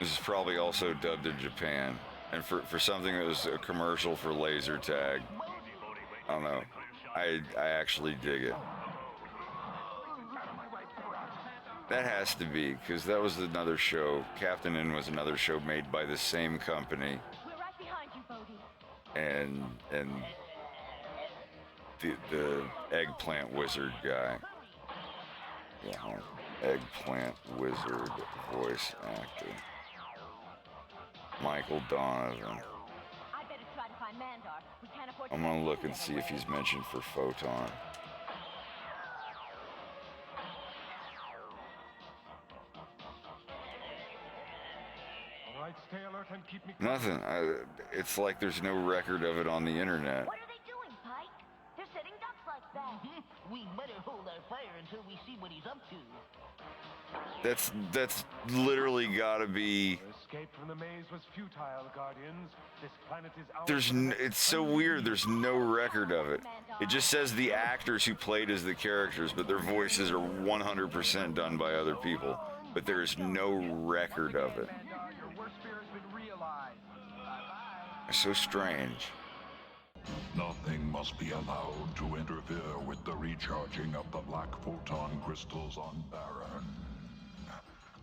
This is probably also dubbed in Japan, and for something that was a commercial for laser tag. I don't know. I actually dig it. That has to be, because that was another show. Captain N was another show made by the same company. We're right behind you, Bodhi. And the eggplant wizard guy. Yeah, eggplant wizard voice actor. Michael Donovan. I better try to find Mandar. We can't afford to I'm gonna look and see if he's mentioned for Photon. All right, stay alert and keep me. Nothing. It's like there's no record of it on the internet. What are they doing, Pike? They're setting ducks like that. We better hold our fire until we see what he's up to. That's literally gotta be. Your escape from the maze was futile, Guardians. This planet is ours. It's so weird. There's no record of it. It just says the actors who played as the characters, but their voices are 100% done by other people. But there is no record of it. Your worst fear has been realized. Bye-bye. It's so strange. Nothing must be allowed to interfere with the recharging of the black photon crystals on Baron.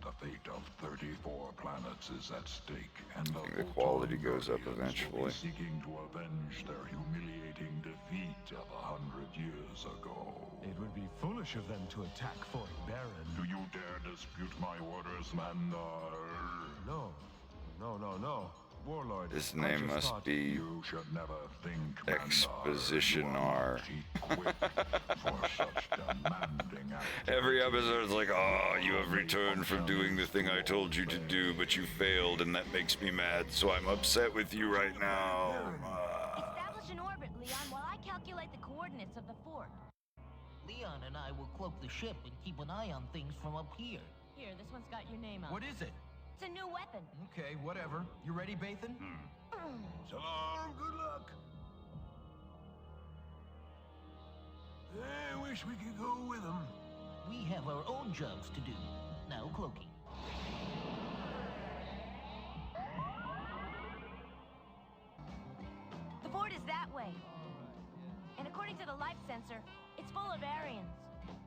The fate of 34 planets is at stake, and the quality goes up Guardians eventually. will be seeking to avenge their humiliating defeat of 100 years ago. It would be foolish of them to attack Fort Baron. Do you dare dispute my orders, Mandar? No. No. Warlord, His I name just must thought- be You should never think, Exposition R. for such demanding acts. Every episode's like, oh, you have returned from doing the thing I told you to do, but you failed, and that makes me mad, so I'm upset with you right now. Establish an orbit, Leon, while I calculate the coordinates of the fort. Leon and I will cloak the ship and keep an eye on things from up here. Here, this one's got your name on What it. is it? It's a new weapon. Okay, whatever. You ready, Bathan? So long, good luck. I wish we could go with them. We have our own jobs to do. Now cloaking. The fort is that way. And according to the life sensor, it's full of Aryans.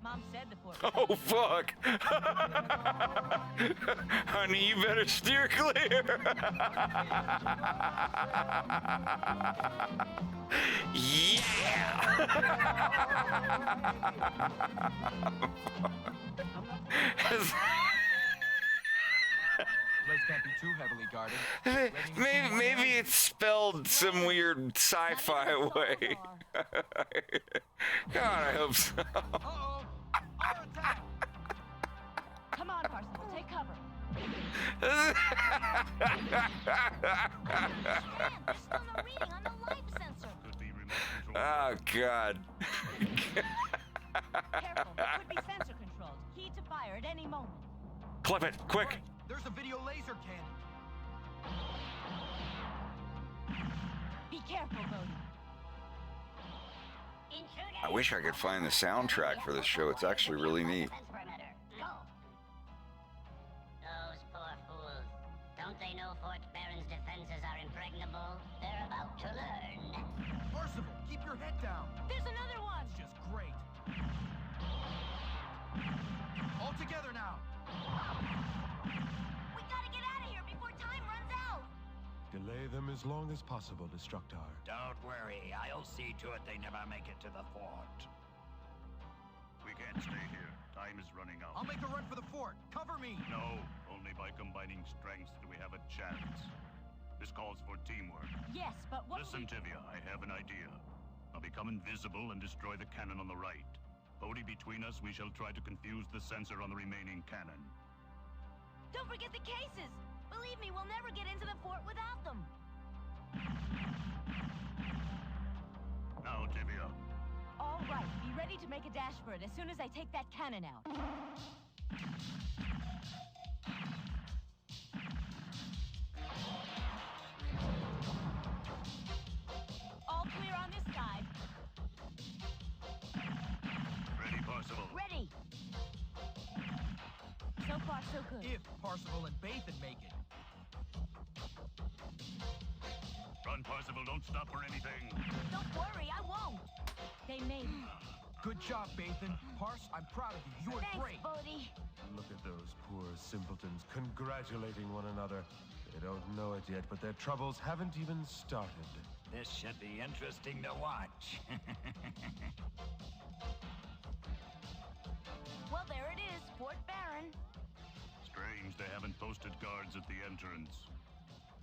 Mom said the fort was Oh, fuck! Honey, you better steer clear! Place can't be too heavily guarded. Maybe it's spelled some weird sci-fi way. God, I hope so. Come on, Parsons, take cover. Oh, God. Careful, it could be sensor controlled. Key to fire at any moment. Clip it, quick! There's a video laser cannon. Be careful, Bodhi. I wish I could find the soundtrack for this show. It's actually really neat. Those poor fools. Don't they know Fort Baron's defenses are impregnable? They're about to learn. Percival, keep your head down. There's another one. It's just great. All together now. We gotta get out of here before time runs out. Delay them as long as possible, Destructor. Don't worry, I'll see to it they never make it to the fort. We can't stay here. Time is running out. I'll make a run for the fort. Cover me. No, only by combining strengths do we have a chance. This calls for teamwork. Yes, but what... Listen, Tivia, I have an idea. I'll become invisible and destroy the cannon on the right. Bodhi, between us, we shall try to confuse the sensor on the remaining cannon. Don't forget the cases. Believe me, we'll never get into the fort without them. Now, Tivia. All right, be ready to make a dash for it as soon as I take that cannon out. All clear on this side. Ready, Parsival? Ready. So far, so good. If Parsival and Bathan make it. Run, Parsival, don't stop for anything. Don't worry, I won't. They made it. Good job, Bathan. Pars, I'm proud of you. You're Thanks, great. Bodhi. Look at those poor simpletons congratulating one another. They don't know it yet, but their troubles haven't even started. This should be interesting to watch. Well, there it is, Fort Baron. Strange they haven't posted guards at the entrance.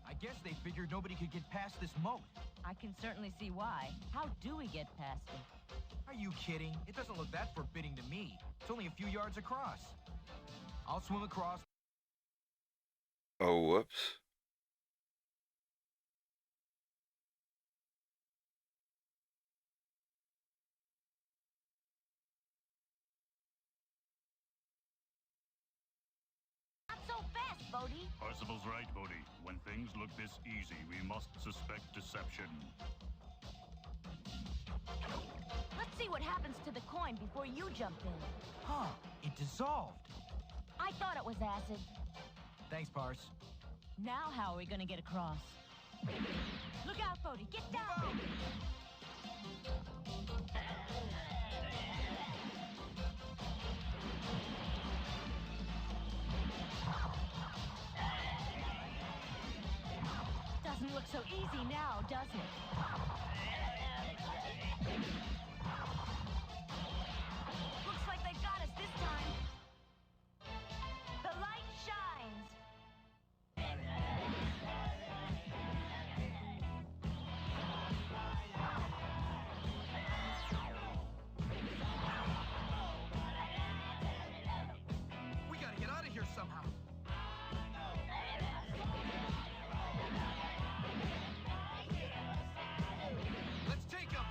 I guess they figured nobody could get past this moat. I can certainly see why. How do we get past it? Are you kidding? It doesn't look that forbidding to me. It's only a few yards across. I'll swim across. Oh, whoops. Not so fast, Bodhi. Parsival's right, Bodhi. When things look this easy, we must suspect deception. Let's see what happens to the coin before you jump in. Huh, it dissolved. I thought it was acid. Thanks, Pars. Now how are we gonna get across? Look out, Bodhi. Get down. Doesn't look so easy now, does it? Looks like they got us this time. The light shines. We gotta get out of here somehow. Let's take him.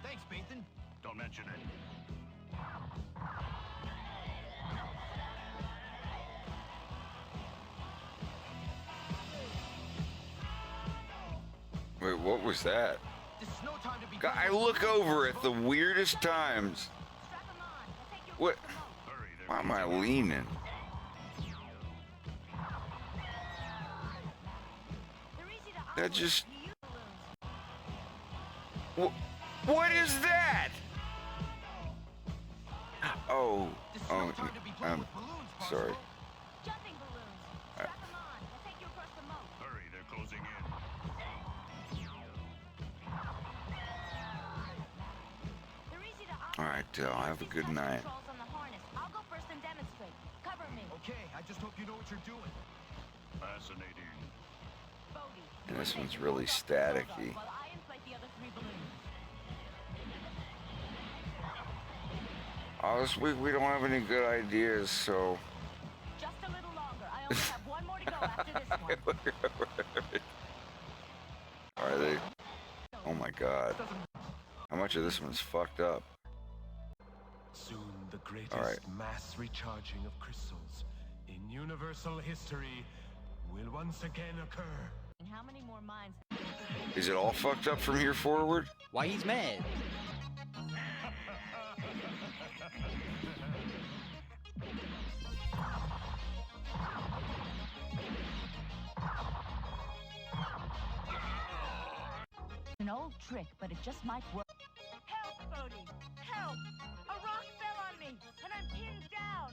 Thanks, Bathan. Don't mention it. Wait, what was that? This is no time to be. God, I look over at the weirdest times. What? Why am I leaning? That just... What is that? Oh, I'm sorry. Jumping balloons. Strap them on. We'll take you across the moat. Hurry, they're closing in. They're easy to operate. All right, I'll have a good night. Controls on the harness. I'll go first and demonstrate. Cover me. Okay, I just hope you know what you're doing. Fascinating. Bodhi. And this one's really staticky. While I inflate the other 3 balloons. Oh, this week we don't have any good ideas, so... Just a little longer. I only have one more to go after this one. Are they? Oh my god. How much of this one's fucked up? Soon the greatest mass recharging of crystals in universal history will once again occur. How many more mines? Is it all fucked up from here forward? Why he's mad? An old trick, but it just might work. Help, Bodhi! Help! A rock fell on me, and I'm pinned down!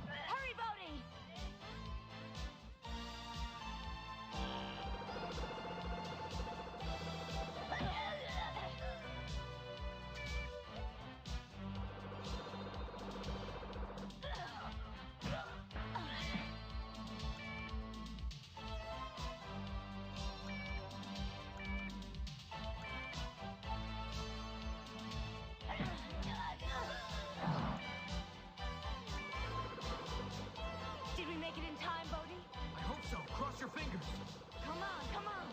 Hurry, Bodhi! Did we make it in time, Bodhi? I hope so. Cross your fingers. Come on, come on!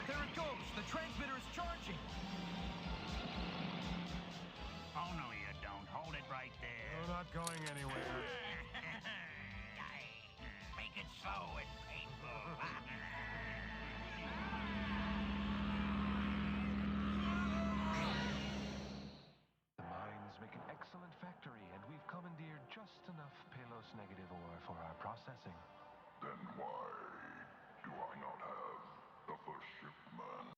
There it goes. The transmitter is charging. Oh, no, you don't. Hold it right there. We're not going anywhere. Make it slow and painful. The mines make an excellent factory, and we've commandeered just enough Palos negative ore for our processing. Then why do I not have the first shipment?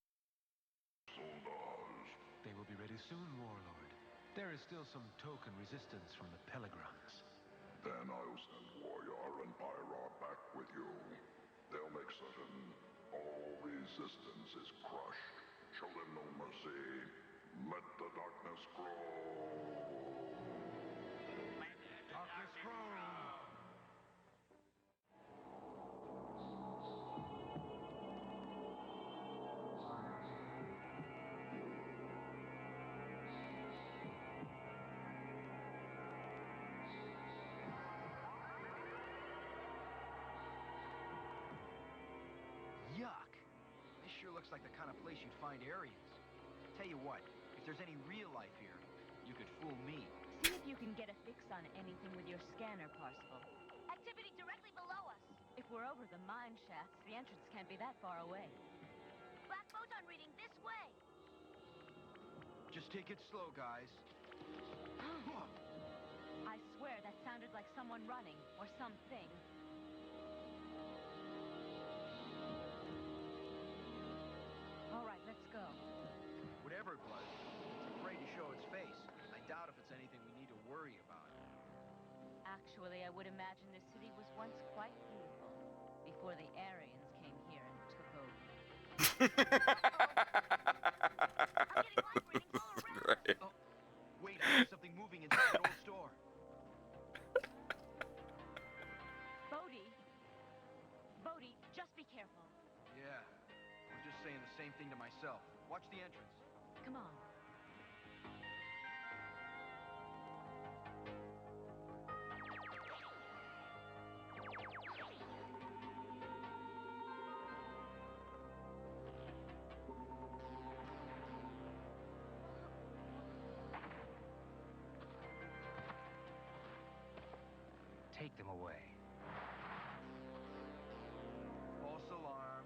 Soldiers. They will be ready soon, Warlord. There is still some token resistance from the Pelagons. Then I'll send Warrior and Pyra back with you. They'll make certain all resistance is crushed. Show them no mercy. Let the darkness grow. Darkness grow! looks like the kind of place you'd find Aryans. Tell you what, if there's any real life here, you could fool me. See if you can get a fix on anything with your scanner, Parsifal. Activity directly below us. If we're over the mine shafts, the entrance can't be that far away. Black photon reading this way. Just take it slow, guys. I swear that sounded like someone running, or something. All right, let's go. Whatever it was, it's afraid to show its face. I doubt if it's anything we need to worry about. Actually, I would imagine this city was once quite beautiful, before the Aryans came here and took over. Right. Oh, wait, I see something moving inside that old store. Bodhi, just be careful. Yeah, I was just saying the same thing to myself. Watch the entrance. Come on. Take them away. False alarm.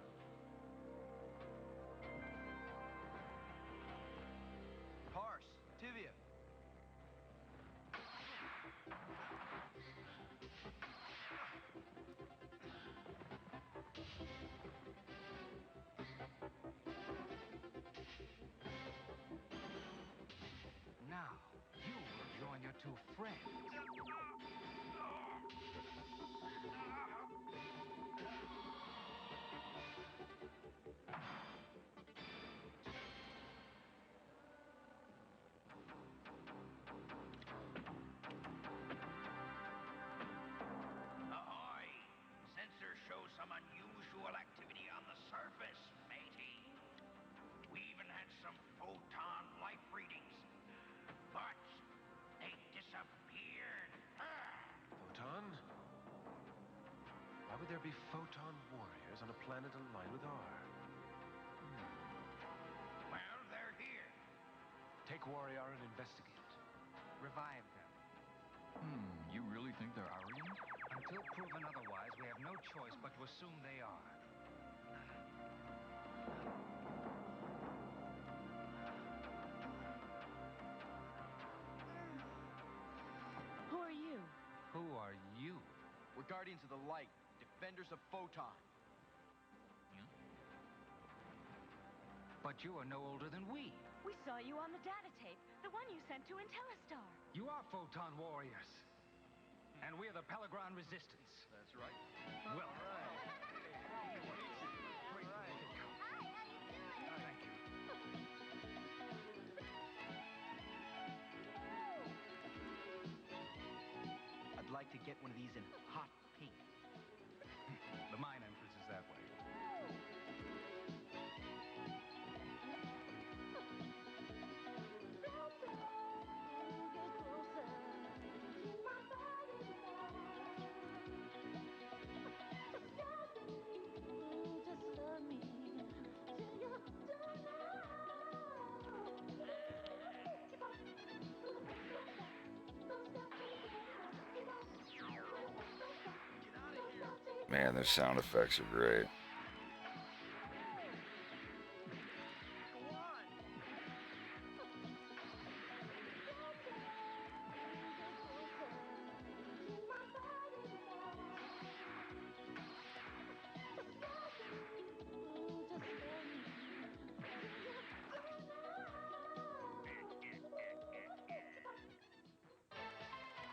Parse, Tivia. Now, you will join your two friends. Ahoy! Sensors show some unusual activity on the surface, matey. We even had some photon life readings, but they disappeared. Photon? Why would there be photon warriors on a planet aligned with our? Well, they're here. Take Warrior and investigate. Revive them. You really think they're Aryans? Until proven otherwise, we have no choice but to assume they are. Who are you? Who are you? We're Guardians of the Light, defenders of Photon. But you are no older than we. We saw you on the data tape, the one you sent to IntelliStar. You are Photon warriors. And we are the Pelagron Resistance. That's right. Well, I'd like to get one of these in hot pink. the mine entrance is that way. Man, their sound effects are great.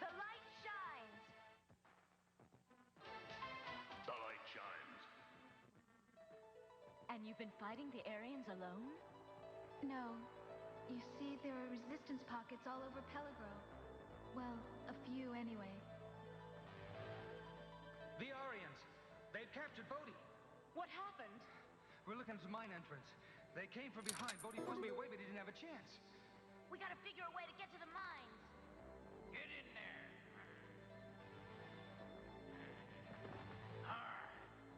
The light shines. The light shines. And you've been fighting the Aryans alone? No. You see, there are resistance pockets all over Pelagro. Well, a few anyway. The Aryans! They've captured Bodhi! What happened? We're looking at the mine entrance. They came from behind. Bodhi pushed me away, but he didn't have a chance. We gotta figure a way to get to the mines. Get in there.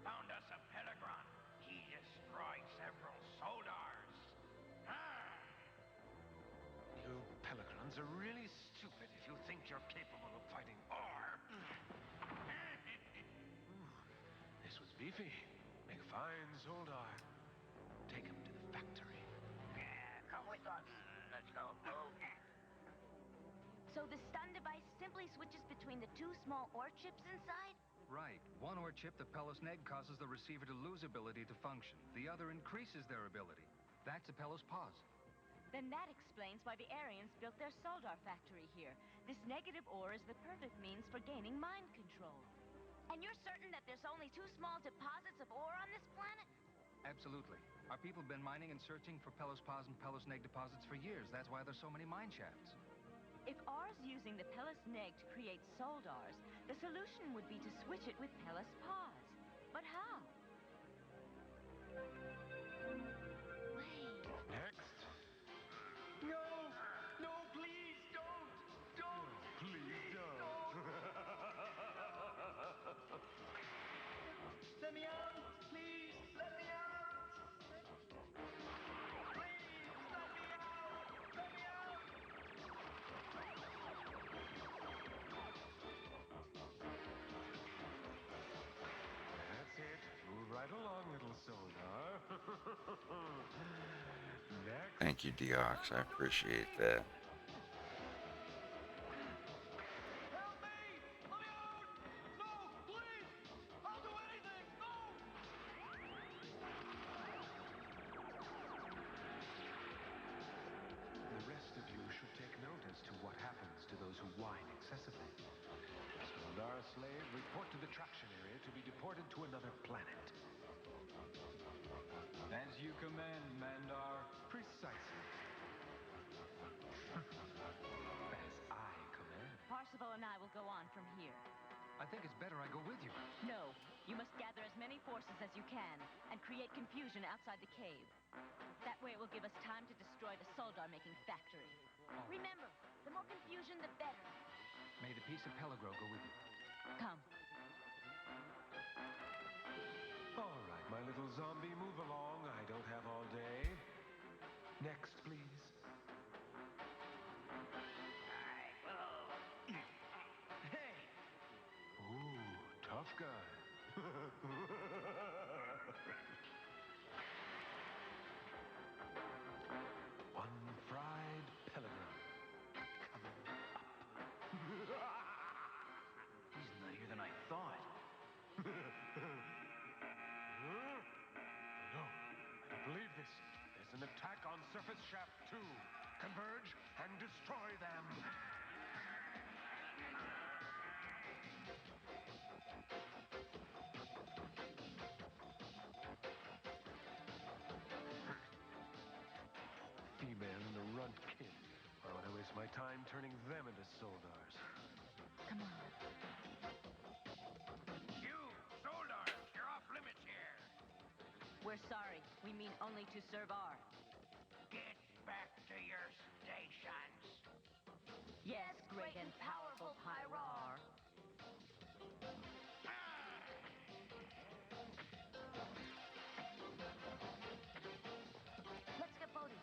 Found us a Pelagron. He destroyed several you're capable of fighting ore. This was beefy. Make fine Soldar. Take him to the factory. Come with us. Let's go. So the stun device simply switches between the two small ore chips inside? Right. One ore chip, the Pelos Neg, causes the receiver to lose ability to function. The other increases their ability. That's a Pelos pause. Then that explains why the Aryans built their Soldar factory here. This negative ore is the perfect means for gaining mind control. And you're certain that there's only two small deposits of ore on this planet? Absolutely. Our people have been mining and searching for Pelos pause and Pelos Neg deposits for years. That's why there's so many mine shafts. If R's using the Pelos Neg to create Soldars, the solution would be to switch it with Pelos pause. But how? Wait. Next. No! No, please, don't! Don't! Please don't. Let me out! Please, let me out! Please, let me out! Let me out! That's it. Move right along, little Soldar. Next. Thank you, Deox. I appreciate that. Help me! Let me out! No, please! I'll do anything! No! The rest of you should take note as to what happens to those who whine excessively. Soldar slave, report to the traction area to be deported to another planet. As you command, Mandar. Precisely. As I command. Parsifal and I will go on from here. I think it's better I go with you. No, you must gather as many forces as you can and create confusion outside the cave. That way it will give us time to destroy the Soldar-making factory. Remember, the more confusion, the better. May the peace of Peligro go with you. Come. All right, my little zombie, move along. I don't have all day. Next, please. Hey! Ooh, tough guy. Unfried Pellegrin. He's nuttier than I thought. No, I don't believe this. There's an attack on Surface Shaft 2. Converge and destroy them. Female and a runt kid. Why would I waste my time turning them into Soldars? Come on. You, Soldars, you're off limits here. We're sorry. We mean only to serve R. Get back to your stations. Yes, great and powerful Pyrar. Let's get voting.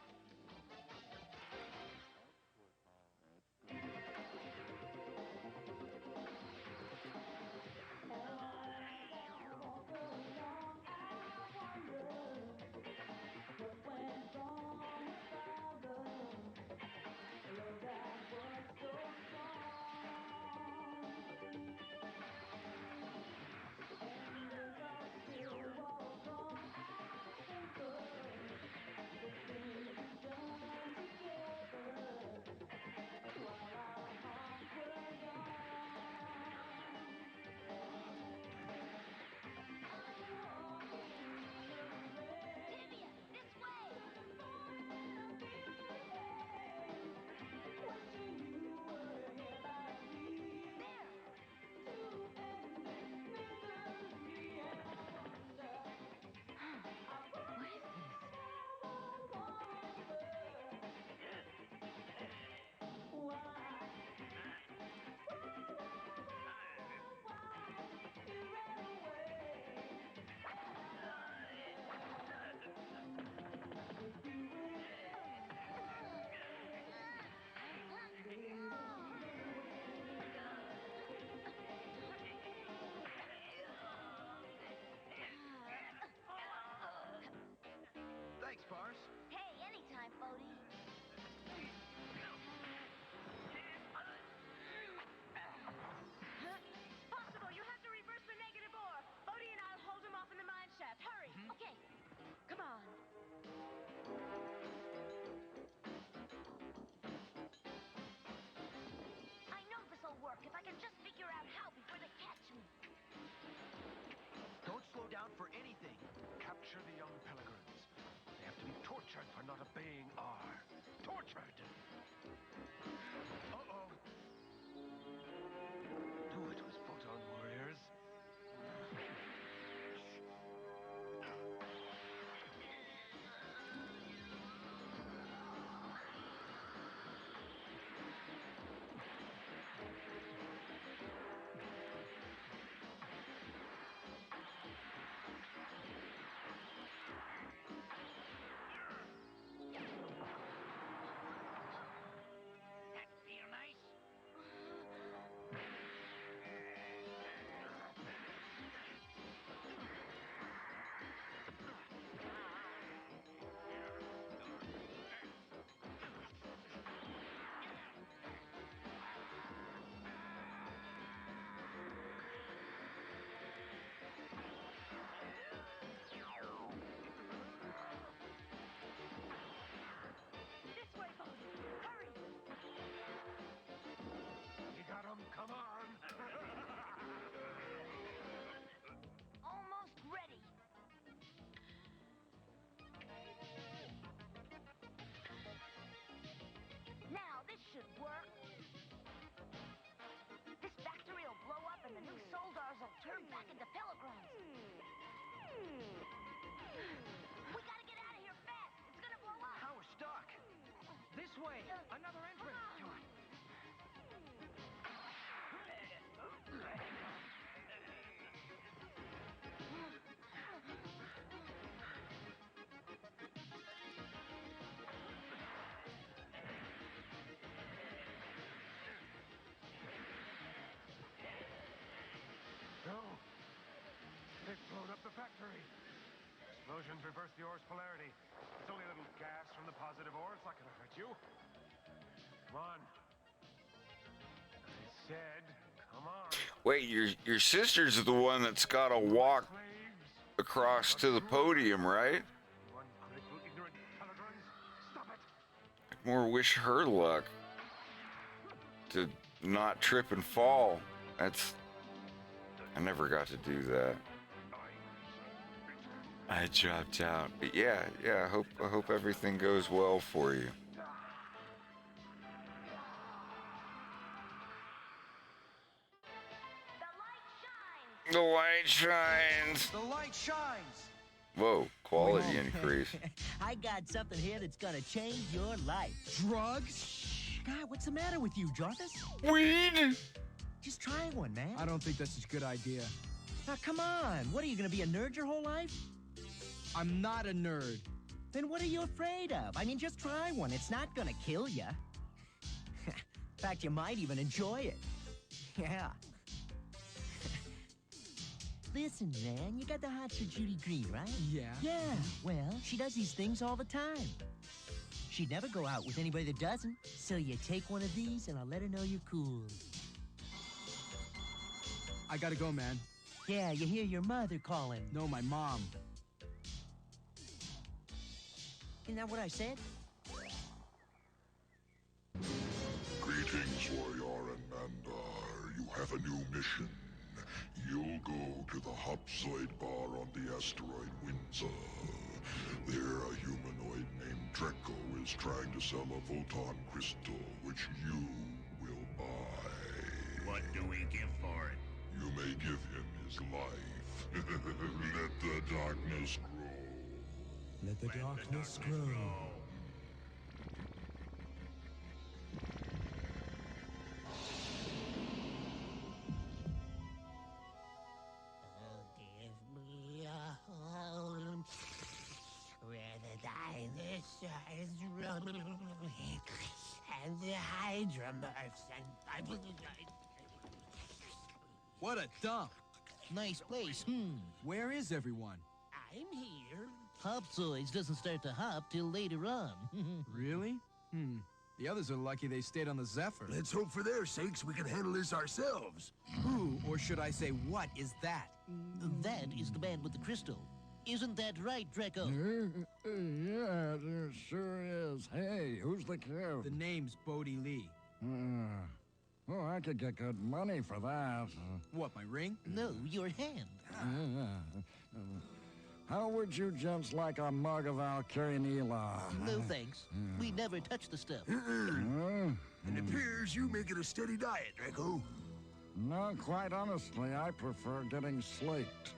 tortured for not obeying R. Tortured! Uh-oh. Knew it was Photon Warriors. That feel nice? This way, Bodhi. Hurry! You got him? Come on! Almost ready. Now, this should work. This factory will blow up and the new Soldars will turn back into pilgrims. We gotta get out of here fast. It's gonna blow up. Power stuck. This way. Another entrance. Come on. No. They've blown up the factory. Explosions reverse the ore's polarity. It's only a little gas from the positive ore. It's not gonna hurt you. Come on. I said, come on. Wait, your sister's the one that's got to walk across to the podium, right? Ungrateful, ignorant Pelagons. Stop it. I'd more wish her luck to not trip and fall. I never got to do that. I dropped out. But yeah, I hope everything goes well for you. The light shines. The light shines. Whoa, quality increase. I got something here that's gonna change your life. Drugs? God, what's the matter with you, Jarvis? Weed? Just try one, man. I don't think that's a good idea. Now, come on. What, are you gonna be a nerd your whole life? I'm not a nerd. Then what are you afraid of? I mean, just try one. It's not gonna kill you. In fact, you might even enjoy it. Yeah. Listen, man, you got the hots for Judy Green, right? Yeah. Yeah, well, she does these things all the time. She'd never go out with anybody that doesn't. So you take one of these, and I'll let her know you're cool. I gotta go, man. Yeah, you hear your mother calling. No, my mom. Isn't that what I said? Greetings, Warrior and Mandar. You have a new mission. You'll go to the Hopsoid Bar on the asteroid Windsor. There, a humanoid named Draco is trying to sell a photon crystal, which you will buy. What do we give for it? You may give him his life. Let the darkness grow. Let the darkness grow. Give me a home where the dinosaurs roam and the hydromorphs and... What a dump. Nice place, Where is everyone? I'm here. Hopsoids doesn't start to hop till later on. Really? The others are lucky they stayed on the Zephyr. Let's hope for their sakes we can handle this ourselves. Who, or should I say what, is that? That is the man with the crystal. Isn't that right, Draco? Yeah, it sure is. Hey, who's the kid? The name's Bodhi Lee. Oh, I could get good money for that. What, my ring? No, your hand. How would you gents like a mug of Alcarineela? No thanks. We never touch the stuff. It appears you make it a steady diet, Draco. No, quite honestly, I prefer getting slaked.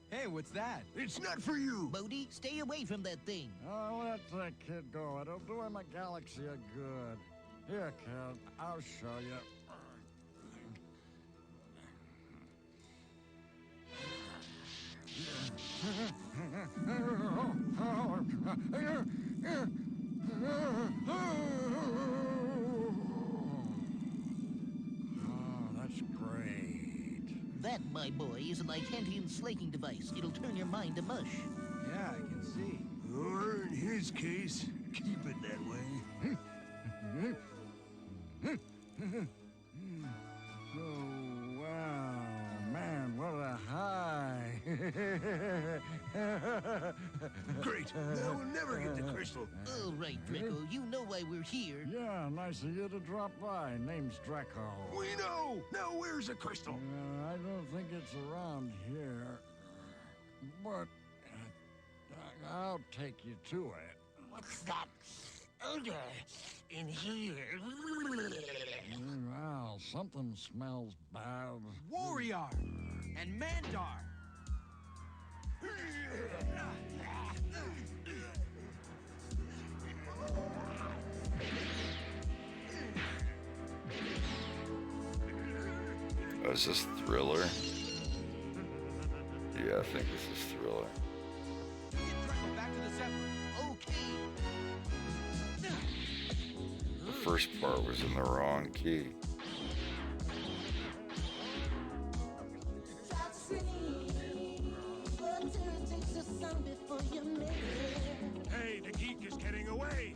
Hey, what's that? It's not for you. Bodhi, stay away from that thing. Oh, let the kid go. It'll do him a galaxy of good. Here, kid, I'll show you. Oh, that's great. That, my boy, is a Lycantian slaking device. It'll turn your mind to mush. Yeah, I can see. Or in his case, keep it that way. Oh, wow. Man, what a high. Great. Now we'll never get the crystal. All right, Draco, you know why we're here. Yeah, nice of you to drop by. Name's Draco. We know. Now where's the crystal? I don't think it's around here. But I'll take you to it. What's that odor in here? Wow, something smells bad. Warrior and Mandar. Oh, is this Thriller? Yeah, I think this is Thriller. Back to the Zephyr. Okay. The first part was in the wrong key. Hey, the geek is getting away.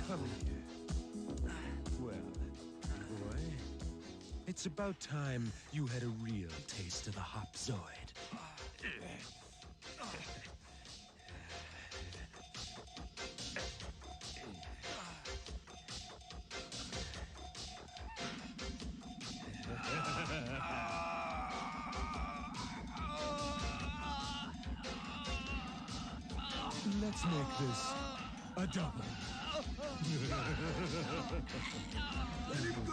Come here. Well, boy, it's about time you had a real taste of the Hopzoid. Let's make this a double. Let him go.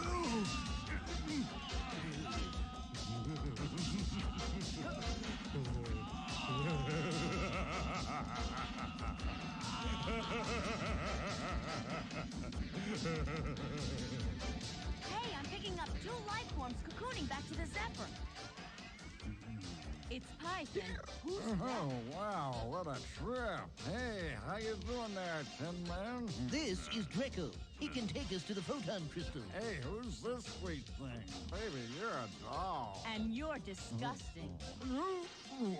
Hey, I'm picking up 2 life forms cocooning back to the Zephyr. It's Python. Who's Oh, wow, what a trip. Hey, how you doing there, Tin Man? This is Draco. He can take us to the photon crystal. Hey, who's this sweet thing? Baby, you're a doll. And you're disgusting.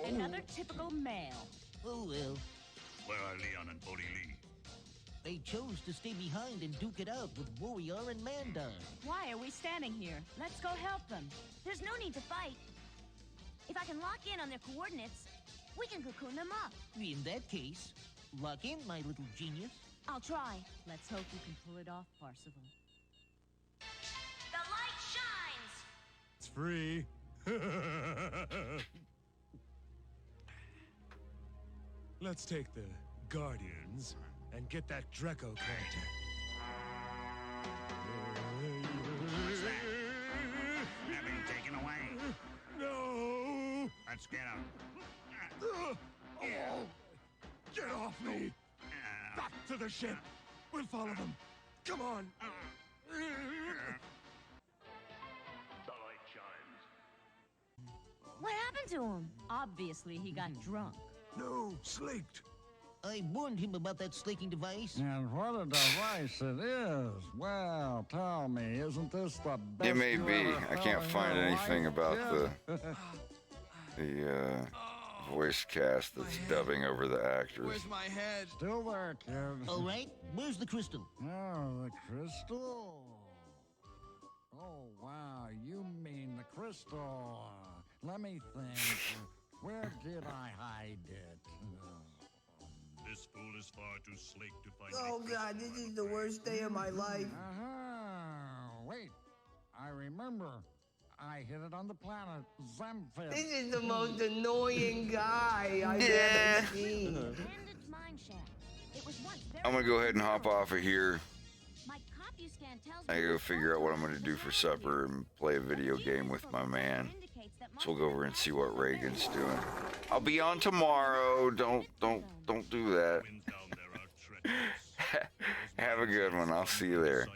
Another typical male. Oh, well. Where are Leon and Bodhi Lee? They chose to stay behind and duke it out with Warrior and Mandar. Why are we standing here? Let's go help them. There's no need to fight. If I can lock in on their coordinates, we can cocoon them up. In that case, lock in, my little genius. I'll try. Let's hope you can pull it off, Parsifal. The light shines! It's free. Let's take the Guardians and get that Draco character. What's that? They're being taken away. No! Let's get him. Get off me! Back to the ship! We'll follow them. Come on! The light shines. What happened to him? Obviously, he got drunk. No, slaked. I warned him about that slaking device. And what a device it is. Well, tell me, isn't this the best It may you be. ever I felt can't in find your anything life? about Yeah. the voice cast that's dubbing over the actors. Where's my head? Still there, kid. All right, where's the crystal? Oh, the crystal. Oh, wow, you mean the crystal. Let me think. Where did I hide it? This fool is far too slick to find Oh God, this is the worst day of my life. Wait, I remember. I hid it on the planet Zemfit. This is the most annoying guy I've Yeah. ever seen. I'm gonna go ahead and hop off of here. I gotta go figure out what I'm gonna do for supper and play a video game with my man. So we'll go over and see what Reagan's doing. I'll be on tomorrow. Don't do that. Have a good one. I'll see you there.